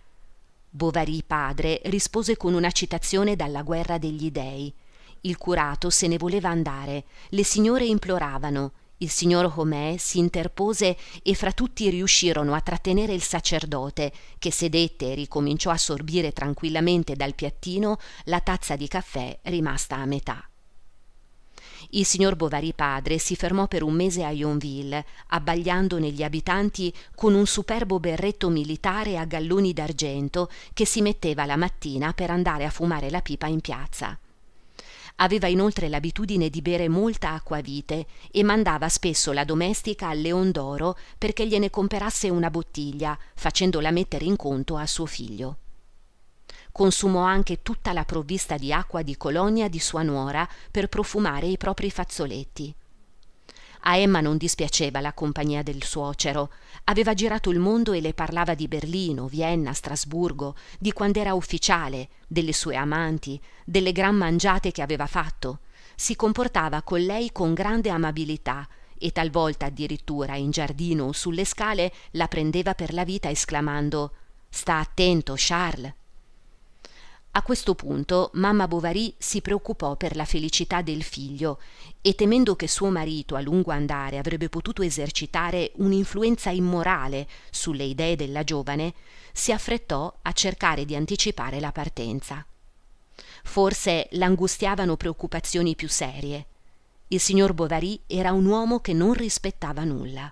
Bovary padre rispose con una citazione dalla Guerra degli Dei. Il curato se ne voleva andare, le signore imploravano. Il signor Homais si interpose e fra tutti riuscirono a trattenere il sacerdote, che sedette e ricominciò a sorbire tranquillamente dal piattino la tazza di caffè rimasta a metà. Il signor Bovary padre si fermò per un mese a Yonville, abbagliando negli abitanti con un superbo berretto militare a galloni d'argento che si metteva la mattina per andare a fumare la pipa in piazza. Aveva inoltre l'abitudine di bere molta acquavite e mandava spesso la domestica al Leon d'Oro perché gliene comperasse una bottiglia, facendola mettere in conto a suo figlio. Consumò anche tutta la provvista di acqua di colonia di sua nuora per profumare i propri fazzoletti. A Emma non dispiaceva la compagnia del suocero. Aveva girato il mondo e le parlava di Berlino, Vienna, Strasburgo, di quando era ufficiale, delle sue amanti, delle gran mangiate che aveva fatto. Si comportava con lei con grande amabilità e talvolta addirittura in giardino o sulle scale la prendeva per la vita esclamando «Sta attento, Charles!». A questo punto mamma Bovary si preoccupò per la felicità del figlio e temendo che suo marito a lungo andare avrebbe potuto esercitare un'influenza immorale sulle idee della giovane, si affrettò a cercare di anticipare la partenza. Forse l'angustiavano preoccupazioni più serie. Il signor Bovary era un uomo che non rispettava nulla.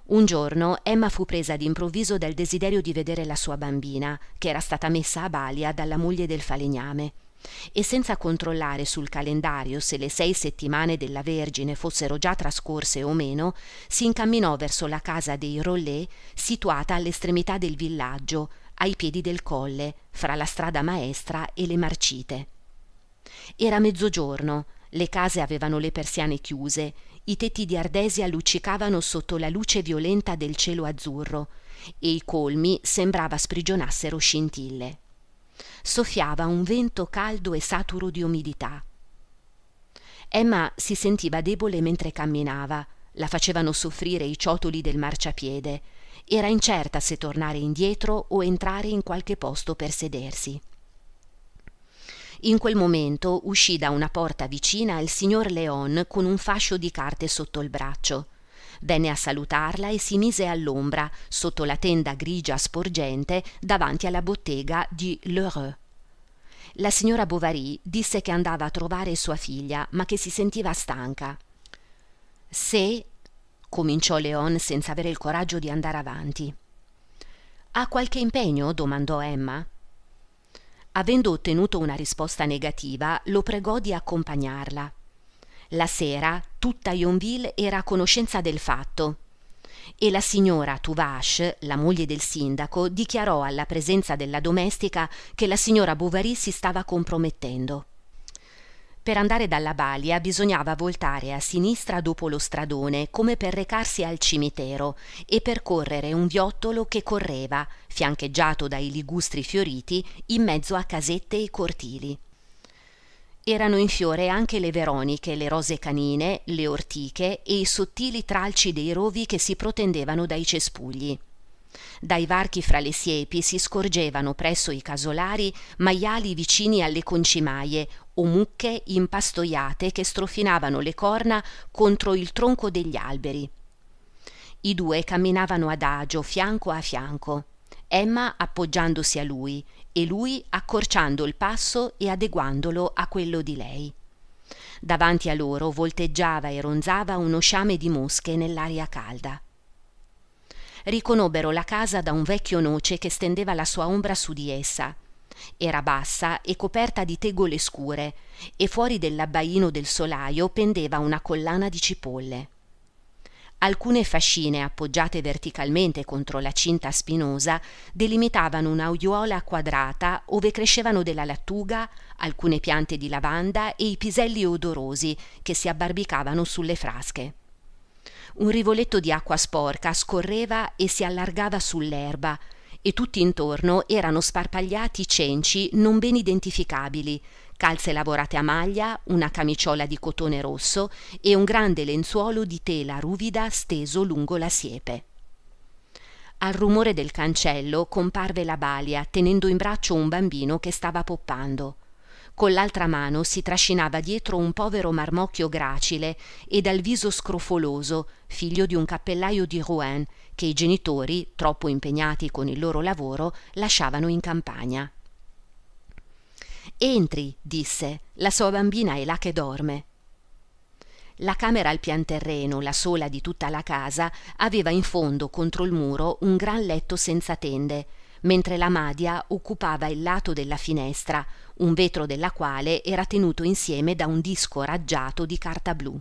Un giorno Emma fu presa d'improvviso dal desiderio di vedere la sua bambina, che era stata messa a balia dalla moglie del falegname, e senza controllare sul calendario se le 6 settimane della Vergine fossero già trascorse o meno, si incamminò verso la casa dei Rollet, situata all'estremità del villaggio, ai piedi del colle, fra la strada maestra e le marcite. Era mezzogiorno, le case avevano le persiane chiuse, i tetti di ardesia luccicavano sotto la luce violenta del cielo azzurro e i colmi sembrava sprigionassero scintille. Soffiava un vento caldo e saturo di umidità. Emma si sentiva debole mentre camminava, la facevano soffrire i ciotoli del marciapiede, era incerta se tornare indietro o entrare in qualche posto per sedersi. In quel momento uscì da una porta vicina il signor Léon con un fascio di carte sotto il braccio. Venne a salutarla e si mise all'ombra, sotto la tenda grigia sporgente, davanti alla bottega di L'Heureux. La signora Bovary disse che andava a trovare sua figlia, ma che si sentiva stanca. «Se...» cominciò Léon senza avere il coraggio di andare avanti. «Ha qualche impegno?» domandò Emma. Avendo ottenuto una risposta negativa, lo pregò di accompagnarla. La sera tutta Yonville era a conoscenza del fatto. e la signora Tuvache, la moglie del sindaco, dichiarò alla presenza della domestica che la signora Bovary si stava compromettendo. Per andare dalla balia bisognava voltare a sinistra dopo lo stradone come per recarsi al cimitero e percorrere un viottolo che correva, fiancheggiato dai ligustri fioriti, in mezzo a casette e cortili. Erano in fiore anche le veroniche, le rose canine, le ortiche e i sottili tralci dei rovi che si protendevano dai cespugli. Dai varchi fra le siepi si scorgevano presso i casolari maiali vicini alle concimaie o mucche impastoiate che strofinavano le corna contro il tronco degli alberi. I due camminavano adagio fianco a fianco, Emma appoggiandosi a lui e lui accorciando il passo e adeguandolo a quello di lei. Davanti a loro volteggiava e ronzava uno sciame di mosche nell'aria calda. Riconobbero la casa da un vecchio noce che stendeva la sua ombra su di essa. Era bassa e coperta di tegole scure e fuori dell'abbaino del solaio pendeva una collana di cipolle. Alcune fascine appoggiate verticalmente contro la cinta spinosa delimitavano un'auiuola quadrata ove crescevano della lattuga, alcune piante di lavanda e i piselli odorosi che si abbarbicavano sulle frasche. Un rivoletto di acqua sporca scorreva e si allargava sull'erba e tutt'intorno erano sparpagliati cenci non ben identificabili, calze lavorate a maglia, una camiciola di cotone rosso e un grande lenzuolo di tela ruvida steso lungo la siepe. Al rumore del cancello comparve la balia tenendo in braccio un bambino che stava poppando. Con l'altra mano si trascinava dietro un povero marmocchio gracile e dal viso scrofoloso, figlio di un cappellaio di Rouen, che i genitori, troppo impegnati con il loro lavoro, lasciavano in campagna. «Entri», disse, «la sua bambina è là che dorme». La camera al pian terreno, la sola di tutta la casa, aveva in fondo contro il muro un gran letto senza tende, mentre la madia occupava il lato della finestra, un vetro della quale era tenuto insieme da un disco raggiato di carta blu.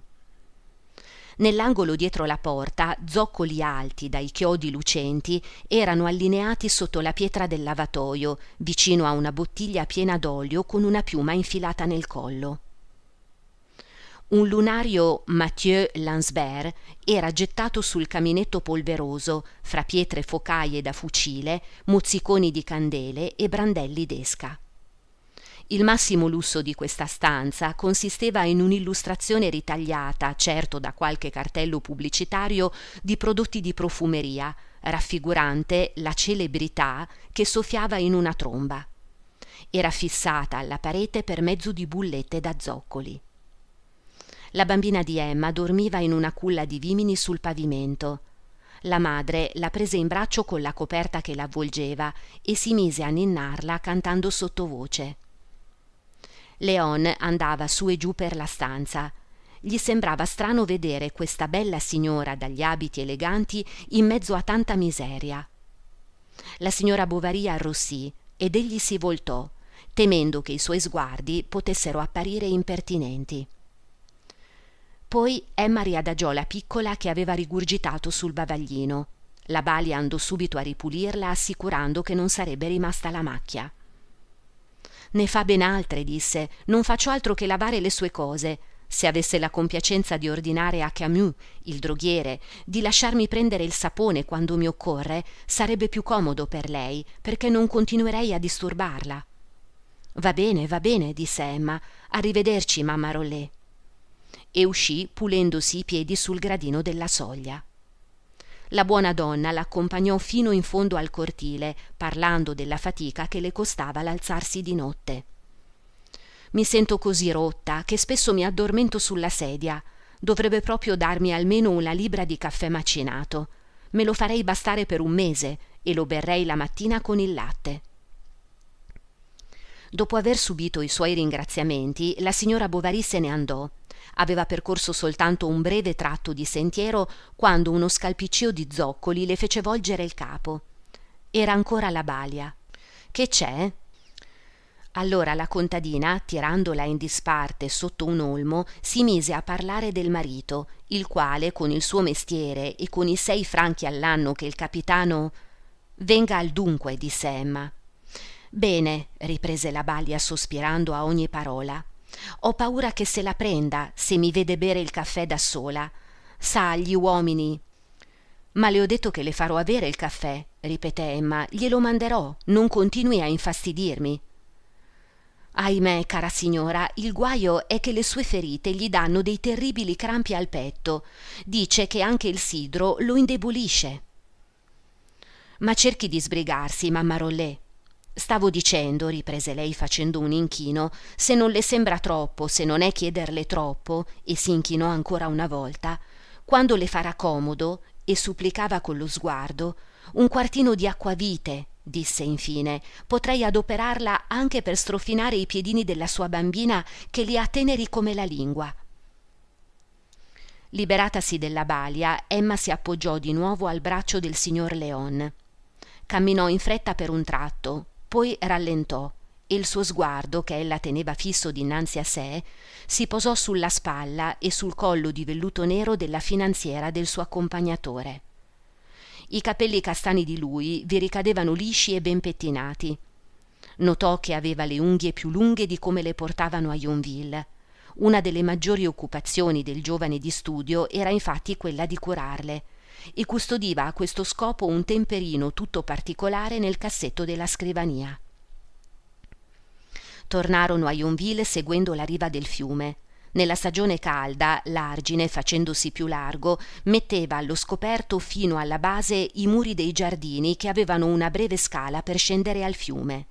Nell'angolo dietro la porta, zoccoli alti dai chiodi lucenti erano allineati sotto la pietra del lavatoio, vicino a una bottiglia piena d'olio con una piuma infilata nel collo. Un lunario Mathieu Lansberg era gettato sul caminetto polveroso, fra pietre focaie da fucile, mozziconi di candele e brandelli d'esca. Il massimo lusso di questa stanza consisteva in un'illustrazione ritagliata, certo da qualche cartello pubblicitario, di prodotti di profumeria, raffigurante la celebrità che soffiava in una tromba. Era fissata alla parete per mezzo di bullette da zoccoli. La bambina di Emma dormiva in una culla di vimini sul pavimento. La madre la prese in braccio con la coperta che la avvolgeva e si mise a ninnarla cantando sottovoce. Leon andava su e giù per la stanza. Gli sembrava strano vedere questa bella signora dagli abiti eleganti in mezzo a tanta miseria. La signora Bovary arrossì ed egli si voltò, temendo che i suoi sguardi potessero apparire impertinenti. Poi Emma riadagiò la piccola che aveva rigurgitato sul bavaglino. La balia andò subito a ripulirla, assicurando che non sarebbe rimasta la macchia. «Ne fa ben altre», disse, «non faccio altro che lavare le sue cose. Se avesse la compiacenza di ordinare a Camus, il droghiere, di lasciarmi prendere il sapone quando mi occorre, sarebbe più comodo per lei, perché non continuerei a disturbarla». va bene», disse Emma. «Arrivederci, mamma Rollet». E uscì pulendosi i piedi sul gradino della soglia. La buona donna l'accompagnò fino in fondo al cortile, parlando della fatica che le costava l'alzarsi di notte. «Mi sento così rotta che spesso mi addormento sulla sedia. Dovrebbe proprio darmi almeno una libbra di caffè macinato. Me lo farei bastare per un mese e lo berrei la mattina con il latte». Dopo aver subito i suoi ringraziamenti, la signora Bovary se ne andò. Aveva percorso soltanto un breve tratto di sentiero quando uno scalpiccio di zoccoli le fece volgere il capo. Era ancora la balia. «Che c'è?» Allora la contadina, tirandola in disparte sotto un olmo, si mise a parlare del marito, il quale, con il suo mestiere e con i 6 franchi all'anno che il capitano... «Venga al dunque», disse Emma. «Bene», riprese la Balia sospirando a ogni parola. «Ho paura che se la prenda se mi vede bere il caffè da sola. Sa, gli uomini...» «Ma le ho detto che le farò avere il caffè», ripeté Emma. «Glielo manderò, non continui a infastidirmi». «Ahimè, cara signora, il guaio è che le sue ferite gli danno dei terribili crampi al petto. Dice che anche il sidro lo indebolisce». «Ma cerchi di sbrigarsi, mamma Rollè. Stavo dicendo», riprese lei facendo un inchino, «se non le sembra troppo, se non è chiederle troppo», e si inchinò ancora una volta, «quando le farà comodo», e supplicava con lo sguardo, «un quartino di acquavite», disse infine, «potrei adoperarla anche per strofinare i piedini della sua bambina che li ha teneri come la lingua». Liberatasi della balia, Emma si appoggiò di nuovo al braccio del signor Léon. Camminò in fretta per un tratto, poi rallentò e il suo sguardo, che ella teneva fisso dinanzi a sé, si posò sulla spalla e sul collo di velluto nero della finanziera del suo accompagnatore. I capelli castani di lui vi ricadevano lisci e ben pettinati. Notò che aveva le unghie più lunghe di come le portavano a Yonville. Una delle maggiori occupazioni del giovane di studio era infatti quella di curarle, e custodiva a questo scopo un temperino tutto particolare nel cassetto della scrivania. Tornarono a Yonville seguendo la riva del fiume. Nella stagione calda, l'argine, facendosi più largo, metteva allo scoperto fino alla base i muri dei giardini che avevano una breve scala per scendere al fiume.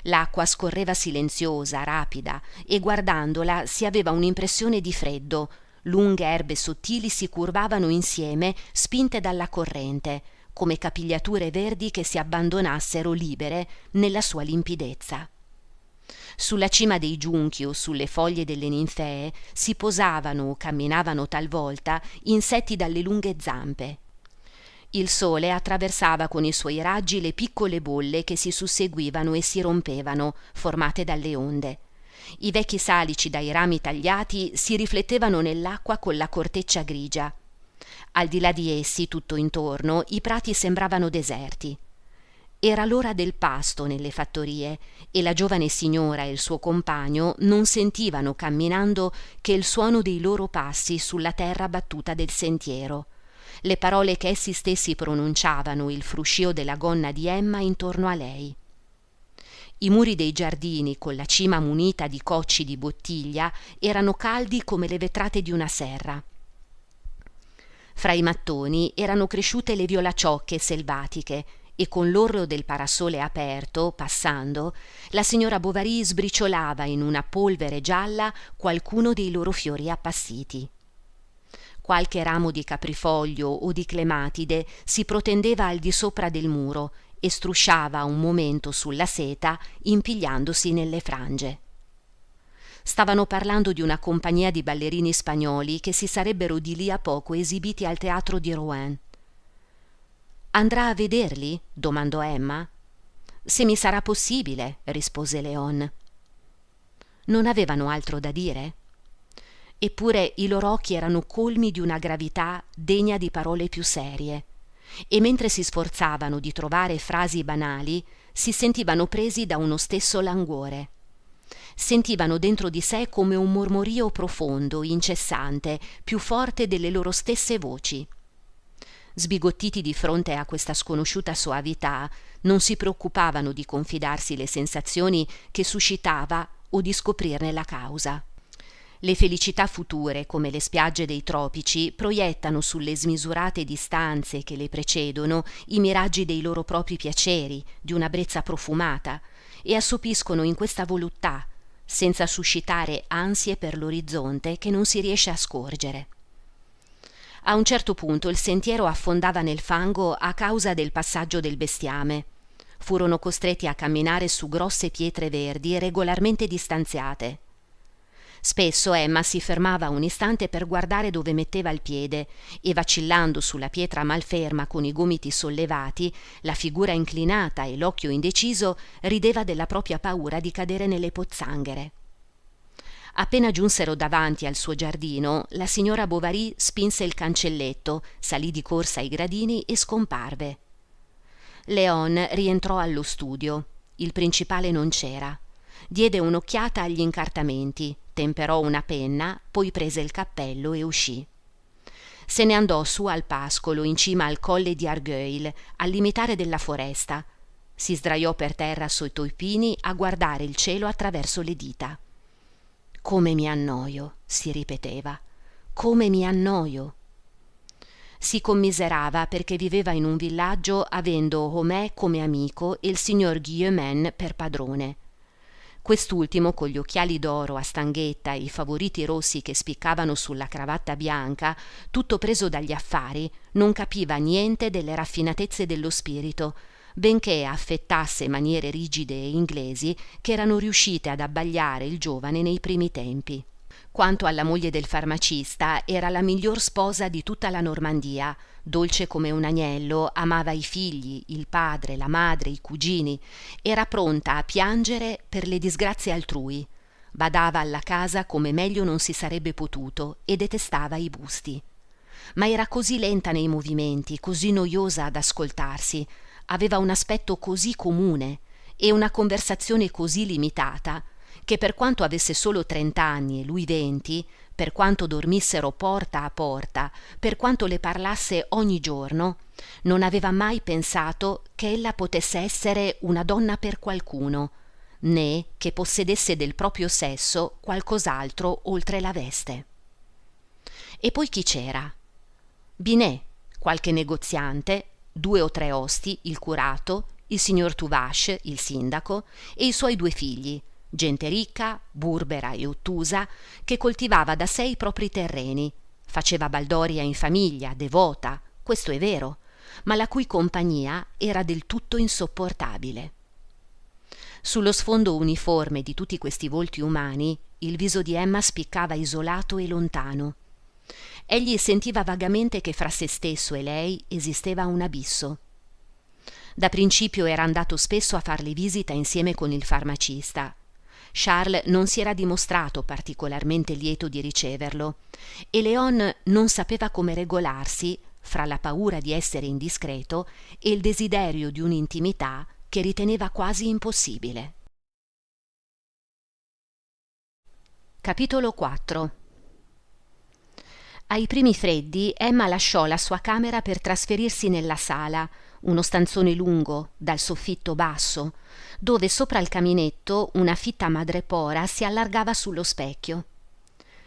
L'acqua scorreva silenziosa, rapida, e guardandola si aveva un'impressione di freddo. Lunghe erbe sottili si curvavano insieme, spinte dalla corrente, come capigliature verdi che si abbandonassero libere nella sua limpidezza. Sulla cima dei giunchi o sulle foglie delle ninfee si posavano o camminavano talvolta insetti dalle lunghe zampe. Il sole attraversava con i suoi raggi le piccole bolle che si susseguivano e si rompevano, formate dalle onde. I vecchi salici dai rami tagliati si riflettevano nell'acqua con la corteccia grigia. Al di là di essi, tutto intorno, i prati sembravano deserti. Era l'ora del pasto nelle fattorie e la giovane signora e il suo compagno non sentivano camminando che il suono dei loro passi sulla terra battuta del sentiero, le parole che essi stessi pronunciavano, il fruscio della gonna di Emma intorno a lei. I muri dei giardini, con la cima munita di cocci di bottiglia, erano caldi come le vetrate di una serra. Fra i mattoni erano cresciute le violacciocche selvatiche e con l'orlo del parasole aperto, passando, la signora Bovary sbriciolava in una polvere gialla qualcuno dei loro fiori appassiti. Qualche ramo di caprifoglio o di clematide si protendeva al di sopra del muro e strusciava un momento sulla seta impigliandosi nelle frange. Stavano parlando di una compagnia di ballerini spagnoli che si sarebbero di lì a poco esibiti al teatro di Rouen. «Andrà a vederli?» domandò Emma. «Se mi sarà possibile», rispose Léon. Non avevano altro da dire? Eppure i loro occhi erano colmi di una gravità degna di parole più serie, e mentre si sforzavano di trovare frasi banali, si sentivano presi da uno stesso languore. Sentivano dentro di sé come un mormorio profondo, incessante, più forte delle loro stesse voci. Sbigottiti di fronte a questa sconosciuta soavità, non si preoccupavano di confidarsi le sensazioni che suscitava o di scoprirne la causa. Le felicità future, come le spiagge dei tropici, proiettano sulle smisurate distanze che le precedono i miraggi dei loro propri piaceri, di una brezza profumata, e assopiscono in questa voluttà, senza suscitare ansie per l'orizzonte che non si riesce a scorgere. A un certo punto il sentiero affondava nel fango a causa del passaggio del bestiame. Furono costretti a camminare su grosse pietre verdi regolarmente distanziate. Spesso Emma si fermava un istante per guardare dove metteva il piede e, vacillando sulla pietra malferma con i gomiti sollevati, la figura inclinata e l'occhio indeciso, rideva della propria paura di cadere nelle pozzanghere. Appena giunsero davanti al suo giardino, la signora Bovary spinse il cancelletto, salì di corsa ai gradini e scomparve. Léon rientrò allo studio. Il principale non c'era. Diede un'occhiata agli incartamenti, temperò una penna, poi prese il cappello e uscì. Se ne andò su al pascolo in cima al colle di Argueil, al limitare della foresta. Si sdraiò per terra sotto i pini a guardare il cielo attraverso le dita. «Come mi annoio», si ripeteva, «come mi annoio». Si commiserava perché viveva in un villaggio avendo Homais come amico e il signor Guillemin per padrone. Quest'ultimo, con gli occhiali d'oro a stanghetta e i favoriti rossi che spiccavano sulla cravatta bianca, tutto preso dagli affari, non capiva niente delle raffinatezze dello spirito, benché affettasse maniere rigide e inglesi che erano riuscite ad abbagliare il giovane nei primi tempi. Quanto alla moglie del farmacista, era la miglior sposa di tutta la Normandia, dolce come un agnello, amava i figli, il padre, la madre, i cugini, era pronta a piangere per le disgrazie altrui, badava alla casa come meglio non si sarebbe potuto e detestava i busti. Ma era così lenta nei movimenti, così noiosa ad ascoltarsi, aveva un aspetto così comune e una conversazione così limitata, che per quanto avesse solo 30 anni e lui 20, per quanto dormissero porta a porta, per quanto le parlasse ogni giorno, non aveva mai pensato che ella potesse essere una donna per qualcuno, né che possedesse del proprio sesso qualcos'altro oltre la veste. E poi chi c'era? Binet, qualche negoziante, 2 o 3 osti, il curato, il signor Tuvache, il sindaco, e i suoi 2 figli, gente ricca, burbera e ottusa, che coltivava da sé i propri terreni, faceva baldoria in famiglia, devota, questo è vero, ma la cui compagnia era del tutto insopportabile. Sullo sfondo uniforme di tutti questi volti umani, il viso di Emma spiccava isolato e lontano. Egli sentiva vagamente che fra se stesso e lei esisteva un abisso. Da principio era andato spesso a farle visita insieme con il farmacista. Charles non si era dimostrato particolarmente lieto di riceverlo e Léon non sapeva come regolarsi fra la paura di essere indiscreto e il desiderio di un'intimità che riteneva quasi impossibile. Capitolo 4. Ai primi freddi Emma lasciò la sua camera per trasferirsi nella sala, uno stanzone lungo, dal soffitto basso, dove sopra il caminetto una fitta madrepora si allargava sullo specchio.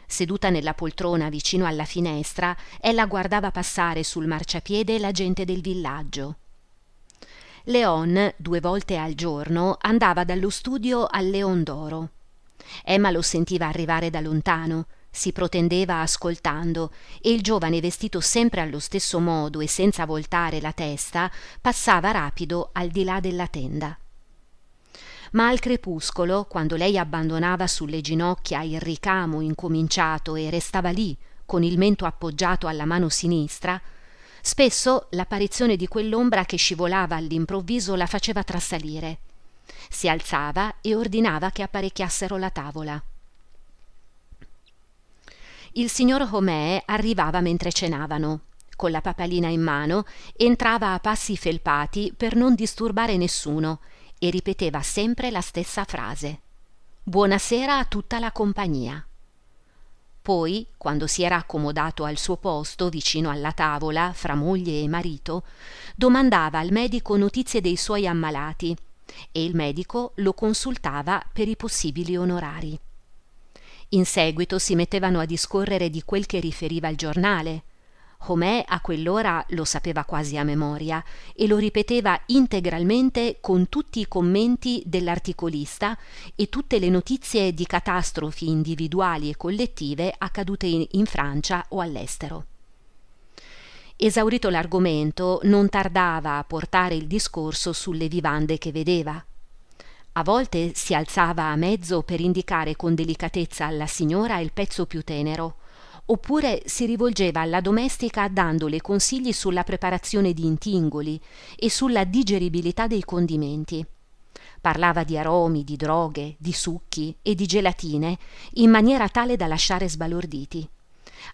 Seduta nella poltrona vicino alla finestra, ella guardava passare sul marciapiede la gente del villaggio. Léon, 2 volte al giorno, andava dallo studio al Leon d'Oro. Emma lo sentiva arrivare da lontano, si protendeva ascoltando e il giovane, vestito sempre allo stesso modo e senza voltare la testa, passava rapido al di là della tenda. Ma al crepuscolo, quando lei abbandonava sulle ginocchia il ricamo incominciato e restava lì con il mento appoggiato alla mano sinistra, spesso l'apparizione di quell'ombra che scivolava all'improvviso la faceva trasalire. Si alzava e ordinava che apparecchiassero la tavola. Il signor Homais arrivava mentre cenavano. Con la papalina in mano entrava a passi felpati per non disturbare nessuno e ripeteva sempre la stessa frase: «Buonasera a tutta la compagnia». Poi, quando si era accomodato al suo posto vicino alla tavola fra moglie e marito, domandava al medico notizie dei suoi ammalati e il medico lo consultava per i possibili onorari. In seguito si mettevano a discorrere di quel che riferiva il giornale. Homais a quell'ora lo sapeva quasi a memoria e lo ripeteva integralmente con tutti i commenti dell'articolista e tutte le notizie di catastrofi individuali e collettive accadute in Francia o all'estero. Esaurito l'argomento, non tardava a portare il discorso sulle vivande che vedeva. A volte si alzava a mezzo per indicare con delicatezza alla signora il pezzo più tenero, oppure si rivolgeva alla domestica dandole consigli sulla preparazione di intingoli e sulla digeribilità dei condimenti. Parlava di aromi, di droghe, di succhi e di gelatine in maniera tale da lasciare sbalorditi.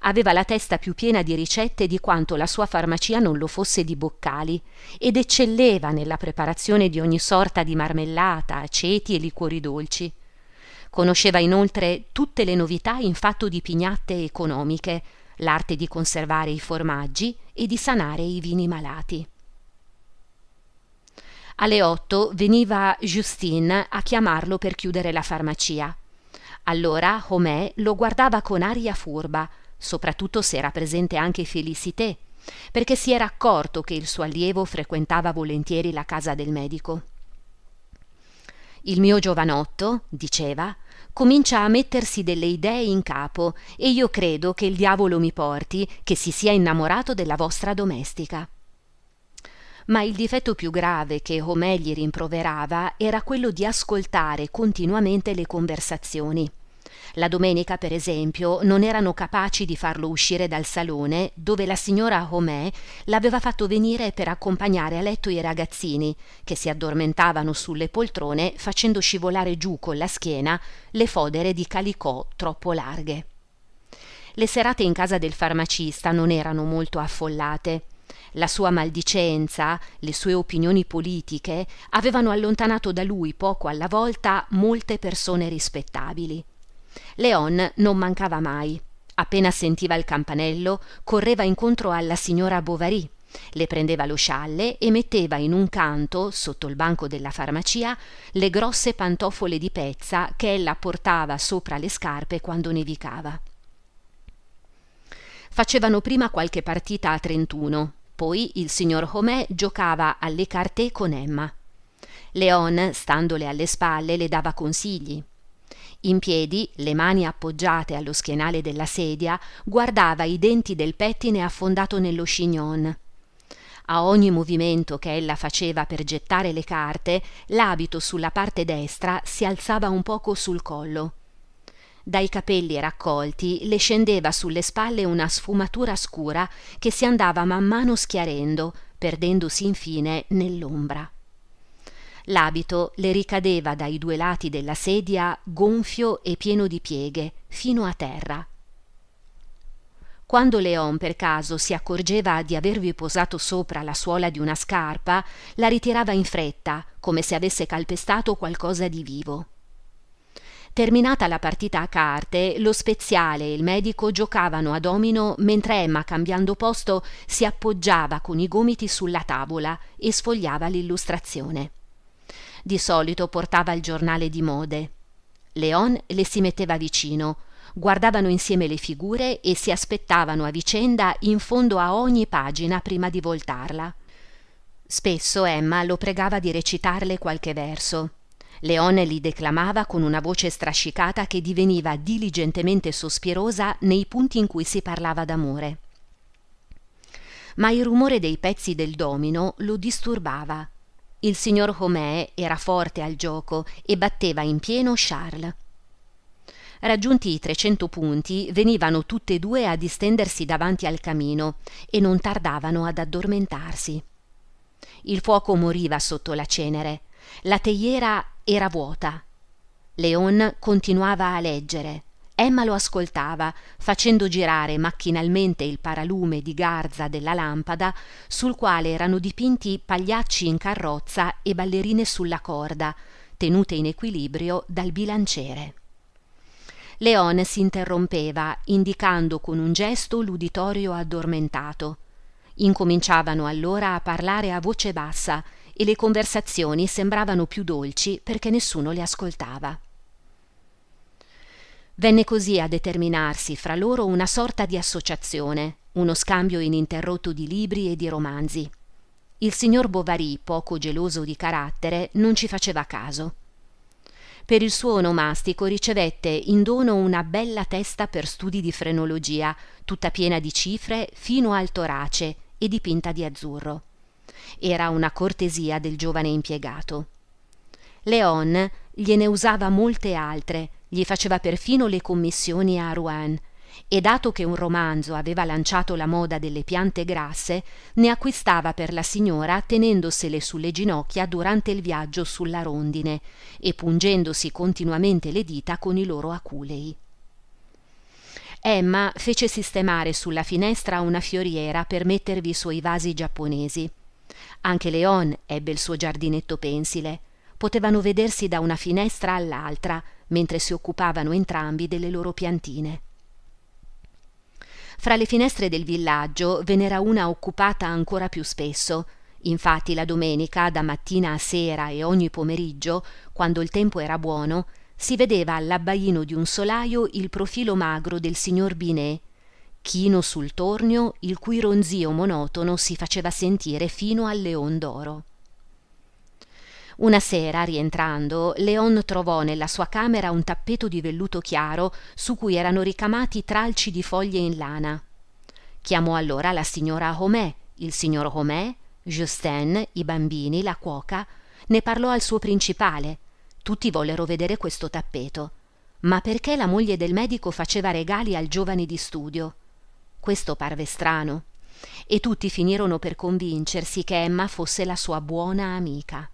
Aveva la testa più piena di ricette di quanto la sua farmacia non lo fosse di boccali ed eccelleva nella preparazione di ogni sorta di marmellata, aceti e liquori dolci. Conosceva inoltre tutte le novità in fatto di pignatte economiche, l'arte di conservare i formaggi e di sanare i vini malati. Alle 8 veniva Justine a chiamarlo per chiudere la farmacia. Allora Homais lo guardava con aria furba, soprattutto se era presente anche Félicité, perché si era accorto che il suo allievo frequentava volentieri la casa del medico. «Il mio giovanotto», diceva, «comincia a mettersi delle idee in capo e io credo che il diavolo mi porti che si sia innamorato della vostra domestica». Ma il difetto più grave che Homais gli rimproverava era quello di ascoltare continuamente le conversazioni. La domenica, per esempio, non erano capaci di farlo uscire dal salone dove la signora Homais l'aveva fatto venire per accompagnare a letto i ragazzini, che si addormentavano sulle poltrone facendo scivolare giù con la schiena le fodere di calicò troppo larghe. Le serate in casa del farmacista non erano molto affollate. La sua maldicenza, le sue opinioni politiche avevano allontanato da lui poco alla volta molte persone rispettabili. Léon non mancava mai. Appena sentiva il campanello, correva incontro alla signora Bovary, le prendeva lo scialle e metteva in un canto, sotto il banco della farmacia, le grosse pantofole di pezza che ella portava sopra le scarpe quando nevicava. Facevano prima qualche partita a 31, poi il signor Homais giocava alle carte con Emma. Léon, standole alle spalle, le dava consigli. In piedi, le mani appoggiate allo schienale della sedia, guardava i denti del pettine affondato nello chignon. A ogni movimento che ella faceva per gettare le carte, l'abito sulla parte destra si alzava un poco sul collo. Dai capelli raccolti le scendeva sulle spalle una sfumatura scura che si andava man mano schiarendo, perdendosi infine nell'ombra. L'abito le ricadeva dai due lati della sedia gonfio e pieno di pieghe, fino a terra. Quando Léon per caso si accorgeva di avervi posato sopra la suola di una scarpa, la ritirava in fretta, come se avesse calpestato qualcosa di vivo. Terminata la partita a carte, lo speziale e il medico giocavano a domino mentre Emma, cambiando posto, si appoggiava con i gomiti sulla tavola e sfogliava l'illustrazione. Di solito portava il giornale di mode. Léon le si metteva vicino, guardavano insieme le figure e si aspettavano a vicenda in fondo a ogni pagina prima di voltarla. Spesso Emma lo pregava di recitarle qualche verso. Léon li declamava con una voce strascicata che diveniva diligentemente sospirosa nei punti in cui si parlava d'amore. Ma il rumore dei pezzi del domino lo disturbava. Il signor Homais era forte al gioco e batteva in pieno Charles. Raggiunti i 300 punti, venivano tutte e due a distendersi davanti al camino e non tardavano ad addormentarsi. Il fuoco moriva sotto la cenere. La teiera era vuota. Léon continuava a leggere. Emma lo ascoltava, facendo girare macchinalmente il paralume di garza della lampada, sul quale erano dipinti pagliacci in carrozza e ballerine sulla corda, tenute in equilibrio dal bilanciere. Léon si interrompeva, indicando con un gesto l'uditorio addormentato. Incominciavano allora a parlare a voce bassa e le conversazioni sembravano più dolci perché nessuno le ascoltava. Venne così a determinarsi fra loro una sorta di associazione, uno scambio ininterrotto di libri e di romanzi. Il signor Bovary, poco geloso di carattere, non ci faceva caso. Per il suo onomastico ricevette in dono una bella testa per studi di frenologia, tutta piena di cifre fino al torace e dipinta di azzurro. Era una cortesia del giovane impiegato. Léon gliene usava molte altre, gli faceva perfino le commissioni a Rouen, e dato che un romanzo aveva lanciato la moda delle piante grasse, ne acquistava per la signora tenendosele sulle ginocchia durante il viaggio sulla rondine e pungendosi continuamente le dita con i loro aculei. Emma fece sistemare sulla finestra una fioriera per mettervi i suoi vasi giapponesi. Anche Léon ebbe il suo giardinetto pensile. Potevano vedersi da una finestra all'altra mentre si occupavano entrambi delle loro piantine. Fra le finestre del villaggio ve n'era una occupata ancora più spesso. Infatti la domenica, da mattina a sera e ogni pomeriggio, quando il tempo era buono, si vedeva all'abbaino di un solaio il profilo magro del signor Binet, chino sul tornio, il cui ronzio monotono si faceva sentire fino al Leon d'Oro. Una sera, rientrando, Léon trovò nella sua camera un tappeto di velluto chiaro su cui erano ricamati tralci di foglie in lana. Chiamò allora la signora Homais, il signor Homais, Justin, i bambini, la cuoca, ne parlò al suo principale. Tutti vollero vedere questo tappeto. Ma perché la moglie del medico faceva regali al giovane di studio? Questo parve strano, e tutti finirono per convincersi che Emma fosse la sua buona amica.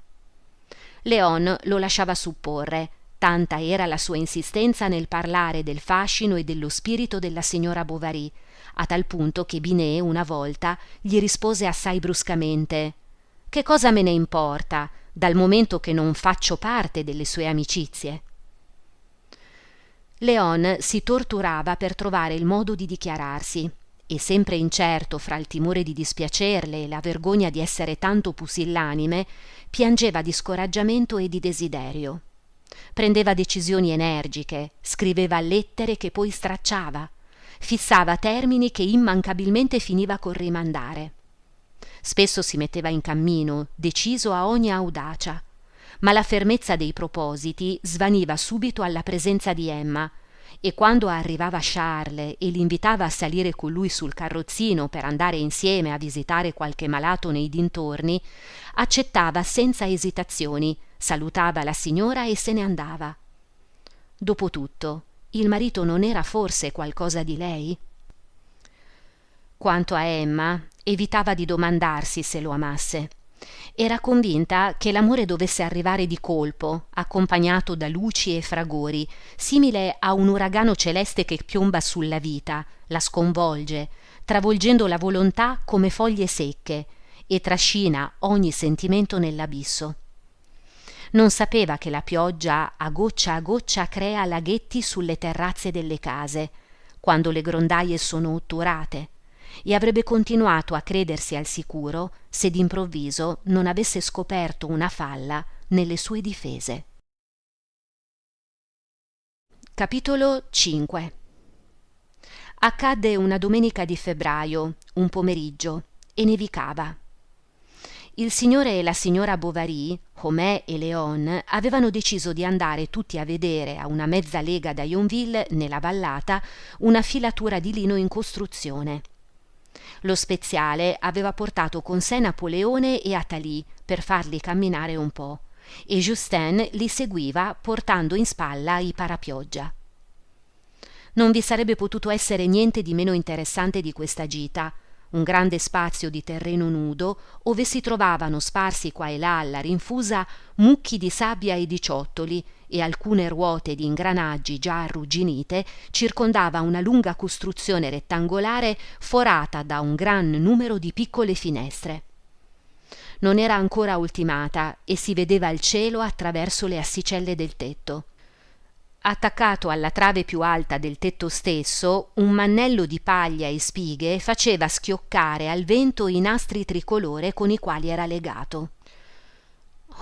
Léon lo lasciava supporre, tanta era la sua insistenza nel parlare del fascino e dello spirito della signora Bovary, a tal punto che Binet una volta gli rispose assai bruscamente: «Che cosa me ne importa, dal momento che non faccio parte delle sue amicizie?» Léon si torturava per trovare il modo di dichiararsi, e sempre incerto fra il timore di dispiacerle e la vergogna di essere tanto pusillanime, piangeva di scoraggiamento e di desiderio. Prendeva decisioni energiche, scriveva lettere che poi stracciava, fissava termini che immancabilmente finiva col rimandare. Spesso si metteva in cammino, deciso a ogni audacia, ma la fermezza dei propositi svaniva subito alla presenza di Emma, e quando arrivava Charles e l'invitava a salire con lui sul carrozzino per andare insieme a visitare qualche malato nei dintorni, accettava senza esitazioni, salutava la signora e se ne andava. Dopotutto, il marito non era forse qualcosa di lei? Quanto a Emma, evitava di domandarsi se lo amasse. Era convinta che l'amore dovesse arrivare di colpo, accompagnato da luci e fragori, simile a un uragano celeste che piomba sulla vita, la sconvolge, travolgendo la volontà come foglie secche, e trascina ogni sentimento nell'abisso. Non sapeva che la pioggia a goccia crea laghetti sulle terrazze delle case, quando le grondaie sono otturate, e avrebbe continuato a credersi al sicuro se d'improvviso non avesse scoperto una falla nelle sue difese. Capitolo 5. Accadde una domenica di febbraio, un pomeriggio, e nevicava. Il signore e la signora Bovary, Homais e Léon, avevano deciso di andare tutti a vedere a una mezza lega da Yonville, nella vallata, una filatura di lino in costruzione. Lo speziale aveva portato con sé Napoleone e Athalie per farli camminare un po', e Justin li seguiva portando in spalla i parapioggia. Non vi sarebbe potuto essere niente di meno interessante di questa gita, un grande spazio di terreno nudo ove si trovavano sparsi qua e là alla rinfusa mucchi di sabbia e di ciottoli, e alcune ruote di ingranaggi già arrugginite circondava una lunga costruzione rettangolare forata da un gran numero di piccole finestre. Non era ancora ultimata e si vedeva il cielo attraverso le assicelle del tetto. Attaccato alla trave più alta del tetto stesso, un mannello di paglia e spighe faceva schioccare al vento i nastri tricolore con i quali era legato.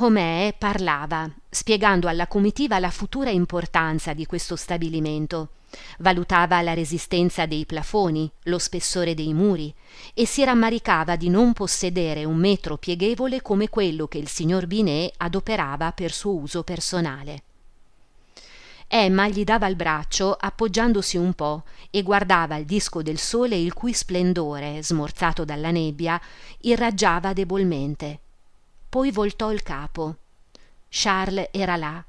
Homais parlava, spiegando alla comitiva la futura importanza di questo stabilimento. Valutava la resistenza dei plafoni, lo spessore dei muri, e si rammaricava di non possedere un metro pieghevole come quello che il signor Binet adoperava per suo uso personale. Emma gli dava il braccio appoggiandosi un po' e guardava il disco del sole il cui splendore, smorzato dalla nebbia, irraggiava debolmente. Poi voltò il capo. Charles era là,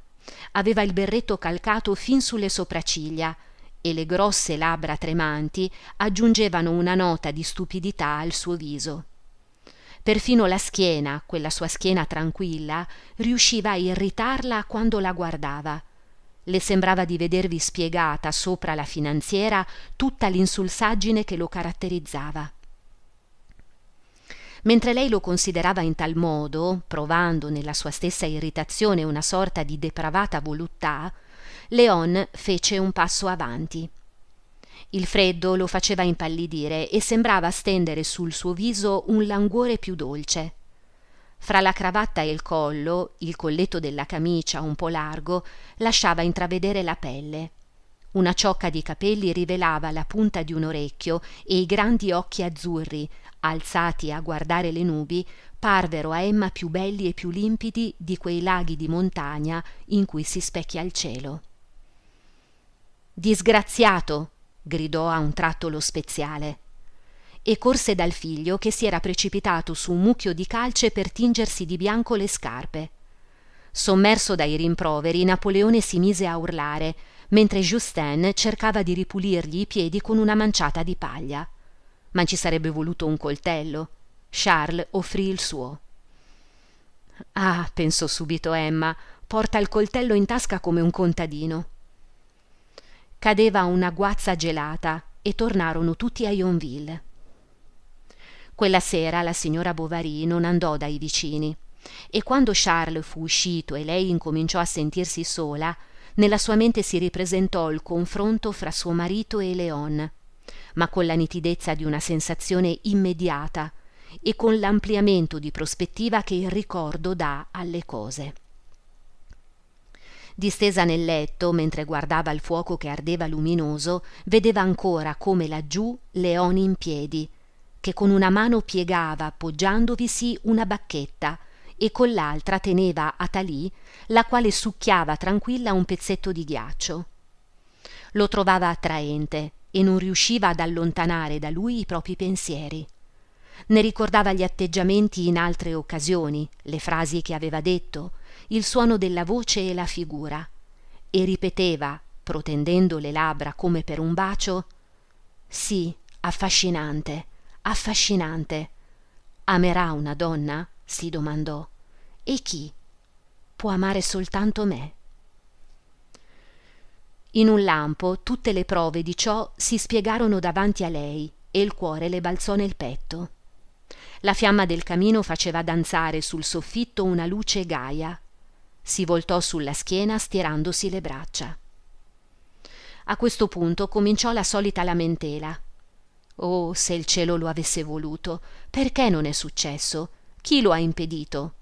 aveva il berretto calcato fin sulle sopracciglia e le grosse labbra tremanti aggiungevano una nota di stupidità al suo viso. Perfino la schiena, quella sua schiena tranquilla, riusciva a irritarla quando la guardava. Le sembrava di vedervi spiegata sopra la finanziera tutta l'insulsaggine che lo caratterizzava. Mentre lei lo considerava in tal modo, provando nella sua stessa irritazione una sorta di depravata voluttà, Léon fece un passo avanti. Il freddo lo faceva impallidire e sembrava stendere sul suo viso un languore più dolce. Fra la cravatta e il colletto della camicia un po' largo lasciava intravedere la pelle. Una ciocca di capelli rivelava la punta di un orecchio e i grandi occhi azzurri, alzati a guardare le nubi, parvero a Emma più belli e più limpidi di quei laghi di montagna in cui si specchia il cielo. «Disgraziato!» gridò a un tratto lo speziale e corse dal figlio che si era precipitato su un mucchio di calce per tingersi di bianco le scarpe. Sommerso dai rimproveri, Napoleone si mise a urlare, mentre Justin cercava di ripulirgli i piedi con una manciata di paglia. Ma ci sarebbe voluto un coltello. Charles offrì il suo. «Ah», pensò subito Emma, «porta il coltello in tasca come un contadino». Cadeva una guazza gelata e tornarono tutti a Yonville. Quella sera la signora Bovary non andò dai vicini e quando Charles fu uscito e lei incominciò a sentirsi sola, nella sua mente si ripresentò il confronto fra suo marito e Léon, ma con la nitidezza di una sensazione immediata e con l'ampliamento di prospettiva che il ricordo dà alle cose. Distesa nel letto, mentre guardava il fuoco che ardeva luminoso, vedeva ancora come laggiù Léon in piedi, che con una mano piegava appoggiandovisi una bacchetta e con l'altra teneva Athalie, la quale succhiava tranquilla un pezzetto di ghiaccio. Lo trovava attraente e non riusciva ad allontanare da lui i propri pensieri. Ne ricordava gli atteggiamenti in altre occasioni, le frasi che aveva detto, il suono della voce e la figura, e ripeteva, protendendo le labbra come per un bacio: «Sì, affascinante, affascinante. Amerà una donna?» si domandò. «E chi? Può amare soltanto me?» In un lampo tutte le prove di ciò si spiegarono davanti a lei e il cuore le balzò nel petto. La fiamma del camino faceva danzare sul soffitto una luce gaia. Si voltò sulla schiena stirandosi le braccia. A questo punto cominciò la solita lamentela. Oh, se il cielo lo avesse voluto, perché non è successo? Chi lo ha impedito?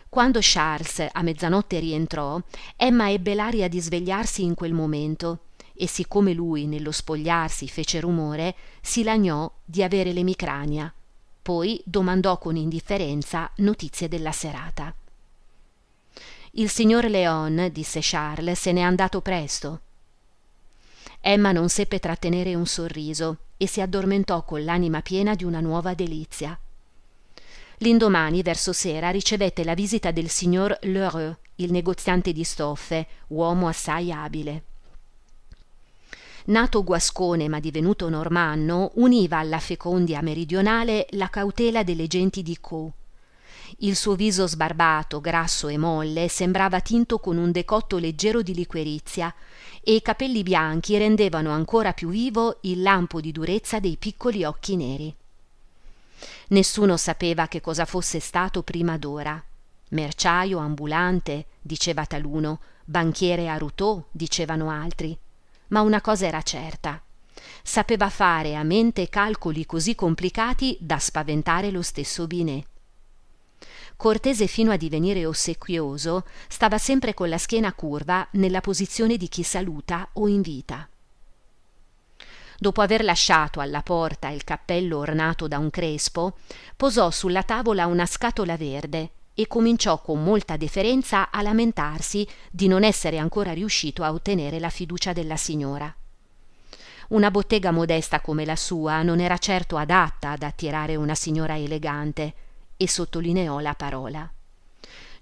Quando Charles a mezzanotte rientrò, Emma ebbe l'aria di svegliarsi in quel momento e siccome lui nello spogliarsi fece rumore, si lagnò di avere l'emicrania. Poi domandò con indifferenza notizie della serata. «Il signor Léon», disse Charles, «se n'è andato presto». Emma non seppe trattenere un sorriso e si addormentò con l'anima piena di una nuova delizia. L'indomani, verso sera, ricevette la visita del signor Lheureux, il negoziante di stoffe, uomo assai abile. Nato guascone ma divenuto normanno, univa alla fecondia meridionale la cautela delle genti di Caux. Il suo viso sbarbato, grasso e molle sembrava tinto con un decotto leggero di liquirizia e i capelli bianchi rendevano ancora più vivo il lampo di durezza dei piccoli occhi neri. Nessuno sapeva che cosa fosse stato prima d'ora. Merciaio ambulante, diceva taluno, banchiere a Routot, dicevano altri. Ma una cosa era certa: sapeva fare a mente calcoli così complicati da spaventare lo stesso Binet. Cortese fino a divenire ossequioso, stava sempre con la schiena curva nella posizione di chi saluta o invita. Dopo aver lasciato alla porta il cappello ornato da un crespo, posò sulla tavola una scatola verde e cominciò con molta deferenza a lamentarsi di non essere ancora riuscito a ottenere la fiducia della signora. Una bottega modesta come la sua non era certo adatta ad attirare una signora elegante, e sottolineò la parola.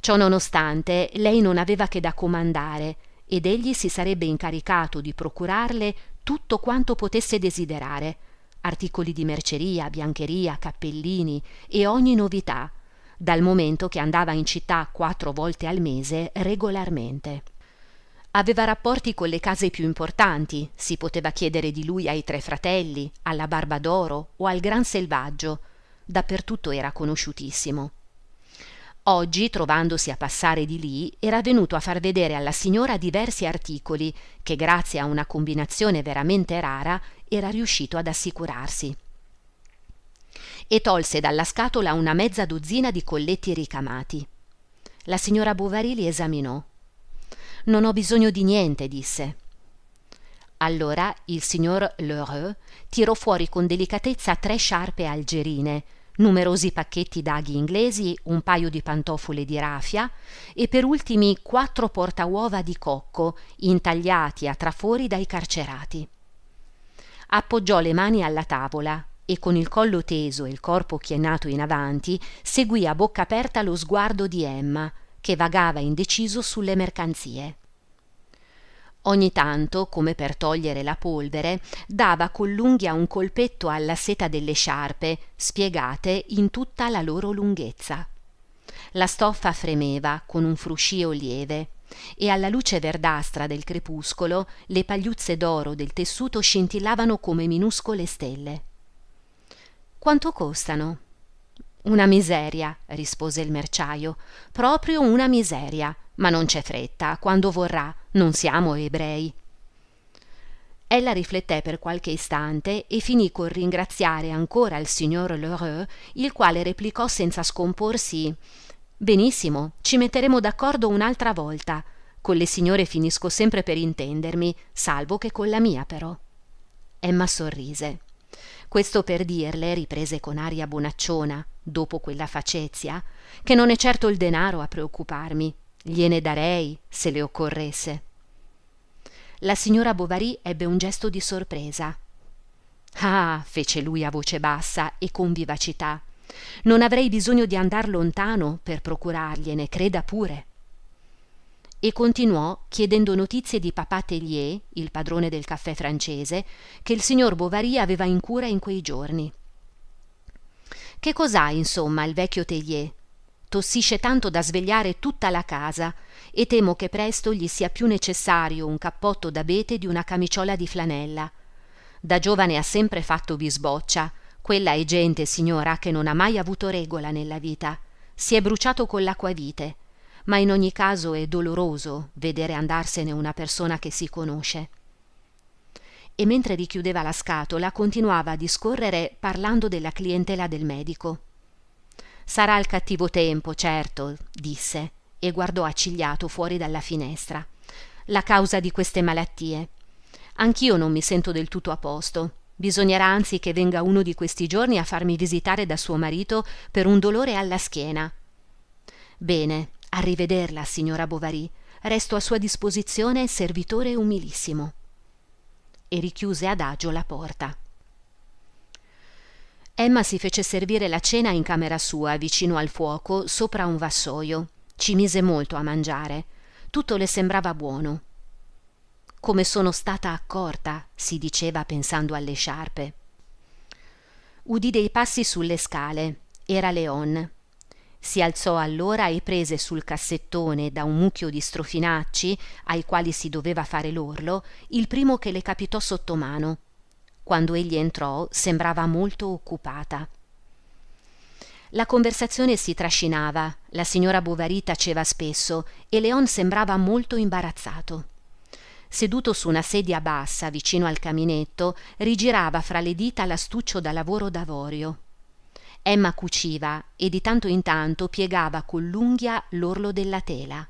Ciò nonostante, lei non aveva che da comandare ed egli si sarebbe incaricato di procurarle tutto quanto potesse desiderare, articoli di merceria, biancheria, cappellini e ogni novità, dal momento che andava in città 4 volte al mese regolarmente. Aveva rapporti con le case più importanti, si poteva chiedere di lui ai 3 fratelli, alla Barbadoro o al Gran Selvaggio, dappertutto era conosciutissimo. Oggi, trovandosi a passare di lì, era venuto a far vedere alla signora diversi articoli che, grazie a una combinazione veramente rara, era riuscito ad assicurarsi. E tolse dalla scatola una mezza dozzina di colletti ricamati. La signora Bovary li esaminò. «Non ho bisogno di niente», disse. Allora il signor Lheureux tirò fuori con delicatezza 3 sciarpe algerine, numerosi pacchetti d'aghi inglesi, un paio di pantofole di raffia e per ultimi 4 portauova di cocco intagliati a trafori dai carcerati. Appoggiò le mani alla tavola e con il collo teso e il corpo chinato in avanti seguì a bocca aperta lo sguardo di Emma, che vagava indeciso sulle mercanzie. Ogni tanto, come per togliere la polvere, dava con l'unghia un colpetto alla seta delle sciarpe, spiegate in tutta la loro lunghezza. La stoffa fremeva con un fruscio lieve e alla luce verdastra del crepuscolo le pagliuzze d'oro del tessuto scintillavano come minuscole stelle. «Quanto costano?» «Una miseria», rispose il merciaio, «proprio una miseria, ma non c'è fretta, quando vorrà, non siamo ebrei». Ella rifletté per qualche istante e finì col ringraziare ancora il signor Lheureux, il quale replicò senza scomporsi: «Benissimo, ci metteremo d'accordo un'altra volta. Con le signore finisco sempre per intendermi, salvo che con la mia però». Emma sorrise. Questo per dirle, riprese con aria bonacciona, dopo quella facezia, che non è certo il denaro a preoccuparmi, gliene darei se le occorresse. La signora Bovary ebbe un gesto di sorpresa. «Ah», fece lui a voce bassa e con vivacità, «non avrei bisogno di andar lontano per procurargliene, creda pure». E continuò chiedendo notizie di papà Tellier, il padrone del caffè francese, che il signor Bovary aveva in cura in quei giorni. «Che cos'ha, insomma, il vecchio Tellier? Tossisce tanto da svegliare tutta la casa e temo che presto gli sia più necessario un cappotto d'abete di una camiciola di flanella. Da giovane ha sempre fatto bisboccia. Quella è gente, signora, che non ha mai avuto regola nella vita. Si è bruciato con l'acquavite, ma in ogni caso è doloroso vedere andarsene una persona che si conosce». E mentre richiudeva la scatola continuava a discorrere parlando della clientela del medico. «Sarà il cattivo tempo, certo», disse, e guardò accigliato fuori dalla finestra. «La causa di queste malattie. Anch'io non mi sento del tutto a posto. Bisognerà anzi che venga uno di questi giorni a farmi visitare da suo marito per un dolore alla schiena». «Bene, arrivederla, signora Bovary. Resto a sua disposizione, servitore umilissimo». E richiuse adagio la porta. Emma si fece servire la cena in camera sua, vicino al fuoco, sopra un vassoio. Ci mise molto a mangiare. Tutto le sembrava buono. «Come sono stata accorta», si diceva pensando alle sciarpe. Udì dei passi sulle scale. Era Léon. Si alzò allora e prese sul cassettone da un mucchio di strofinacci, ai quali si doveva fare l'orlo, il primo che le capitò sotto mano. Quando egli entrò sembrava molto occupata. La conversazione si trascinava, la signora Bovary taceva spesso e Léon sembrava molto imbarazzato. Seduto su una sedia bassa vicino al caminetto, rigirava fra le dita l'astuccio da lavoro d'avorio. Emma cuciva e di tanto in tanto piegava con l'unghia l'orlo della tela.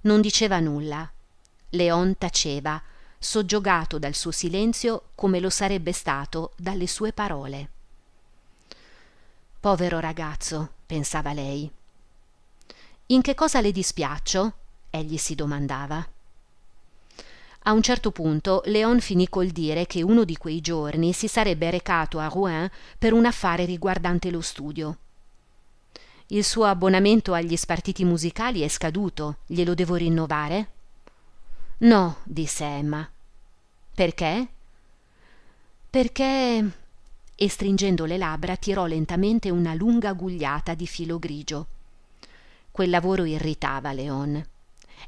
Non diceva nulla. Léon taceva, soggiogato dal suo silenzio come lo sarebbe stato dalle sue parole. «Povero ragazzo», pensava lei. «In che cosa le dispiaccio?» egli si domandava. A un certo punto Léon finì col dire che uno di quei giorni si sarebbe recato a Rouen per un affare riguardante lo studio. Il suo abbonamento agli spartiti musicali è scaduto, glielo devo rinnovare? No, disse Emma. Perché? Perché... E stringendo le labbra tirò lentamente una lunga gugliata di filo grigio. Quel lavoro irritava Leon.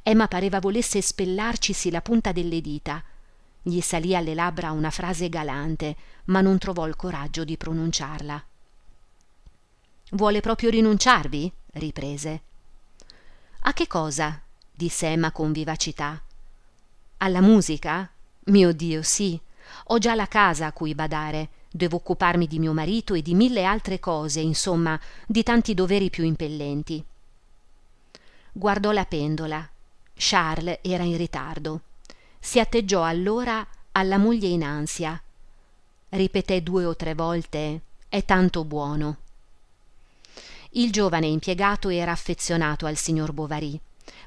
Emma pareva volesse spellarcisi la punta delle dita. Gli salì alle labbra una frase galante, ma non trovò il coraggio di pronunciarla. Vuole proprio rinunciarvi? Riprese. A che cosa? Disse Emma con vivacità. Alla musica? Mio Dio, sì. Ho già la casa a cui badare. Devo occuparmi di mio marito e di 1000 altre cose, insomma, di tanti doveri più impellenti. Guardò la pendola. Charles era in ritardo. Si atteggiò allora alla moglie in ansia. Ripeté 2 o 3 volte: è tanto buono. Il giovane impiegato era affezionato al signor Bovary,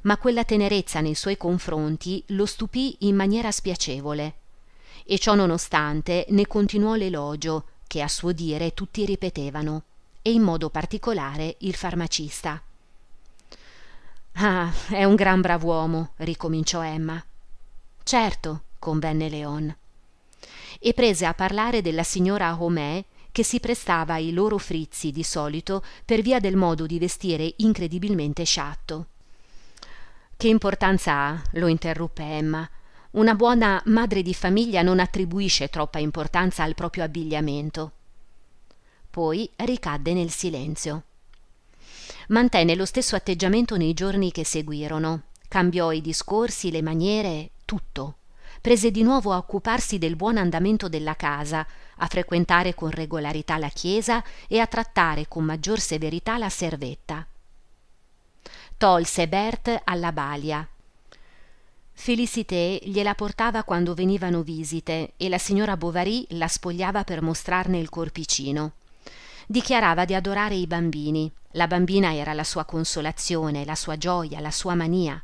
ma quella tenerezza nei suoi confronti lo stupì in maniera spiacevole, e ciò nonostante ne continuò l'elogio che a suo dire tutti ripetevano, e in modo particolare il farmacista. Ah, è un gran brav'uomo, ricominciò Emma. Certo, convenne Leon, e prese a parlare della signora Homais, che si prestava ai loro frizzi di solito per via del modo di vestire incredibilmente sciatto. Che importanza ha? Lo interruppe Emma. Una buona madre di famiglia non attribuisce troppa importanza al proprio abbigliamento. Poi ricadde nel silenzio. Mantenne lo stesso atteggiamento nei giorni che seguirono. Cambiò i discorsi, le maniere, tutto. Prese di nuovo a occuparsi del buon andamento della casa, a frequentare con regolarità la chiesa e a trattare con maggior severità la servetta. Tolse Berthe alla balia. Félicité gliela portava quando venivano visite e la signora Bovary la spogliava per mostrarne il corpicino. Dichiarava di adorare i bambini. La bambina era la sua consolazione, la sua gioia, la sua mania,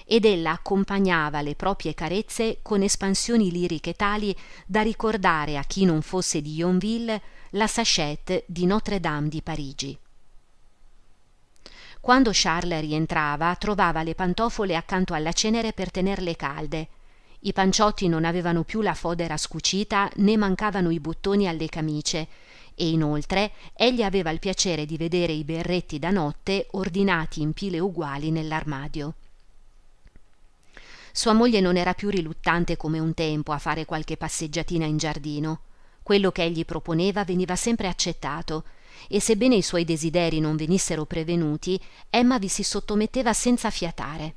ed ella accompagnava le proprie carezze con espansioni liriche tali da ricordare a chi non fosse di Yonville la Sachette di Notre-Dame di Parigi. Quando Charles rientrava, trovava le pantofole accanto alla cenere per tenerle calde. I panciotti non avevano più la fodera scucita né mancavano i bottoni alle camicie, e inoltre egli aveva il piacere di vedere i berretti da notte ordinati in pile uguali nell'armadio. Sua moglie non era più riluttante come un tempo a fare qualche passeggiatina in giardino. Quello che egli proponeva veniva sempre accettato, e sebbene i suoi desideri non venissero prevenuti, Emma vi si sottometteva senza fiatare.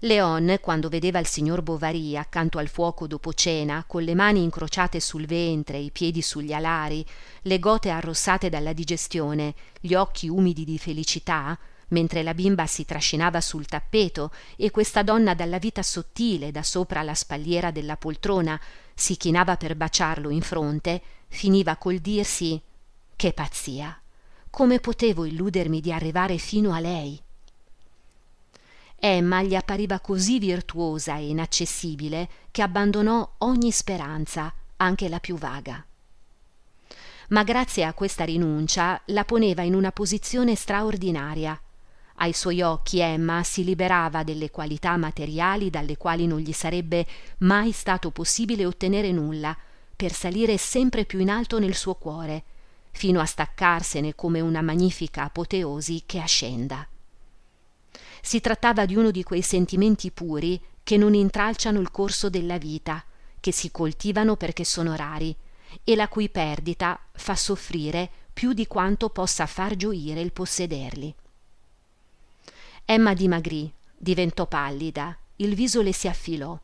Leon, quando vedeva il signor Bovary accanto al fuoco dopo cena, con le mani incrociate sul ventre, i piedi sugli alari, le gote arrossate dalla digestione, gli occhi umidi di felicità, mentre la bimba si trascinava sul tappeto e questa donna dalla vita sottile da sopra la spalliera della poltrona si chinava per baciarlo in fronte, finiva col dirsi: che pazzia! Come potevo illudermi di arrivare fino a lei? Emma gli appariva così virtuosa e inaccessibile che abbandonò ogni speranza, anche la più vaga. Ma grazie a questa rinuncia la poneva in una posizione straordinaria. Ai suoi occhi Emma si liberava delle qualità materiali dalle quali non gli sarebbe mai stato possibile ottenere nulla, per salire sempre più in alto nel suo cuore, fino a staccarsene come una magnifica apoteosi che ascenda. Si trattava di uno di quei sentimenti puri che non intralciano il corso della vita, che si coltivano perché sono rari, e la cui perdita fa soffrire più di quanto possa far gioire il possederli. Emma dimagrì, diventò pallida, il viso le si affilò.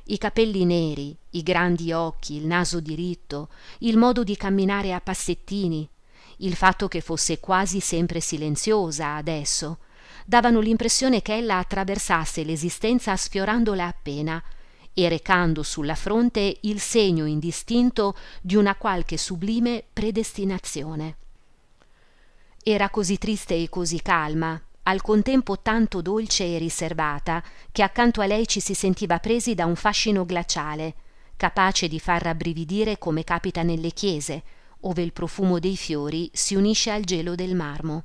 I capelli neri, i grandi occhi, il naso diritto, il modo di camminare a passettini, il fatto che fosse quasi sempre silenziosa adesso, davano l'impressione che ella attraversasse l'esistenza sfiorandola appena e recando sulla fronte il segno indistinto di una qualche sublime predestinazione. Era così triste e così calma, al contempo tanto dolce e riservata, che accanto a lei ci si sentiva presi da un fascino glaciale, capace di far rabbrividire come capita nelle chiese, ove il profumo dei fiori si unisce al gelo del marmo.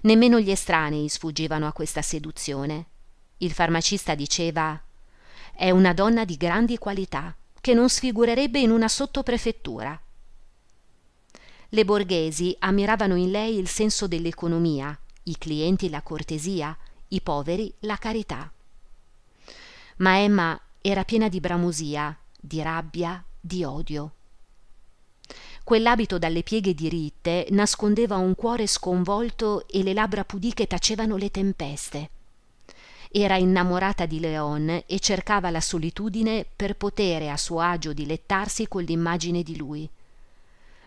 Nemmeno gli estranei sfuggivano a questa seduzione. Il farmacista diceva: «È una donna di grandi qualità, che non sfigurerebbe in una sottoprefettura». Le borghesi ammiravano in lei il senso dell'economia, i clienti la cortesia, i poveri la carità. Ma Emma era piena di bramosia, di rabbia, di odio. Quell'abito dalle pieghe diritte nascondeva un cuore sconvolto e le labbra pudiche tacevano le tempeste. Era innamorata di Léon e cercava la solitudine per potere a suo agio dilettarsi con l'immagine di lui.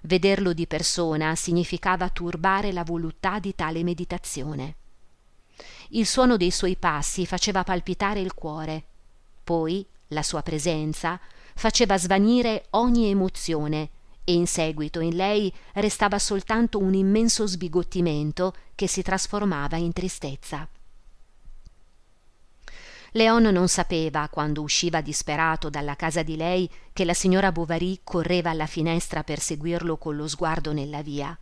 Vederlo di persona significava turbare la voluttà di tale meditazione. Il suono dei suoi passi faceva palpitare il cuore, poi la sua presenza faceva svanire ogni emozione e in seguito in lei restava soltanto un immenso sbigottimento che si trasformava in tristezza. Léon non sapeva, quando usciva disperato dalla casa di lei, che la signora Bovary correva alla finestra per seguirlo con lo sguardo nella via.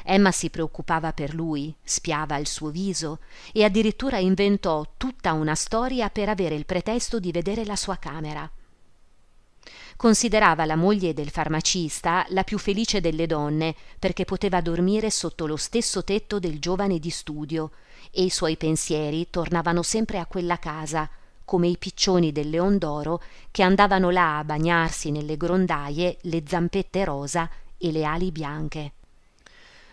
Emma si preoccupava per lui, spiava il suo viso e addirittura inventò tutta una storia per avere il pretesto di vedere la sua camera. Considerava la moglie del farmacista la più felice delle donne perché poteva dormire sotto lo stesso tetto del giovane di studio e i suoi pensieri tornavano sempre a quella casa, come i piccioni del Leon d'Oro che andavano là a bagnarsi nelle grondaie, le zampette rosa e le ali bianche.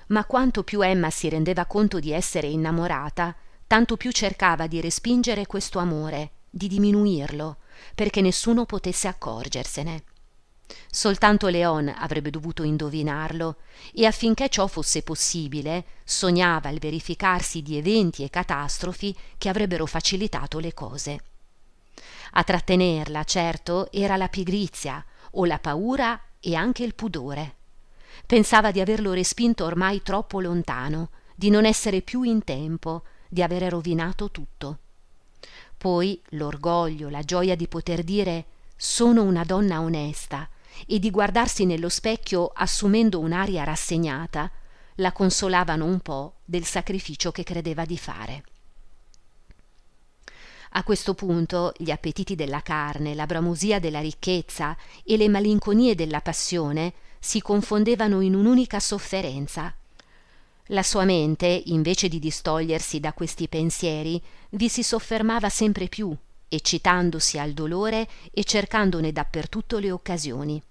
Ma quanto più Emma si rendeva conto di essere innamorata, tanto più cercava di respingere questo amore, di diminuirlo, perché nessuno potesse accorgersene. Soltanto Léon avrebbe dovuto indovinarlo, e affinché ciò fosse possibile sognava il verificarsi di eventi e catastrofi che avrebbero facilitato le cose. A trattenerla, certo, era la pigrizia o la paura e anche il pudore. Pensava di averlo respinto ormai troppo lontano, di non essere più in tempo, di avere rovinato tutto. Poi l'orgoglio, la gioia di poter dire «sono una donna onesta» e di guardarsi nello specchio assumendo un'aria rassegnata, la consolavano un po' del sacrificio che credeva di fare. A questo punto gli appetiti della carne, la bramosia della ricchezza e le malinconie della passione si confondevano in un'unica sofferenza. La sua mente, invece di distogliersi da questi pensieri, vi si soffermava sempre più, eccitandosi al dolore e cercandone dappertutto le occasioni.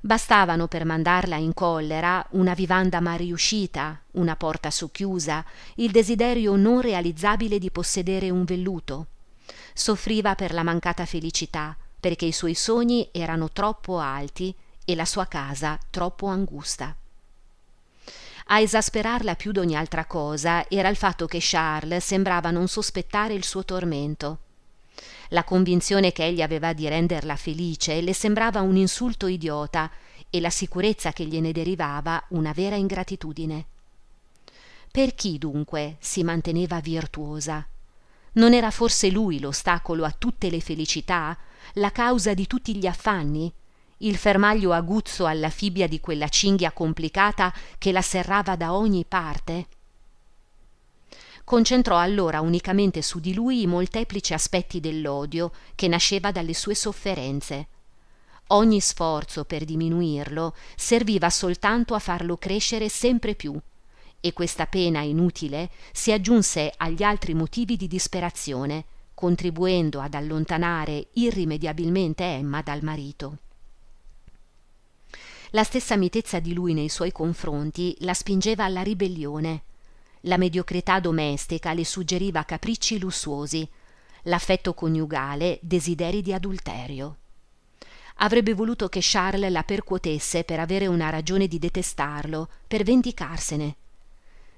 Bastavano per mandarla in collera una vivanda mal riuscita, una porta socchiusa, il desiderio non realizzabile di possedere un velluto. Soffriva per la mancata felicità, perché i suoi sogni erano troppo alti e la sua casa troppo angusta. A esasperarla più d'ogni altra cosa era il fatto che Charles sembrava non sospettare il suo tormento. La convinzione che egli aveva di renderla felice le sembrava un insulto idiota e la sicurezza che gliene derivava una vera ingratitudine. Per chi dunque si manteneva virtuosa? Non era forse lui l'ostacolo a tutte le felicità, la causa di tutti gli affanni, il fermaglio aguzzo alla fibbia di quella cinghia complicata che la serrava da ogni parte? Concentrò allora unicamente su di lui i molteplici aspetti dell'odio che nasceva dalle sue sofferenze. Ogni sforzo per diminuirlo serviva soltanto a farlo crescere sempre più, e questa pena inutile si aggiunse agli altri motivi di disperazione, contribuendo ad allontanare irrimediabilmente Emma dal marito. La stessa mitezza di lui nei suoi confronti la spingeva alla ribellione. La mediocrità domestica le suggeriva capricci lussuosi, l'affetto coniugale desideri di adulterio. Avrebbe voluto che Charles la percuotesse per avere una ragione di detestarlo, per vendicarsene.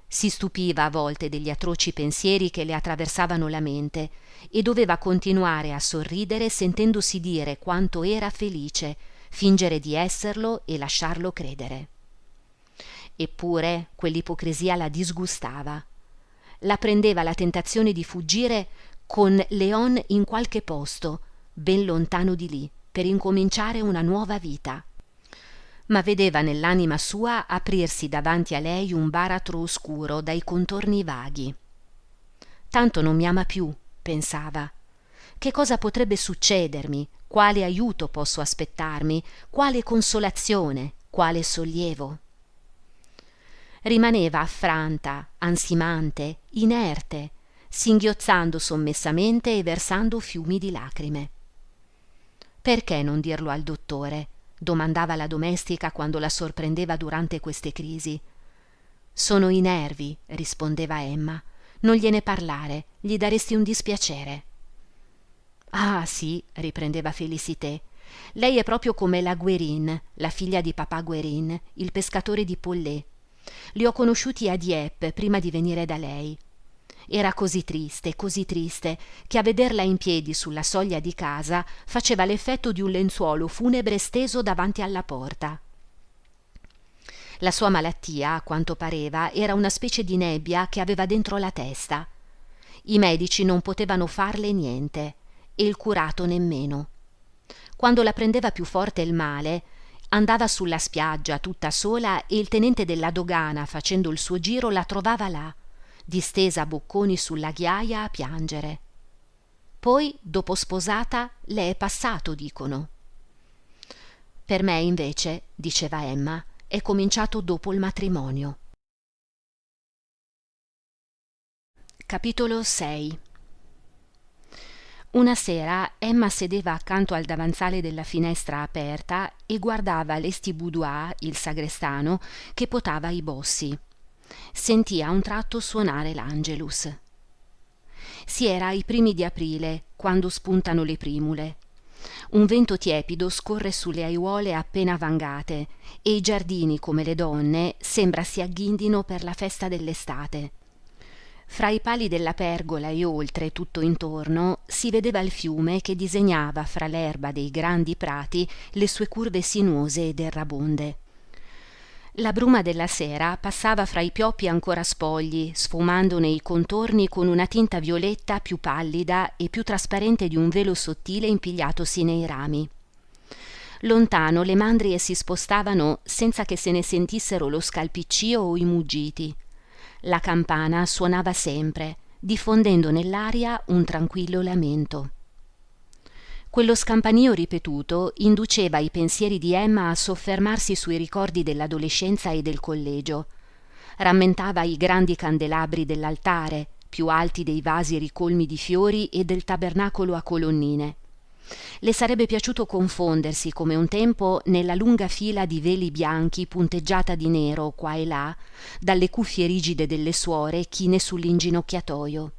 Si stupiva a volte degli atroci pensieri che le attraversavano la mente e doveva continuare a sorridere sentendosi dire quanto era felice, fingere di esserlo e lasciarlo credere. Eppure quell'ipocrisia la disgustava. La prendeva la tentazione di fuggire con Léon in qualche posto, ben lontano di lì, per incominciare una nuova vita. ma vedeva nell'anima sua aprirsi davanti a lei un baratro oscuro dai contorni vaghi. Tanto non mi ama più, pensava. Che cosa potrebbe succedermi? Quale aiuto posso aspettarmi? Quale consolazione? Quale sollievo? Rimaneva affranta, ansimante, inerte, singhiozzando sommessamente e versando fiumi di lacrime. Perché non dirlo al dottore? Domandava la domestica quando la sorprendeva durante queste crisi. Sono i nervi, rispondeva Emma. Non gliene parlare, gli daresti un dispiacere. Ah sì, riprendeva Félicité. Lei è proprio come la Guérin, la figlia di papà Guérin, il pescatore di Pollé. Li ho conosciuti a Dieppe prima di venire da lei. Era così triste, che a vederla in piedi sulla soglia di casa faceva l'effetto di un lenzuolo funebre steso davanti alla porta. La sua malattia, a quanto pareva, era una specie di nebbia che aveva dentro la testa. I medici non potevano farle niente, e il curato nemmeno. Quando la prendeva più forte il male, andava sulla spiaggia tutta sola e il tenente della dogana, facendo il suo giro, la trovava là, distesa a bocconi sulla ghiaia a piangere. Poi, dopo sposata, le è passato, dicono. Per me, invece, diceva Emma, è cominciato dopo il matrimonio. Capitolo 6. Una sera Emma sedeva accanto al davanzale della finestra aperta e guardava Lestiboudois, il sagrestano, che potava i bossi. Sentì a un tratto suonare l'Angelus. Si era ai primi di aprile, quando spuntano le primule. Un vento tiepido scorre sulle aiuole appena vangate e i giardini, come le donne, sembra si agghindino per la festa dell'estate. Fra i pali della pergola e oltre, tutto intorno, si vedeva il fiume che disegnava fra l'erba dei grandi prati le sue curve sinuose ed errabonde. La bruma della sera passava fra i pioppi ancora spogli, sfumandone i contorni con una tinta violetta più pallida e più trasparente di un velo sottile impigliatosi nei rami. Lontano le mandrie si spostavano senza che se ne sentissero lo scalpiccio o i muggiti. La campana suonava sempre, diffondendo nell'aria un tranquillo lamento. Quello scampanio ripetuto induceva i pensieri di Emma a soffermarsi sui ricordi dell'adolescenza e del collegio. Rammentava i grandi candelabri dell'altare, più alti dei vasi ricolmi di fiori e del tabernacolo a colonnine. Le sarebbe piaciuto confondersi, come un tempo, nella lunga fila di veli bianchi punteggiata di nero qua e là, dalle cuffie rigide delle suore chine sull'inginocchiatoio.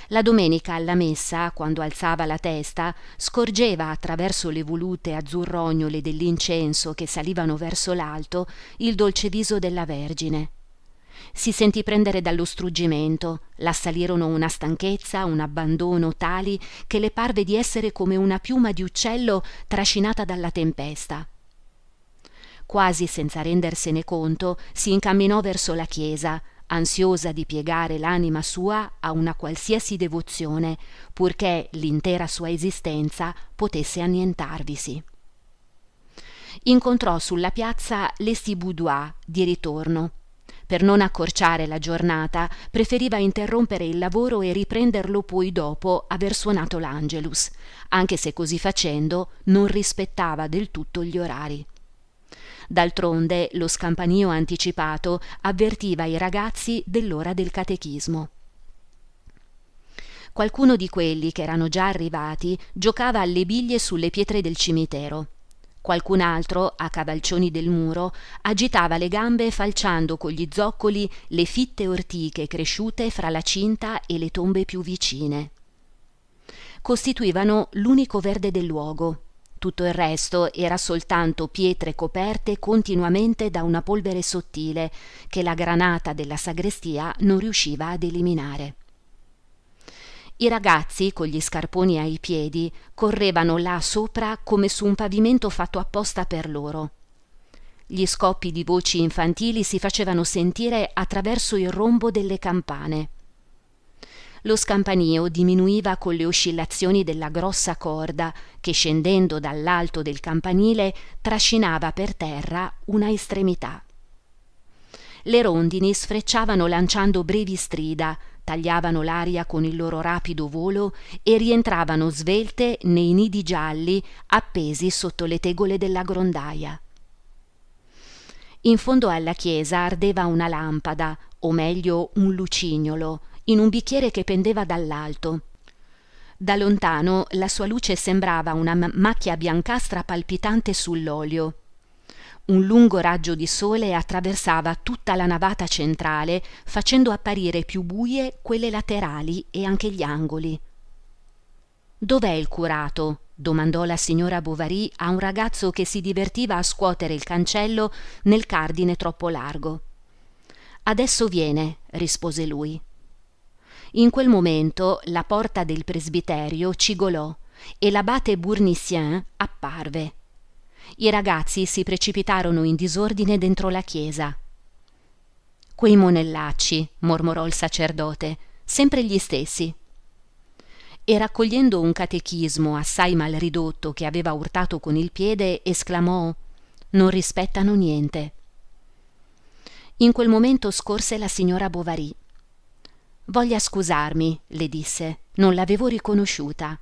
La domenica alla messa, quando alzava la testa, scorgeva attraverso le volute azzurrognole dell'incenso che salivano verso l'alto il dolce viso della Vergine. Si sentì prendere dallo struggimento, l'assalirono una stanchezza, un abbandono tali che le parve di essere come una piuma di uccello trascinata dalla tempesta. Quasi senza rendersene conto, si incamminò verso la chiesa, ansiosa di piegare l'anima sua a una qualsiasi devozione, purché l'intera sua esistenza potesse annientarvisi. Incontrò sulla piazza Lestiboudois di ritorno. Per non accorciare la giornata, preferiva interrompere il lavoro e riprenderlo poi dopo aver suonato l'Angelus, anche se così facendo non rispettava del tutto gli orari. D'altronde lo scampanio anticipato avvertiva i ragazzi dell'ora del catechismo. Qualcuno di quelli che erano già arrivati giocava alle biglie sulle pietre del cimitero. Qualcun altro, a cavalcioni del muro, agitava le gambe falciando con gli zoccoli le fitte ortiche cresciute fra la cinta e le tombe più vicine. Costituivano l'unico verde del luogo. Tutto il resto era soltanto pietre coperte continuamente da una polvere sottile che la granata della sagrestia non riusciva ad eliminare. I ragazzi, con gli scarponi ai piedi, correvano là sopra come su un pavimento fatto apposta per loro. Gli scoppi di voci infantili si facevano sentire attraverso il rombo delle campane. Lo scampanio diminuiva con le oscillazioni della grossa corda che, scendendo dall'alto del campanile, trascinava per terra una estremità. Le rondini sfrecciavano lanciando brevi strida, tagliavano l'aria con il loro rapido volo e rientravano svelte nei nidi gialli appesi sotto le tegole della grondaia. In fondo alla chiesa ardeva una lampada, o meglio un lucignolo, in un bicchiere che pendeva dall'alto. Da lontano la sua luce sembrava una macchia biancastra palpitante sull'olio. Un lungo raggio di sole attraversava tutta la navata centrale, facendo apparire più buie quelle laterali e anche gli angoli. «Dov'è il curato?» domandò la signora Bovary a un ragazzo che si divertiva a scuotere il cancello nel cardine troppo largo. «Adesso viene», rispose lui. In quel momento la porta del presbiterio cigolò e l'abate Bournisien apparve. I ragazzi si precipitarono in disordine dentro la chiesa. «Quei monellacci», mormorò il sacerdote, «sempre gli stessi». E raccogliendo un catechismo assai mal ridotto che aveva urtato con il piede, esclamò: «Non rispettano niente». In quel momento scorse la signora Bovary. «Voglia scusarmi», le disse, «non l'avevo riconosciuta».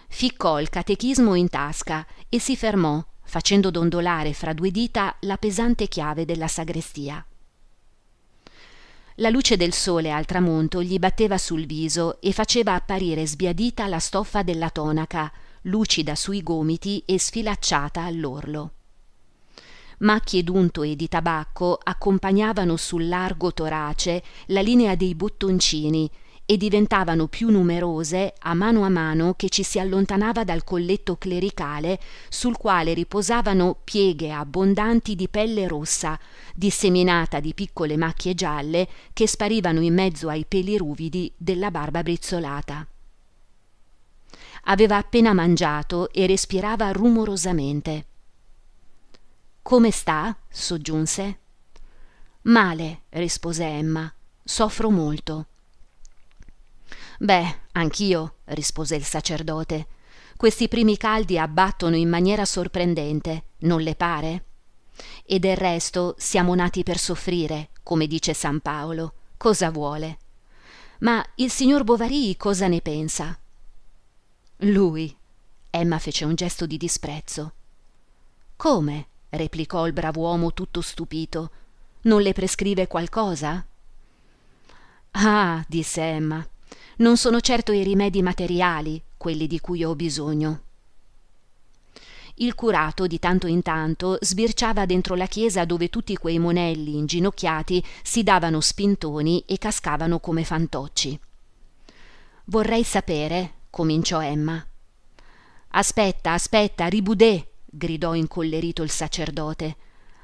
Ficcò il catechismo in tasca e si fermò, facendo dondolare fra due dita la pesante chiave della sagrestia. La luce del sole al tramonto gli batteva sul viso e faceva apparire sbiadita la stoffa della tonaca, lucida sui gomiti e sfilacciata all'orlo. Macchie d'unto e di tabacco accompagnavano sul largo torace la linea dei bottoncini e diventavano più numerose a mano che ci si allontanava dal colletto clericale, sul quale riposavano pieghe abbondanti di pelle rossa, disseminata di piccole macchie gialle che sparivano in mezzo ai peli ruvidi della barba brizzolata. Aveva appena mangiato e respirava rumorosamente. «Come sta?» soggiunse. «Male», rispose Emma, «soffro molto». «Beh, anch'io», rispose il sacerdote. «Questi primi caldi abbattono in maniera sorprendente, non le pare? E del resto siamo nati per soffrire, come dice San Paolo. Cosa vuole? Ma il signor Bovary cosa ne pensa?» «Lui?» Emma fece un gesto di disprezzo. «Come?» replicò il brav'uomo tutto stupito. «Non le prescrive qualcosa?» «Ah», disse Emma, «non sono certo i rimedi materiali quelli di cui ho bisogno». Il curato di tanto in tanto sbirciava dentro la chiesa dove tutti quei monelli inginocchiati si davano spintoni e cascavano come fantocci. «Vorrei sapere», cominciò Emma. Aspetta, Riboudet», gridò incollerito il sacerdote.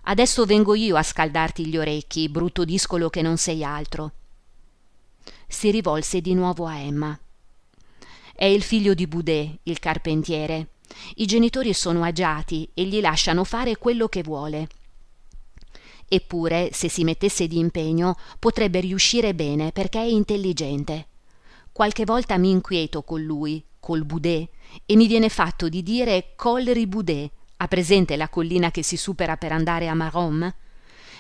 «Adesso vengo io a scaldarti gli orecchi, brutto discolo che non sei altro». Si rivolse di nuovo a Emma. «È il figlio di Boudet, il carpentiere. I genitori sono agiati e gli lasciano fare quello che vuole. Eppure, se si mettesse di impegno, potrebbe riuscire bene perché è intelligente. Qualche volta mi inquieto con lui, col Boudet, e mi viene fatto di dire Col Riboudet. Ha presente la collina che si supera per andare a Maromme?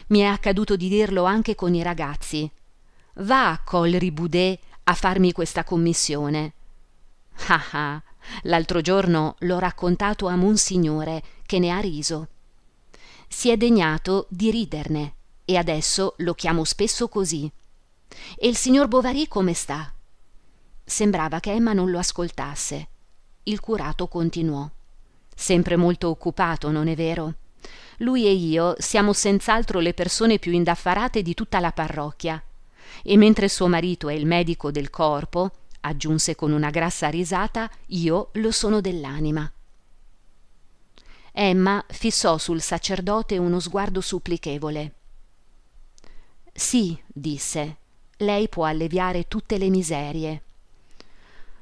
Mi è accaduto di dirlo anche con i ragazzi. Va, Col Riboudet, a farmi questa commissione». «Ah ah, l'altro giorno l'ho raccontato a Monsignore, che ne ha riso. Si è degnato di riderne e adesso lo chiamo spesso così. E il signor Bovary come sta?» Sembrava che Emma non lo ascoltasse. Il curato continuò. «Sempre molto occupato, non è vero? Lui e io siamo senz'altro le persone più indaffarate di tutta la parrocchia. E mentre suo marito è il medico del corpo», aggiunse con una grassa risata, «io lo sono dell'anima». Emma fissò sul sacerdote uno sguardo supplichevole. «Sì», disse, «lei può alleviare tutte le miserie».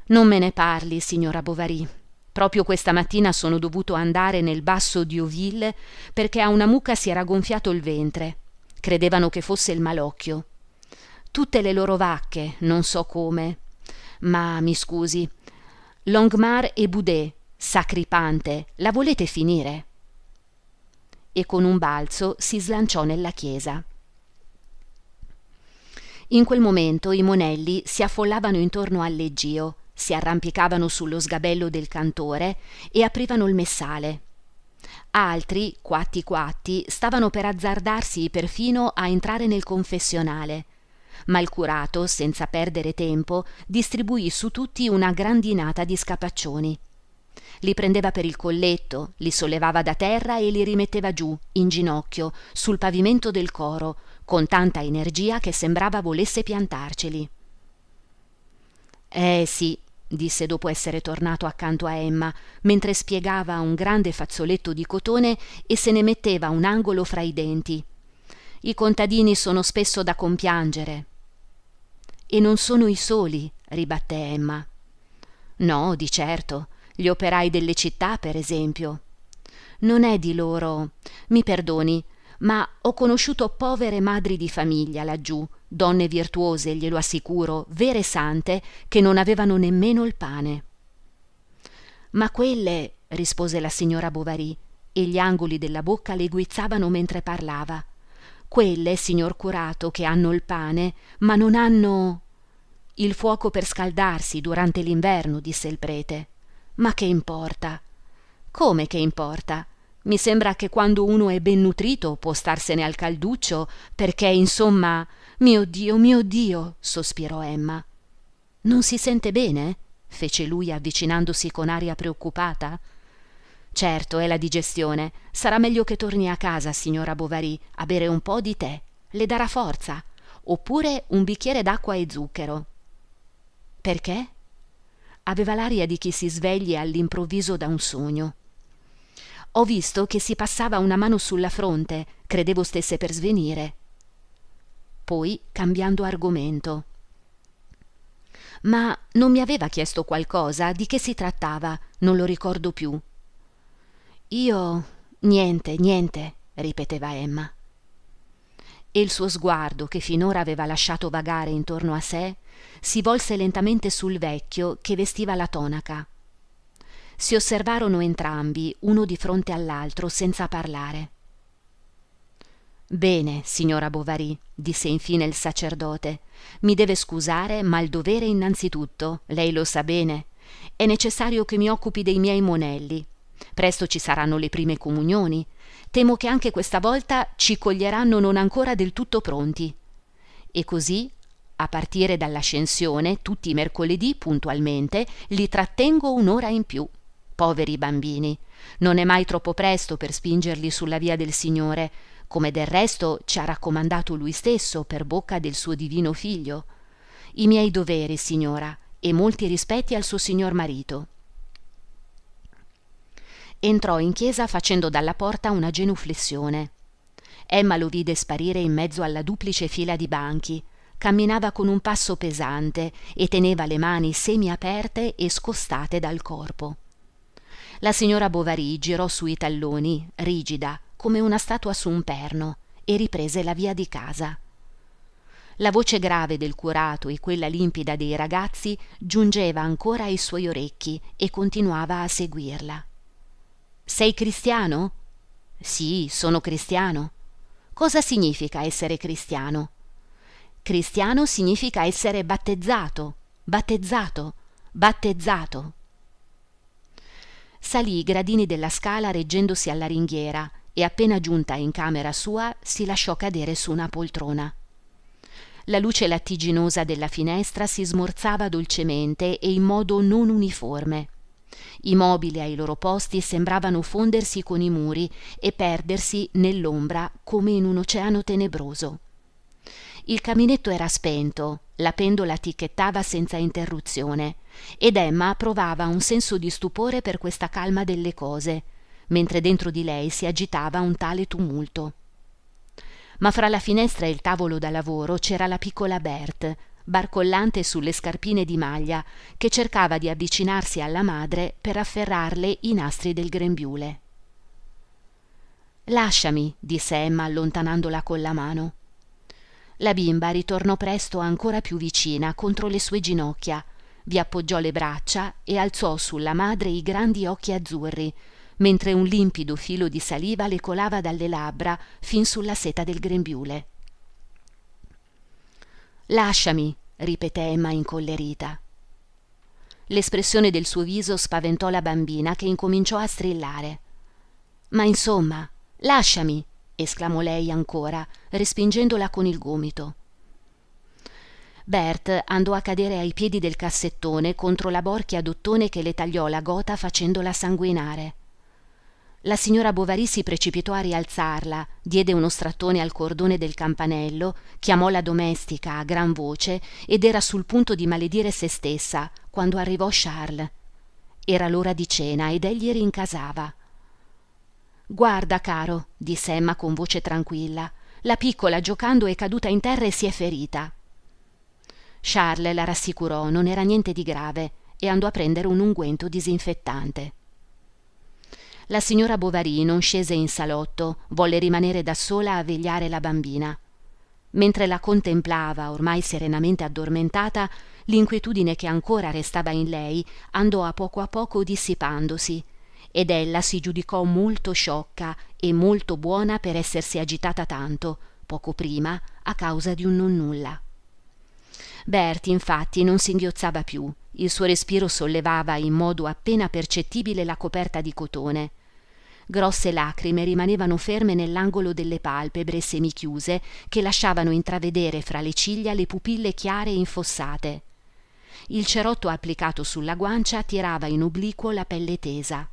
«Non me ne parli, signora Bovary. Proprio questa mattina sono dovuto andare nel basso di Auville perché a una mucca si era gonfiato il ventre. Credevano che fosse il malocchio. tutte le loro vacche, non so come. Ma mi scusi, Longmar e Boudet, sacripante, la volete finire?» E con un balzo si slanciò nella chiesa. In quel momento i monelli si affollavano intorno al leggio, si arrampicavano sullo sgabello del cantore e aprivano il messale. Altri, quatti quatti, stavano per azzardarsi perfino a entrare nel confessionale, ma il curato, senza perdere tempo, distribuì su tutti una grandinata di scapaccioni. Li prendeva per il colletto, li sollevava da terra e li rimetteva giù, in ginocchio, sul pavimento del coro, con tanta energia che sembrava volesse piantarceli. Sì», disse dopo essere tornato accanto a Emma, mentre spiegava un grande fazzoletto di cotone e se ne metteva un angolo fra i denti. «I contadini sono spesso da compiangere». «E non sono i soli», ribatté Emma. «No, di certo, gli operai delle città, per esempio. Non è di loro, mi perdoni, ma ho conosciuto povere madri di famiglia laggiù, donne virtuose, glielo assicuro, vere sante, che non avevano nemmeno il pane». «Ma quelle», rispose la signora Bovary, e gli angoli della bocca le guizzavano mentre parlava, «quelle, signor curato, che hanno il pane, ma non hanno...» «Il fuoco per scaldarsi durante l'inverno», disse il prete. «Ma che importa?» «Come che importa? Mi sembra che quando uno è ben nutrito può starsene al calduccio, perché, insomma...» mio Dio», sospirò Emma. «Non si sente bene?» fece lui avvicinandosi con aria preoccupata. «Certo, è la digestione. Sarà meglio che torni a casa, signora Bovary, a bere un po' di tè. Le darà forza. Oppure un bicchiere d'acqua e zucchero». «Perché?» Aveva l'aria di chi si svegli all'improvviso da un sogno. «Ho visto che si passava una mano sulla fronte, credevo stesse per svenire». Poi, cambiando argomento: «Ma non mi aveva chiesto qualcosa? Di che si trattava? Non lo ricordo più». «Io... niente», ripeteva Emma. E il suo sguardo, che finora aveva lasciato vagare intorno a sé, si volse lentamente sul vecchio che vestiva la tonaca. Si osservarono entrambi, uno di fronte all'altro, senza parlare. «Bene, signora Bovary», disse infine il sacerdote, «mi deve scusare, ma il dovere innanzitutto, lei lo sa bene. È necessario che mi occupi dei miei monelli. Presto ci saranno le prime comunioni. Temo che anche questa volta ci coglieranno non ancora del tutto pronti. E così, a partire dall'ascensione, tutti i mercoledì puntualmente, li trattengo un'ora in più. Poveri bambini, non è mai troppo presto per spingerli sulla via del Signore, come del resto ci ha raccomandato lui stesso per bocca del suo divino figlio. I miei doveri, signora, e molti rispetti al suo signor marito». Entrò in chiesa facendo dalla porta una genuflessione. Emma lo vide sparire in mezzo alla duplice fila di banchi. Camminava con un passo pesante e teneva le mani semiaperte e scostate dal corpo. La signora Bovary girò sui talloni, rigida, come una statua su un perno, e riprese la via di casa. La voce grave del curato e quella limpida dei ragazzi giungeva ancora ai suoi orecchi e continuava a seguirla. «Sei cristiano?» «Sì, sono cristiano». «Cosa significa essere cristiano?» «Cristiano significa essere battezzato, battezzato, battezzato». Salì i gradini della scala reggendosi alla ringhiera e appena giunta in camera sua si lasciò cadere su una poltrona. La luce lattiginosa della finestra si smorzava dolcemente e in modo non uniforme. I mobili ai loro posti sembravano fondersi con i muri e perdersi nell'ombra come in un oceano tenebroso. Il caminetto era spento, la pendola ticchettava senza interruzione ed Emma provava un senso di stupore per questa calma delle cose, mentre dentro di lei si agitava un tale tumulto. Ma fra la finestra e il tavolo da lavoro c'era la piccola Berthe, barcollante sulle scarpine di maglia, che cercava di avvicinarsi alla madre per afferrarle i nastri del grembiule. «Lasciami», disse Emma allontanandola con la mano. La bimba ritornò presto ancora più vicina contro le sue ginocchia, vi appoggiò le braccia e alzò sulla madre i grandi occhi azzurri, mentre un limpido filo di saliva le colava dalle labbra fin sulla seta del grembiule. «Lasciami», ripeté Emma incollerita. L'espressione del suo viso spaventò la bambina, che incominciò a strillare. «Ma insomma, lasciami!» esclamò lei ancora, respingendola con il gomito. Bert andò a cadere ai piedi del cassettone contro la borchia d'ottone che le tagliò la gota facendola sanguinare. La signora Bovary si precipitò a rialzarla, diede uno strattone al cordone del campanello, chiamò la domestica a gran voce ed era sul punto di maledire se stessa quando arrivò Charles. Era l'ora di cena ed egli rincasava. «Guarda, caro», disse Emma con voce tranquilla, «la piccola giocando è caduta in terra e si è ferita». Charles la rassicurò, non era niente di grave, e andò a prendere un unguento disinfettante. La signora Bovary non scese in salotto, volle rimanere da sola a vegliare la bambina. Mentre la contemplava, ormai serenamente addormentata, l'inquietudine che ancora restava in lei andò a poco dissipandosi, ed ella si giudicò molto sciocca e molto buona per essersi agitata tanto, poco prima, a causa di un nonnulla. Bert, infatti, non singhiozzava più, il suo respiro sollevava in modo appena percettibile la coperta di cotone. Grosse lacrime rimanevano ferme nell'angolo delle palpebre semichiuse che lasciavano intravedere fra le ciglia le pupille chiare e infossate. Il cerotto applicato sulla guancia tirava in obliquo la pelle tesa.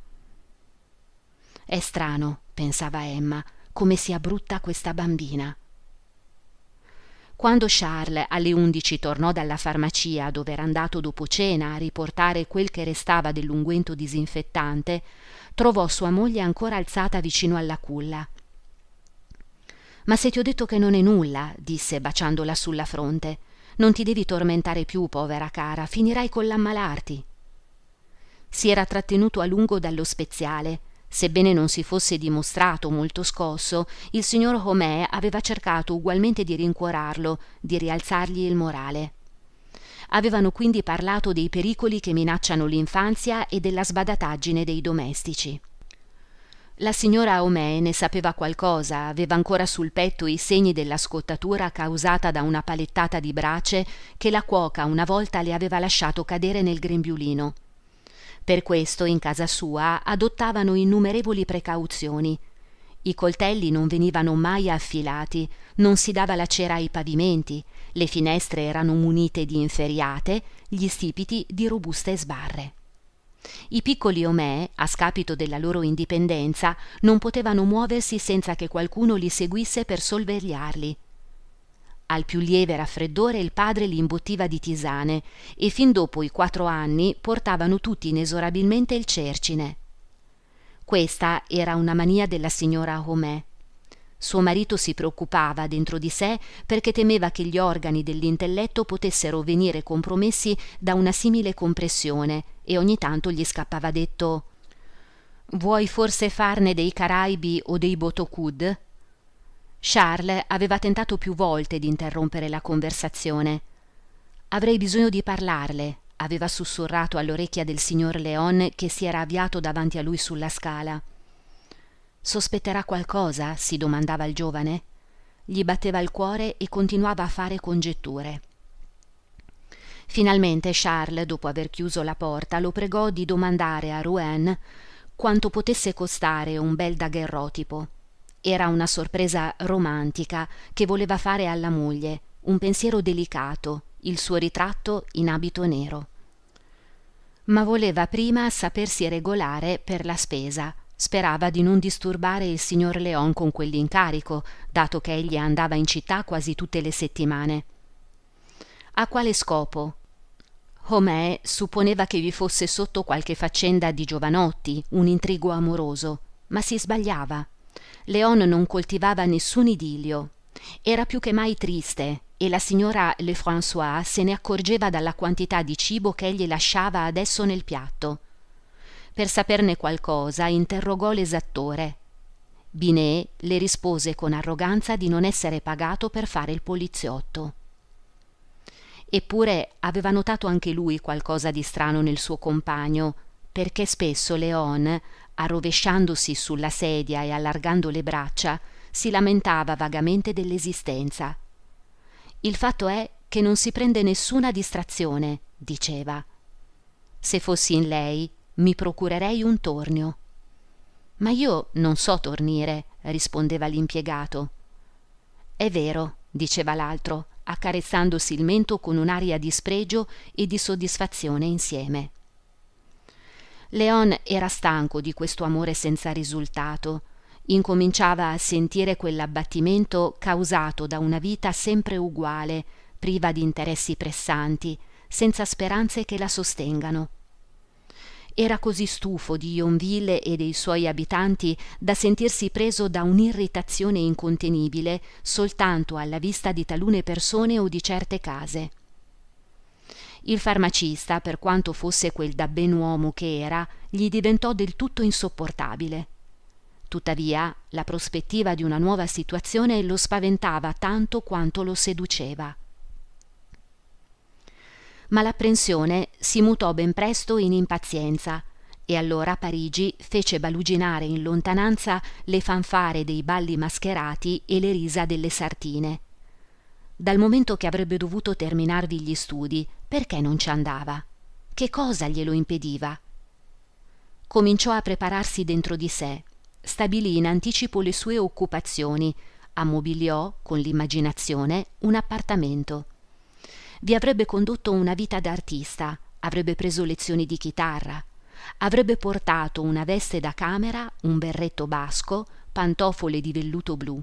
«È strano», pensava Emma, «come sia brutta questa bambina». Quando Charles alle 11 tornò dalla farmacia, dove era andato dopo cena a riportare quel che restava dell'unguento disinfettante, trovò sua moglie ancora alzata vicino alla culla. «Ma se ti ho detto che non è nulla», disse baciandola sulla fronte, «non ti devi tormentare più, povera cara, finirai con l'ammalarti». Si era trattenuto a lungo dallo speziale. Sebbene non si fosse dimostrato molto scosso, il signor Homais aveva cercato ugualmente di rincuorarlo, di rialzargli il morale. Avevano quindi parlato dei pericoli che minacciano l'infanzia e della sbadataggine dei domestici. La signora Homais ne sapeva qualcosa, aveva ancora sul petto i segni della scottatura causata da una palettata di brace che la cuoca una volta le aveva lasciato cadere nel grembiulino. Per questo in casa sua adottavano innumerevoli precauzioni. I coltelli non venivano mai affilati, non si dava la cera ai pavimenti, le finestre erano munite di inferriate, gli stipiti di robuste sbarre. I piccoli Homais, a scapito della loro indipendenza, non potevano muoversi senza che qualcuno li seguisse per sorvegliarli. Al più lieve raffreddore il padre li imbottiva di tisane e fin dopo i 4 anni portavano tutti inesorabilmente il cercine. Questa era una mania della signora Homais. Suo marito si preoccupava dentro di sé perché temeva che gli organi dell'intelletto potessero venire compromessi da una simile compressione e ogni tanto gli scappava detto: «Vuoi forse farne dei Caraibi o dei Botocud?» Charles aveva tentato più volte di interrompere la conversazione. «Avrei bisogno di parlarle», aveva sussurrato all'orecchia del signor Léon che si era avviato davanti a lui sulla scala. «Sospetterà qualcosa?» si domandava il giovane. Gli batteva il cuore e continuava a fare congetture. Finalmente Charles, dopo aver chiuso la porta, lo pregò di domandare a Rouen quanto potesse costare un bel daguerrotipo. Era una sorpresa romantica che voleva fare alla moglie, un pensiero delicato, il suo ritratto in abito nero. Ma voleva prima sapersi regolare per la spesa. Sperava di non disturbare il signor Léon con quell'incarico, dato che egli andava in città quasi tutte le settimane. A quale scopo? Homais supponeva che vi fosse sotto qualche faccenda di giovanotti, un intrigo amoroso, ma si sbagliava. Léon non coltivava nessun idillio. Era più che mai triste e la signora Lefrançois se ne accorgeva dalla quantità di cibo che egli lasciava adesso nel piatto. Per saperne qualcosa interrogò l'esattore. Binet le rispose con arroganza di non essere pagato per fare il poliziotto. Eppure aveva notato anche lui qualcosa di strano nel suo compagno, perché spesso Léon, arrovesciandosi sulla sedia e allargando le braccia, si lamentava vagamente dell'esistenza. «Il fatto è che non si prende nessuna distrazione», diceva. «Se fossi in lei, mi procurerei un tornio». «Ma io non so tornire», rispondeva l'impiegato. «È vero», diceva l'altro, accarezzandosi il mento con un'aria di spregio e di soddisfazione insieme. Léon era stanco di questo amore senza risultato. Incominciava a sentire quell'abbattimento causato da una vita sempre uguale, priva di interessi pressanti, senza speranze che la sostengano. Era così stufo di Yonville e dei suoi abitanti da sentirsi preso da un'irritazione incontenibile soltanto alla vista di talune persone o di certe case. Il farmacista, per quanto fosse quel dabbenuomo che era, gli diventò del tutto insopportabile. Tuttavia, la prospettiva di una nuova situazione lo spaventava tanto quanto lo seduceva. Ma l'apprensione si mutò ben presto in impazienza, e allora Parigi fece baluginare in lontananza le fanfare dei balli mascherati e le risa delle sartine. Dal momento che avrebbe dovuto terminarvi gli studi, perché non ci andava? Che cosa glielo impediva? Cominciò a prepararsi dentro di sé, stabilì in anticipo le sue occupazioni, ammobiliò con l'immaginazione un appartamento. Vi avrebbe condotto una vita d'artista, avrebbe preso lezioni di chitarra, avrebbe portato una veste da camera, un berretto basco, pantofole di velluto blu,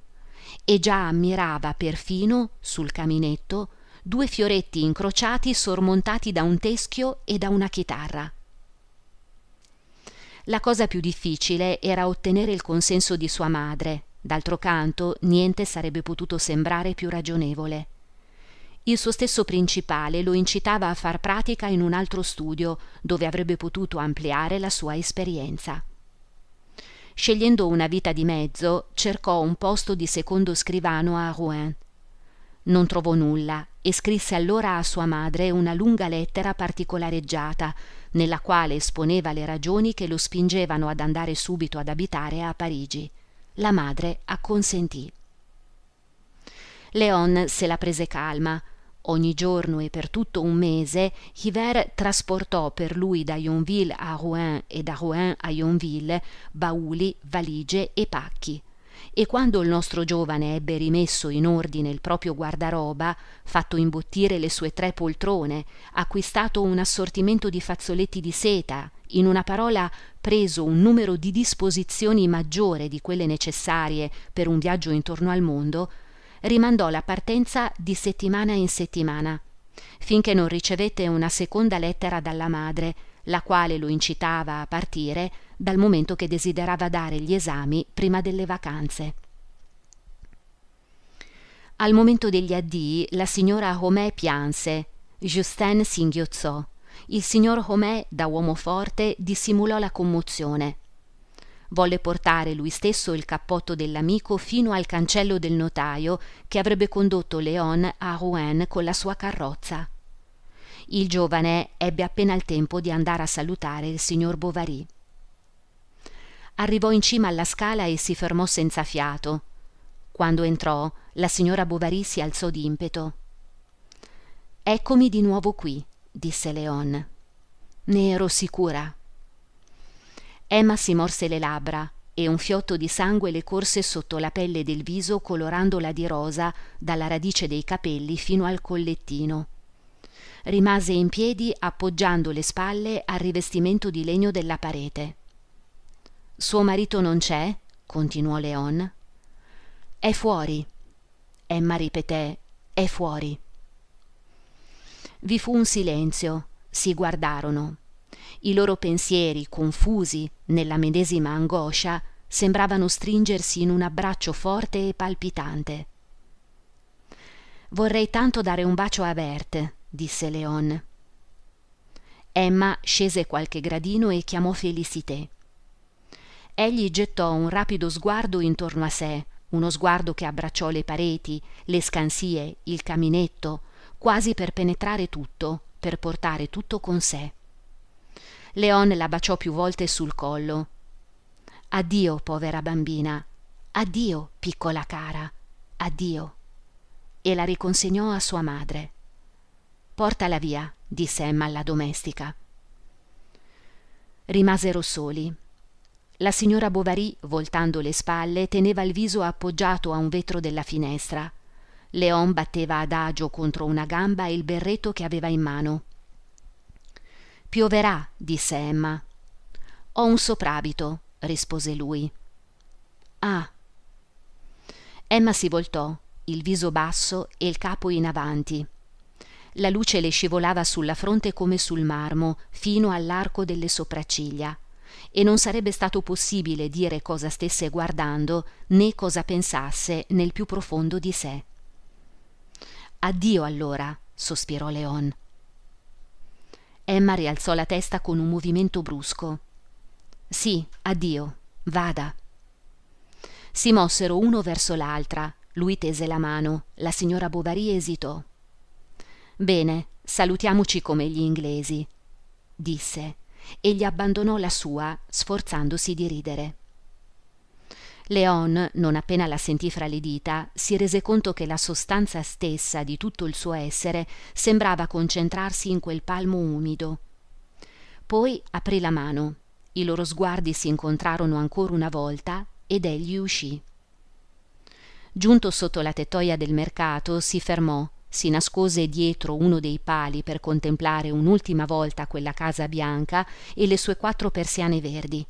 e già ammirava perfino, sul caminetto, 2 fioretti incrociati sormontati da un teschio e da una chitarra. La cosa più difficile era ottenere il consenso di sua madre. D'altro canto, niente sarebbe potuto sembrare più ragionevole. Il suo stesso principale lo incitava a far pratica in un altro studio, dove avrebbe potuto ampliare la sua esperienza. Scegliendo una vita di mezzo, cercò un posto di secondo scrivano a Rouen. Non trovò nulla e scrisse allora a sua madre una lunga lettera particolareggiata, nella quale esponeva le ragioni che lo spingevano ad andare subito ad abitare a Parigi. La madre acconsentì. Léon se la prese calma. Ogni giorno e per tutto un mese Hivert trasportò per lui da Yonville a Rouen e da Rouen a Yonville bauli, valigie e pacchi. E quando il nostro giovane ebbe rimesso in ordine il proprio guardaroba, fatto imbottire le sue 3 poltrone, acquistato un assortimento di fazzoletti di seta, in una parola preso un numero di disposizioni maggiore di quelle necessarie per un viaggio intorno al mondo, rimandò la partenza di settimana in settimana, finché non ricevette una seconda lettera dalla madre, la quale lo incitava a partire dal momento che desiderava dare gli esami prima delle vacanze. Al momento degli addii la signora Homais pianse, Justin singhiozzò. Il signor Homais, da uomo forte, dissimulò la commozione. Volle portare lui stesso il cappotto dell'amico fino al cancello del notaio che avrebbe condotto Léon a Rouen con la sua carrozza. Il giovane ebbe appena il tempo di andare a salutare il signor Bovary. Arrivò in cima alla scala e si fermò senza fiato. Quando entrò, la signora Bovary si alzò d'impeto. «Eccomi di nuovo qui», disse Léon. «Ne ero sicura». Emma si morse le labbra e un fiotto di sangue le corse sotto la pelle del viso colorandola di rosa dalla radice dei capelli fino al collettino. Rimase in piedi appoggiando le spalle al rivestimento di legno della parete. «Suo marito non c'è?» continuò Léon. «È fuori». Emma ripeté: «È fuori». Vi fu un silenzio, si guardarono. I loro pensieri, confusi nella medesima angoscia, sembravano stringersi in un abbraccio forte e palpitante. «Vorrei tanto dare un bacio a Berthe», disse Léon. Emma scese qualche gradino e chiamò Félicité. Egli gettò un rapido sguardo intorno a sé, uno sguardo che abbracciò le pareti, le scansie, il caminetto, quasi per penetrare tutto, per portare tutto con sé. Leon la baciò più volte sul collo. Addio, povera bambina, addio, piccola cara, addio. E la riconsegnò a sua madre. Portala via, disse Emma alla domestica. Rimasero soli. La signora Bovary, voltando le spalle, teneva il viso appoggiato a un vetro della finestra. Leon batteva adagio contro una gamba il berretto che aveva in mano. «Pioverà», disse Emma. «Ho un soprabito», rispose lui. «Ah». Emma si voltò, il viso basso e il capo in avanti. La luce le scivolava sulla fronte come sul marmo, fino all'arco delle sopracciglia, e non sarebbe stato possibile dire cosa stesse guardando né cosa pensasse nel più profondo di sé. «Addio allora», sospirò Leon. Emma rialzò la testa con un movimento brusco. «Sì, addio, vada». Si mossero uno verso l'altra, lui tese la mano, la signora Bovary esitò. «Bene, salutiamoci come gli inglesi», disse, e gli abbandonò la sua, sforzandosi di ridere. Leon, non appena la sentì fra le dita, si rese conto che la sostanza stessa di tutto il suo essere sembrava concentrarsi in quel palmo umido. Poi aprì la mano, i loro sguardi si incontrarono ancora una volta ed egli uscì. Giunto sotto la tettoia del mercato, si fermò, si nascose dietro uno dei pali per contemplare un'ultima volta quella casa bianca e le sue 4 persiane verdi.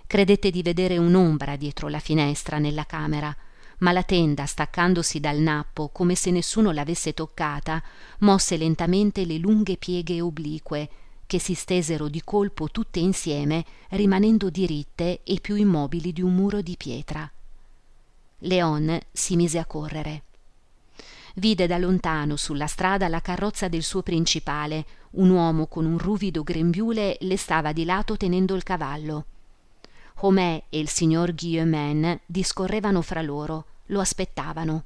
Credette di vedere un'ombra dietro la finestra nella camera, ma la tenda, staccandosi dal nappo come se nessuno l'avesse toccata, mosse lentamente le lunghe pieghe oblique, che si stesero di colpo tutte insieme, rimanendo diritte e più immobili di un muro di pietra. Leon si mise a correre. Vide da lontano sulla strada la carrozza del suo principale. Un uomo con un ruvido grembiule le stava di lato tenendo il cavallo. Homais e il signor Guillaumin discorrevano fra loro, lo aspettavano.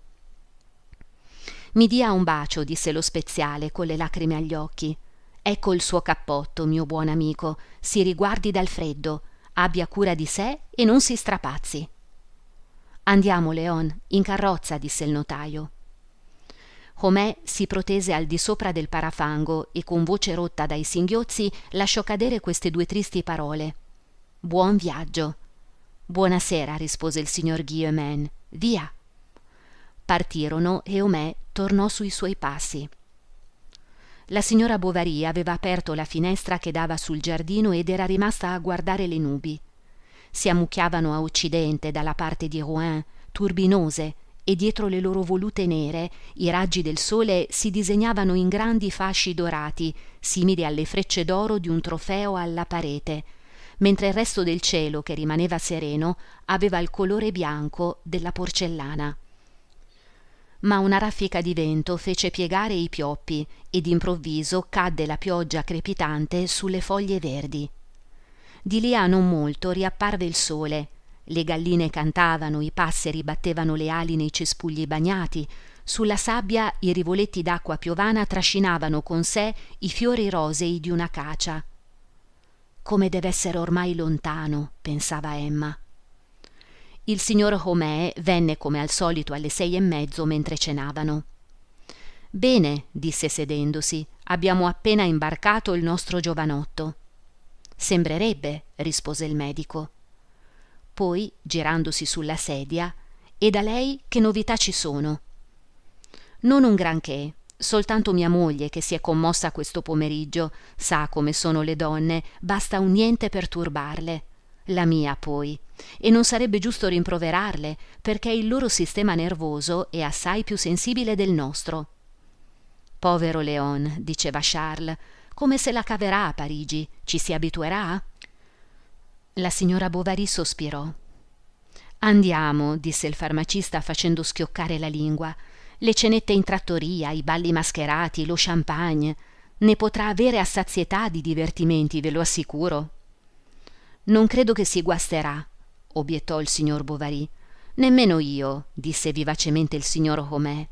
«Mi dia un bacio», disse lo speziale con le lacrime agli occhi. «Ecco il suo cappotto, mio buon amico, si riguardi dal freddo, abbia cura di sé e non si strapazzi». «Andiamo, Leon, in carrozza», disse il notaio. Homais si protese al di sopra del parafango e con voce rotta dai singhiozzi lasciò cadere queste 2 tristi parole: «Buon viaggio». «Buonasera», rispose il signor Guillaumin. «Via». Partirono e Homais tornò sui suoi passi. La signora Bovary aveva aperto la finestra che dava sul giardino ed era rimasta a guardare le nubi. Si ammucchiavano a occidente dalla parte di Rouen, turbinose, e dietro le loro volute nere i raggi del sole si disegnavano in grandi fasci dorati, simili alle frecce d'oro di un trofeo alla parete, mentre il resto del cielo, che rimaneva sereno, aveva il colore bianco della porcellana. Ma una raffica di vento fece piegare i pioppi e d'improvviso cadde la pioggia crepitante sulle foglie verdi. Di lì a non molto riapparve il sole. Le galline cantavano, i passeri battevano le ali nei cespugli bagnati, sulla sabbia i rivoletti d'acqua piovana trascinavano con sé i fiori rosei di un'acacia. «Come deve essere ormai lontano», pensava Emma. Il signor Homais venne come al solito alle 6:30 mentre cenavano. «Bene», disse sedendosi, «abbiamo appena imbarcato il nostro giovanotto». «Sembrerebbe», rispose il medico. Poi, girandosi sulla sedia: «E da lei che novità ci sono?» «Non un granché, soltanto mia moglie che si è commossa questo pomeriggio. Sa come sono le donne, basta un niente per turbarle. La mia poi. E non sarebbe giusto rimproverarle, perché il loro sistema nervoso è assai più sensibile del nostro». «Povero Leon», diceva Charles, «come se la caverà a Parigi? Ci si abituerà?» La signora Bovary sospirò. «Andiamo», disse il farmacista facendo schioccare la lingua. «Le cenette in trattoria, i balli mascherati, lo champagne. Ne potrà avere a sazietà di divertimenti, ve lo assicuro». «Non credo che si guasterà», obiettò il signor Bovary. Nemmeno io, disse vivacemente il signor Homais,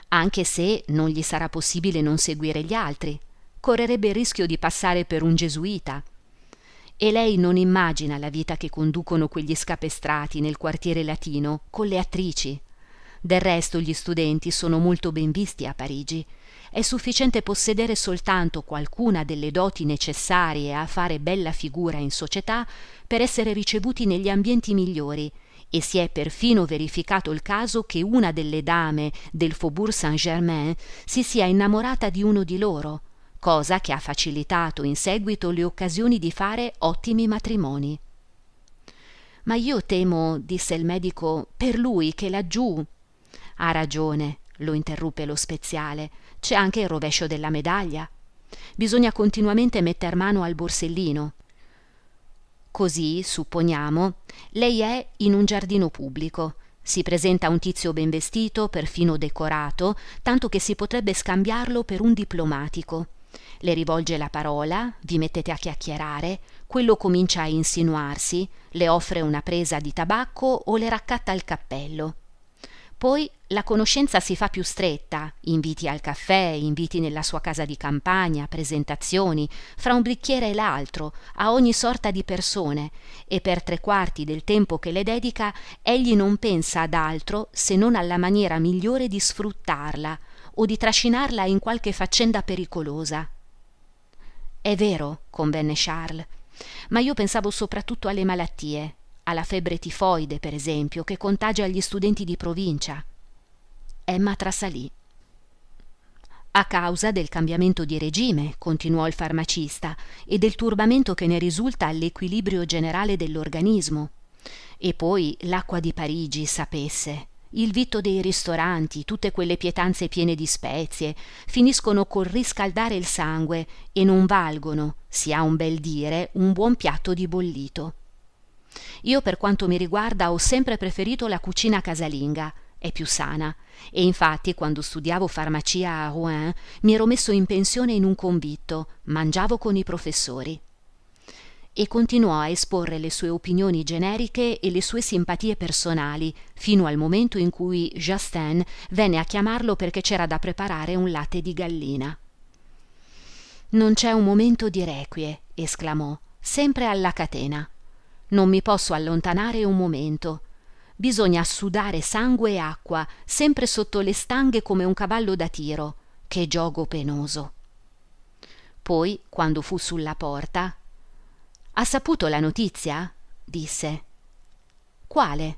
anche se non gli sarà possibile non seguire gli altri. Correrebbe il rischio di passare per un gesuita. E lei non immagina la vita che conducono quegli scapestrati nel quartiere latino con le attrici. Del resto gli studenti sono molto ben visti a Parigi. È sufficiente possedere soltanto qualcuna delle doti necessarie a fare bella figura in società per essere ricevuti negli ambienti migliori, e si è perfino verificato il caso che una delle dame del Faubourg Saint-Germain si sia innamorata di uno di loro, cosa che ha facilitato in seguito le occasioni di fare ottimi matrimoni. Ma io temo, disse il medico, per lui che laggiù. Ha ragione, lo interruppe lo speziale, c'è anche il rovescio della medaglia. Bisogna continuamente metter mano al borsellino. Così, supponiamo, lei è in un giardino pubblico. Si presenta un tizio ben vestito, perfino decorato, tanto che si potrebbe scambiarlo per un diplomatico. Le rivolge la parola, vi mettete a chiacchierare, quello comincia a insinuarsi, le offre una presa di tabacco o le raccatta il cappello. Poi la conoscenza si fa più stretta, inviti al caffè, inviti nella sua casa di campagna, presentazioni, fra un bicchiere e l'altro, a ogni sorta di persone, e per 3/4 del tempo che le dedica egli non pensa ad altro se non alla maniera migliore di sfruttarla o di trascinarla in qualche faccenda pericolosa. È vero, convenne Charles, ma io pensavo soprattutto alle malattie, alla febbre tifoide, per esempio, che contagia gli studenti di provincia. Emma trasalì. A causa del cambiamento di regime, continuò il farmacista, e del turbamento che ne risulta all'equilibrio generale dell'organismo. E poi l'acqua di Parigi, sapesse, il vitto dei ristoranti, tutte quelle pietanze piene di spezie, finiscono col riscaldare il sangue e non valgono, si ha un bel dire, un buon piatto di bollito. Io, per quanto mi riguarda, ho sempre preferito la cucina casalinga, è più sana, e infatti quando studiavo farmacia a Rouen mi ero messo in pensione in un convitto, mangiavo con i professori. E continuò a esporre le sue opinioni generiche e le sue simpatie personali, fino al momento in cui Justin venne a chiamarlo perché c'era da preparare un latte di gallina. «Non c'è un momento di requie», esclamò, «sempre alla catena. Non mi posso allontanare un momento. Bisogna sudare sangue e acqua, sempre sotto le stanghe come un cavallo da tiro. Che giogo penoso!» Poi, quando fu sulla porta: «Ha saputo la notizia?» disse. «Quale?»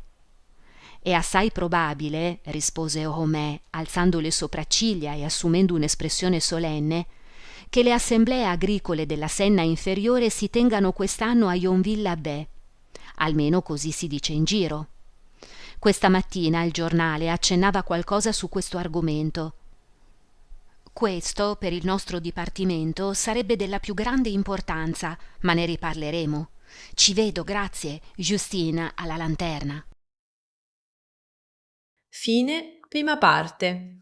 «È assai probabile», rispose Homais, alzando le sopracciglia e assumendo un'espressione solenne, «che le assemblee agricole della Senna inferiore si tengano quest'anno a Yonville-l'Abbé. Almeno così si dice in giro. Questa mattina il giornale accennava qualcosa su questo argomento. Questo, per il nostro dipartimento, sarebbe della più grande importanza, ma ne riparleremo. Ci vedo, grazie, Justine alla lanterna». Fine prima parte.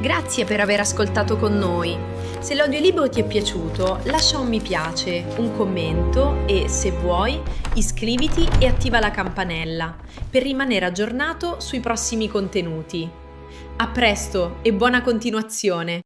Grazie per aver ascoltato con noi. Se l'audiolibro ti è piaciuto, lascia un mi piace, un commento e, se vuoi, iscriviti e attiva la campanella per rimanere aggiornato sui prossimi contenuti. A presto e buona continuazione!